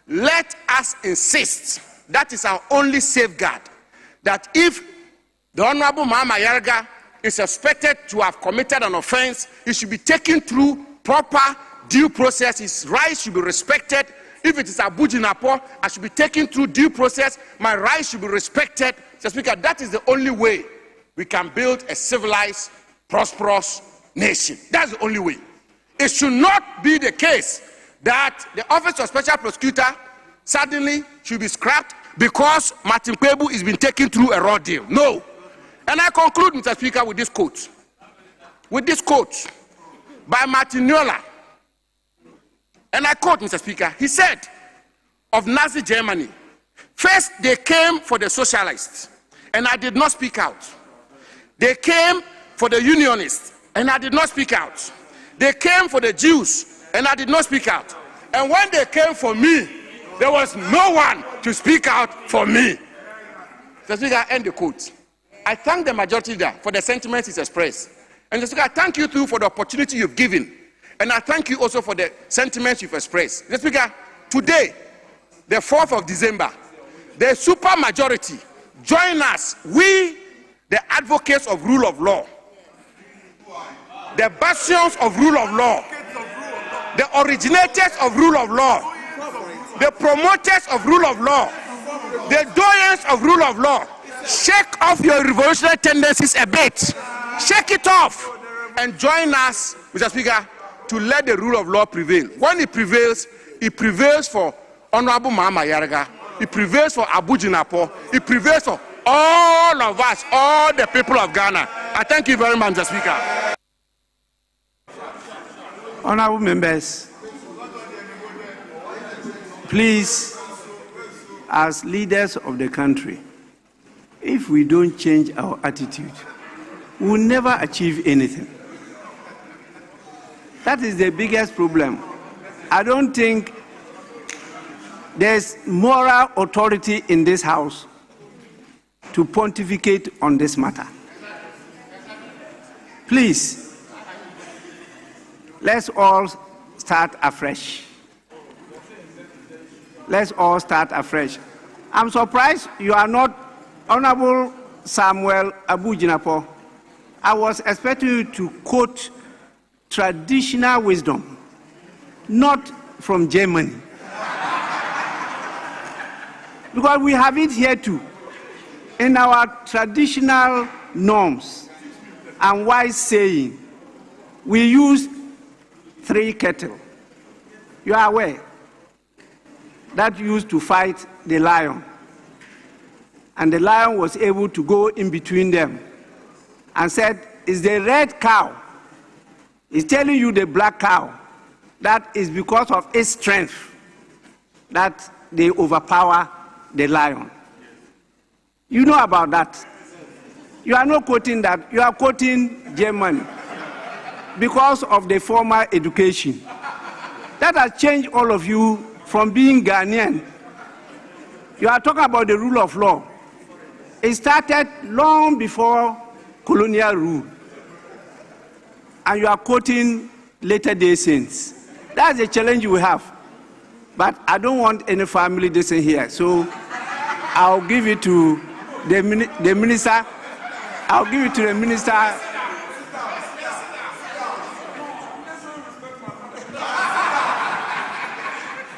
Let us insist, that is our only safeguard, that if the Honorable Mahama Yarga is suspected to have committed an offense, he should be taken through proper due process. His rights should be respected. If it is Abu Jinapor, I should be taken through due process. My rights should be respected. Mr. Speaker, that is the only way we can build a civilized, prosperous nation. That's the only way. It should not be the case that the Office of Special Prosecutor suddenly should be scrapped because Martin Kwebu is being taken through a raw deal. No. And I conclude, Mr. Speaker, with this quote. With this quote by Martin Nuala. And I quote, Mr. Speaker, he said of Nazi Germany, first they came for the socialists, and I did not speak out. They came for the unionists, and I did not speak out. They came for the Jews, and I did not speak out. And when they came for me, there was no one to speak out for me. Mr. Speaker, I end the quote. I thank the majority leader for the sentiments he's expressed. And Mr. Speaker, I thank you too for the opportunity you've given. And I thank you also for the sentiments you've expressed. Mr. Speaker, today, the 4th of December, the super majority join us, we, the advocates of rule of law, the bastions of rule of law, the originators of rule of law, the promoters of rule of law, the doyens of rule of law. Shake off your revolutionary tendencies a bit. Shake it off and join us, Mr. Speaker, to let the rule of law prevail. When it prevails for Honorable Mahama Yarga, it prevails for Abu Jinapor, it prevails for all of us, all the people of Ghana. I thank you very much, Mr. Speaker. Honorable members, please, as leaders of the country, if we don't change our attitude, we will never achieve anything. That is the biggest problem. I don't think there's moral authority in this house to pontificate on this matter. Please, let's all start afresh. Let's all start afresh. I'm surprised you are not Honorable Samuel Abu Jinapor. I was expecting you to quote traditional wisdom, not from Germany. Because we have it here too. In our traditional norms and wise saying, we use 3 kettle. You are aware that used to fight the lion. And the lion was able to go in between them and said, it's the red cow. It's telling you the black cow. That is because of its strength that they overpower the lion. You know about that. You are not quoting that. You are quoting German because of the formal education. That has changed all of you from being Ghanaian. You are talking about the rule of law. It started long before colonial rule. And you are quoting later day saints. That's the challenge we have. But I don't want any family listening here. So I'll give it to the minister. I'll give it to the minister.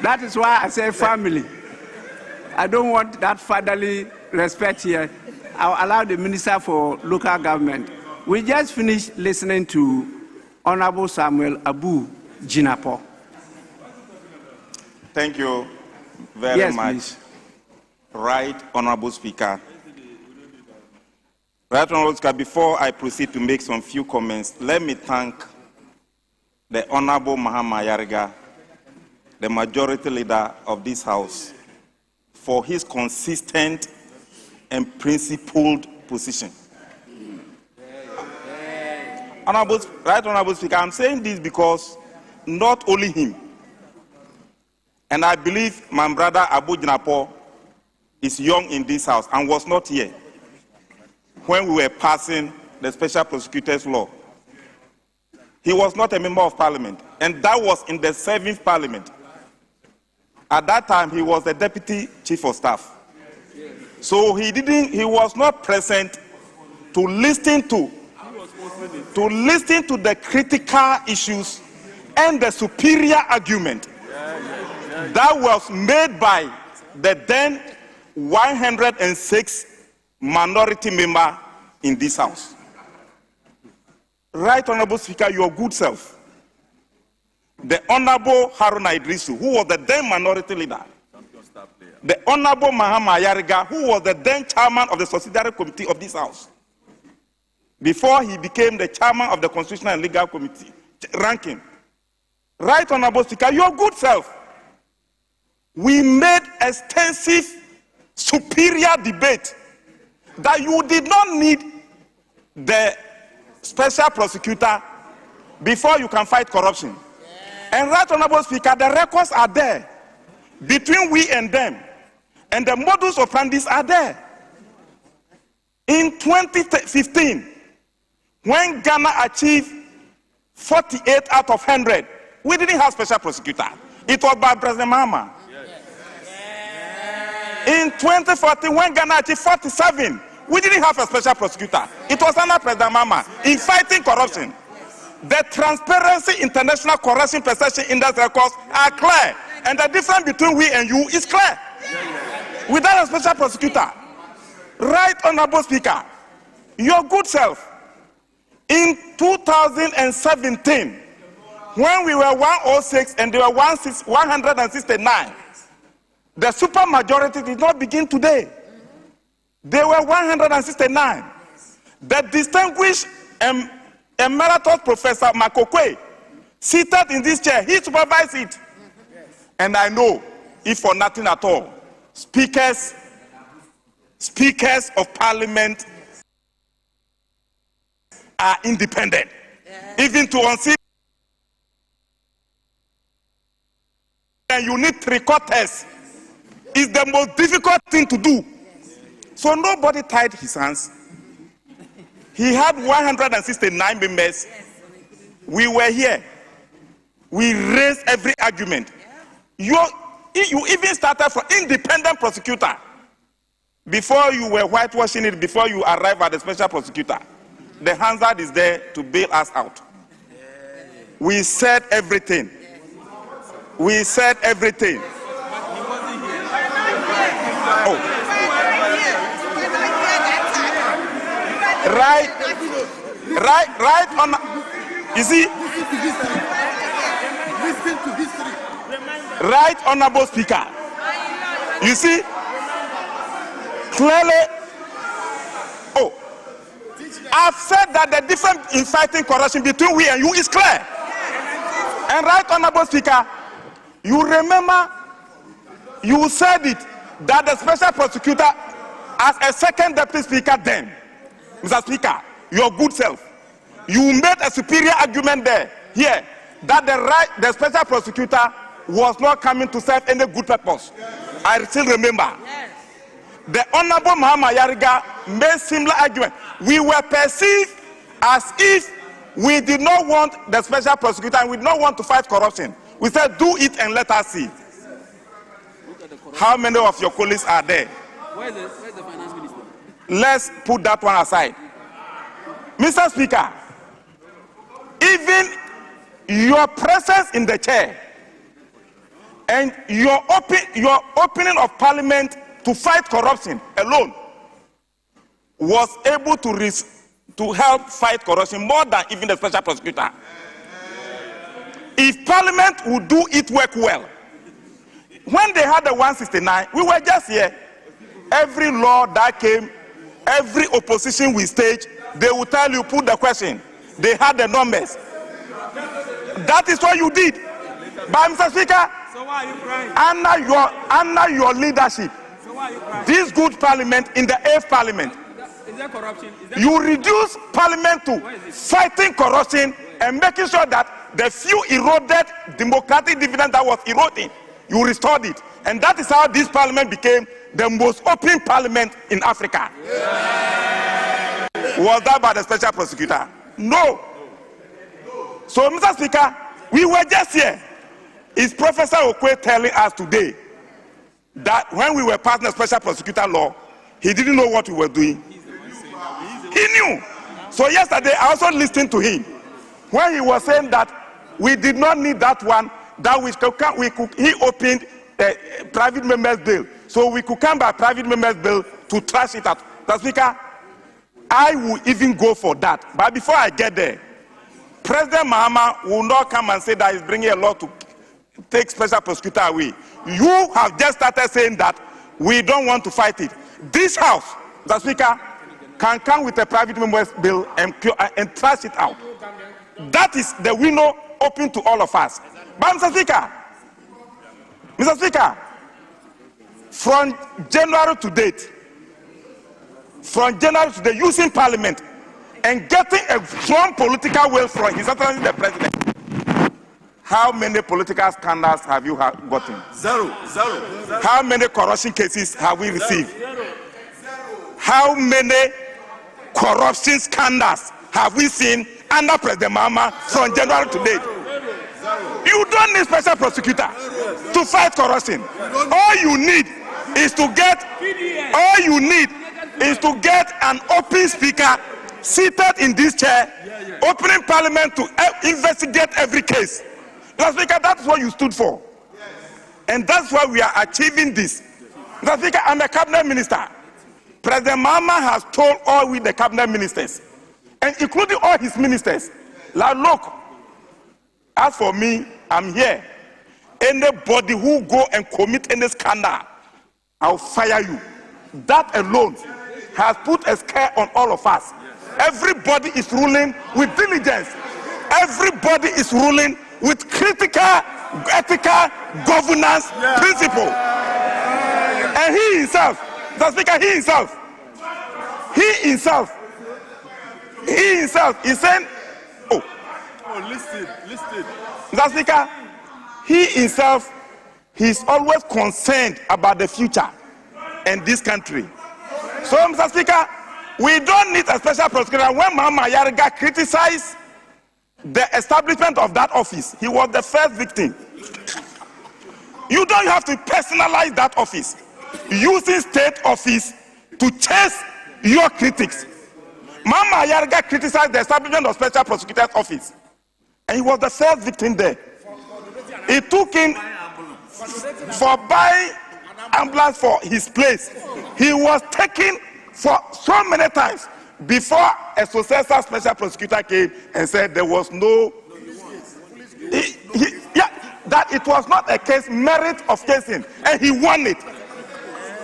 That is why I say family. I don't want that fatherly respect here. I'll allow the Minister for Local Government. We just finished listening to Honorable Samuel Abu Jinapor. Thank you very much. Please. Right, Honorable Speaker. Right, Honorable Speaker, before I proceed to make some few comments, let me thank the Honorable Mahama Ayariga, the Majority Leader of this House, for his consistent and principled position. Honorable Speaker, I'm saying this because not only him, and I believe my brother Abu Jinapor is young in this House and was not here when we were passing the Special Prosecutor's Law. He was not a member of Parliament, and that was in the 7th Parliament. At that time, he was the Deputy Chief of Staff. So he was not present to listen to the critical issues and the superior argument that was made by the then 106 minority member in this House. Right, Honorable Speaker, your good self, the Honorable Haruna Idrisu, who was the then minority leader, the Honorable Mahama Ayariga, who was the then chairman of the Subsidiary Committee of this House, before he became the chairman of the Constitutional and Legal Committee, ranking. Right, Honorable Speaker, your good self, we made extensive, superior debate that you did not need the special prosecutor before you can fight corruption. And right, Honorable Speaker, the records are there between we and them, and the modus operandi are there. In 2015, when Ghana achieved 48 out of 100, we didn't have special prosecutor. It was by President Mahama. In 2014, when Ghana achieved 47, we didn't have a special prosecutor. It was under President Mahama in fighting corruption. The Transparency International Corruption Perception Index records are clear, and the difference between we and you is clear. Without a special prosecutor, right, Honorable Speaker, your good self, in 2017, when we were 106 and they were 169, the supermajority did not begin today. They were 169. The distinguished Emeritus Professor Makokwe, seated in this chair, he supervised it. And I know, if for nothing at all, speakers of Parliament are independent. Even to unseat, and you need 3/4 is the most difficult thing to do. So nobody tied his hands. He had 169 members. We were here. We raised every argument. You even started for independent prosecutor. Before you were whitewashing it, before you arrived at the special prosecutor, the Hansard is there to bail us out. We said everything. We said everything. Oh. Right on. You see? Right, Honorable Speaker. You see? Clearly. Oh. I've said that the difference in fighting corruption between we and you is clear. And right, Honorable Speaker, you remember, you said it, that the special prosecutor, as a second deputy speaker then, Mr. Speaker, your good self, you made a superior argument there, here, that the special prosecutor was not coming to serve any good purpose. I still remember. The Honorable Mahama Yariga made similar argument. We were perceived as if we did not want the special prosecutor and we did not want to fight corruption. We said, do it and let us see. How many of your colleagues are there? Where's the finance minister? Let's put that one aside. Mr. Speaker, even your presence in the chair and your opening of parliament to fight corruption alone was able to help fight corruption more than even the special prosecutor. If parliament would do its work well, when they had the 169, we were just here. Every law that came, every opposition we staged, they would tell you, put the question. They had the numbers. That is what you did. But Mr. Speaker, So why are you crying? under your leadership, So why are you crying? this good parliament in the 8th parliament, Is there corruption? you reduce parliament to fighting corruption and making sure that the few eroded democratic dividend that was eroding, you restored it. And that is how this parliament became the most open parliament in Africa. Was that by the special prosecutor? No. So, Mr. Speaker, we were just here. Is Professor Okwe telling us today that when we were passing the special prosecutor law, he didn't know what we were doing? He knew. So yesterday, I also listened to him when he was saying that we did not need that one, that he opened a private members bill. So we could come by private members bill to trash it out. Mr. Speaker, I will even go for that. But before I get there, President Mahama will not come and say that he's bringing a law to take special prosecutor away. You have just started saying that we don't want to fight it. This House, Mr. Speaker, can come with a private members bill and trash it out. That is the window open to all of us. But Mr. Speaker, from January to date, using Parliament and getting a strong political will from His Excellency the President, how many political scandals have you gotten? Zero. How many corruption cases have we received? How many corruption scandals have we seen under President Mahama from January to date? You don't need special prosecutor to fight corruption. All you need is to get an open speaker seated in this chair, opening parliament to investigate every case. Mr. Speaker, that's what you stood for. And that's why we are achieving this. Mr. Speaker, I'm a cabinet minister. President Mahama has told all the cabinet ministers, and including all his ministers, like, look, as for me, I'm here. Anybody who go and commit any scandal, I'll fire you. That alone has put a scare on all of us. Everybody is ruling with diligence. Everybody is ruling with critical, ethical governance principle. And he himself, the Speaker, he himself is saying, listen. Mr. Speaker, he himself he's always concerned about the future and this country. So, Mr. Speaker, we don't need a special prosecutor. When Mahama Ayariga criticized the establishment of that office, he was the first victim. You don't have to personalize that office, using state office to chase your critics. Mahama Ayariga criticized the establishment of special prosecutor's office, and he was the first victim there. He took in for buying ambulance for his place. He was taken for so many times before a successor special prosecutor came and said there was no, that it was not a case, merit of casing, and he won it.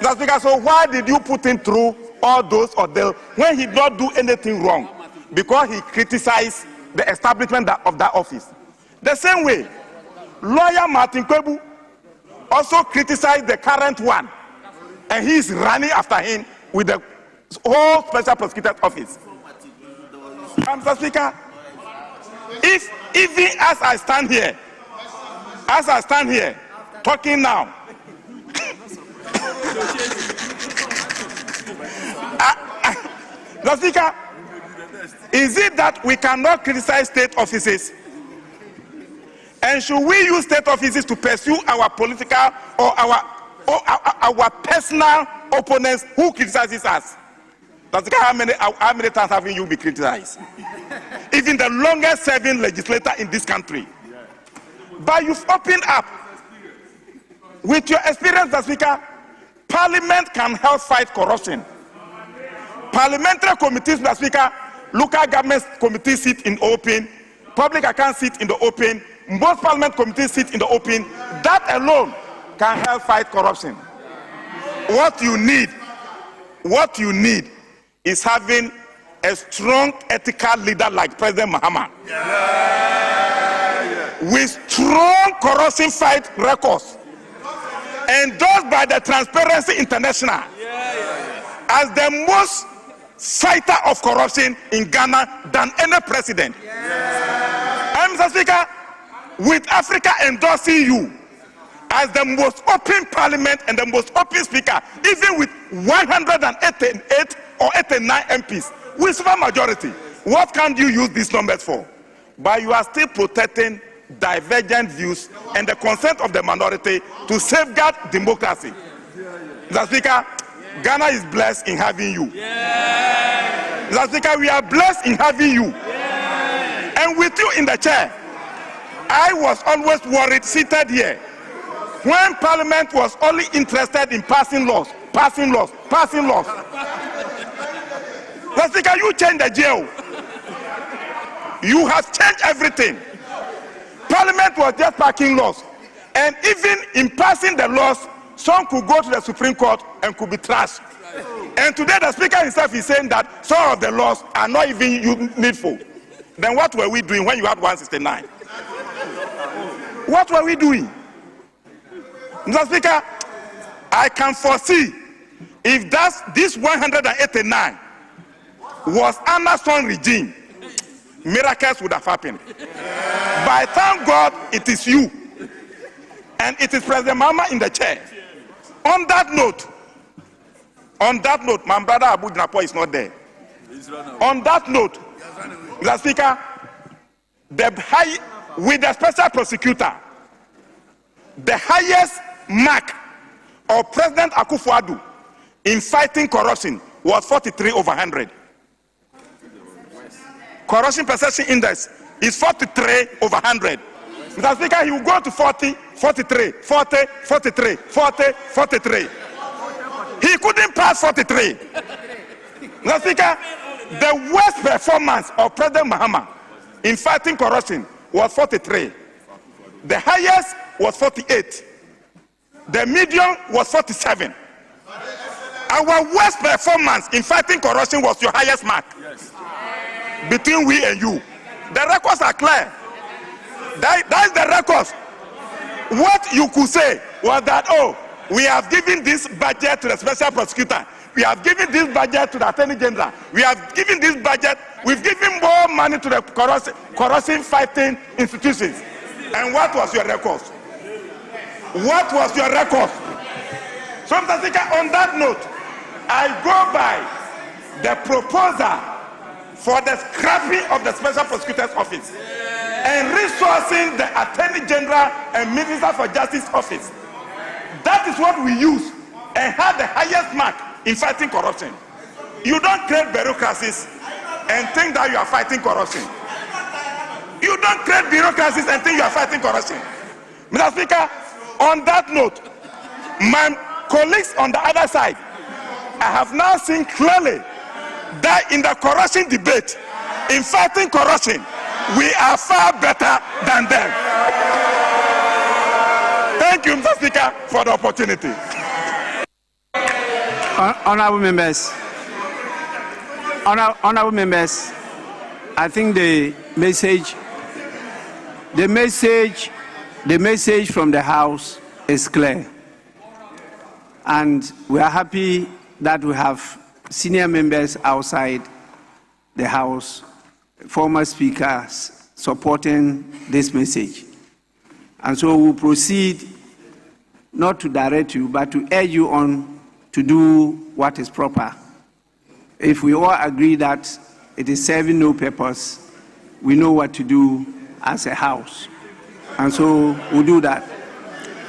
That's because, so why did you put him through all those ordeals when he did not do anything wrong? Because he criticized the establishment of that office. The same way, lawyer Martin Kwebu also criticized the current one, and he is running after him with the whole special prosecutor's office. Mr. Speaker, if even as I stand here, talking now, Mr. Speaker, is it that we cannot criticize state offices? And should we use state offices to pursue our political or our personal opponents who criticizes us? That's how many times have you been criticized? Even the longest serving legislator in this country. But you've opened up. With your experience, Mr. Speaker, Parliament can help fight corruption. Parliamentary committees, Mr. Speaker, local government committees sit in open, public accounts sit in the open, most parliament committees sit in the open. That alone can help fight corruption. What you need is having a strong ethical leader like President Mahama. With strong corruption fight records, endorsed by the Transparency International as the most fighter of corruption in Ghana than any president. And Mr. Speaker, with Africa endorsing you as the most open parliament and the most open speaker, even with 188 or 89 MPs, with super majority, what can you use these numbers for? But you are still protecting divergent views and the consent of the minority to safeguard democracy. Mr. Speaker, Ghana is blessed in having you. Mr. Speaker, we are blessed in having you. And with you in the chair, I was always worried, seated here, when Parliament was only interested in passing laws. Mr. Speaker, you changed the jail. You have changed everything. Parliament was just passing laws. And even in passing the laws, some could go to the Supreme Court and could be trashed. And today the Speaker himself is saying that some of the laws are not even needful. Then what were we doing when you had 169? What were we doing? Mr. Speaker, I can foresee if this 189 was Anderson regime, miracles would have happened. But thank God it is you. And it is President Mahama in the chair. On that note, my brother Abu Dinapo is not there. On that note, Mr. Speaker, with the special prosecutor, the highest mark of President Akufo-Addo in fighting corruption was 43/100. Corruption perception index is 43/100. Mr. Speaker, he will go to 40, 43, 40, 43, 40, 43. He couldn't pass 43. Mr. Speaker, the worst performance of President Mahama in fighting corruption was 43. The highest was 48. The medium was 47. Our worst performance in fighting corruption was your highest mark. Between we and you. The records are clear. That is the records. What you could say was that, oh, we have given this budget to the special prosecutor. We have given this budget to the Attorney General. We have given this budget. We've given more money to the corruption fighting institutions. And what was your record? What was your record? So, Mr. Speaker, on that note, I go by the proposal for the scrapping of the Special Prosecutor's Office and resourcing the Attorney General and Minister for Justice Office. That is what we use and have the highest mark in fighting corruption. You don't create bureaucracies and think that you are fighting corruption. You don't create bureaucracies and think you are fighting corruption. Mr. Speaker, on that note, my colleagues on the other side, I have now seen clearly that in the corruption debate, in fighting corruption, we are far better than them. Thank you, Mr. Speaker, for the opportunity. Honorable members, I think the message from the House is clear. And we are happy that we have senior members outside the House, former speakers, supporting this message. And so we'll proceed not to direct you, but to urge you on to do what is proper. If we all agree that it is serving no purpose, we know what to do as a House. And so we'll do that.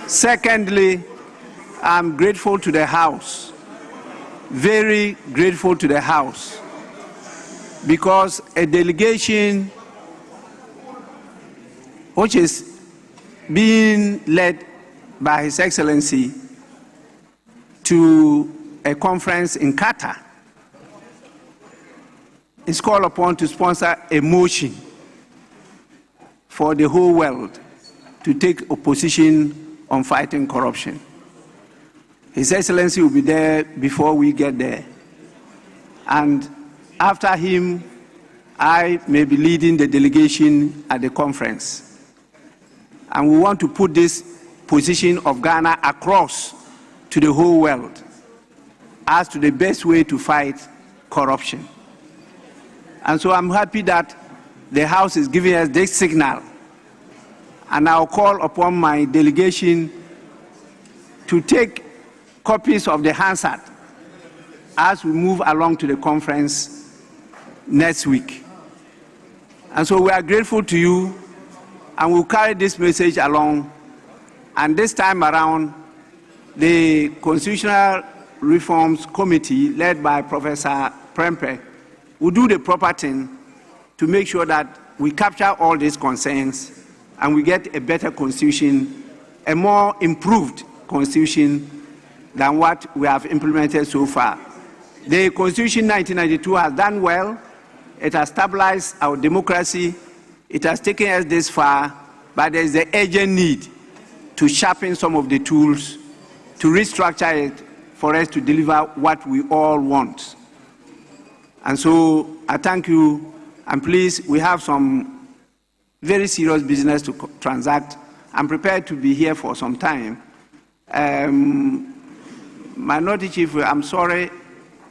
Secondly, I'm grateful to the House, very grateful to the House, because a delegation which is being led by His Excellency to a conference in Qatar is called upon to sponsor a motion for the whole world to take a position on fighting corruption. His Excellency will be there before we get there. And after him, I may be leading the delegation at the conference. And we want to put this position of Ghana across to the whole world as to the best way to fight corruption. And so I'm happy that the House is giving us this signal. And I'll call upon my delegation to take copies of the Hansard as we move along to the conference next week. And so we are grateful to you, and we'll carry this message along. And this time around, the Constitutional Reforms Committee, led by Professor Prempeh, will do the proper thing to make sure that we capture all these concerns and we get a better constitution, a more improved constitution than what we have implemented so far. The Constitution 1992 has done well. It has stabilized our democracy. It has taken us this far, but there is an urgent need to sharpen some of the tools, to restructure it for us to deliver what we all want. And so I thank you, and please, we have some very serious business to transact. I'm prepared to be here for some time. Minority Chief, I'm sorry,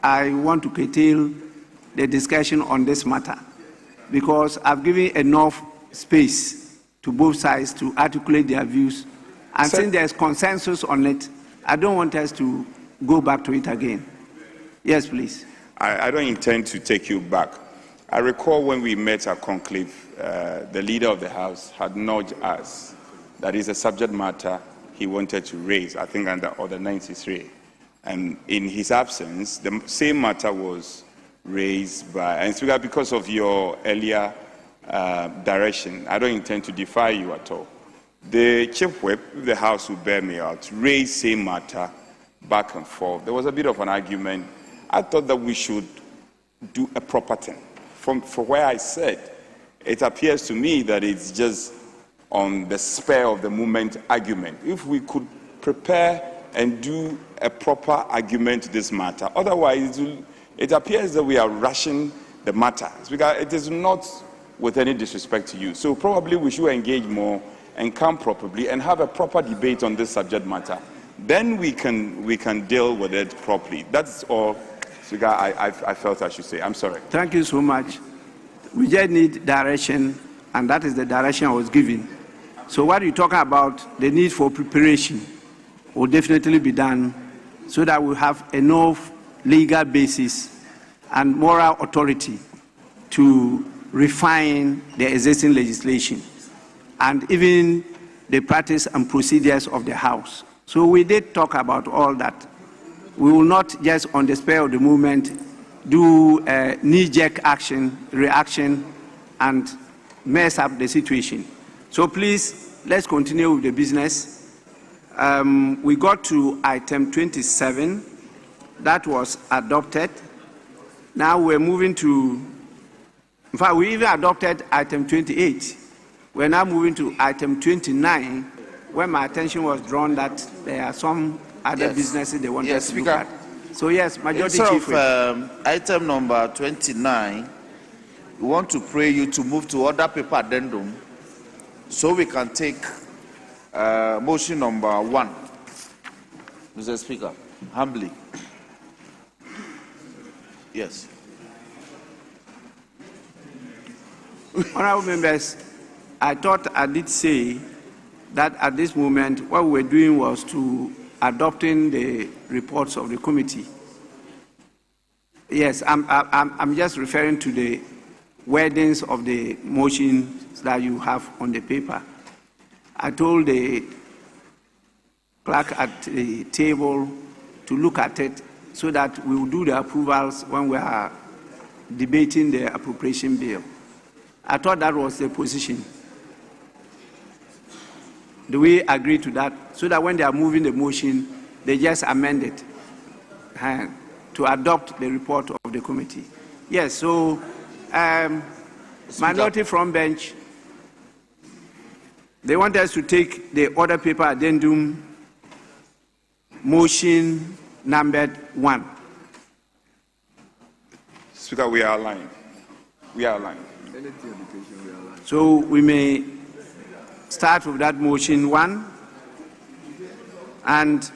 I want to curtail the discussion on this matter because I've given enough space to both sides to articulate their views. And since there's consensus on it, I don't want us to go back to it again. Yes, please. I don't intend to take you back. I recall when we met at conclave, the leader of the House had nudged us that is a subject matter he wanted to raise, I think under Order 93. And in his absence, the same matter was raised by, and Speaker, because of your earlier direction, I don't intend to defy you at all. The Chief Whip, if the House will bear me out, raised same matter back and forth. There was a bit of an argument. I thought that we should do a proper thing. From where I said, it appears to me that it's just on the spur of the moment argument. If we could prepare and do a proper argument to this matter, otherwise it appears that we are rushing the matter. Because it is not with any disrespect to you. So probably we should engage more and come properly and have a proper debate on this subject matter. Then we can deal with it properly. That's all, Speaker, I felt I should say. I'm sorry. Thank you so much. We just need direction, and that is the direction I was given. So what you're talking about, the need for preparation will definitely be done so that we have enough legal basis and moral authority to refine the existing legislation and even the practice and procedures of the House. So we did talk about all that. We will not just on the spur of the moment do a knee-jerk reaction, and mess up the situation. So please, let's continue with the business. We got to item 27. That was adopted. Now we're moving to, in fact, we even adopted item 28. We're now moving to item 29, where my attention was drawn that there are some other businesses they wanted to look at. So yes, Majority Chief. Item number 29, we want to pray you to move to other paper addendum so we can take motion number 1. Mr. Speaker, humbly. Yes. Honorable members, I thought I did say that at this moment what we were doing was to adopting the reports of the committee. Yes, I'm just referring to the wordings of the motions that you have on the paper. I told the clerk at the table to look at it so that we will do the approvals when we are debating the appropriation bill. I thought that was the position. Do we agree to that? So that when they are moving the motion, they just amend it to adopt the report of the committee. Yes, so minority from bench, they want us to take the order paper addendum motion numbered 1. Speaker, we are aligned. We are aligned. So we may start with that motion 1, and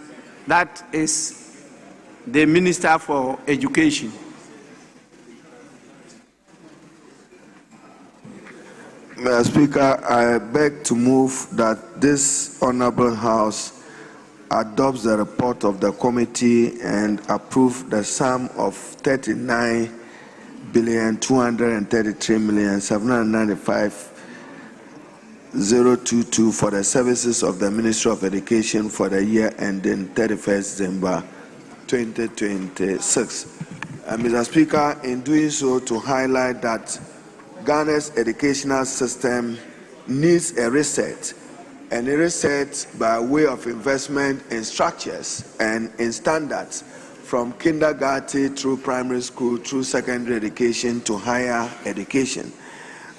that is the Minister for Education. Mr. Speaker, I beg to move that this Honorable House adopts the report of the committee and approve the sum of 39,233,795,022 for the services of the Ministry of Education for the year ending 31st December 2026. Mr. Speaker, in doing so, to highlight that Ghana's educational system needs a reset, and a reset by way of investment in structures and in standards from kindergarten through primary school, through secondary education to higher education.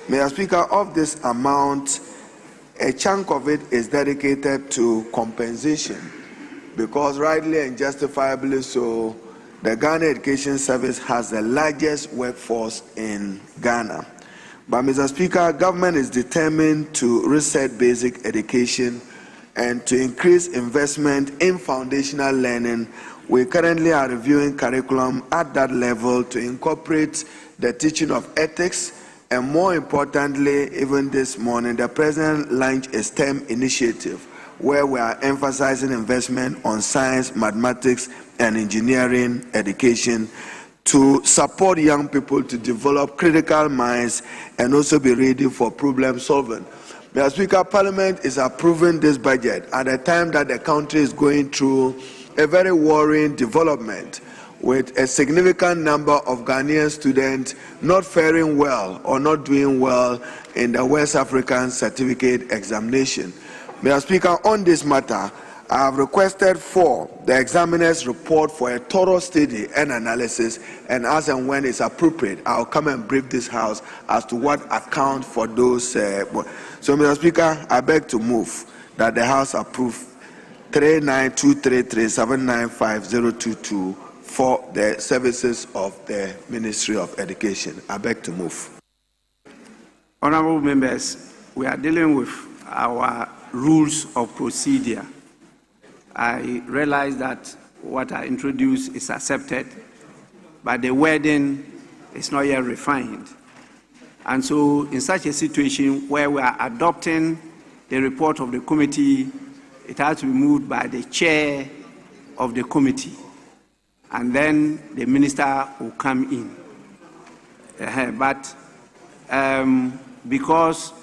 Mr. Speaker, of this amount, a chunk of it is dedicated to compensation, because rightly and justifiably so, the Ghana Education Service has the largest workforce in Ghana. But Mr. Speaker, government is determined to reset basic education and to increase investment in foundational learning. We currently are reviewing curriculum at that level to incorporate the teaching of ethics, and more importantly, even this morning, the President launched a STEM initiative where we are emphasizing investment on science, mathematics, and engineering education to support young people to develop critical minds and also be ready for problem solving. Mr. Speaker, Parliament is approving this budget at a time that the country is going through a very worrying development, with a significant number of Ghanaian students not faring well or not doing well in the West African certificate examination. Mr. Speaker, on this matter, I have requested for the examiner's report for a thorough study and analysis, and as and when it's appropriate, I'll come and brief this House as to what account for those. So, Mr. Speaker, I beg to move that the House approve 39,233,795,022 for the services of the Ministry of Education. I beg to move. Honorable members, we are dealing with our rules of procedure. I realize that what I introduced is accepted, but the wording is not yet refined. And so in such a situation where we are adopting the report of the committee, it has to be moved by the chair of the committee, and then the minister will come in. But because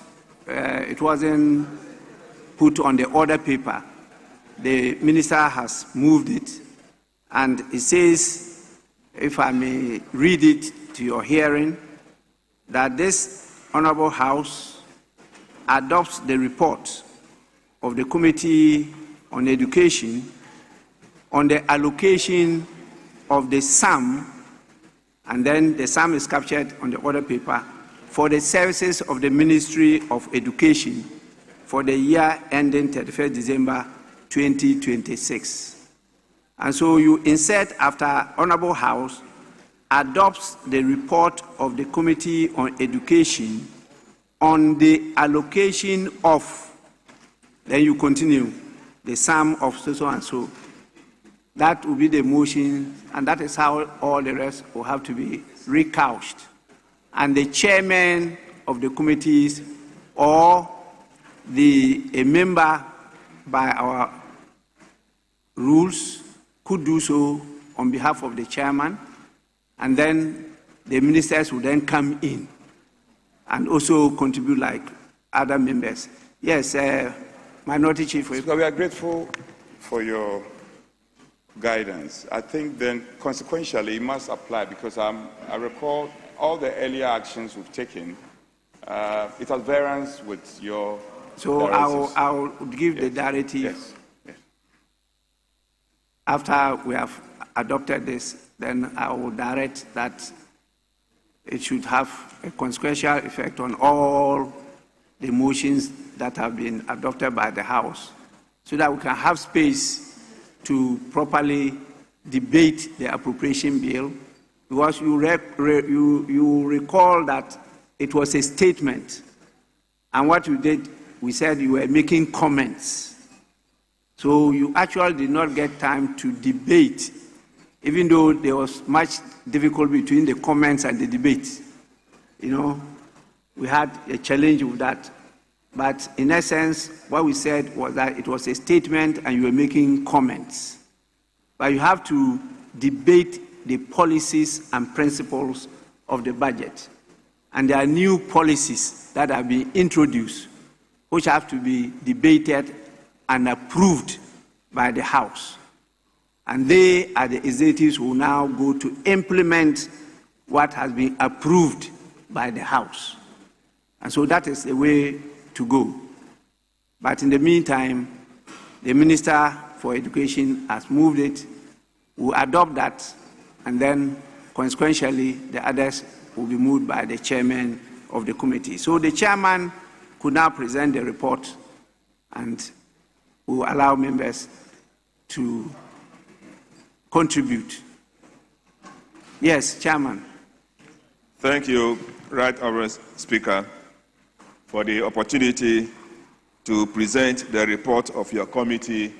it wasn't put on the order paper, the minister has moved it, and it says, if I may read it to your hearing, that this Honorable House adopts the report of the Committee on Education on the allocation of the sum, and then the sum is captured on the order paper, for the services of the Ministry of Education for the year ending 31st December 2026. And so you insert after Honorable House adopts the report of the Committee on Education on the allocation of, then you continue, the sum of so and so. That will be the motion, and that is how all the rest will have to be recouched. And the chairman of the committees or a member by our rules could do so on behalf of the chairman, and then the ministers will then come in and also contribute like other members. Yes, Minority Chief. We are grateful for your guidance. I think then consequentially it must apply, because I recall all the earlier actions we've taken. It has variance with your. So I will give the directive. Yes. Yes. After we have adopted this, then I will direct that it should have a consequential effect on all the motions that have been adopted by the House, so that we can have space to properly debate the appropriation bill, because you recall that it was a statement, and what you did, we said you were making comments. So you actually did not get time to debate, even though there was much difficulty between the comments and the debate. You know, we had a challenge with that. But in essence, what we said was that it was a statement and you were making comments. But you have to debate the policies and principles of the budget. And there are new policies that have been introduced, which have to be debated and approved by the House. And they are the executives who now go to implement what has been approved by the House. And so that is the way to go. But in the meantime, the Minister for Education has moved it. We'll adopt that, and then consequentially, the others will be moved by the chairman of the committee. So the chairman could now present the report, and will allow members to contribute. Yes, Chairman. Thank you, Right Honourable Speaker, for the opportunity to present the report of your committee,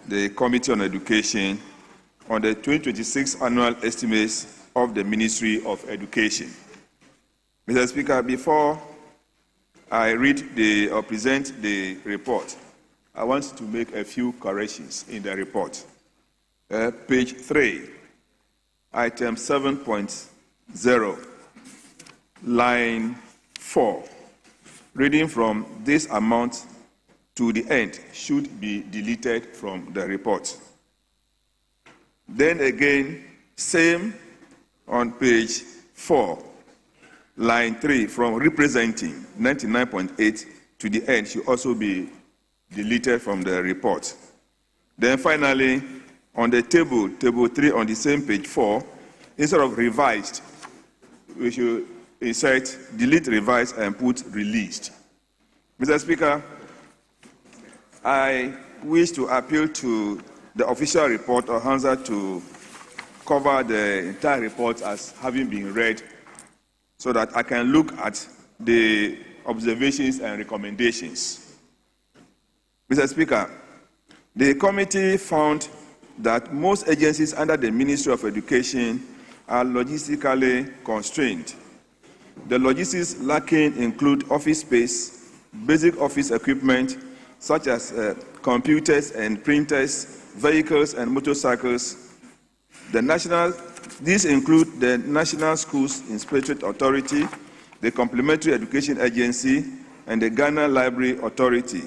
the Committee on Education, on the 2026 annual estimates of the Ministry of Education. Mr. Speaker, before I read or present the report, I want to make a few corrections in the report. Page 3, item 7.0, line 4. Reading from this amount to the end should be deleted from the report. Then again, same on page 4, line 3, from representing 99.8 to the end should also be deleted from the report. Then finally, on the table 3 on the same page 4, instead of revised, we should insert delete revised and put released. Mr. Speaker, I wish to appeal to the official report or Hansa to cover the entire report as having been read, so that I can look at the observations and recommendations. Mr. Speaker, the committee found that most agencies under the Ministry of Education are logistically constrained. The logistics lacking include office space, basic office equipment, such as computers and printers, vehicles and motorcycles. These include the National Schools Inspectorate Authority, the Complementary Education Agency, and the Ghana Library Authority.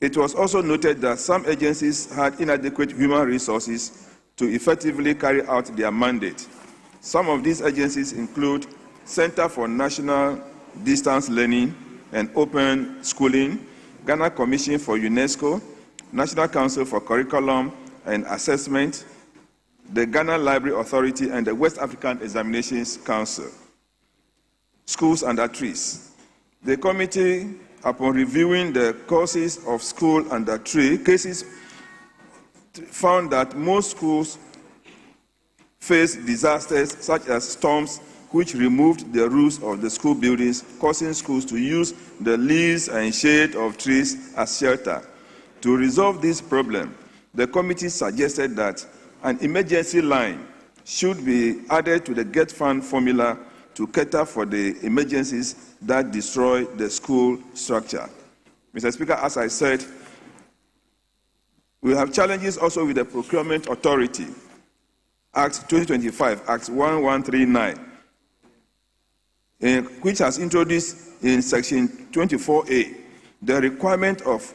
It was also noted that some agencies had inadequate human resources to effectively carry out their mandate. Some of these agencies include Center for National Distance Learning and Open Schooling, Ghana Commission for UNESCO, National Council for Curriculum and Assessment, the Ghana Library Authority, and the West African Examinations Council. Schools under trees. The committee, upon reviewing the causes of school under tree cases, found that most schools face disasters such as storms which removed the roofs of the school buildings, causing schools to use the leaves and shade of trees as shelter. To resolve this problem, the committee suggested that an emergency line should be added to the Get Fund formula to cater for the emergencies that destroy the school structure. Mr. Speaker, as I said, we have challenges also with the Procurement Authority, Act 2025, Act 1139, which has introduced in Section 24A the requirement of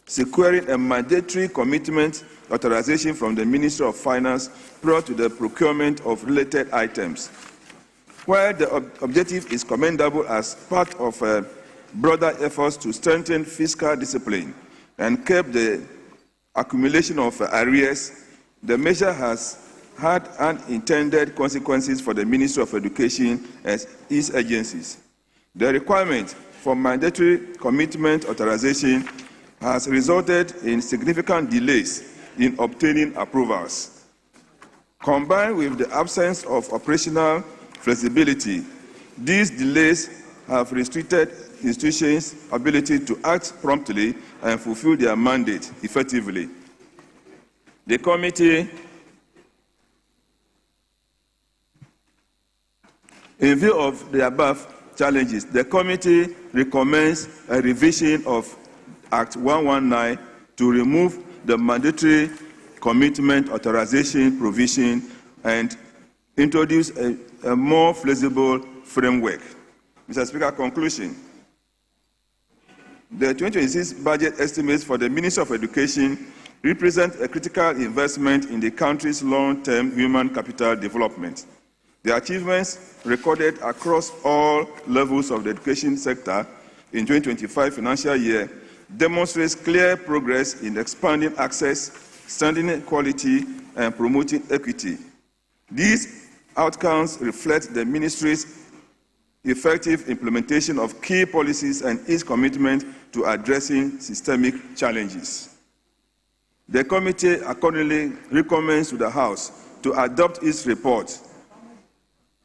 securing a mandatory commitment authorization from the Ministry of Finance prior to the procurement of related items. While the objective is commendable as part of broader efforts to strengthen fiscal discipline and curb the accumulation of arrears, the measure has had unintended consequences for the Ministry of Education and its agencies. The requirement for mandatory commitment authorization has resulted in significant delays in obtaining approvals. Combined with the absence of operational flexibility, these delays have restricted institutions' ability to act promptly and fulfill their mandate effectively. The committee, in view of the above challenges, the committee recommends a revision of Act 119 to remove the mandatory commitment authorization provision and introduce a more flexible framework. Mr. Speaker, conclusion. The 2026 budget estimates for the Ministry of Education represent a critical investment in the country's long-term human capital development. The achievements recorded across all levels of the education sector in 2025 financial year demonstrates clear progress in expanding access, strengthening quality, and promoting equity. These outcomes reflect the ministry's effective implementation of key policies and its commitment to addressing systemic challenges. The committee accordingly recommends to the House to adopt its report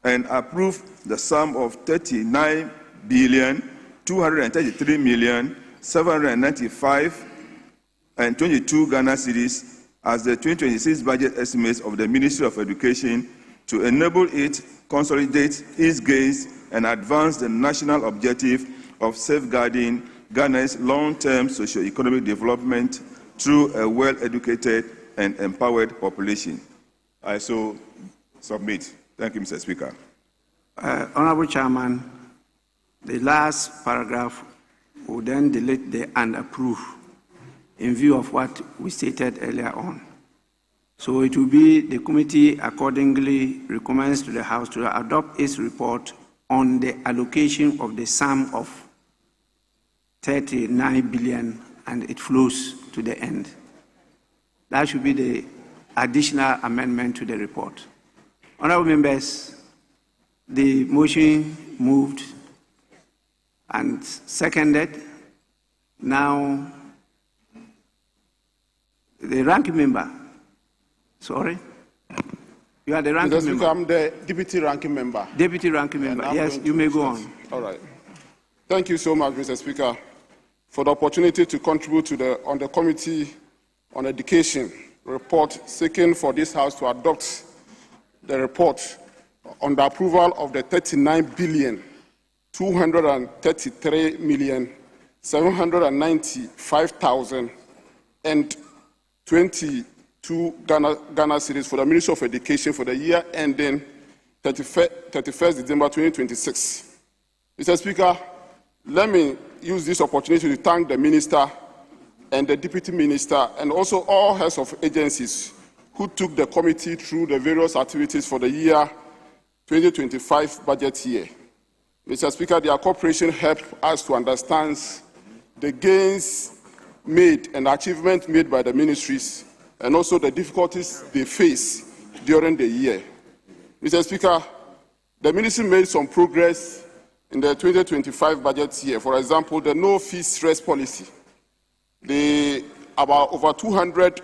and approve the sum of 39,233,795.22 Ghana cedis as the 2026 budget estimates of the Ministry of Education to enable it consolidate its gains and advance the national objective of safeguarding Ghana's long-term socio-economic development through a well-educated and empowered population. I so submit. Thank you, Mr. Speaker. Honorable Chairman, the last paragraph will then delete the "and approve" in view of what we stated earlier on. So it will be the committee accordingly recommends to the House to adopt its report on the allocation of the sum of 39 billion and it flows to the end. That should be the additional amendment to the report. Honorable members, the motion moved and seconded. Now, the ranking member. Sorry? You are the ranking member. I'm the deputy ranking member. Deputy ranking member. Yes, you may go on. All right. Thank you so much, Mr. Speaker, for the opportunity to contribute to the Committee on Education report seeking for this House to adopt the report on the approval of the 39,233,795 795,022 Ghana cedis for the Ministry of Education for the year ending 31st December 2026. Mr. Speaker, let me use this opportunity to thank the Minister and the Deputy Minister and also all heads of agencies who took the committee through the various activities for the year 2025 budget year. Mr. Speaker, their cooperation helped us to understand the gains made and achievements made by the ministries and also the difficulties they face during the year. Mr. Speaker, the ministry made some progress in the 2025 budget year. For example, the no-fee stress policy. About over 200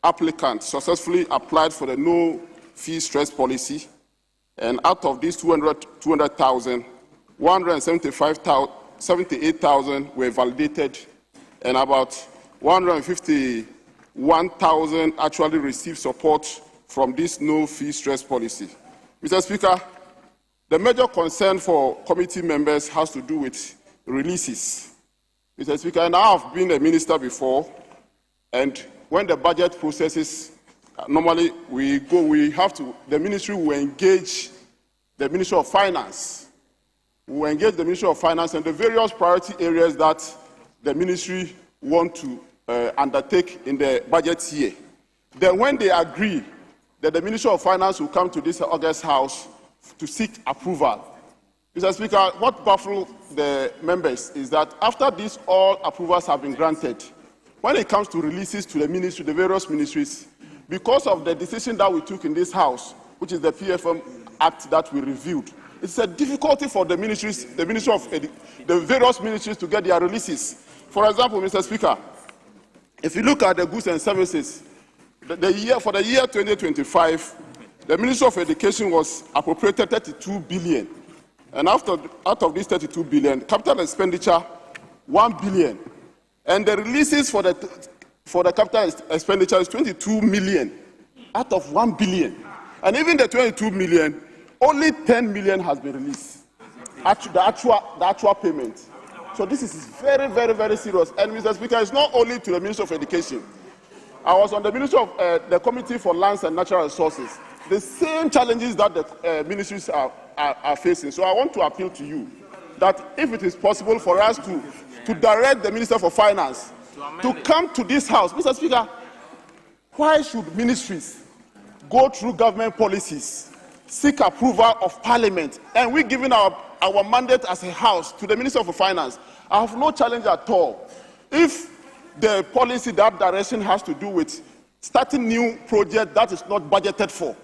applicants successfully applied for the no-fee stress policy, and out of these 200,000, 178,000 were validated, and about 151,000 actually received support from this no-fee stress policy. Mr. Speaker, the major concern for committee members has to do with releases. Mr. Speaker, and I have been a minister before, and when the budget processes, normally the ministry will engage the Ministry of Finance. We will engage the Ministry of Finance and the various priority areas that the ministry want to undertake in the budget year. Then when they agree that the Ministry of Finance will come to this August House to seek approval. Mr. Speaker, what baffles the members is that after these all approvals have been granted, when it comes to releases to the ministry, the various ministries, because of the decision that we took in this House, which is the PFM Act that we reviewed, it's a difficulty for the ministries, the various ministries to get their releases. For example, Mr. Speaker, if you look at the goods and services, for the year 2025, the Ministry of Education was appropriated 32 billion. And out of this 32 billion, capital expenditure, 1 billion. And the releases for the capital expenditure is 22 million out of 1 billion. And even the 22 million, only 10 million has been released. The actual payment. So this is very, very, very serious. And Mr. Speaker, it's not only to the Ministry of Education. I was on the Ministry of the Committee for Lands and Natural Resources. The same challenges that the ministries are facing. So I want to appeal to you that if it is possible for us to direct the Minister for Finance to come to this House. Mr. Speaker, why should ministries go through government policies, seek approval of Parliament, and we giving our mandate as a House to the Minister for Finance? I have no challenge at all. If the policy, that direction has to do with starting new projects that is not budgeted for,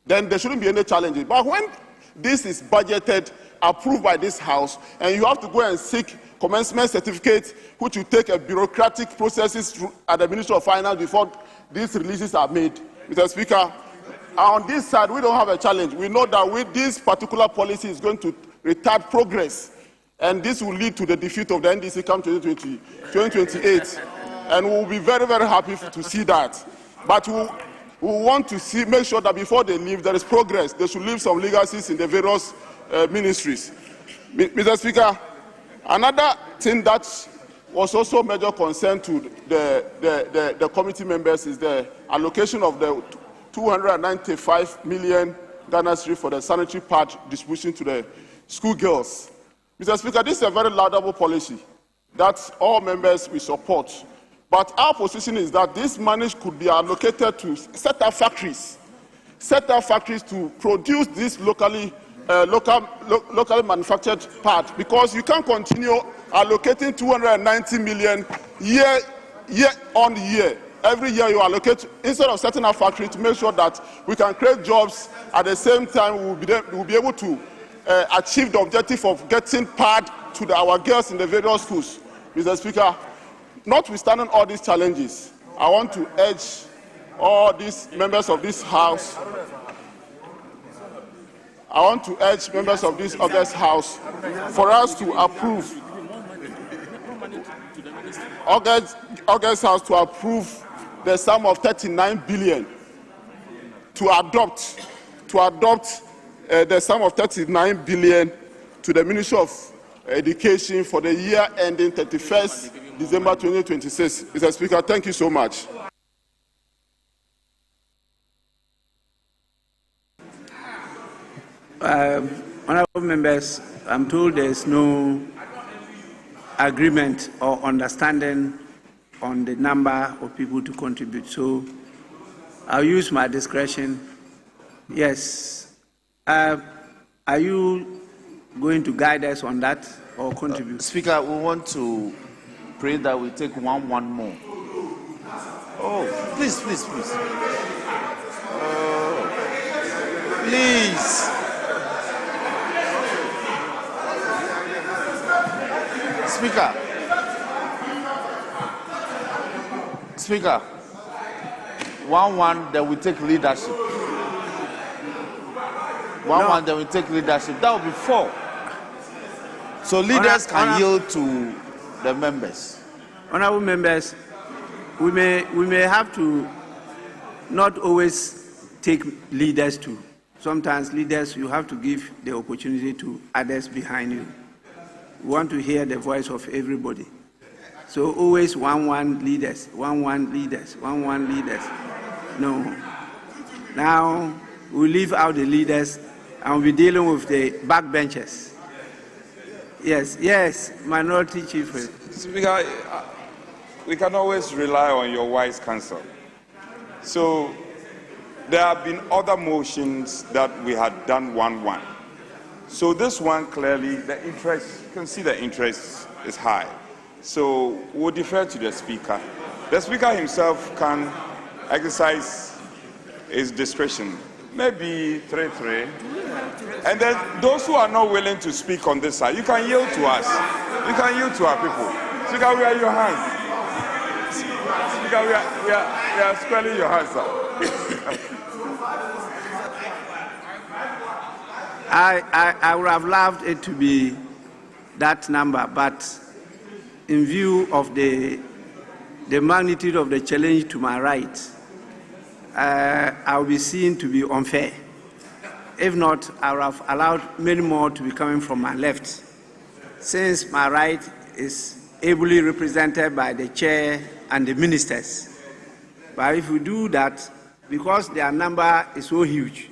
then there shouldn't be any challenges. But when this is budgeted, approved by this House, and you have to go and seek commencement certificates, which will take a bureaucratic processes at the Ministry of Finance before these releases are made. Mr. Speaker, on this side, we don't have a challenge. We know that with this particular policy is going to retard progress, and this will lead to the defeat of the NDC come 2028. And we'll be very, very happy to see that. But we want to make sure that before they leave, there is progress. They should leave some legacies in the various ministries. Mr. Speaker, another thing that was also major concern to the committee members is the allocation of the 295 million Ghana cedis for the sanitary pad distribution to the schoolgirls. Mr. Speaker, this is a very laudable policy that all members will support. But our position is that this money could be allocated to set up factories to produce this locally manufactured part, because you can't continue allocating 290 million year on year. Every year you allocate, instead of setting up factory to make sure that we can create jobs, at the same time we'll be able to achieve the objective of getting pad to our girls in the various schools. Mr. Speaker, notwithstanding all these challenges, I want to urge all these members of this House, for us to approve, August House to approve the sum of 39 billion, to adopt the sum of 39 billion to the Ministry of education for the year ending 31st December 2026. Mr. Speaker, thank you so much. Honorable members, I'm told there's no agreement or understanding on the number of people to contribute. So I'll use my discretion. Yes. Are you going to guide us on that or contribute? Speaker, we want to pray that we take one more. Oh, please. Please. Speaker, 1-1, then we take leadership. 1-1, then we take leadership. That will be 4. So leaders can yield to the members. Honorable members, we may have to not always take leaders too. Sometimes leaders, you have to give the opportunity to others behind you. We want to hear the voice of everybody. So always 1-1 leaders, 1-1 leaders, 1-1 leaders. No. Now we leave out the leaders and we'll be dealing with the backbenchers. Yes, Minority Chief. Speaker, we can always rely on your wise counsel. So there have been other motions that we had done 1-1. So this one, clearly, the interest, you can see the interest is high. So we'll defer to the Speaker. The Speaker himself can exercise his discretion. Maybe 3-3. And then those who are not willing to speak on this side, you can yield to us. You can yield to our people. Speaker, we are your hands. Speaker, we are squarely your hands, sir. I would have loved it to be that number, but in view of the magnitude of the challenge to my right, I will be seen to be unfair. If not, I would have allowed many more to be coming from my left, since my right is ably represented by the chair and the ministers. But if we do that, because their number is so huge,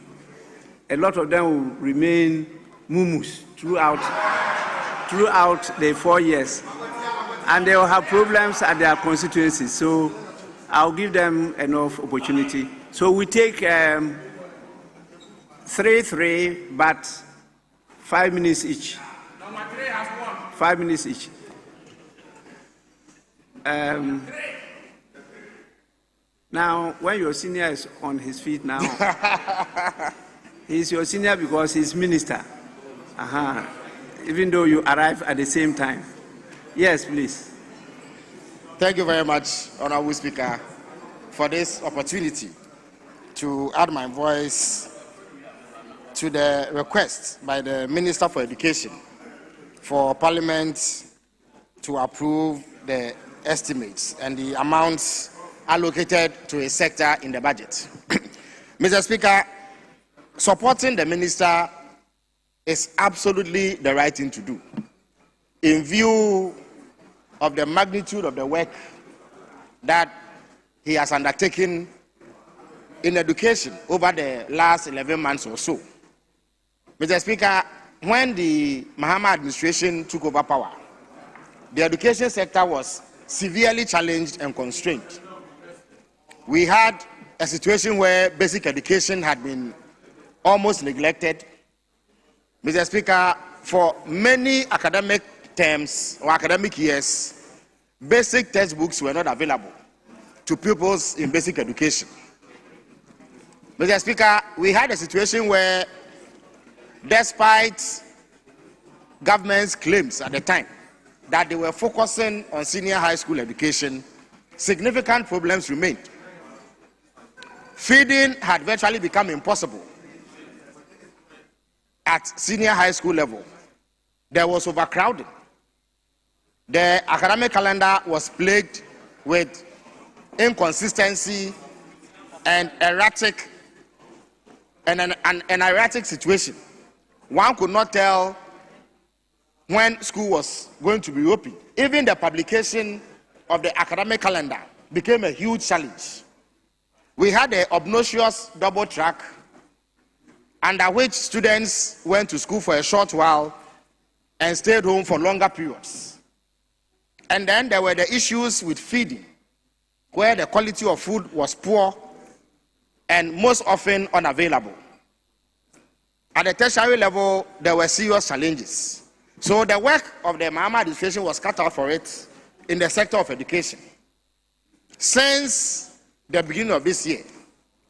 a lot of them will remain mumus throughout the 4 years. And they will have problems at their constituencies. So I'll give them enough opportunity. So we take 3-3, but 5 minutes each. Number 3 has won. 5 minutes each. Now, when your senior is on his feet now, he's your senior because he's minister. Even though you arrive at the same time. Yes, please. Thank you very much, Honorable Speaker, for this opportunity to add my voice to the request by the Minister for Education for Parliament to approve the estimates and the amounts allocated to a sector in the budget. Mr. Speaker, supporting the Minister is absolutely the right thing to do, in view of the magnitude of the work that he has undertaken in education over the last 11 months or so. Mr. Speaker, when the Mahama administration took over power, the education sector was severely challenged and constrained. We had a situation where basic education had been almost neglected. Mr. Speaker, for many academic terms or academic years, basic textbooks were not available to pupils in basic education. Mr. Speaker, we had a situation where, despite government's claims at the time that they were focusing on senior high school education, significant problems remained. Feeding had virtually become impossible at senior high school level. There was overcrowding. The academic calendar was plagued with inconsistency and an erratic situation. One could not tell when school was going to be open. Even the publication of the academic calendar became a huge challenge. We had an obnoxious double track under which students went to school for a short while and stayed home for longer periods. And then there were the issues with feeding, where the quality of food was poor and most often unavailable. At the tertiary level, there were serious challenges. So the work of the Mahama administration was cut out for it in the sector of education. Since the beginning of this year,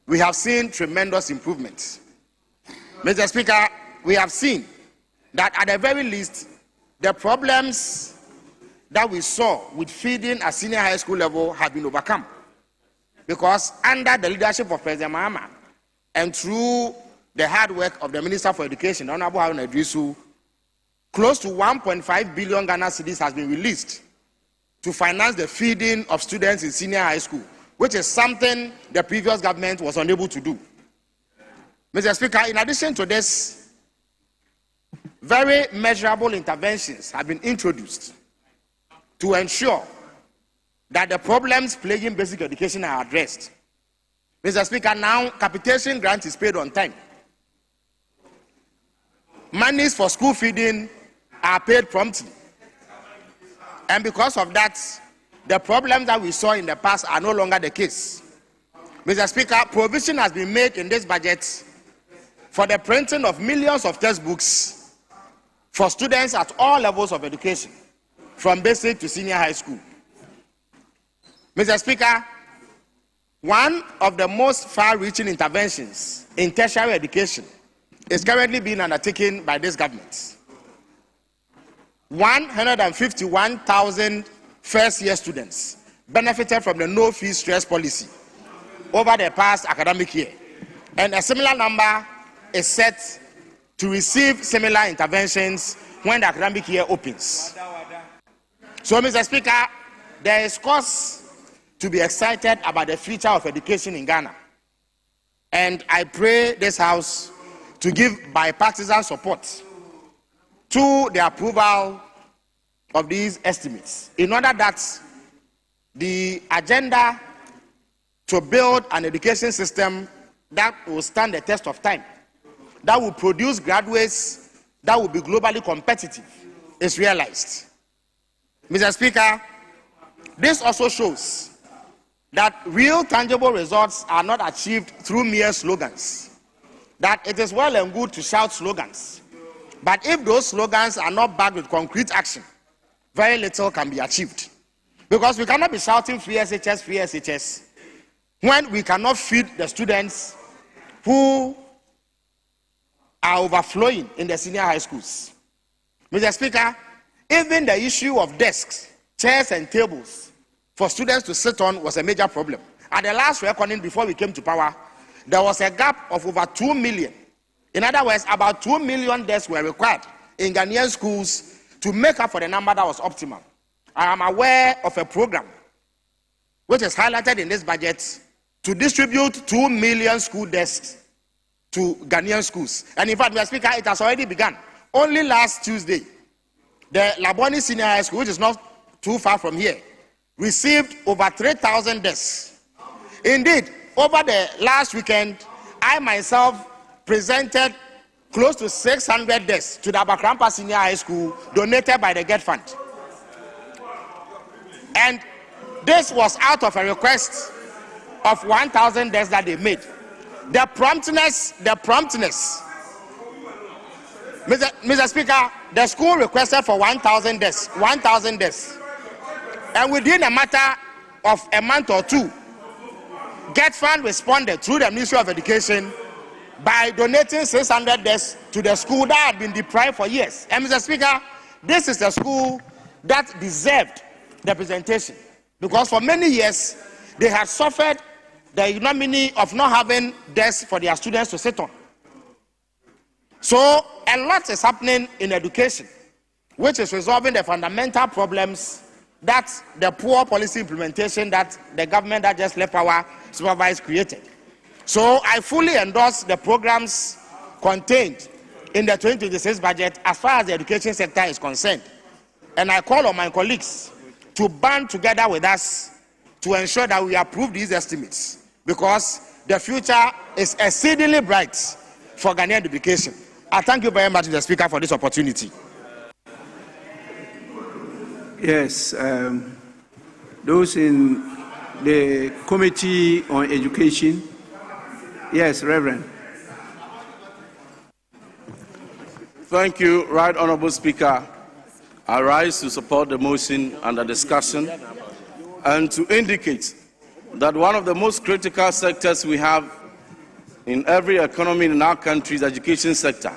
we have seen tremendous improvements. Mr. Speaker, we have seen that at the very least, the problems that we saw with feeding at senior high school level have been overcome. Because under the leadership of President Mahama and through the hard work of the Minister for Education, Honorable Haruna Iddrisu, close to 1.5 billion Ghana cedis has been released to finance the feeding of students in senior high school, which is something the previous government was unable to do. Mr. Speaker, in addition to this, very measurable interventions have been introduced to ensure that the problems plaguing basic education are addressed. Mr. Speaker, now capitation grant is paid on time. Monies for school feeding are paid promptly. And because of that, the problems that we saw in the past are no longer the case. Mr. Speaker, provision has been made in this budget for the printing of millions of textbooks for students at all levels of education, from basic to senior high school. Mr. Speaker, one of the most far-reaching interventions in tertiary education is currently being undertaken by this government. 151,000 first-year students benefited from the no-fee stress policy over the past academic year, and a similar number is set to receive similar interventions when the academic year opens. So, Mr. Speaker, there is cause to be excited about the future of education in Ghana, and I pray this House to give bipartisan support to the approval of these estimates, in order that the agenda to build an education system that will stand the test of time, that will produce graduates that will be globally competitive, is realized. Mr. Speaker, this also shows that real tangible results are not achieved through mere slogans. That it is well and good to shout slogans, but if those slogans are not backed with concrete action, very little can be achieved. Because we cannot be shouting free SHS, when we cannot feed the students who are overflowing in the senior high schools. Mr. Speaker, even the issue of desks, chairs, and tables for students to sit on was a major problem. At the last reckoning before we came to power, there was a gap of over 2 million. In other words, about 2 million desks were required in Ghanaian schools to make up for the number that was optimal. I am aware of a program which is highlighted in this budget to distribute 2 million school desks to Ghanaian schools. And in fact, Mr. Speaker, it has already begun. Only last Tuesday, the Laboni Senior High School, which is not too far from here, received over 3,000 desks. Indeed, over the last weekend, I myself presented close to 600 desks to the Abakrampa Senior High School, donated by the GET Fund. And this was out of a request of 1,000 desks that they made. The promptness, Mr. Speaker, the school requested for 1,000 desks, and within a matter of a month or two, GET Fund responded through the Ministry of Education by donating 600 desks to the school that had been deprived for years. And Mr. Speaker, this is the school that deserved the presentation, because for many years they had suffered the ignominy of not having desks for their students to sit on. So a lot is happening in education, which is resolving the fundamental problems that the poor policy implementation that the government that just left power supervised created. So I fully endorse the programs contained in the 2026 budget as far as the education sector is concerned. And I call on my colleagues to band together with us to ensure that we approve these estimates, because the future is exceedingly bright for Ghanaian education. I thank you very much, Mr. Speaker, for this opportunity. Yes, those in the Committee on Education. Yes, Reverend. Thank you, Right Honourable Speaker. I rise to support the motion under discussion and to indicate that one of the most critical sectors we have in every economy in our country is the education sector.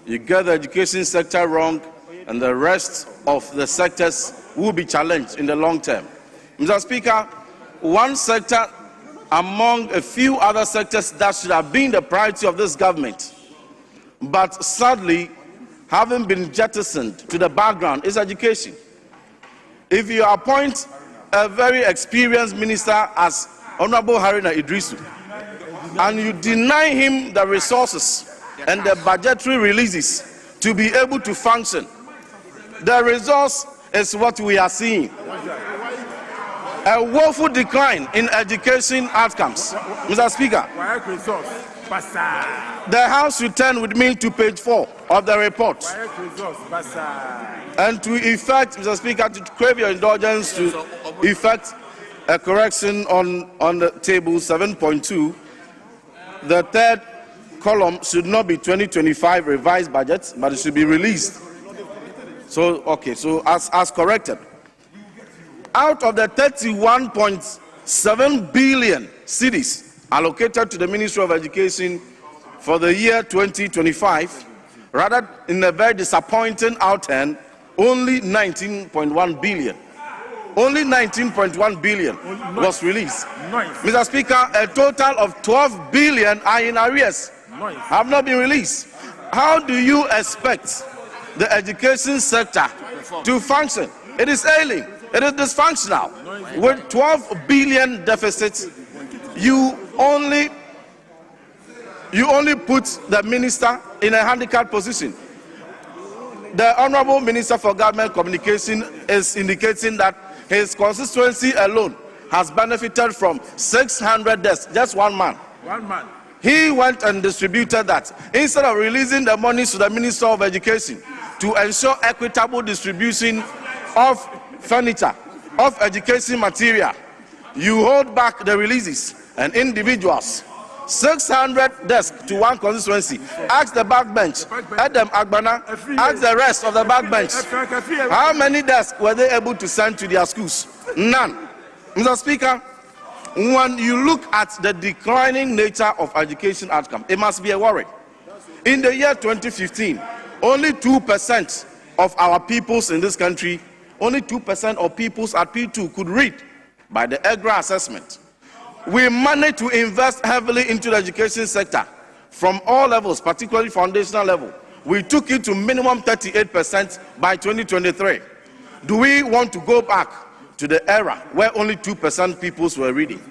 You get the education sector wrong, and the rest of the sectors will be challenged in the long term. Mr. Speaker, one sector among a few other sectors that should have been the priority of this government, but sadly, having been jettisoned to the background, is education. If you appoint a very experienced minister as Honorable Haruna Idrisu, and you deny him the resources and the budgetary releases to be able to function, the result is what we are seeing. A woeful decline in education outcomes. Mr. Speaker, the House should turn with me to page 4 of the report. And to effect, Mr. Speaker, to crave your indulgence to effect a correction on the table 7.2, the third column should not be 2025 revised budget, but it should be released. So, okay, so as corrected. Out of the 31.7 billion cedis allocated to the Ministry of Education for the year 2025, rather in a very disappointing outturn, only 19.1 billion. Only 19.1 billion was released. Mr. Speaker, a total of 12 billion are in arrears, have not been released. How do you expect the education sector to function? It is ailing. It is dysfunctional. With 12 billion deficits, you only put the minister in a handicapped position. The Honorable Minister for Government Communication is indicating that his constituency alone has benefited from 600 desks, just one man. He went and distributed that. Instead of releasing the money to the Minister of Education to ensure equitable distribution of furniture, of education material, you hold back the releases and individuals. 600 desks to one constituency. Ask the backbench, Adam Agbana, ask the rest of the backbench. How many desks were they able to send to their schools? None. Mr. Speaker, when you look at the declining nature of education outcome, it must be a worry. In the year 2015, only 2% of our peoples in this country, only 2% of peoples at P2 could read by the EGRA assessment. We managed to invest heavily into the education sector from all levels, particularly foundational level. We took it to minimum 38% by 2023. Do we want to go back to the era where only 2% peoples were reading?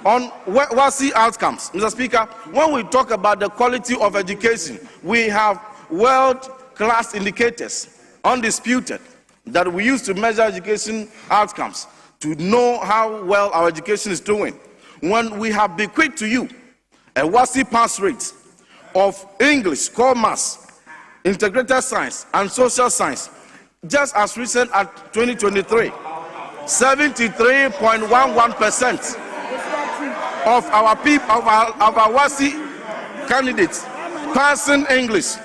On WASSCE outcomes, Mr. Speaker, when we talk about the quality of education, we have world-class indicators, undisputed, that we use to measure education outcomes to know how well our education is doing. When we have bequeathed to you a WASSCE pass rate of English, core maths, integrated science, and social science, just as recent as 2023, 73.11% of our people, of our WASSCE candidates passing English,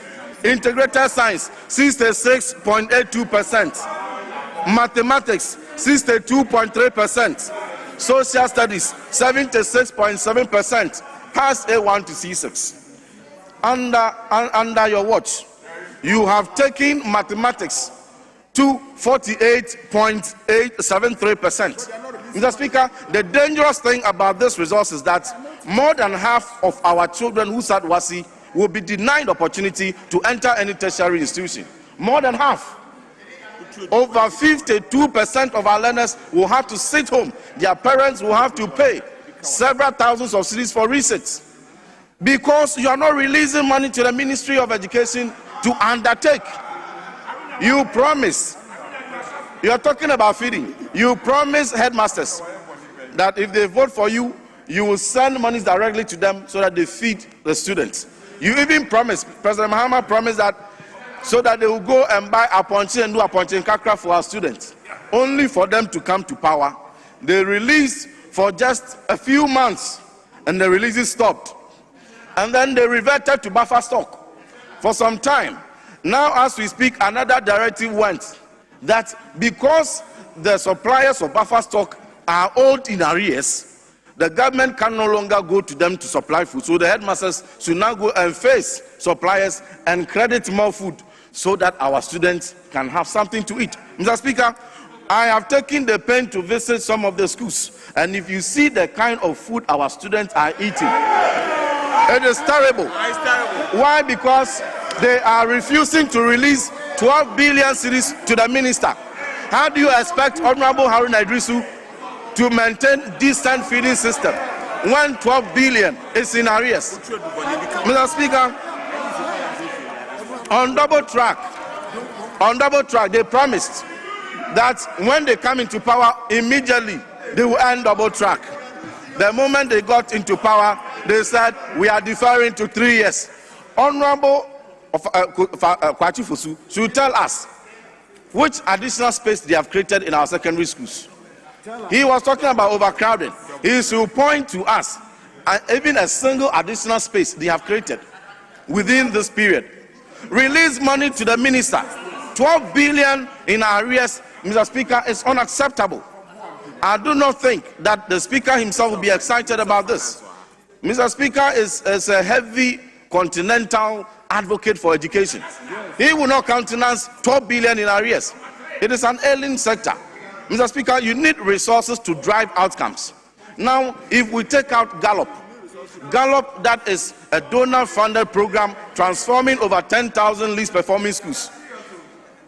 integrated science, 66.82%, mathematics, 62.3%, social studies, 76.7%, pass A1 to C6. Under your watch, you have taken mathematics to 48.873%. Mr. Speaker, the dangerous thing about this resource is that more than half of our children who start WASSCE will be denied opportunity to enter any tertiary institution. More than half. Over 52% of our learners will have to sit home. Their parents will have to pay several thousands of cedis for research. because you are not releasing money to the Ministry of Education to undertake. You promise. You are talking about feeding. You promise headmasters that if they vote for you, you will send money directly to them so that they feed the students. You even promised, President Mahama promised that so that they will go and buy a ponche and do a ponche kakra for our students, only for them to come to power. They released for just a few months and the releases stopped. And then they reverted to buffer stock for some time. Now, as we speak, another directive went that because the suppliers of buffer stock are old in arrears, the government can no longer go to them to supply food. So the headmasters should now go and face suppliers and credit more food so that our students can have something to eat. Mr. Speaker, I have taken the pain to visit some of the schools, and if you see the kind of food our students are eating, it is terrible. Why? Because they are refusing to release 12 billion cedis to the minister. How do you expect Honorable Haruna Iddrisu to maintain decent feeding system when 12 billion is in arrears? Mr. Speaker, on double track, they promised that when they come into power, immediately they will end double track. The moment they got into power, they said, we are deferring to 3 years. Honorable Kwachi Fosu should tell us which additional space they have created in our secondary schools. He was talking about overcrowding. He should point to us even a single additional space they have created within this period. Release money to the minister. 12 billion in arrears, Mr. Speaker, is unacceptable. I do not think that the Speaker himself will be excited about this. Mr. Speaker is a heavy continental advocate for education. He will not countenance 12 billion in arrears. It is an ailing sector. Mr. Speaker, you need resources to drive outcomes. Now, if we take out Gallup, that is a donor-funded program transforming over 10,000 least performing schools.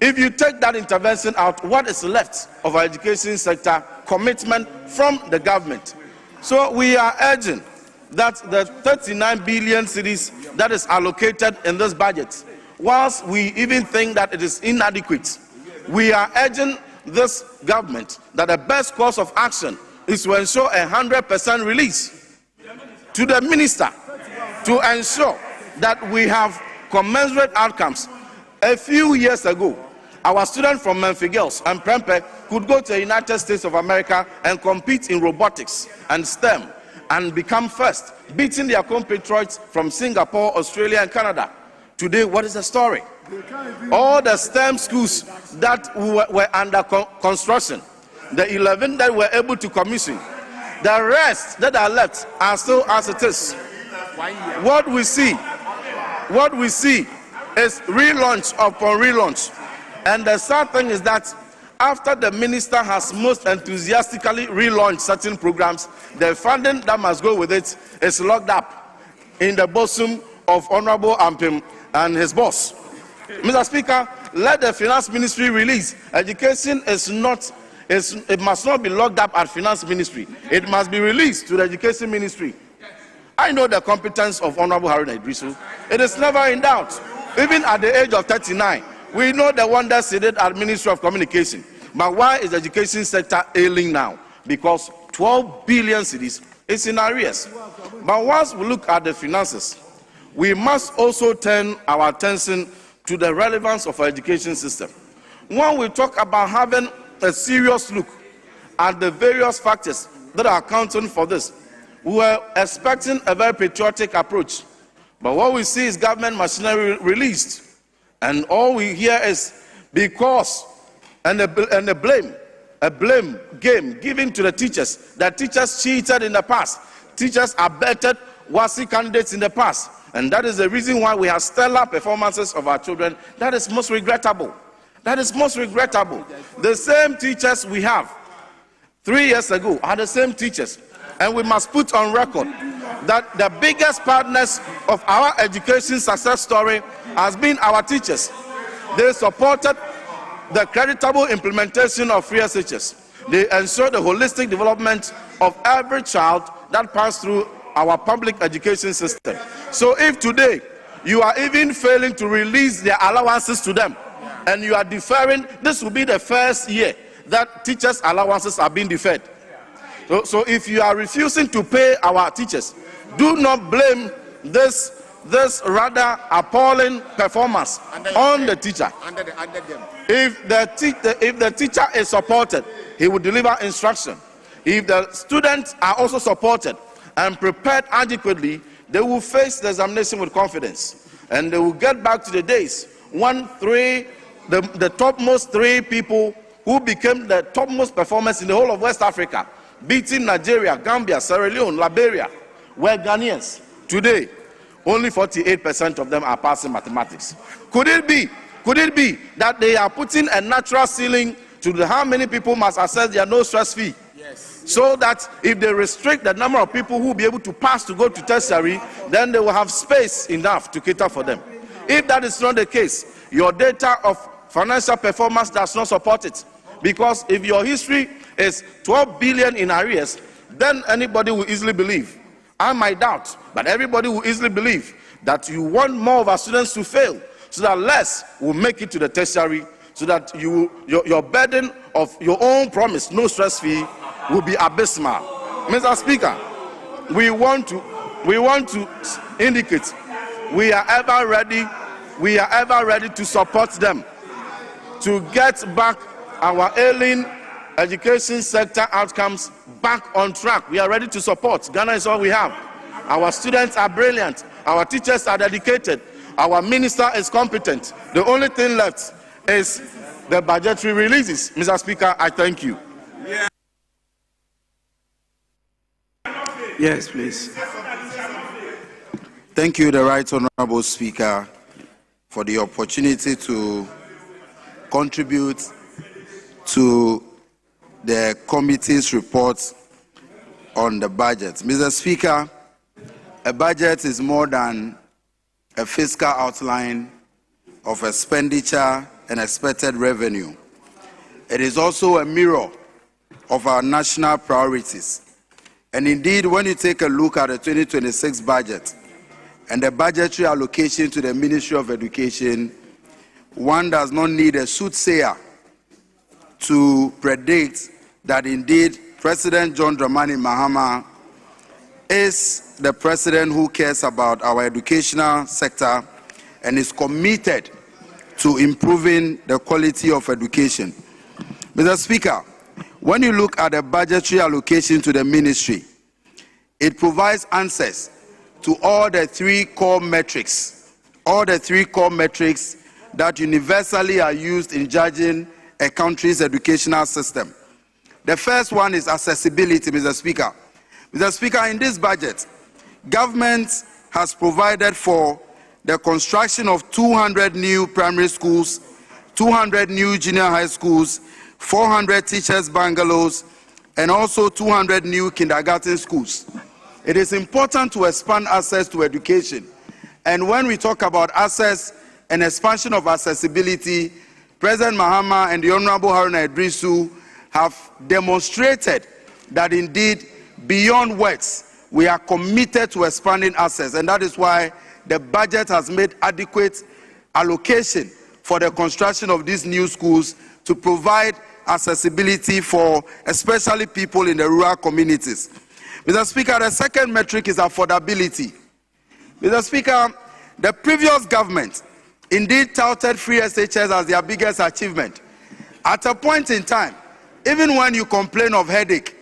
If you take that intervention out, what is left of our education sector? Commitment from the government. So we are urging that the 39 billion cedis that is allocated in this budget, whilst we even think that it is inadequate, we are urging this government that the best course of action is to ensure 100% release to the minister to ensure that we have commensurate outcomes. A few years ago, our students from Memphis Girls and Prempeh could go to the United States of America and compete in robotics and STEM and become first, beating their compatriots from Singapore, Australia, and Canada. Today, what is the story? All the STEM schools that were under construction, the 11 that were able to commission, the rest that are left are still as it is. What we see is relaunch upon relaunch. And the sad thing is that after the minister has most enthusiastically relaunched certain programs, the funding that must go with it is locked up in the bosom of Honorable Ampim and his boss. Mr. Speaker, let the Finance Ministry release. Education it must not be locked up at Finance Ministry. It must be released to the Education Ministry. I know the competence of Honorable Haruna Iddrisu. It is never in doubt. Even at the age of 39, we know the wonders he did at Ministry of Communication. But why is the education sector ailing now? Because 12 billion cedis is in arrears. But once we look at the finances, we must also turn our attention to the relevance of our education system. When we talk about having a serious look at the various factors that are accounting for this, we were expecting a very patriotic approach. But what we see is government machinery released. And all we hear is because, and a blame game given to the teachers. That teachers cheated in the past. Teachers abetted WASSCE candidates in the past. And that is the reason why we have stellar performances of our children. That is most regrettable. That is most regrettable. The same teachers we have 3 years ago are the same teachers. And we must put on record that the biggest partners of our education success story has been our teachers. They supported the creditable implementation of free SHS. They ensure the holistic development of every child that passed through our public education system. So if today you are even failing to release their allowances to them, and you are deferring, this will be the first year that teachers' allowances are being deferred. So if you are refusing to pay our teachers, do not blame this rather appalling performance on the teacher. If the teacher is supported, he will deliver instruction. If the students are also supported and prepared adequately, they will face the examination with confidence, and they will get back to the days when the topmost 3 people who became the topmost performers in the whole of West Africa, beating Nigeria, Gambia, Sierra Leone, Liberia, were Ghanaians. Today, only 48% of them are passing mathematics. Could it be that they are putting a natural ceiling to how many people must access their no stress fee? Yes. So that if they restrict the number of people who will be able to pass to go to tertiary, then they will have space enough to cater for them. If that is not the case, your data of financial performance does not support it. Because if your history is 12 billion in arrears, then anybody will easily believe. I might doubt, but everybody will easily believe that you want more of our students to fail, so that less will make it to the tertiary, so that your burden of your own promise, no stress fee, will be abysmal. Mr. Speaker, we want to indicate we are ever ready to support them to get back our ailing education sector outcomes back on track. We are ready to support. Ghana is all we have. Our students are brilliant. Our teachers are dedicated. Our minister is competent. The only thing left is the budgetary releases. Mr. Speaker, I thank you. Yes, please. Thank you, the Right Honorable Speaker, for the opportunity to contribute to the committee's report on the budget. Mr. Speaker, a budget is more than a fiscal outline of expenditure and expected revenue. It is also a mirror of our national priorities. And indeed, when you take a look at the 2026 budget and the budgetary allocation to the Ministry of Education, one does not need a soothsayer to predict that indeed President John Dramani Mahama is the president who cares about our educational sector and is committed to improving the quality of education. Mr. Speaker, when you look at the budgetary allocation to the ministry, it provides answers to all the 3 core metrics, that universally are used in judging a country's educational system. The first one is accessibility, Mr. Speaker. Mr. Speaker, in this budget, government has provided for the construction of 200 new primary schools, 200 new junior high schools, 400 teachers' bungalows, and also 200 new kindergarten schools. It is important to expand access to education. And when we talk about access and expansion of accessibility, President Mahama and the Honorable Haruna Iddrisu have demonstrated that indeed, beyond words, we are committed to expanding access. And that is why the budget has made adequate allocation for the construction of these new schools to provide accessibility for especially people in the rural communities. Mr. Speaker, the second metric is affordability. Mr. Speaker, the previous government indeed touted free SHS as their biggest achievement. At a point in time, even when you complain of headache,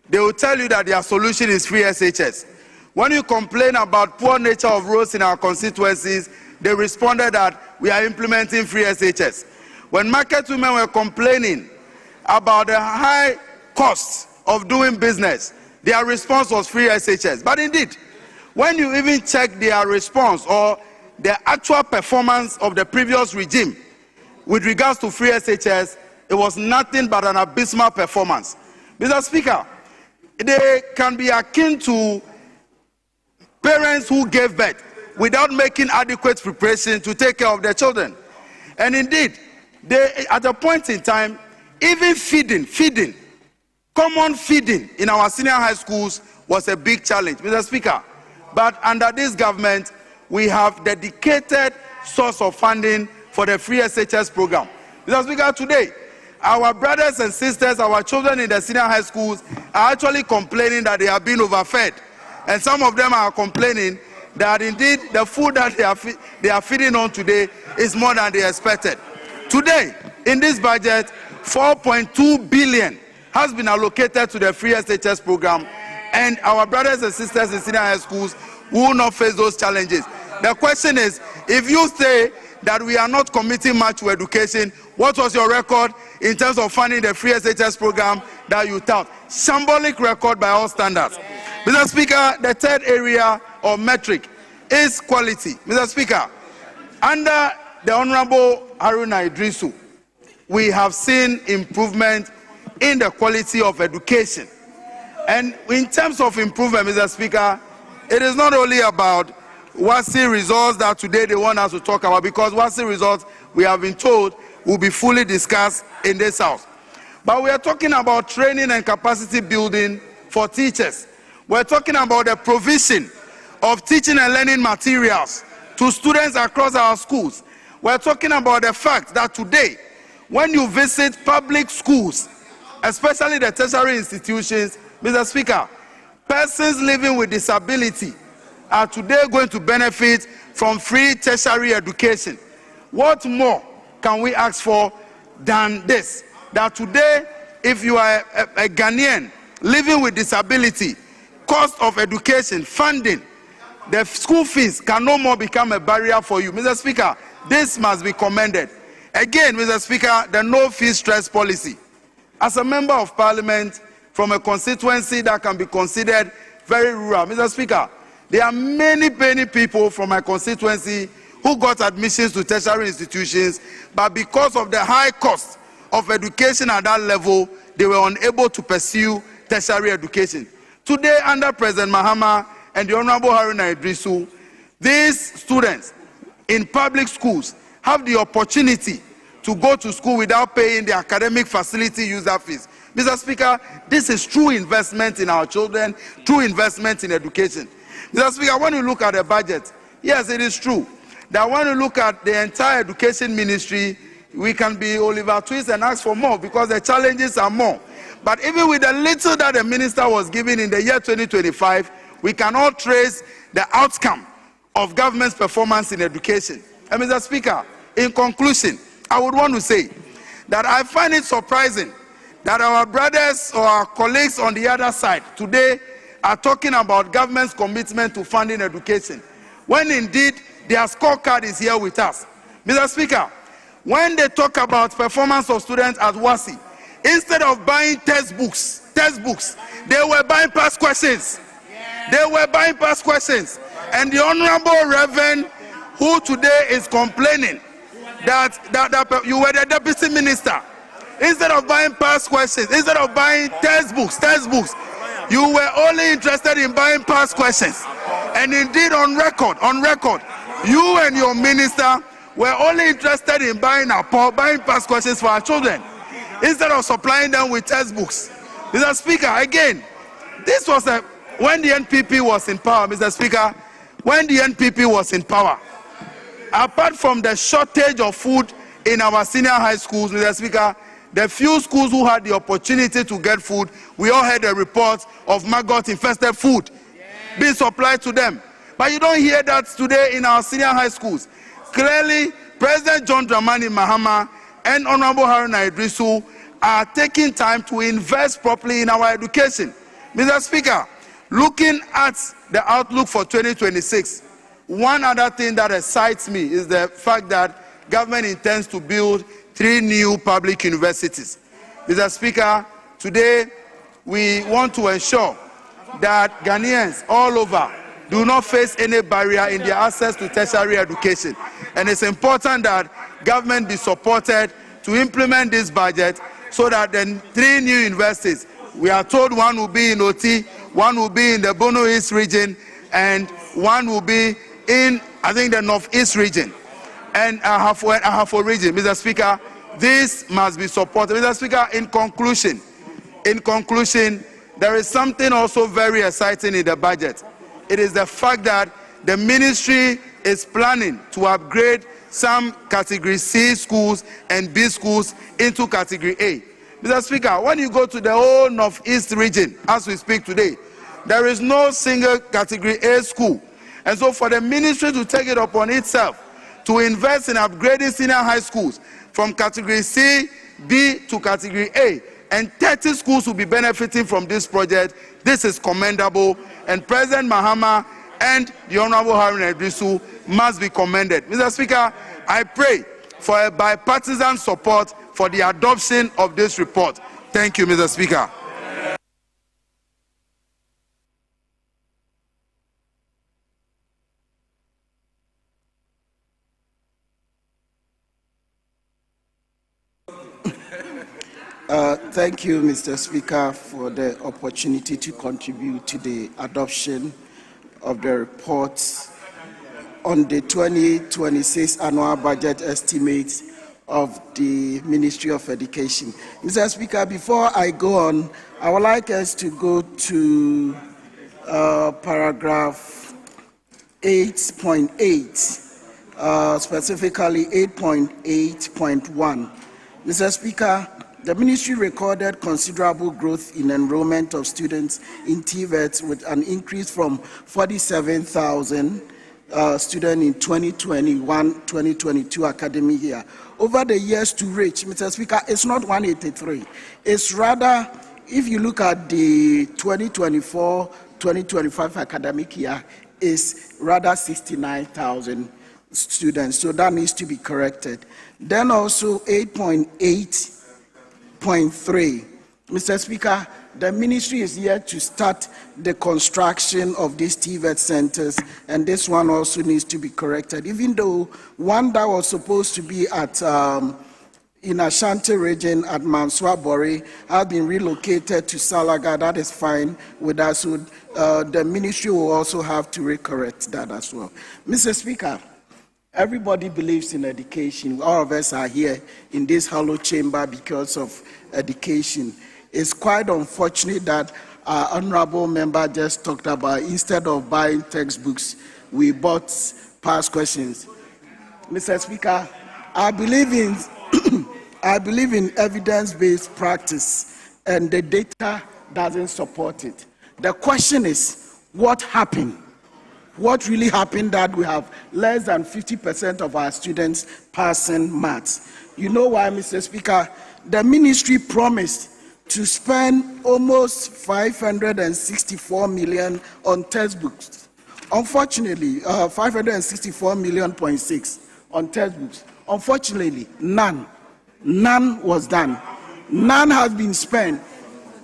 they will tell you that their solution is free SHS. When you complain about poor nature of roads in our constituencies, they responded that we are implementing free SHS. When market women were complaining about the high cost of doing business, their response was free SHS. But indeed, when you even check their response or the actual performance of the previous regime with regards to free SHS, it was nothing but an abysmal performance. Mr. Speaker, they can be akin to parents who gave birth without making adequate preparation to take care of their children. And indeed, they, at a point in time, even feeding, common feeding in our senior high schools was a big challenge, Mr. Speaker. But under this government, we have dedicated source of funding for the free SHS program. Mr. Speaker, today, our brothers and sisters, our children in the senior high schools are actually complaining that they are being overfed. And some of them are complaining that indeed the food that they are feeding on today is more than they expected. Today, in this budget, 4.2 billion has been allocated to the free SHS program, and our brothers and sisters in senior high schools will not face those challenges. The question is, if you say that we are not committing much to education, what was your record in terms of funding the free SHS program that you tout? Shambolic record by all standards. Mr. Speaker, the third area or metric is quality. Mr. Speaker, under the Honorable Haruna Iddrisu, we have seen improvement in the quality of education. And in terms of improvement, Mr. Speaker, it is not only about WASSCE results that today they want us to talk about, because WASSCE results, we have been told, will be fully discussed in this House. But we are talking about training and capacity building for teachers. We're talking about the provision of teaching and learning materials to students across our schools. We're talking about the fact that today, when you visit public schools, especially the tertiary institutions, Mr. Speaker, persons living with disability are today going to benefit from free tertiary education. What more can we ask for than this? That today, if you are a Ghanaian living with disability, cost of education, funding, the school fees can no more become a barrier for you. Mr. Speaker, this must be commended. Again, Mr. Speaker, the no fee stress policy. As a member of parliament from a constituency that can be considered very rural, Mr. Speaker, there are many people from my constituency who got admissions to tertiary institutions, but because of the high cost of education at that level, they were unable to pursue tertiary education. Today, under President Mahama and the Honorable Haruna Iddrisu, these students in public schools have the opportunity to go to school without paying the academic facility user fees. Mr. Speaker, this is true investment in our children, true investment in education. Mr. Speaker, when you look at the budget, yes, it is true that when you look at the entire education ministry, we can be Oliver Twist and ask for more because the challenges are more. But even with the little that the minister was giving in the year 2025, we cannot trace the outcome of government's performance in education. And Mr. Speaker, in conclusion, I would want to say that I find it surprising that our brothers or our colleagues on the other side today are talking about government's commitment to funding education, when indeed their scorecard is here with us. Mr. Speaker, when they talk about performance of students at WASSCE, instead of buying textbooks, they were buying past questions. They were buying past questions. And the Honorable Reverend, who today is complaining that you were the deputy minister, instead of buying past questions, instead of buying textbooks, you were only interested in buying past questions. And indeed, on record, you and your minister were only interested in buying past questions for our children, instead of supplying them with textbooks. Mr. Speaker, again, this was when the NPP was in power, Mr. Speaker, when the NPP was in power, apart from the shortage of food in our senior high schools, Mr. Speaker, the few schools who had the opportunity to get food, we all heard the reports of maggot-infested food being supplied to them. But you don't hear that today in our senior high schools. Clearly, President John Dramani Mahama and Honorable Haruna Iddrisu are taking time to invest properly in our education. Mr. Speaker, looking at the outlook for 2026, one other thing that excites me is the fact that government intends to build 3 new public universities. Mr. Speaker, today we want to ensure that Ghanaians all over do not face any barrier in their access to tertiary education. And it's important that government be supported to implement this budget so that the 3 new universities, we are told one will be in Oti, one will be in the Bono East region, and one will be in, I think, the Northeast region and Ahafo region. Mr. Speaker, this must be supported. Mr. Speaker, in conclusion, there is something also very exciting in the budget. It is the fact that the ministry is planning to upgrade some Category C schools and B schools into Category A. Mr. Speaker, when you go to the whole Northeast region, as we speak today, there is no single Category A school. And so for the ministry to take it upon itself to invest in upgrading senior high schools from Category C, B to Category A, and 30 schools will be benefiting from this project, this is commendable, and President Mahama and the Honorable Haruna Iddrisu must be commended. Mr. Speaker, I pray for a bipartisan support for the adoption of this report. Thank you, Mr. Speaker. Thank you, Mr. Speaker, for the opportunity to contribute to the adoption of the report on the 2026 annual budget estimates of the Ministry of Education. Mr. Speaker, before I go on, I would like us to go to paragraph 8.8, specifically 8.8.1. Mr. Speaker, the ministry recorded considerable growth in enrollment of students in TVET with an increase from 47,000 students in 2021-2022 academic year. Over the years to reach, Mr. Speaker, it's not 183. It's rather, if you look at the 2024-2025 academic year, is rather 69,000 students. So that needs to be corrected. Then also 8.8.3. Mr. Speaker, the ministry is yet to start the construction of these TVET centers, and this one also needs to be corrected. Even though one that was supposed to be at in Ashanti region at Mansour Bori has been relocated to Salaga, that is fine with us. So the ministry will also have to recorrect that as well. Mr. Speaker, everybody believes in education. All of us are here in this hollow chamber because of education. It's quite unfortunate that our honorable member just talked about instead of buying textbooks, we bought past questions. Mr. Speaker, I believe in I believe in evidence-based practice, and the data doesn't support it. The question is, what happened? What really happened that we have less than 50% of our students passing maths? You know why, Mr. Speaker? The ministry promised to spend almost 564 million on textbooks. Unfortunately, 564.6 million on textbooks. Unfortunately, none was done. None has been spent.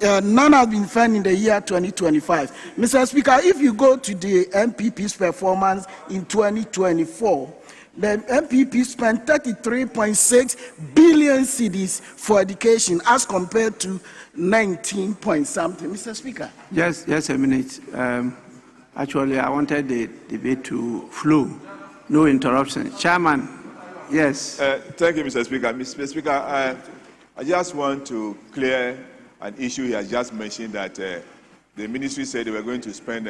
None has been spent in the year 2025. Mr. Speaker, if you go to the MPP's performance in 2024, the MPP spent 33.6 billion cedis for education as compared to 19 point something. Mr. Speaker. Just a minute. Actually, I wanted the debate to flow. No interruption. Chairman, yes. Thank you, Mr. Speaker. Mr. Speaker, I just want to clear an issue he has just mentioned that the ministry said they were going to spend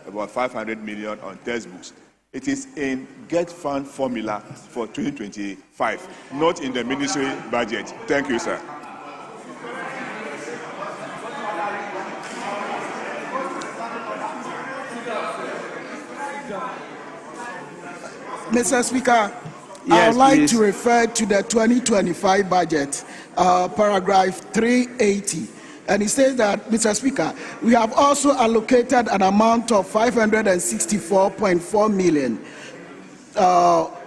about 500 million on textbooks. It is in Get Fund formula for 2025, not in the ministry budget. Thank you, sir. Mr. Speaker, yes, I would like please. to refer to the 2025 budget, paragraph 380. And it says that, Mr. Speaker, we have also allocated an amount of 564.4 million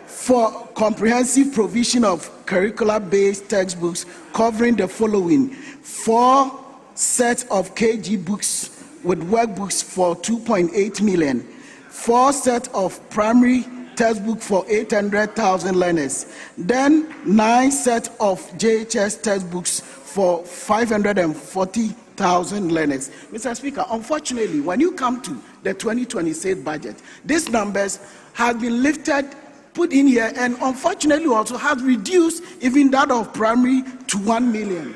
for comprehensive provision of curricular-based textbooks covering the following: 4 sets of KG books with workbooks for 2.8 million, 4 sets of primary textbook for 800,000 learners, then 9 sets of JHS textbooks for 540,000 learners. Mr. Speaker, unfortunately, when you come to the 2026 budget, these numbers have been lifted, put in here, and unfortunately also have reduced even that of primary to 1 million.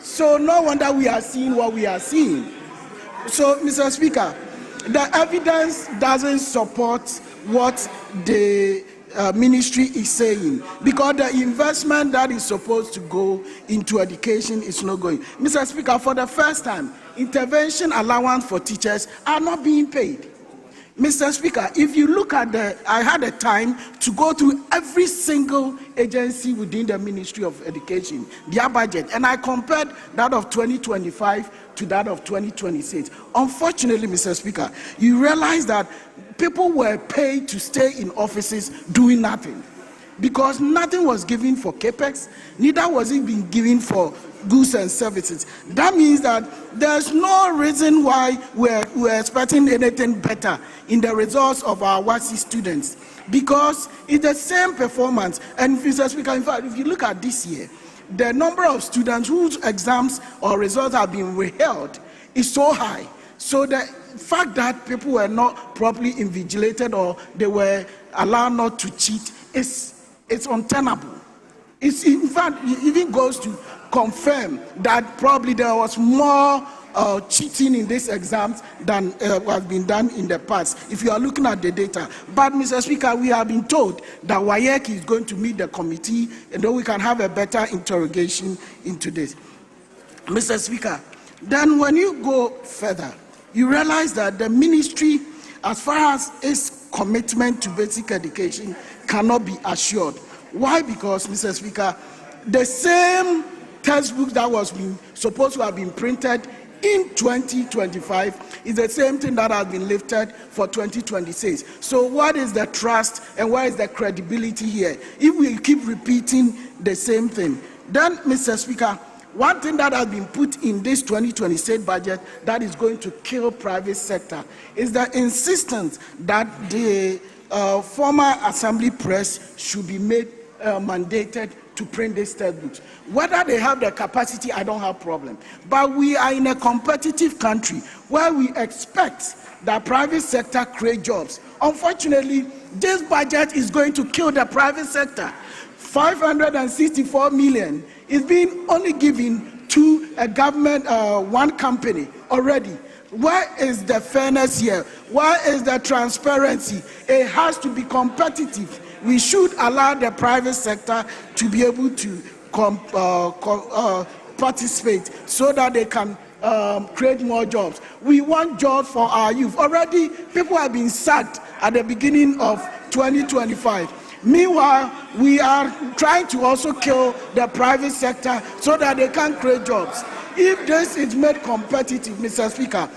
So no wonder we are seeing what we are seeing. So, Mr. Speaker, the evidence doesn't support what the ministry is saying, because the investment that is supposed to go into education is not going. Mr. Speaker, for the first time, intervention allowance for teachers are not being paid. Mr. Speaker, if you look at I had a time to go through every single agency within the Ministry of Education, their budget, and I compared that of 2025 to that of 2026. Unfortunately, Mr. Speaker, you realize that people were paid to stay in offices doing nothing, because nothing was given for capex, neither was it being given for goods and services. That means that there's no reason why we're expecting anything better in the results of our WASI students, because it's the same performance. And Mr. Speaker, in fact, if you look at this year, the number of students whose exams or results have been withheld is so high. So the fact that people were not properly invigilated or they were allowed not to cheat it's untenable. It's, in fact, it even goes to confirm that probably there was more cheating in these exams than has been done in the past, if you are looking at the data. But, Mr. Speaker, we have been told that WAEC is going to meet the committee, and then we can have a better interrogation into this. Mr. Speaker, then when you go further, you realize that the ministry, as far as its commitment to basic education, cannot be assured. Why? Because, Mr. Speaker, the same textbook that was supposed to have been printed in 2025 is the same thing that has been lifted for 2026. So what is the trust and where is the credibility here if we keep repeating the same thing? Then, Mr. Speaker, one thing that has been put in this 2026 budget that is going to kill private sector is the insistence that the former assembly press should be made mandated to print these textbooks. Whether they have the capacity, I don't have problem. But we are in a competitive country where we expect that private sector create jobs. Unfortunately, this budget is going to kill the private sector. 564 million is being only given to a government, one company already. Where is the fairness here? Where is the transparency? It has to be competitive. We should allow the private sector to be able to participate so that they can create more jobs. We want jobs for our youth. Already, people have been sacked at the beginning of 2025. Meanwhile, we are trying to also kill the private sector so that they can create jobs. If this is made competitive, Mr. Speaker,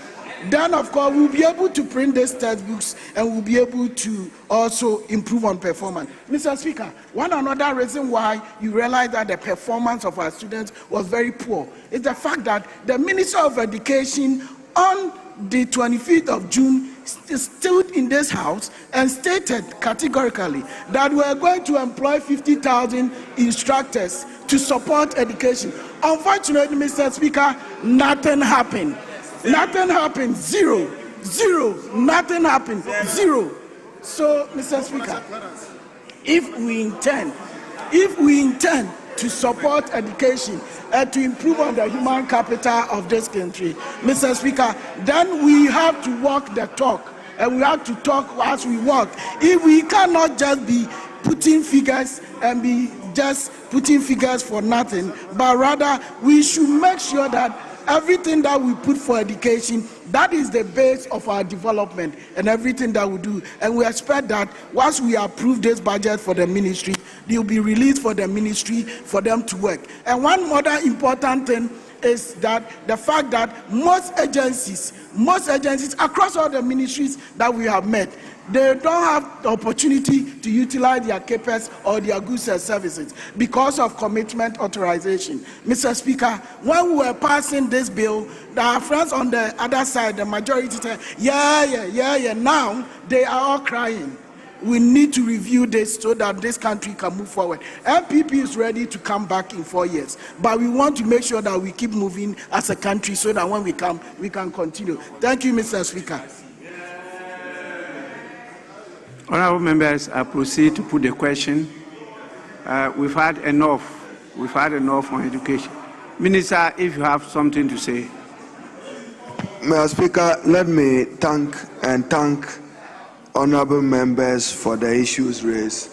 then of course we'll be able to print these textbooks and we'll be able to also improve on performance. Mr. Speaker, one another reason why you realize that the performance of our students was very poor is the fact that the Minister of Education on the 25th of June stood in this house and stated categorically that we're going to employ 50,000 instructors to support education. Unfortunately, Mr. Speaker, nothing happened. Nothing happened. Zero. Nothing happened. Zero. So, Mr. Speaker, if we intend to support education and to improve on the human capital of this country, Mr. Speaker, then we have to walk the talk and we have to talk as we walk. If we cannot just be putting figures and be just putting figures for nothing, but rather we should make sure that everything that we put for education, that is the base of our development and everything that we do. And we expect that once we approve this budget for the ministry, they will be released for the ministry for them to work. And one other important thing is that the fact that most agencies across all the ministries that we have met, they don't have the opportunity to utilize their CAPEX or their goods and services because of commitment authorization. Mr. Speaker, when we were passing this bill, our friends on the other side, the majority said, yeah. Now they are all crying. We need to review this so that this country can move forward. MPP is ready to come back in 4 years, but we want to make sure that we keep moving as a country so that when we come, we can continue. Thank you, Mr. Speaker. Honourable members, I proceed to put the question. We've had enough on education. Minister, if you have something to say. Mr. Speaker, let me thank honorable members for the issues raised,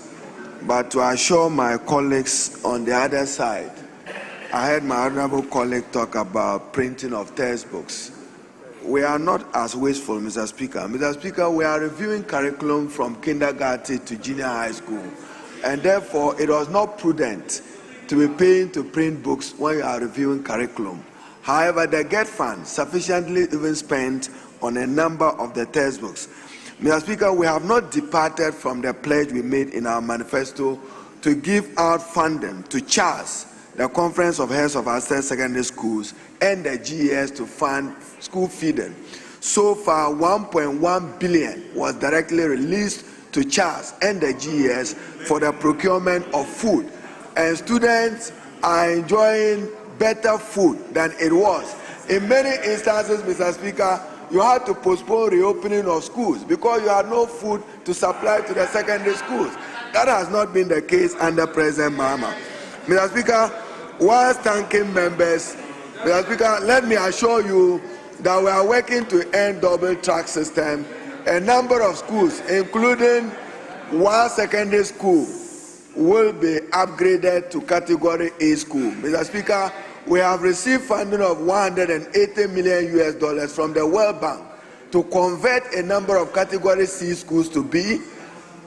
but to assure my colleagues on the other side, I heard my honorable colleague talk about printing of textbooks. We are not as wasteful, Mr. Speaker. Mr. Speaker, we are reviewing curriculum from kindergarten to junior high school, and therefore it was not prudent to be paying to print books when you are reviewing curriculum. However, the GET fund sufficiently even spent on a number of the textbooks. Mr. Speaker, we have not departed from the pledge we made in our manifesto to give out funding to CHAS, the Conference of Heads of Our Secondary Schools, and the GES to fund school feeding. So far, 1.1 billion was directly released to CHAS and the GES for the procurement of food. And students are enjoying better food than it was. In many instances, Mr. Speaker, you had to postpone reopening of schools because you had no food to supply to the secondary schools. That has not been the case under President Mahama. Mr. Speaker, whilst thanking members, Mr. Speaker, let me assure you that we are working to end double track system. A number of schools, including one secondary school, will be upgraded to Category A school. Mr. Speaker, we have received funding of $180 million from the World Bank to convert a number of Category C schools to B,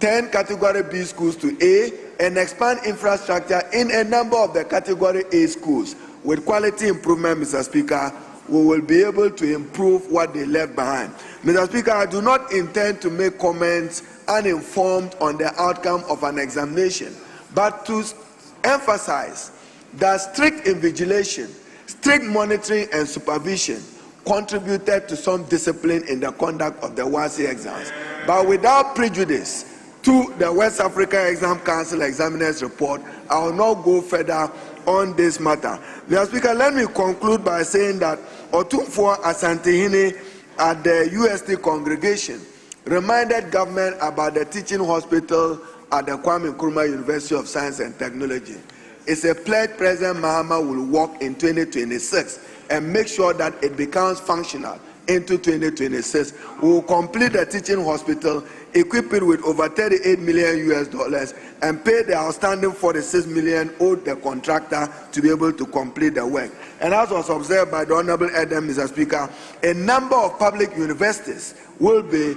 10 Category B schools to A, and expand infrastructure in a number of the Category A schools. With quality improvement, Mr. Speaker, we will be able to improve what they left behind. Mr. Speaker, I do not intend to make comments uninformed on the outcome of an examination, but to emphasize that strict invigilation, strict monitoring and supervision contributed to some discipline in the conduct of the WASSCE exams. But without prejudice to the West Africa Exam Council examiners report, I will not go further on this matter. Mr. Speaker, let me conclude by saying that Otumfuo Asantehene at the UST congregation reminded government about the teaching hospital at the Kwame Nkrumah University of Science and Technology. It's a pledge President Mahama will work in 2026 and make sure that it becomes functional into 2026. We will complete the teaching hospital, equip it with over $38 million, and pay the outstanding $46 million owed the contractor to be able to complete the work. And as was observed by the Honorable Adam, Mr. Speaker, a number of public universities will be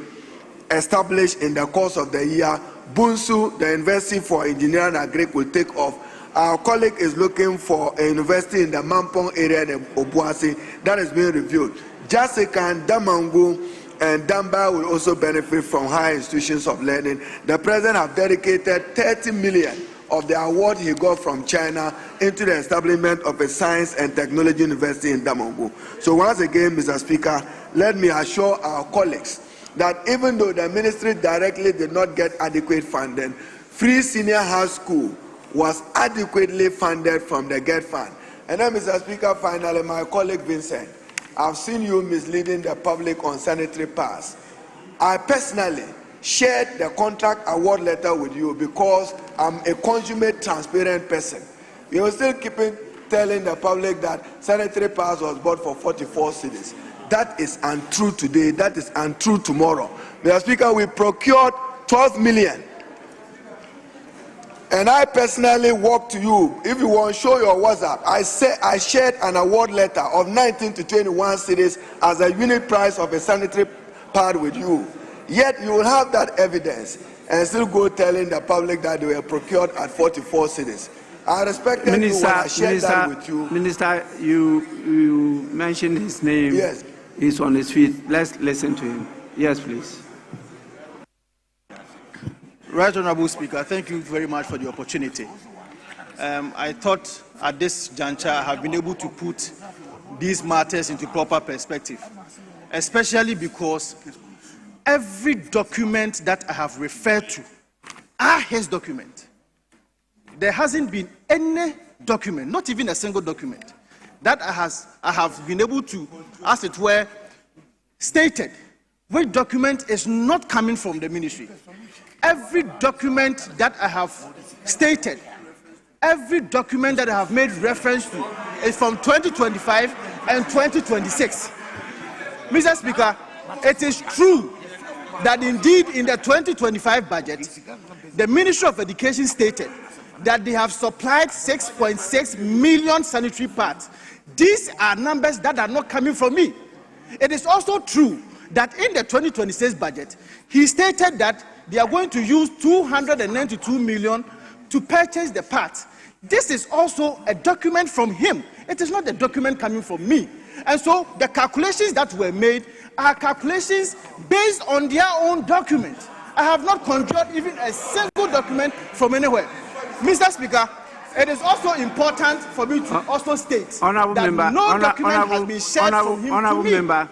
established in the course of the year. Bunsu, the University for Engineering and Agric, will take off. Our colleague is looking for a university in the Mampong area in Obuasi that is being reviewed. Jasikan, Damangu, and Damba will also benefit from higher institutions of learning. The President has dedicated 30 million of the award he got from China into the establishment of a science and technology university in Damangu. So once again, Mr. Speaker, let me assure our colleagues that even though the ministry directly did not get adequate funding, Free Senior High School was adequately funded from the GET fund. And then, Mr. Speaker, finally, my colleague Vincent, I've seen you misleading the public on sanitary pads. I personally shared the contract award letter with you because I'm a consummate, transparent person. You're still telling the public that sanitary pads was bought for 44 cedis. That is untrue today. That is untrue tomorrow. Mr. Speaker, we procured 12 million. And I personally walked to you. If you want to show your WhatsApp, I shared an award letter of 19 to 21 cedis as a unit price of a sanitary pad with you. Yet you will have that evidence and still go telling the public that they were procured at 44 cedis. I respected you when I shared that with you. Minister, you mentioned his name. Yes. He's on his feet. Let's listen to him. Yes, please. Right Honorable Speaker, thank you very much for the opportunity. I thought at this juncture I have been able to put these matters into proper perspective, especially because every document that I have referred to are his document. There hasn't been any document, not even a single document, that I have been able to, as it were, stated which document is not coming from the ministry. Every document that I have stated every document that I have made reference to is from 2025 and 2026. Mr. Speaker, it is true that indeed in the 2025 budget, the Ministry of Education stated that they have supplied 6.6 million sanitary pads. These are numbers that are not coming from me. It is also true that in the 2026 budget, he stated that they are going to use 292 million to purchase the parts. This is also a document from him. It is not a document coming from me. And so the calculations that were made are calculations based on their own document. I have not conjured even a single document from anywhere. Mr. Speaker, it is also important for me to also state that no document has been shared from him to me. Member,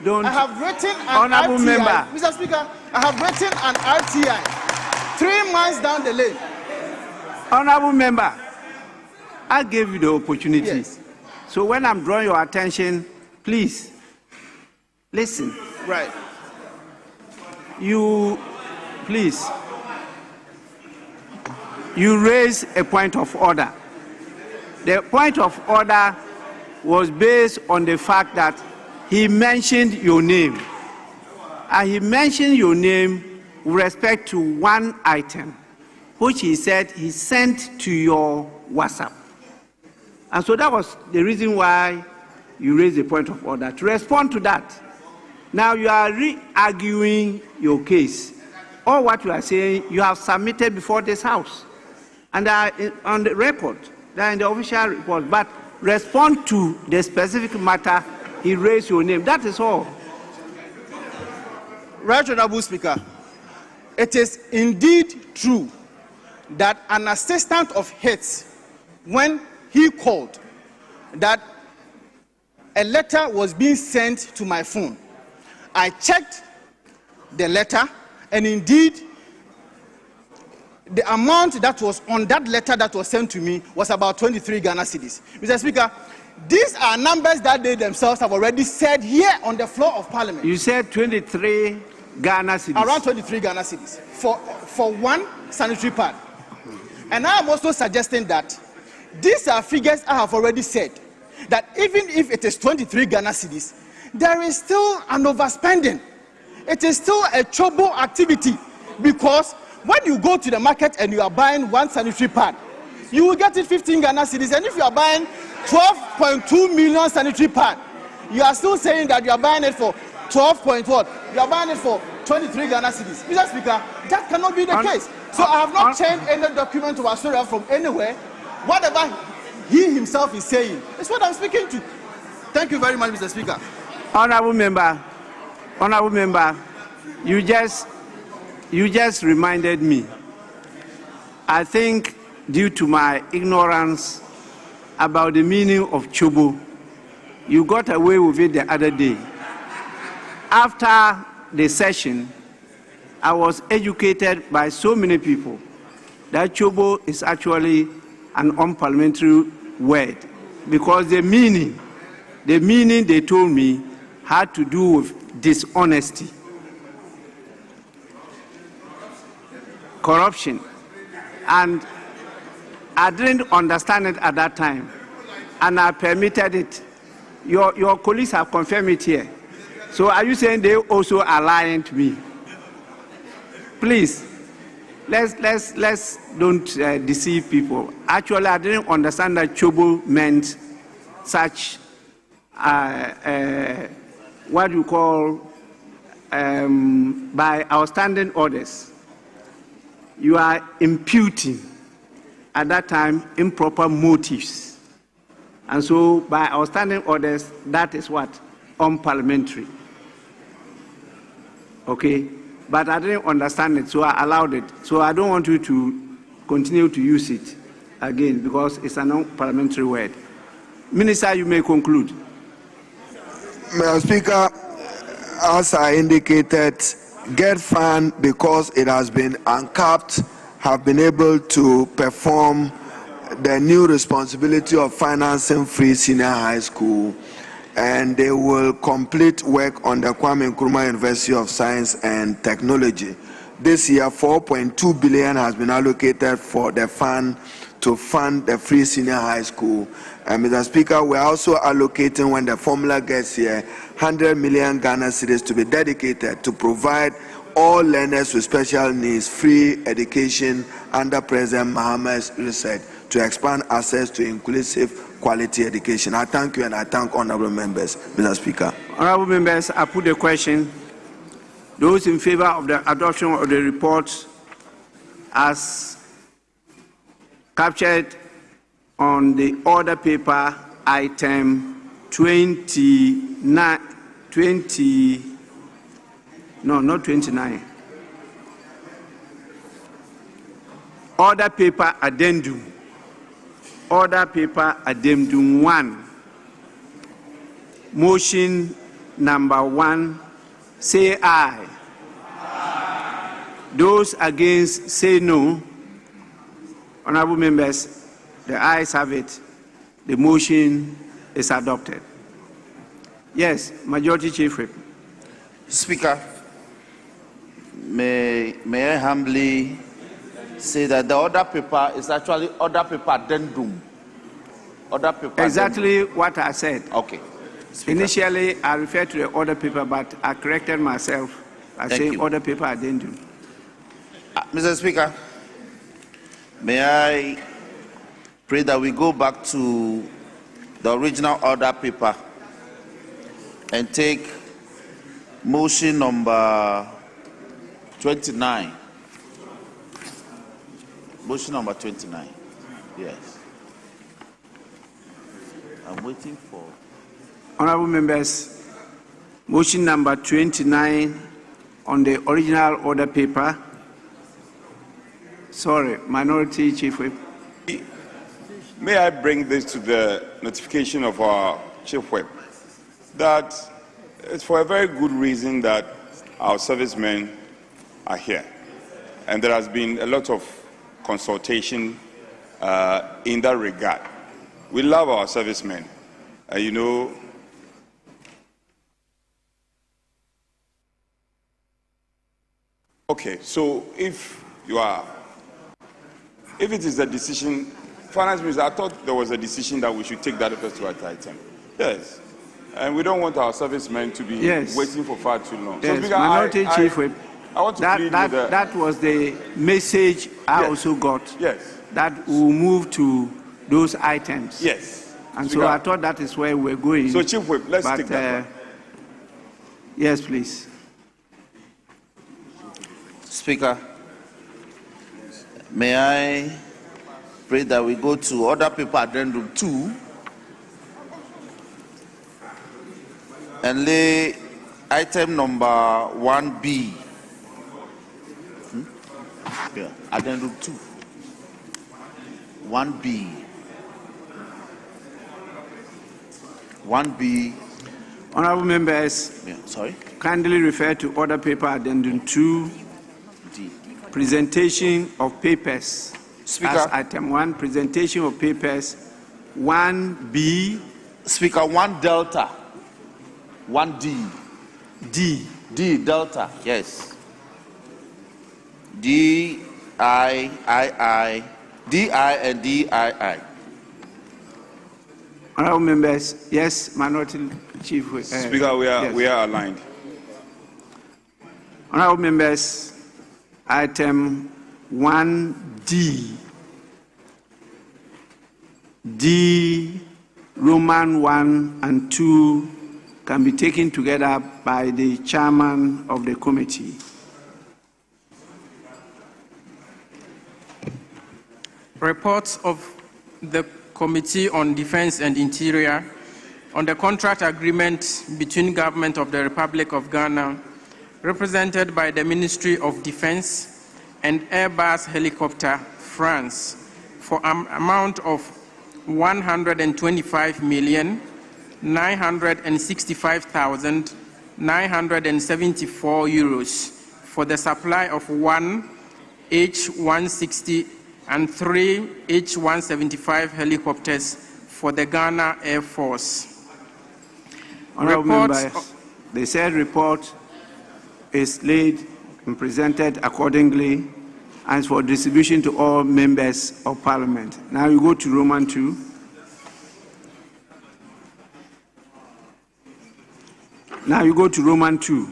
don't. I have written an RTI. Member. Mr. Speaker, I have written an RTI 3 months down the lane. Honorable Member, I gave you the opportunity. Yes. So when I'm drawing your attention, please listen. Right. Please. You raise a point of order. The point of order was based on the fact that he mentioned your name. And he mentioned your name with respect to one item, which he said he sent to your WhatsApp. And so that was the reason why you raised the point of order. To respond to that, now you are re-arguing your case. All what you are saying, you have submitted before this House. And on the record, they are in the official report. But respond to the specific matter, he raised your name. That is all. Right, Honorable Speaker. It is indeed true that an assistant of his, when he called, that a letter was being sent to my phone. I checked the letter, and indeed, the amount that was on that letter that was sent to me was about 23 Ghana cedis. Mr. Speaker, these are numbers that they themselves have already said here on the floor of Parliament. You said 23 Ghana cedis. Around 23 Ghana cedis for one sanitary pad. And I am also suggesting that these are figures I have already said, that even if it is 23 Ghana cedis, there is still an overspending. It is still a chobo activity, because when you go to the market and you are buying one sanitary pad, you will get it 15 Ghana cedis. And if you are buying 12.2 million sanitary pad, you are still saying that you are buying it for 12 point what? You are buying it for 23 Ghana cedis. Mr. Speaker, that cannot be the case. So I have not changed any document to Australia from anywhere. Whatever he himself is saying is what I'm speaking to. Thank you very much, Mr. Speaker. Honorable Member, you just reminded me. I think due to my ignorance about the meaning of chobo, you got away with it the other day. After the session, I was educated by so many people that chobo is actually an unparliamentary word, because the meaning they told me had to do with dishonesty, corruption, and I didn't understand it at that time, and I permitted it. Your colleagues have confirmed it here. So are you saying they also are lying to me? Please, let's don't deceive people. Actually, I didn't understand that chobo meant such what you call by outstanding orders. You are imputing at that time improper motives, and so by outstanding orders, that is what? Unparliamentary. Okay, but I didn't understand it, so I allowed it. So I don't want you to continue to use it again, because it's an unparliamentary word. Minister, you may conclude. Mr. Speaker, as I indicated, GET Fund, because it has been uncapped, have been able to perform the new responsibility of financing free senior high school, and they will complete work on the Kwame Nkrumah University of Science and Technology. This year, 4.2 billion has been allocated for the fund to fund the free senior high school. And Mr. Speaker, we're also allocating, when the formula gets here, 100 million Ghana cedis to be dedicated to provide all learners with special needs free education under President Mahama's research to expand access to inclusive quality education. I thank you and I thank honorable members. Mr. Speaker. Honorable members, I put the question. Those in favor of the adoption of the report as captured on the order paper item 29, not 29. Order paper addendum. Order paper addendum 1. Motion number 1. Say aye. Those against say no. Honorable members, the ayes have it. The motion is adopted. Yes, Majority Chief Whip. Speaker, may I humbly say that the order paper is actually order paper addendum. Order paper Exactly addendum. what I said. Okay. Speaker. Initially, I referred to the order paper, but I corrected myself. I said order paper addendum. Mr. Speaker, may I pray that we go back to the original order paper and take motion number 29. Motion number 29. Yes. I'm waiting for. Honorable members, motion number 29 on the original order paper. Sorry, Minority Chief Whip. May I bring this to the notification of our Chief Whip, that it's for a very good reason that our servicemen are here. And there has been a lot of consultation in that regard. We love our servicemen. You know, okay, so if it is a decision, Finance Minister, I thought there was a decision that we should take that first to item. Yes. And we don't want our servicemen to be waiting for far too long. Yes, so, Speaker, Minority Chief Whip. I want to plead with the, that was the message I also got. Yes. That we'll move to those items. Yes. And Speaker, so I thought that is where we're going. So, Chief Whip, let's take that one. Yes, please. Speaker, may I pray that we go to order paper addendum 2 and lay item number 1B. Yeah, addendum 2. 1B. 1B. Honorable members, kindly refer to order paper addendum 2. Presentation of papers. Speaker. As item 1, presentation of papers. 1B. Speaker, 1 Delta. 1D. D, Delta, yes. D-I-I-I. D-I and D-I-I. Honorable members, yes, Minority Chief. Speaker, we are aligned. Honorable members, item 1D. D, Roman 1 and 2 can be taken together by the chairman of the committee. Reports of the Committee on Defense and Interior on the contract agreement between Government of the Republic of Ghana, represented by the Ministry of Defense, and Airbus Helicopter France for an amount of 125,965,974 euros for the supply of 1 H-160 and 3 H-175 helicopters for the Ghana Air Force. Honorable members, the said report is laid and presented accordingly and for distribution to all members of Parliament. Now we go to Roman 2. Now you go to Roman 2.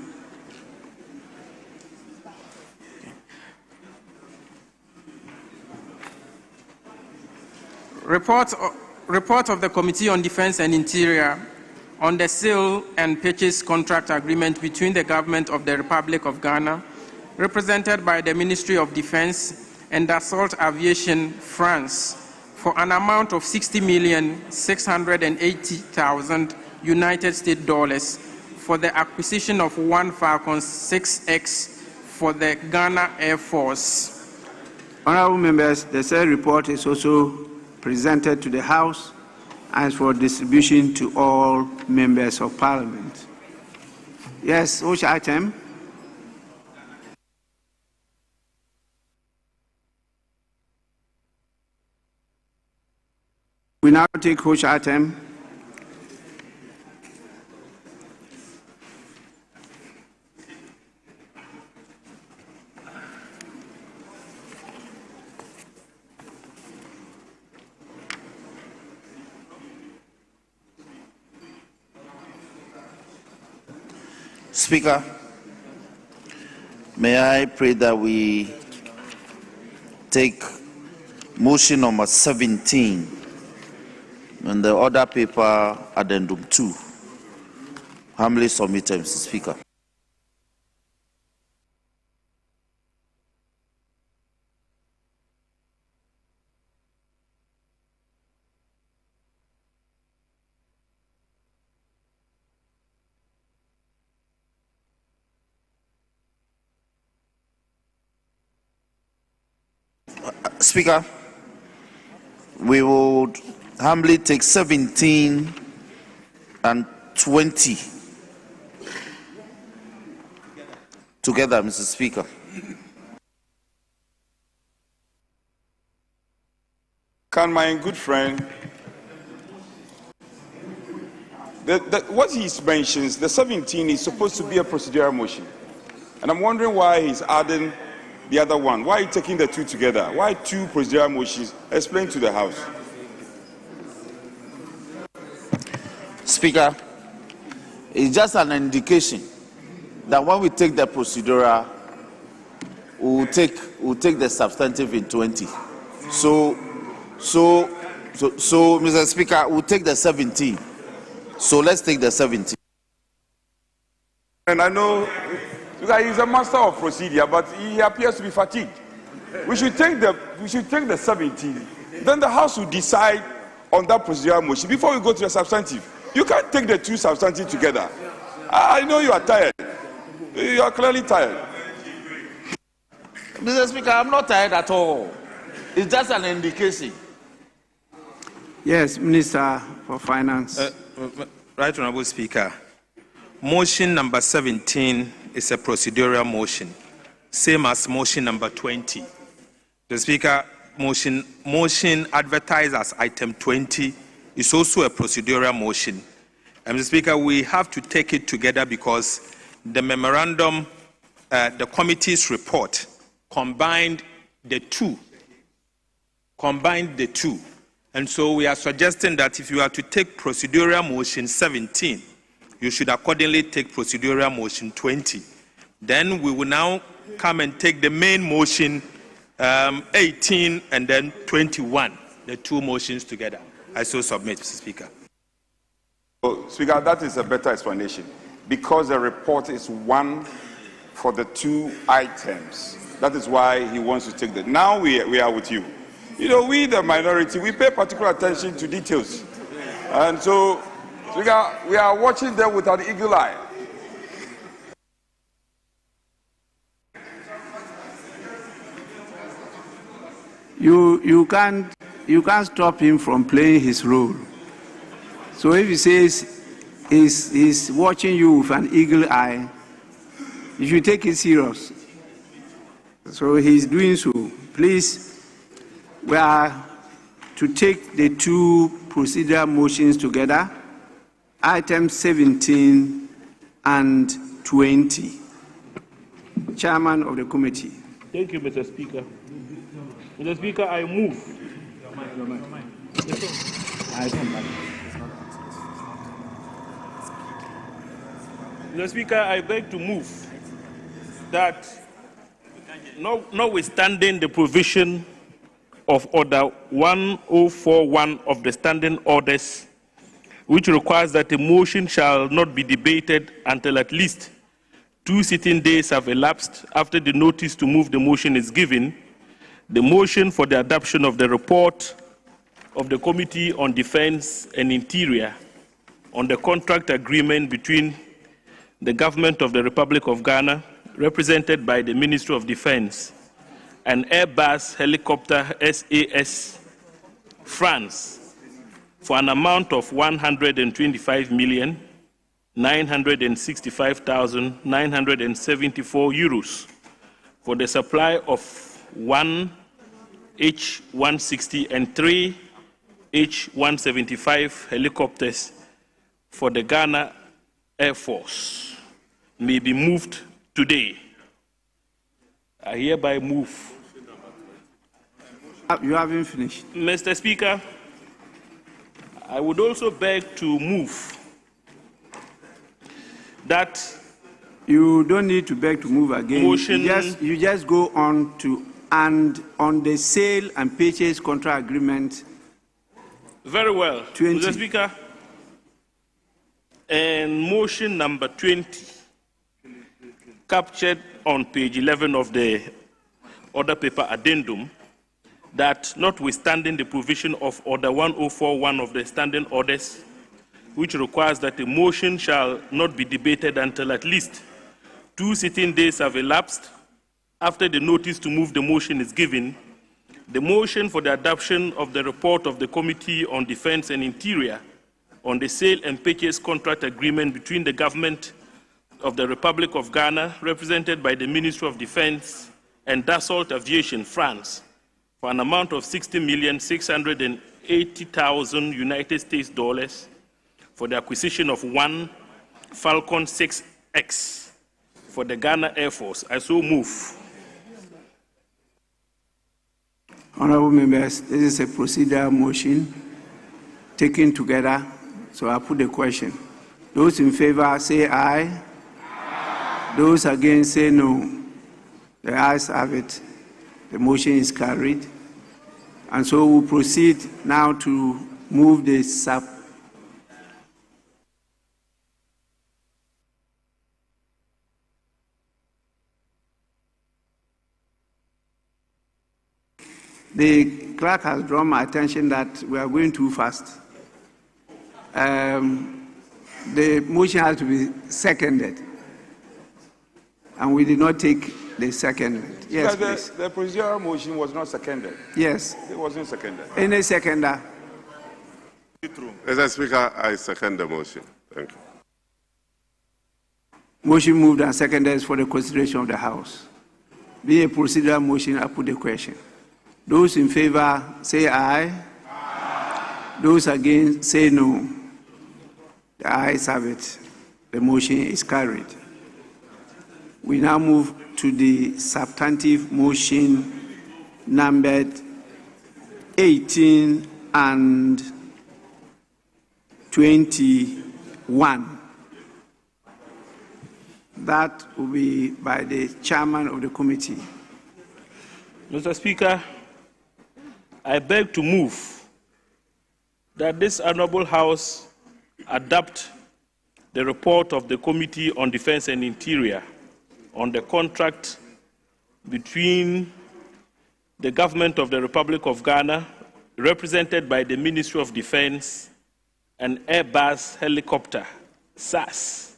Report of the Committee on Defense and Interior on the sale and purchase contract agreement between the Government of the Republic of Ghana, represented by the Ministry of Defense, and Dassault Aviation France, for an amount of $60,680,000 United States dollars for the acquisition of one Falcon 6X for the Ghana Air Force. Honorable members, the said report is also presented to the House and for distribution to all members of Parliament. Yes, which item? We now take which item? Speaker, may I pray that we take motion number 17 on the order paper addendum 2. Humbly submitted, Mr. Speaker. Speaker, we would humbly take 17 and 20 together, Mr. Speaker. Can my good friend, what he mentions, the 17 is supposed to be a procedural motion. And I'm wondering why he's adding the other one. Why are you taking the two together? Why two procedural motions? Explain to the House. Speaker, it's just an indication that when we take the procedural, we'll take the substantive in 20. So, Mr. Speaker, we'll take the 17. So let's take the 17. And I know he's a master of procedure, but he appears to be fatigued. We should take the 17. Then the House will decide on that procedural motion before we go to the substantive. You can't take the two substantive together. I know you are tired. You are clearly tired. Mr. Speaker, I'm not tired at all. It's just an indication. Yes, Minister for Finance. Right Honorable Speaker, motion number 17 is a procedural motion, same as motion number 20. The Speaker, motion advertised as item 20 is also a procedural motion. And Mr. Speaker, we have to take it together because the memorandum, the committee's report combined the two. And so we are suggesting that if you are to take procedural motion 17, you should accordingly take procedural motion 20. Then we will now come and take the main motion 18 and then 21, the two motions together. I so submit, Mr. Speaker. Oh, Speaker, that is a better explanation because the report is one for the two items. That is why he wants to take that. Now we are with you. You know, we, the minority, we pay particular attention to details. And so, Speaker, we are watching them with an eagle eye. You can't stop him from playing his role. So if he says he's watching you with an eagle eye, you should take it serious. So he's doing so. Please, we are to take the two procedural motions together, items 17 and 20. Chairman of the committee. Thank you, Mr. Speaker. Mr. Speaker, I move. Mr. Speaker, I beg to move that, notwithstanding the provision of Order 1041 of the Standing Orders, which requires that a motion shall not be debated until at least 2 sitting days have elapsed after the notice to move the motion is given, the motion for the adoption of the report of the Committee on Defense and Interior on the contract agreement between the Government of the Republic of Ghana, represented by the Ministry of Defense, and Airbus helicopter SAS France for an amount of 125,965,974 euros for the supply of 1 H-160 and 3 H-175 helicopters for the Ghana Air Force may be moved today. I hereby move. You haven't finished. Mr. Speaker, I would also beg to move that you don't need to beg to move again. Motion. You just go on to and on the sale and purchase contract agreement. Very well. 20. Mr. Speaker, and motion number 20, captured on page 11 of the order paper addendum, that notwithstanding the provision of Order 1041 of the Standing Orders, which requires that the motion shall not be debated until at least 2 sitting days have elapsed after the notice to move the motion is given, the motion for the adoption of the report of the Committee on Defense and Interior on the sale and purchase contract agreement between the Government of the Republic of Ghana, represented by the Ministry of Defense, and Dassault Aviation France, for an amount of $60,680,000 United States dollars for the acquisition of 1 Falcon 6X for the Ghana Air Force. I so move. Honorable members, this is a procedural motion taken together, so I put the question. Those in favor say aye. Aye. Those against say no. The ayes have it. The motion is carried. And so we'll proceed now to move the The clerk has drawn my attention that we are going too fast. The motion has to be seconded. And we did not take the seconded. Yes, please. The procedural motion was not seconded. Yes. It wasn't seconded. Any seconder? Mr. Speaker, I second the motion. Thank you. Motion moved and seconded for the consideration of the House. Being a procedural motion, I put the question. Those in favor say aye. Aye. Those against say no. The ayes have it. The motion is carried. We now move to the substantive motion numbered 18 and 21. That will be by the chairman of the committee. Mr. Speaker, I beg to move that this Honorable House adopt the report of the Committee on Defense and Interior on the contract between the Government of the Republic of Ghana, represented by the Ministry of Defense, and Airbus helicopter, SAS,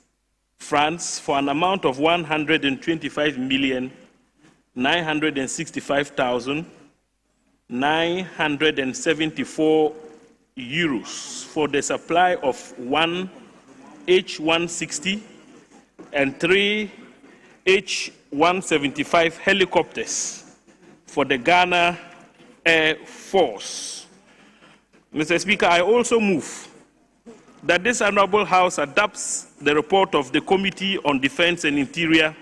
France, for an amount of 125,965,974 euros for the supply of 1 H-160 and 3 H-175 helicopters for the Ghana Air Force. Mr. Speaker, I also move that this Honorable House adopts the report of the Committee on Defense and Interior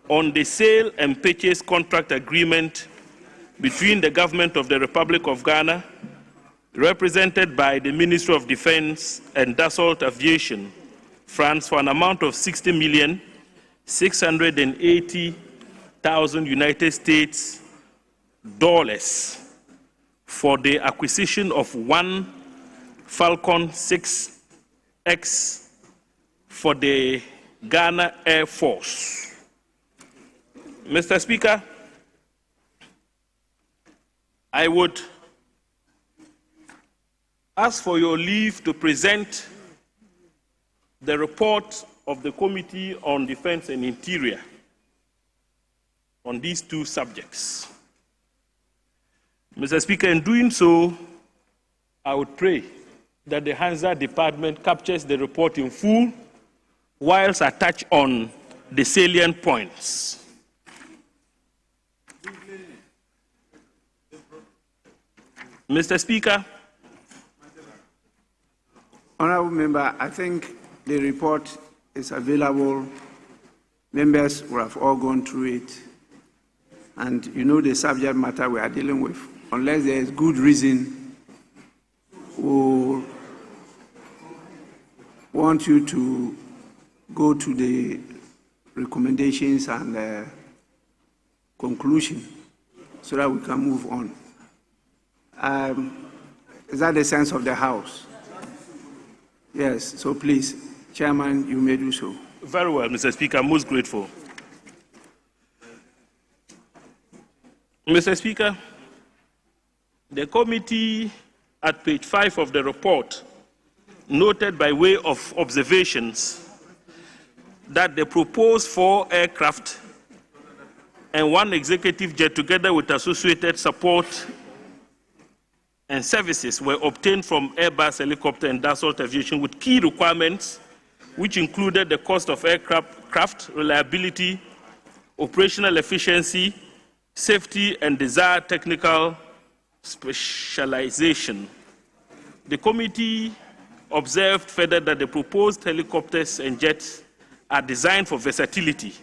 on the sale and purchase contract agreement between the government of the Republic of Ghana, represented by the Ministry of Defense and Dassault Aviation, France, for an amount of $60,680,000 United States dollars for the acquisition of one Falcon 6X for the Ghana Air Force. Mr. Speaker, I would ask for your leave to present the report of the Committee on Defense and Interior on these two subjects. Mr. Speaker, in doing so, I would pray that the Hansard Department captures the report in full, whilst I touch on the salient points. Mr. Speaker. Honourable Member, I think the report is available. Members will have all gone through it. And you know the subject matter we are dealing with. Unless there is good reason, we want you to go to the recommendations and conclusion so that we can move on. Is that the sense of the House? Yes, so please, Chairman, you may do so. Very well, Mr. Speaker, I'm most grateful. Mr. Speaker, the committee at page 5 of the report noted by way of observations that the proposed 4 aircraft and 1 executive jet together with associated support and services were obtained from Airbus Helicopter and Dassault Aviation with key requirements which included the cost of aircraft, reliability, operational efficiency, safety, and desired technical specialization. The committee observed further that the proposed helicopters and jets are designed for versatility,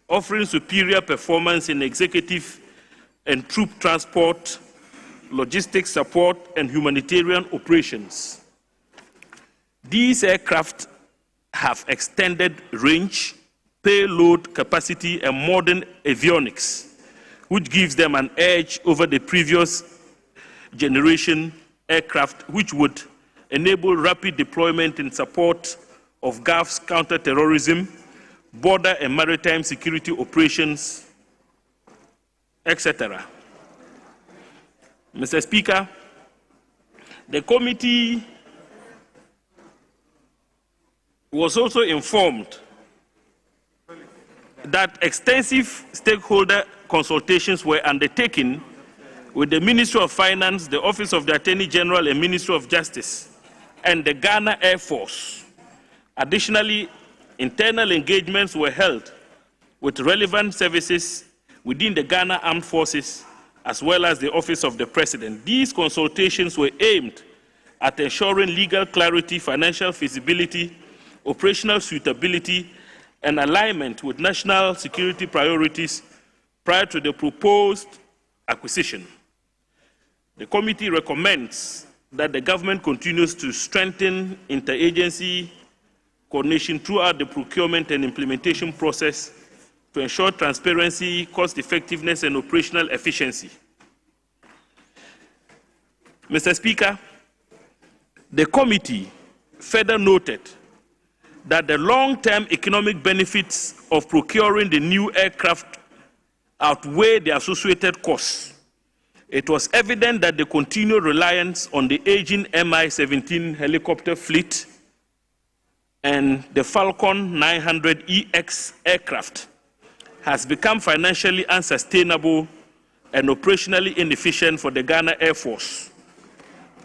offering superior performance in executive and troop transport, logistics support, and humanitarian operations. These aircraft have extended range, payload capacity, and modern avionics, which gives them an edge over the previous generation aircraft, which would enable rapid deployment in support of Gulf's counter-terrorism, border and maritime security operations, etc. Mr. Speaker, the committee was also informed that extensive stakeholder consultations were undertaken with the Ministry of Finance, the Office of the Attorney General and Ministry of Justice, and the Ghana Air Force. Additionally, internal engagements were held with relevant services within the Ghana Armed Forces, as well as the Office of the President. These consultations were aimed at ensuring legal clarity, financial feasibility, operational suitability, and alignment with national security priorities prior to the proposed acquisition. The committee recommends that the government continues to strengthen interagency coordination throughout the procurement and implementation process to ensure transparency, cost effectiveness, and operational efficiency. Mr. Speaker, the committee further noted that the long-term economic benefits of procuring the new aircraft outweigh the associated costs. It was evident that the continued reliance on the aging Mi-17 helicopter fleet and the Falcon 900EX aircraft has become financially unsustainable and operationally inefficient for the Ghana Air Force.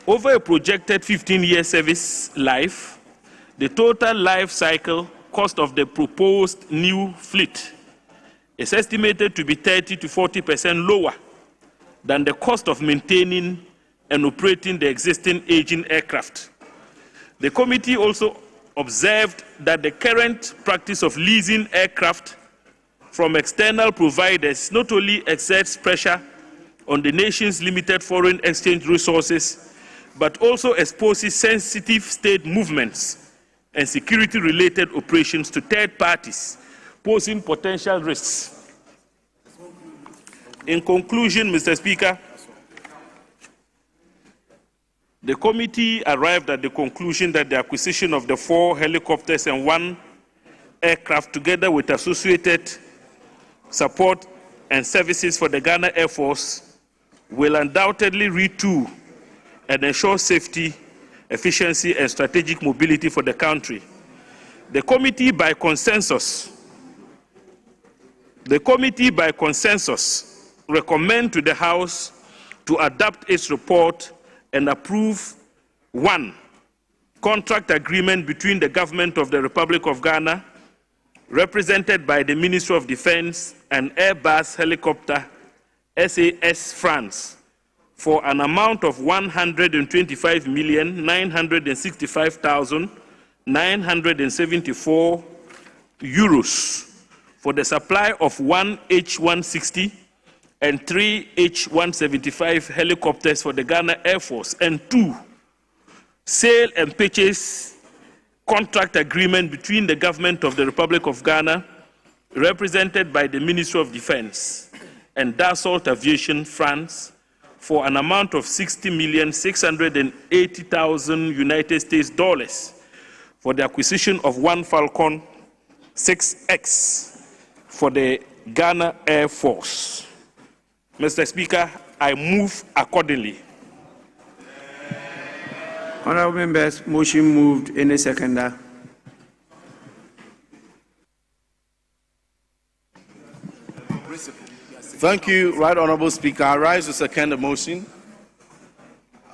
Over a projected 15-year service life, the total life cycle cost of the proposed new fleet is estimated to be 30% to 40% lower than the cost of maintaining and operating the existing aging aircraft. The committee also observed that the current practice of leasing aircraft from external providers not only exerts pressure on the nation's limited foreign exchange resources, but also exposes sensitive state movements and security-related operations to third parties, posing potential risks. In conclusion, Mr. Speaker, the committee arrived at the conclusion that the acquisition of the 4 helicopters and 1 aircraft, together with associated support and services for the Ghana Air Force, will undoubtedly retool and ensure safety, efficiency, and strategic mobility for the country. The committee, by consensus, recommend to the House to adopt its report and approve 1, contract agreement between the government of the Republic of Ghana, represented by the Ministry of Defense, and Airbus Helicopter SAS France, for an amount of €125,965,974 for the supply of 1 H-160 and 3 H-175 helicopters for the Ghana Air Force, and 2, sale and purchase contract agreement between the government of the Republic of Ghana, represented by the Ministry of Defense, and Dassault Aviation France, for an amount of $60,680,000 United States dollars for the acquisition of 1 Falcon 6X for the Ghana Air Force. Mr. Speaker, I move accordingly. Honorable members, motion moved. Any seconder? Thank you, Right Honorable Speaker. I rise to second the motion,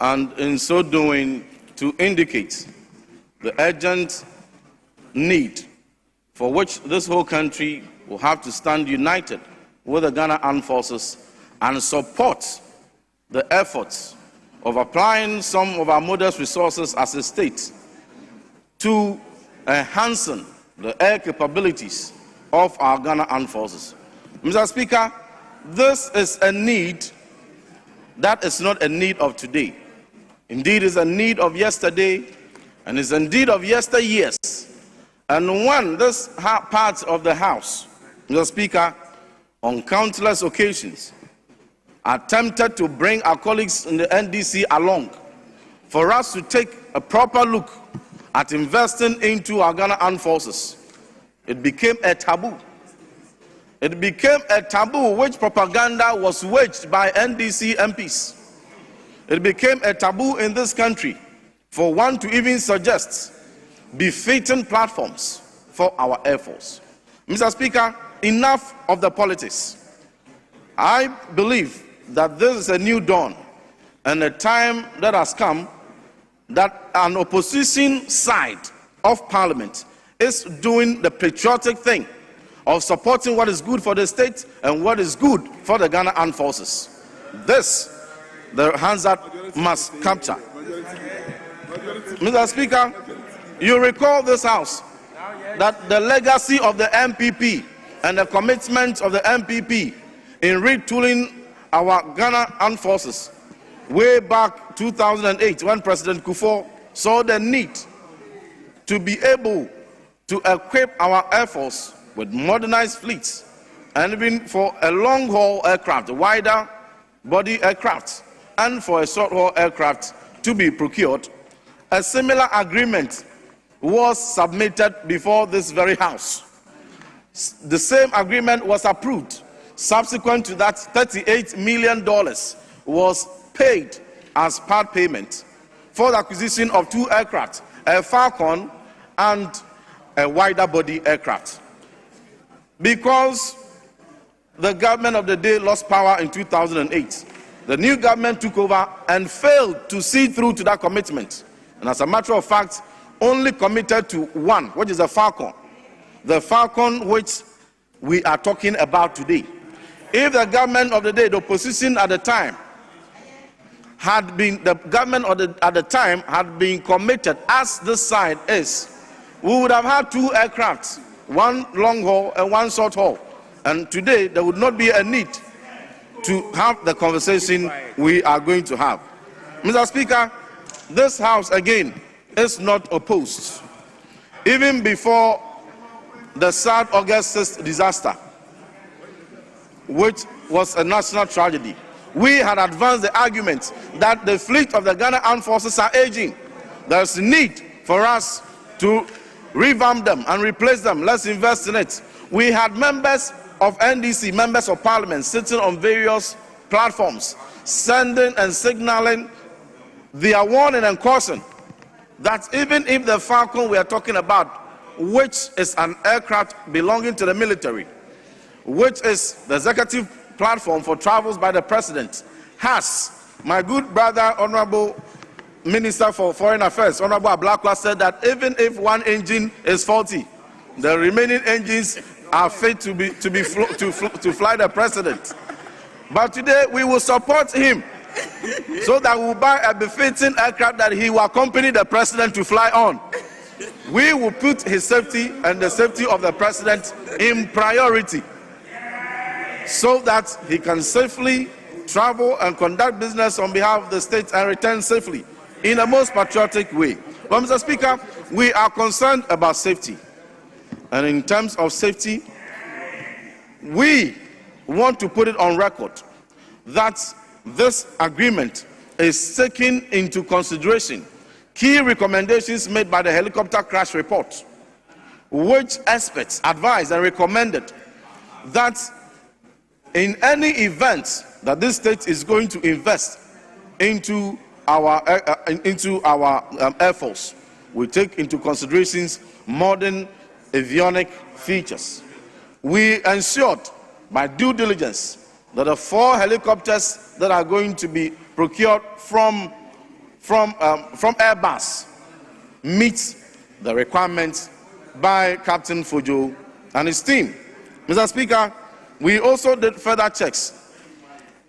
and in so doing, to indicate the urgent need for which this whole country will have to stand united with the Ghana Armed Forces and support the efforts of applying some of our modest resources as a state to enhancing the air capabilities of our Ghana Armed Forces. Mr. Speaker, this is a need that is not a need of today. Indeed, it's a need of yesterday, and is indeed of yesteryears. And when this part of the House, Mr. Speaker, on countless occasions, attempted to bring our colleagues in the NDC along for us to take a proper look at investing into our Ghana Armed Forces, it became a taboo. It became a taboo which propaganda was waged by NDC MPs. It became a taboo in this country for one to even suggest befitting platforms for our Air Force. Mr. Speaker, enough of the politics. I believe that this is a new dawn and a time that has come that an opposition side of Parliament is doing the patriotic thing of supporting what is good for the state and what is good for the Ghana Armed Forces. This, the Hansard must capture. Mr. Speaker, you recall this House that the legacy of the MPP and the commitment of the MPP in retooling our Ghana Armed Forces way back 2008, when President Kufuor saw the need to be able to equip our Air Force with modernized fleets, and even for a long-haul aircraft, a wider body aircraft, and for a short-haul aircraft to be procured. A similar agreement was submitted before this very House. The same agreement was approved. Subsequent to that, $38 million was paid as part payment for the acquisition of 2 aircraft, a Falcon and a wider body aircraft. Because the government of the day lost power in 2008, the new government took over and failed to see through to that commitment. And as a matter of fact, only committed to 1, which is the Falcon which we are talking about today. If the government of the day, the opposition at the time, had been committed as this side is, we would have had 2 aircrafts, 1 long haul and 1 short haul. And today there would not be a need to have the conversation we are going to have. Mr. Speaker, this House, again, is not opposed. Even before the sad August 6th disaster, which was a national tragedy, we had advanced the argument that the fleet of the Ghana Armed Forces are aging. There's a need for us to revamp them and replace them. Let's invest in it. We had members of NDC, members of parliament, sitting on various platforms, sending and signaling their warning and caution that even if the Falcon we are talking about, which is an aircraft belonging to the military, which is the executive platform for travels by the president, has, my good brother, Honorable Minister for Foreign Affairs, Honorable Ablakwa, said that even if one engine is faulty, the remaining engines are fit to fly the president. But today we will support him so that we will buy a befitting aircraft that he will accompany the president to fly on. We will put his safety and the safety of the president in priority so that he can safely travel and conduct business on behalf of the state and return safely in the most patriotic way. But Mr. Speaker, we are concerned about safety. And in terms of safety, we want to put it on record that this agreement is taking into consideration key recommendations made by the helicopter crash report, which experts advised and recommended that in any event that this state is going to invest into our Air Force, we take into considerations modern avionic features. We ensured by due diligence that the 4 helicopters that are going to be procured from Airbus meet the requirements by Captain Fojo and his team. Mr. Speaker, we also did further checks,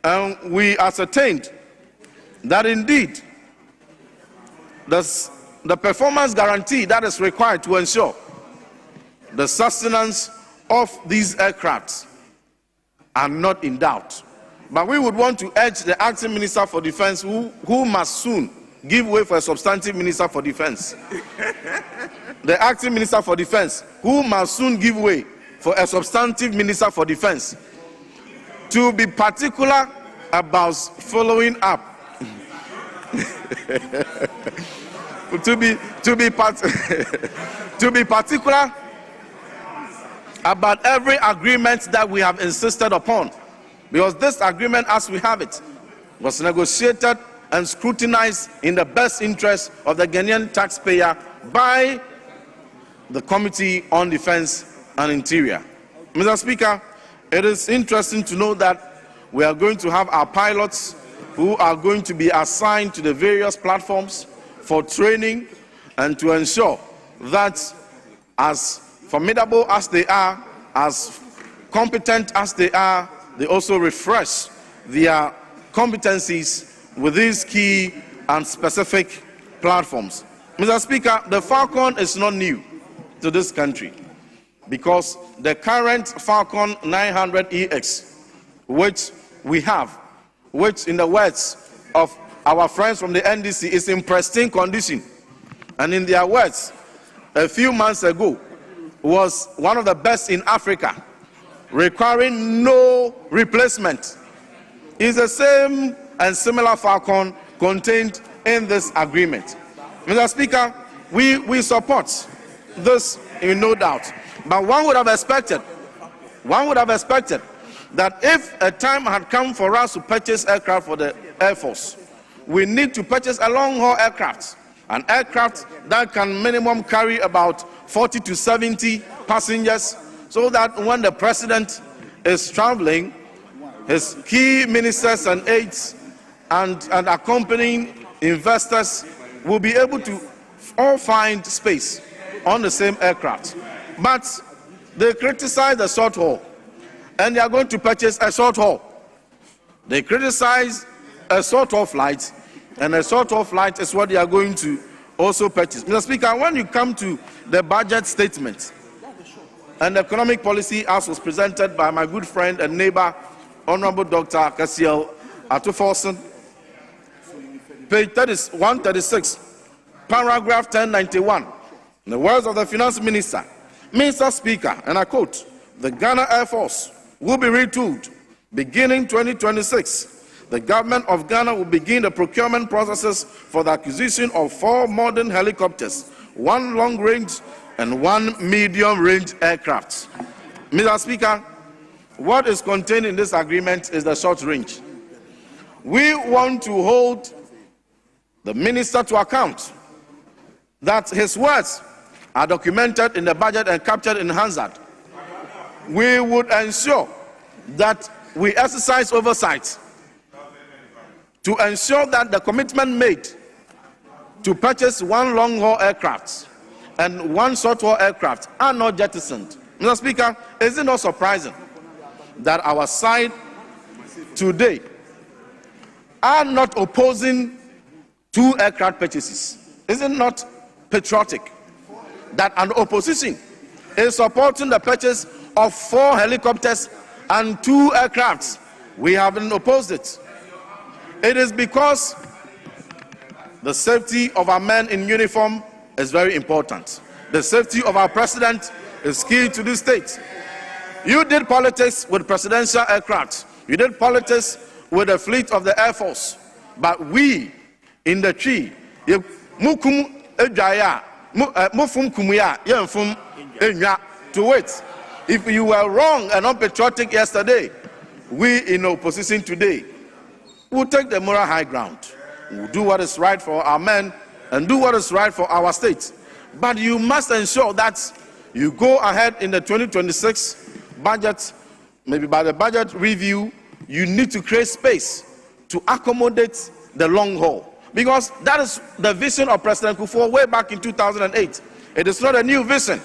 and we ascertained that indeed the performance guarantee that is required to ensure the sustenance of these aircrafts are not in doubt. But we would want to urge the acting Minister for Defense, who must soon give way for a substantive Minister for Defense. The acting Minister for Defense, who must soon give way for a substantive Minister for Defense, to be particular about following up. to be particular about every agreement that we have insisted upon, because this agreement, as we have it, was negotiated and scrutinized in the best interest of the Ghanaian taxpayer by the Committee on Defense and Interior. Mr. Speaker, it is interesting to know that we are going to have our pilots who are going to be assigned to the various platforms for training and to ensure that, as formidable as they are, as competent as they are, they also refresh their competencies with these key and specific platforms. Mr. Speaker, the Falcon is not new to this country, because the current Falcon 900EX, which we have, which in the words of our friends from the NDC is in pristine condition, and in their words, a few months ago, was one of the best in Africa, requiring no replacement, is the same and similar Falcon contained in this agreement. Mr. Speaker, we support this in no doubt, but one would have expected that if a time had come for us to purchase aircraft for the Air Force, we need to purchase a long-haul aircraft, an aircraft that can minimum carry about 40 to 70 passengers, so that when the president is traveling, his key ministers and aides and accompanying investors will be able to all find space on the same aircraft. But they criticize the short haul, and they are going to purchase a short haul. They criticize a short haul flight, and a short haul flight is what they are going to also purchase. Mr. Speaker, when you come to the budget statement and the economic policy as was presented by my good friend and neighbor, Honorable Dr. Kasiel Atuforson. Page 136, paragraph 1091. In the words of the Finance Minister, Mr. Speaker, and I quote, the Ghana Air Force will be retooled beginning 2026. The government of Ghana will begin the procurement processes for the acquisition of 4 modern helicopters, 1 long-range and 1 medium-range aircraft. Mr. Speaker, what is contained in this agreement is the short range. We want to hold the minister to account that his words are documented in the budget and captured in Hansard. We would ensure that we exercise oversight to ensure that the commitment made to purchase 1 long-haul aircraft and 1 short-haul aircraft are not jettisoned. Mr. Speaker, is it not surprising that our side today are not opposing 2 aircraft purchases? Is it not patriotic that an opposition is supporting the purchase of 4 helicopters and 2 aircrafts? We haven't opposed it. It is because the safety of our men in uniform is very important. The safety of our president is key to this state. You did politics with presidential aircraft. You did politics with the fleet of the Air Force. But we in the tree, to wait. If you were wrong and unpatriotic yesterday, we in opposition today will take the moral high ground. We'll do what is right for our men and do what is right for our state. But you must ensure that you go ahead in the 2026 budget, maybe by the budget review, you need to create space to accommodate the long haul. Because that is the vision of President Kufuor way back in 2008. It is not a new vision.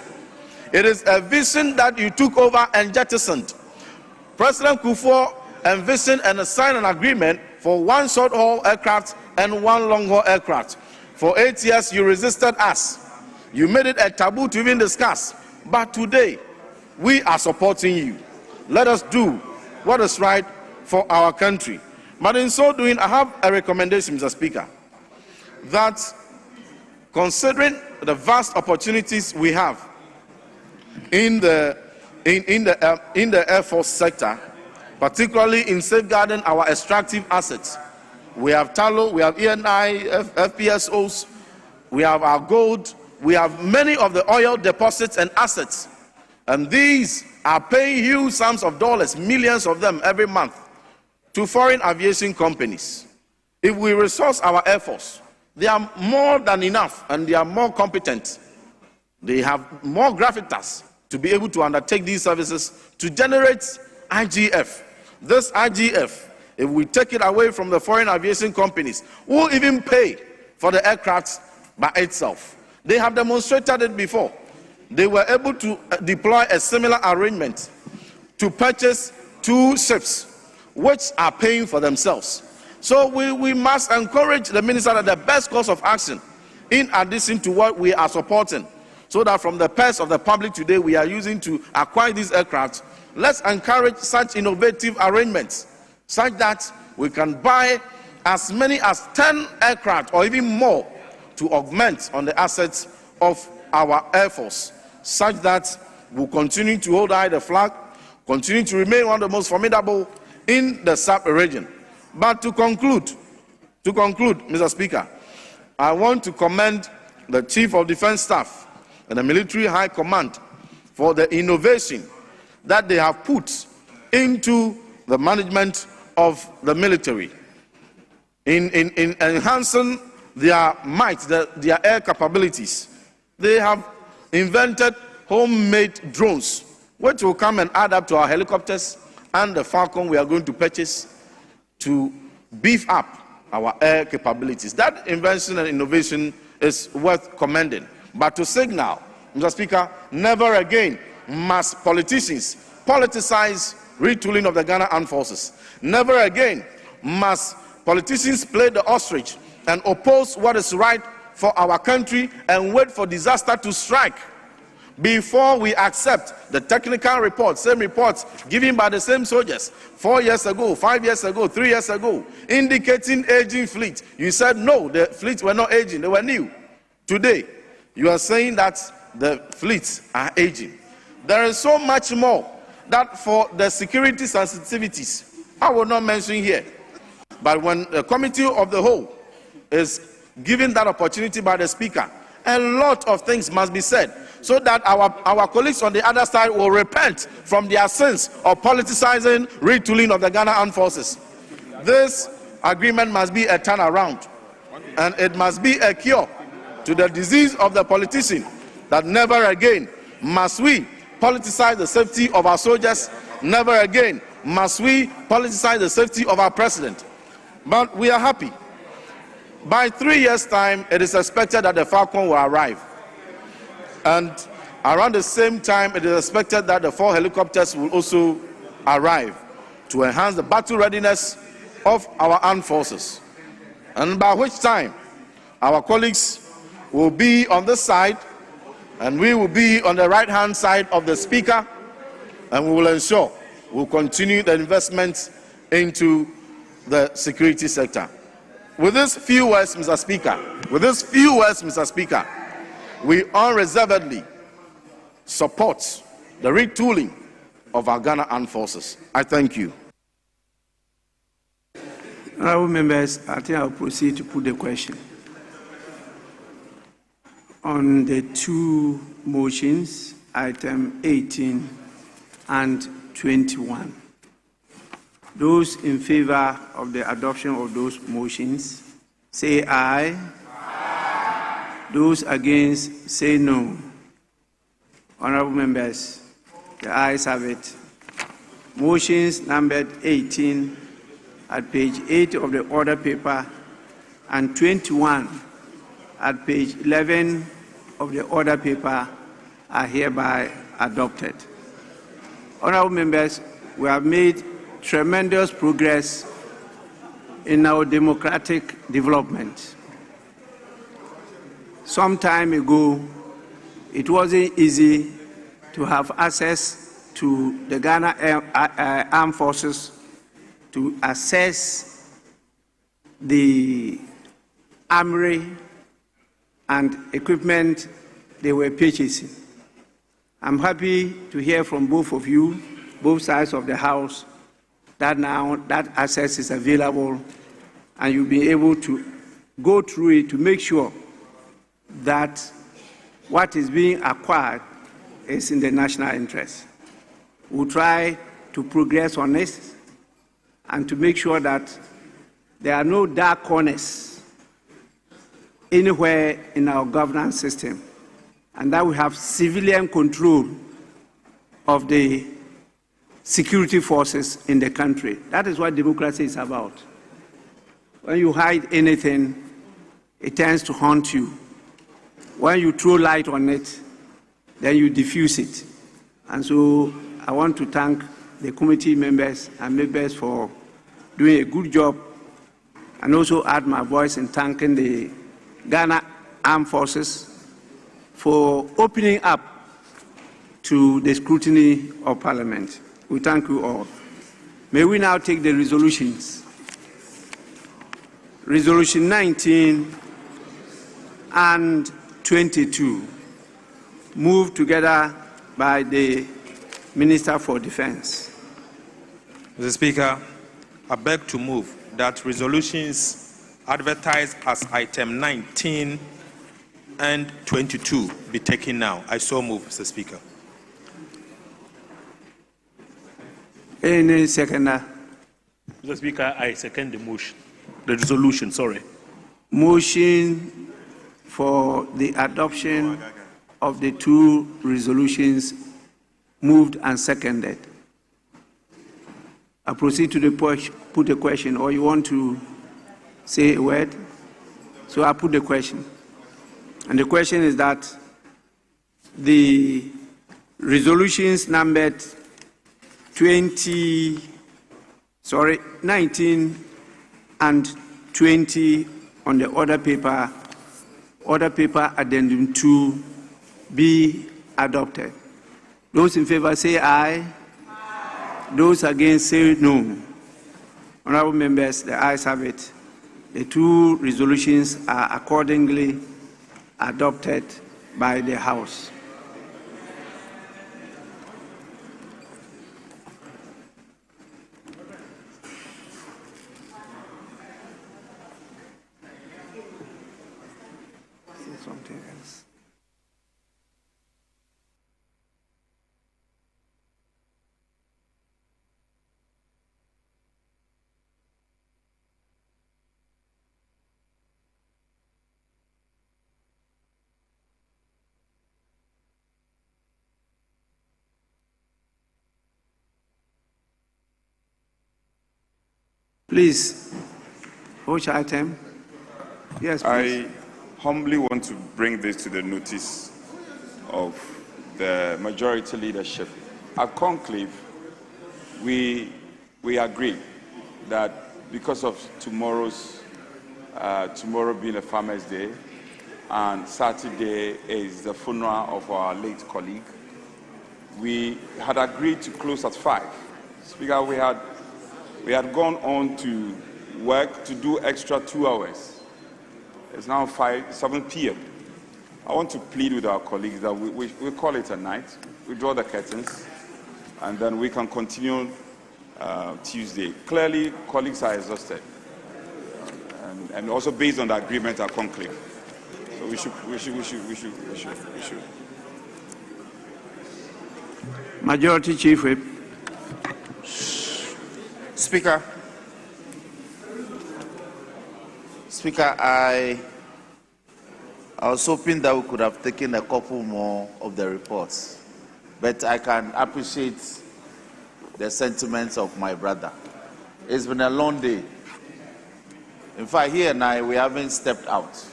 It is a vision that you took over and jettisoned. President Kufuor envisioned and signed an agreement for 1 short-haul aircraft and 1 long-haul aircraft. For 8 years, you resisted us. You made it a taboo to even discuss. But today, we are supporting you. Let us do what is right for our country. But in so doing, I have a recommendation, Mr. Speaker, that considering the vast opportunities we have in the Air Force sector, particularly in safeguarding our extractive assets, we have tallow, we have ENI, FPSOs, we have our gold, we have many of the oil deposits and assets, and these are paying huge sums of dollars, millions of them every month, to foreign aviation companies. If we resource our Air Force, they are more than enough and they are more competent. They have more gravitas to be able to undertake these services to generate IGF. This IGF, if we take it away from the foreign aviation companies, will even pay for the aircraft by itself. They have demonstrated it before. They were able to deploy a similar arrangement to purchase 2 ships, which are paying for themselves. So we must encourage the minister that the best course of action, in addition to what we are supporting, so that from the purse of the public today we are using to acquire these aircraft, let's encourage such innovative arrangements, such that we can buy as many as 10 aircraft or even more to augment on the assets of our Air Force, such that we'll continue to hold high the flag, continue to remain one of the most formidable in the sub-region. But to conclude, Mr. Speaker, I want to commend the Chief of Defense Staff and the Military High Command for the innovation that they have put into the management of the military in enhancing their might, their air capabilities. They have invented homemade drones, which will come and add up to our helicopters and the Falcon we are going to purchase to beef up our air capabilities. That invention and innovation is worth commending. But to signal, Mr. Speaker, never again must politicians politicize retooling of the Ghana Armed Forces. Never again must politicians play the ostrich and oppose what is right for our country and wait for disaster to strike before we accept the technical reports, same reports given by the same soldiers 4 years ago, 5 years ago, 3 years ago, indicating aging fleet. You said no, the fleets were not aging, they were new. Today, you are saying that the fleets are aging. There is so much more that for the security sensitivities, I will not mention here. But when the committee of the whole is given that opportunity by the Speaker, a lot of things must be said so that our colleagues on the other side will repent from their sins of politicizing, retooling of the Ghana Armed Forces. This agreement must be a turnaround, and it must be a cure to the disease of the politician, that never again must we politicize the safety of our soldiers, never again must we politicize the safety of our president. But we are happy. By 3 years' time, it is expected that the Falcon will arrive. And around the same time, it is expected that the 4 helicopters will also arrive to enhance the battle readiness of our armed forces. And by which time, our colleagues will be on this side, and we will be on the right-hand side of the Speaker, and we will ensure we'll continue the investment into the security sector. With these few words, Mr. Speaker, we unreservedly support the retooling of our Ghana Armed Forces. I thank you. Honourable members, I think I'll proceed to put the question. On the two motions, item 18 and 21. Those in favor of the adoption of those motions, say aye. Aye. Those against, say no. Honourable members, the ayes have it. Motions numbered 18 at page 8 of the order paper and 21 at page 11 of the order paper are hereby adopted. Honourable members, we have made tremendous progress in our democratic development. Some time ago, it wasn't easy to have access to the Ghana Armed Forces to assess the armory and equipment they were purchasing. I'm happy to hear from both of you, both sides of the House, that now that access is available and you'll be able to go through it to make sure that what is being acquired is in the national interest. We'll try to progress on this and to make sure that there are no dark corners anywhere in our governance system, and that we have civilian control of the security forces in the country. That is what democracy is about. When you hide anything, it tends to haunt you. When you throw light on it, then you diffuse it. And so I want to thank the committee members and members for doing a good job, and also add my voice in thanking the Ghana Armed Forces for opening up to the scrutiny of Parliament. We thank you all. May we now take the resolutions. Resolution 19 and 22, moved together by the Minister for Defence. Mr. Speaker, I beg to move that resolutions advertised as item 19 and 22 be taken now. I so move, Mr. Speaker. Any seconder? Mr. Speaker, I second the motion. The resolution, sorry. Motion for the adoption of the two resolutions moved and seconded. I proceed to put a question, or you want to say a word? So I put the question. And the question is that the resolutions numbered 19 and 20 on the order paper addendum 2, be adopted. Those in favor say aye. Those against say no. Honorable members, the ayes have it. The two resolutions are accordingly adopted by the House. Something else. Please, which item? Yes, please. I humbly want to bring this to the notice of the majority leadership. At conclave, we agree that because of tomorrow being a Farmers' Day, and Saturday is the funeral of our late colleague, we had agreed to close at 5. Speaker, we had gone on to work to do extra 2 hours. It's now 7 p.m. I want to plead with our colleagues that we call it a night, we draw the curtains, and then we can continue Tuesday. Clearly, colleagues are exhausted, and also based on the agreement at conclave. So we should. Majority Chief Whip. Speaker, I was hoping that we could have taken a couple more of the reports, but I can appreciate the sentiments of my brother. It's been a long day. In fact, he and I, we haven't stepped out.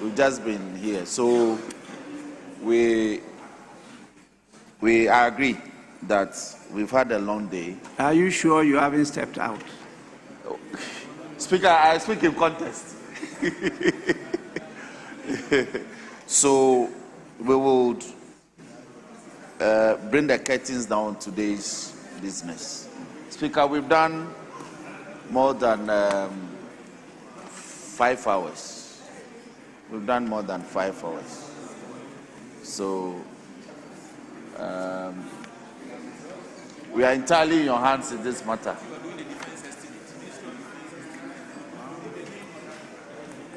We've just been here. So we agree that we've had a long day. Are you sure you haven't stepped out? Speaker, I speak in context. So we would bring the curtains down today's business. Speaker, we've done more than 5 hours. We've done more than 5 hours. So we are entirely in your hands in this matter.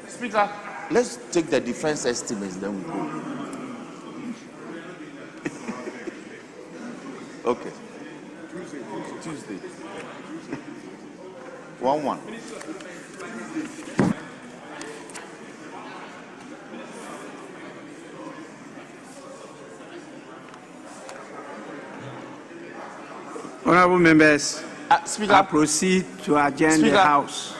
Speaker, let's take the defense estimates, then we go. Okay. Tuesday. 1-1. Honorable members, Speaker, I proceed to adjourn the House.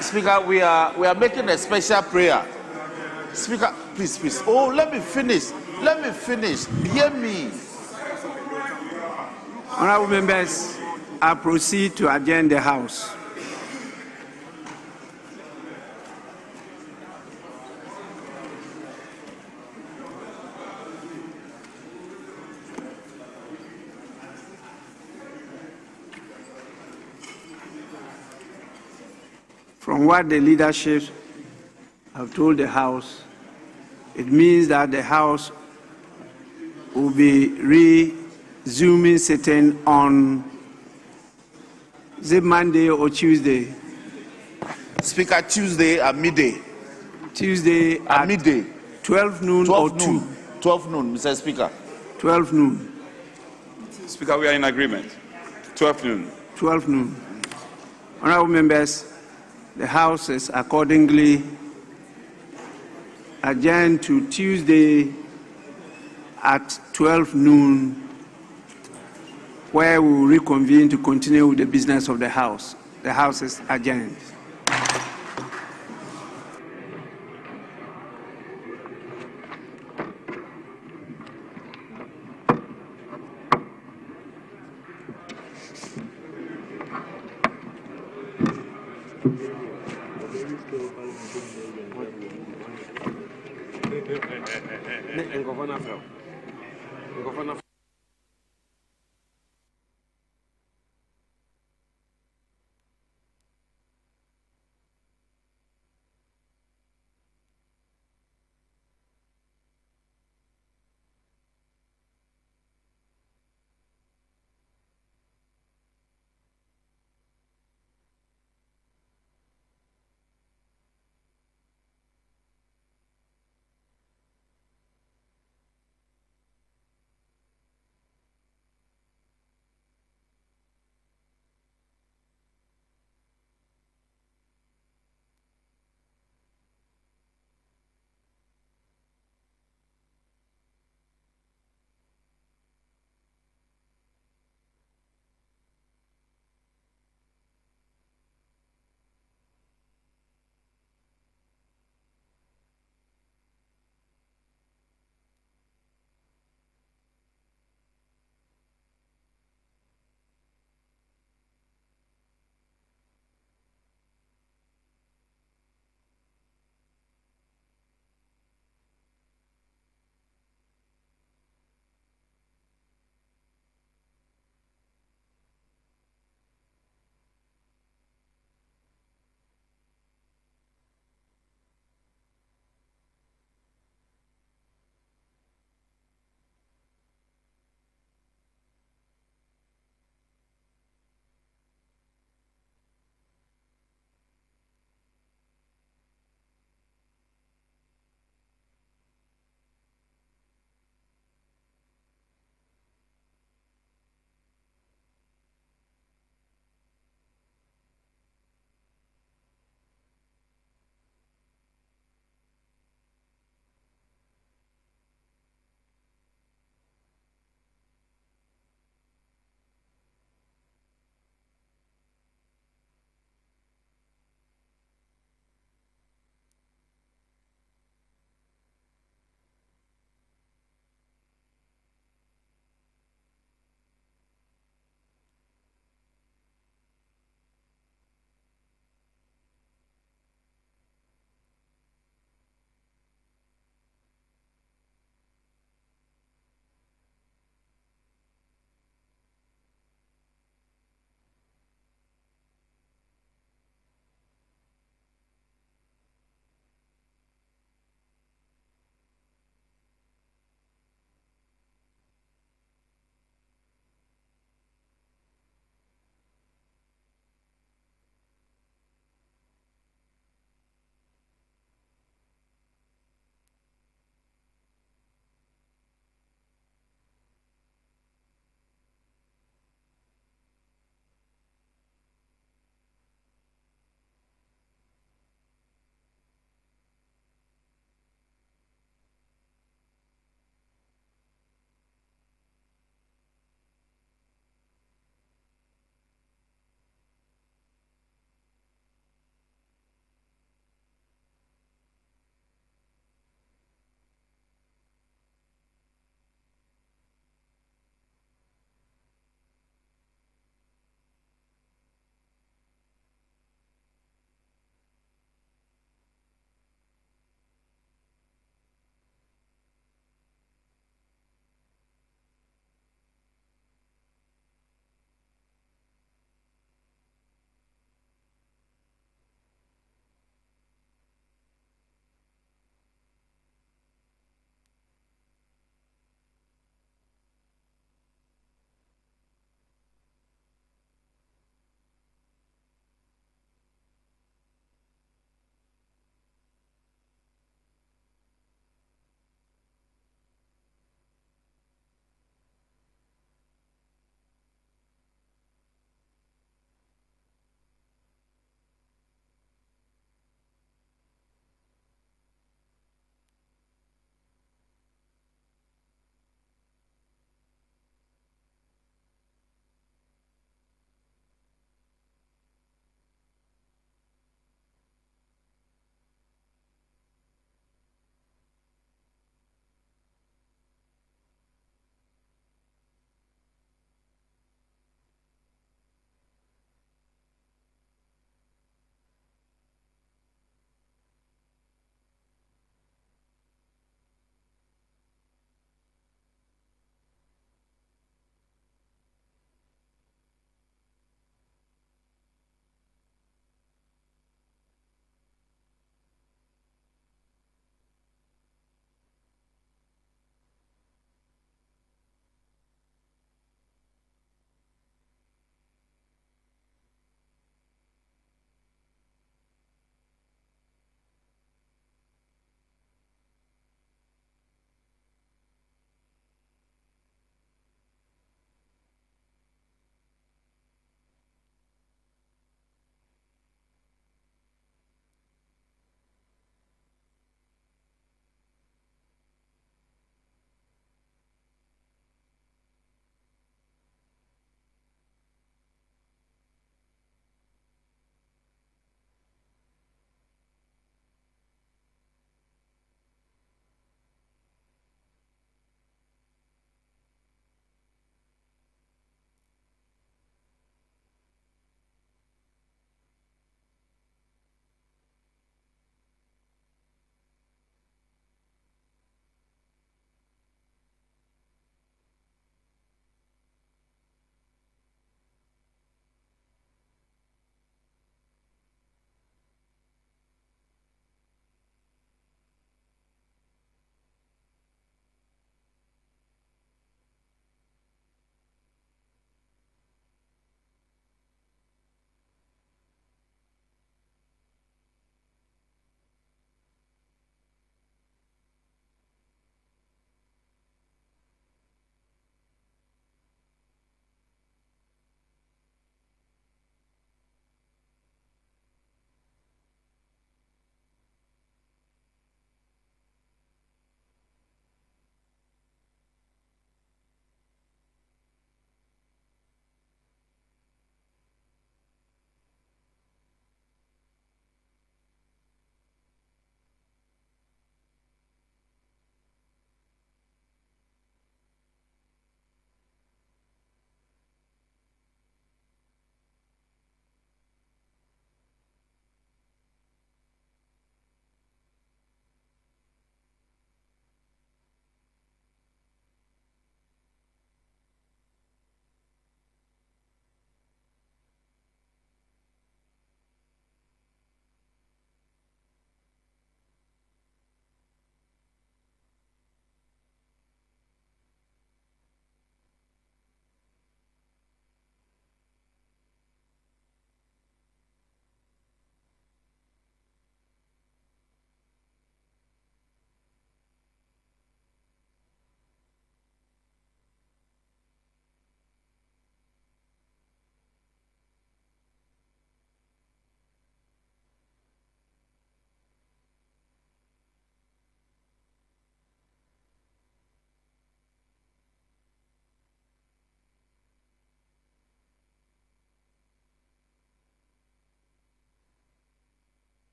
Speaker, we are making a special prayer. Speaker, please. Oh, let me finish. Hear me. Honorable members, I proceed to adjourn the House. From what the leadership have told the House, it means that the House will be resuming sitting on, is it Monday or Tuesday? Speaker, Tuesday at midday. Tuesday at midday. 12 noon 12 or noon. 2? 12 noon, Mr. Speaker. 12 noon. Speaker, we are in agreement. 12 noon. 12 noon. Honorable members, the House is accordingly adjourned to Tuesday at 12 noon, where we will reconvene to continue with the business of the House. The House is adjourned. Thank you. Ne nkɔfɔ n'afɛ o nkɔfɔ n'afɛ.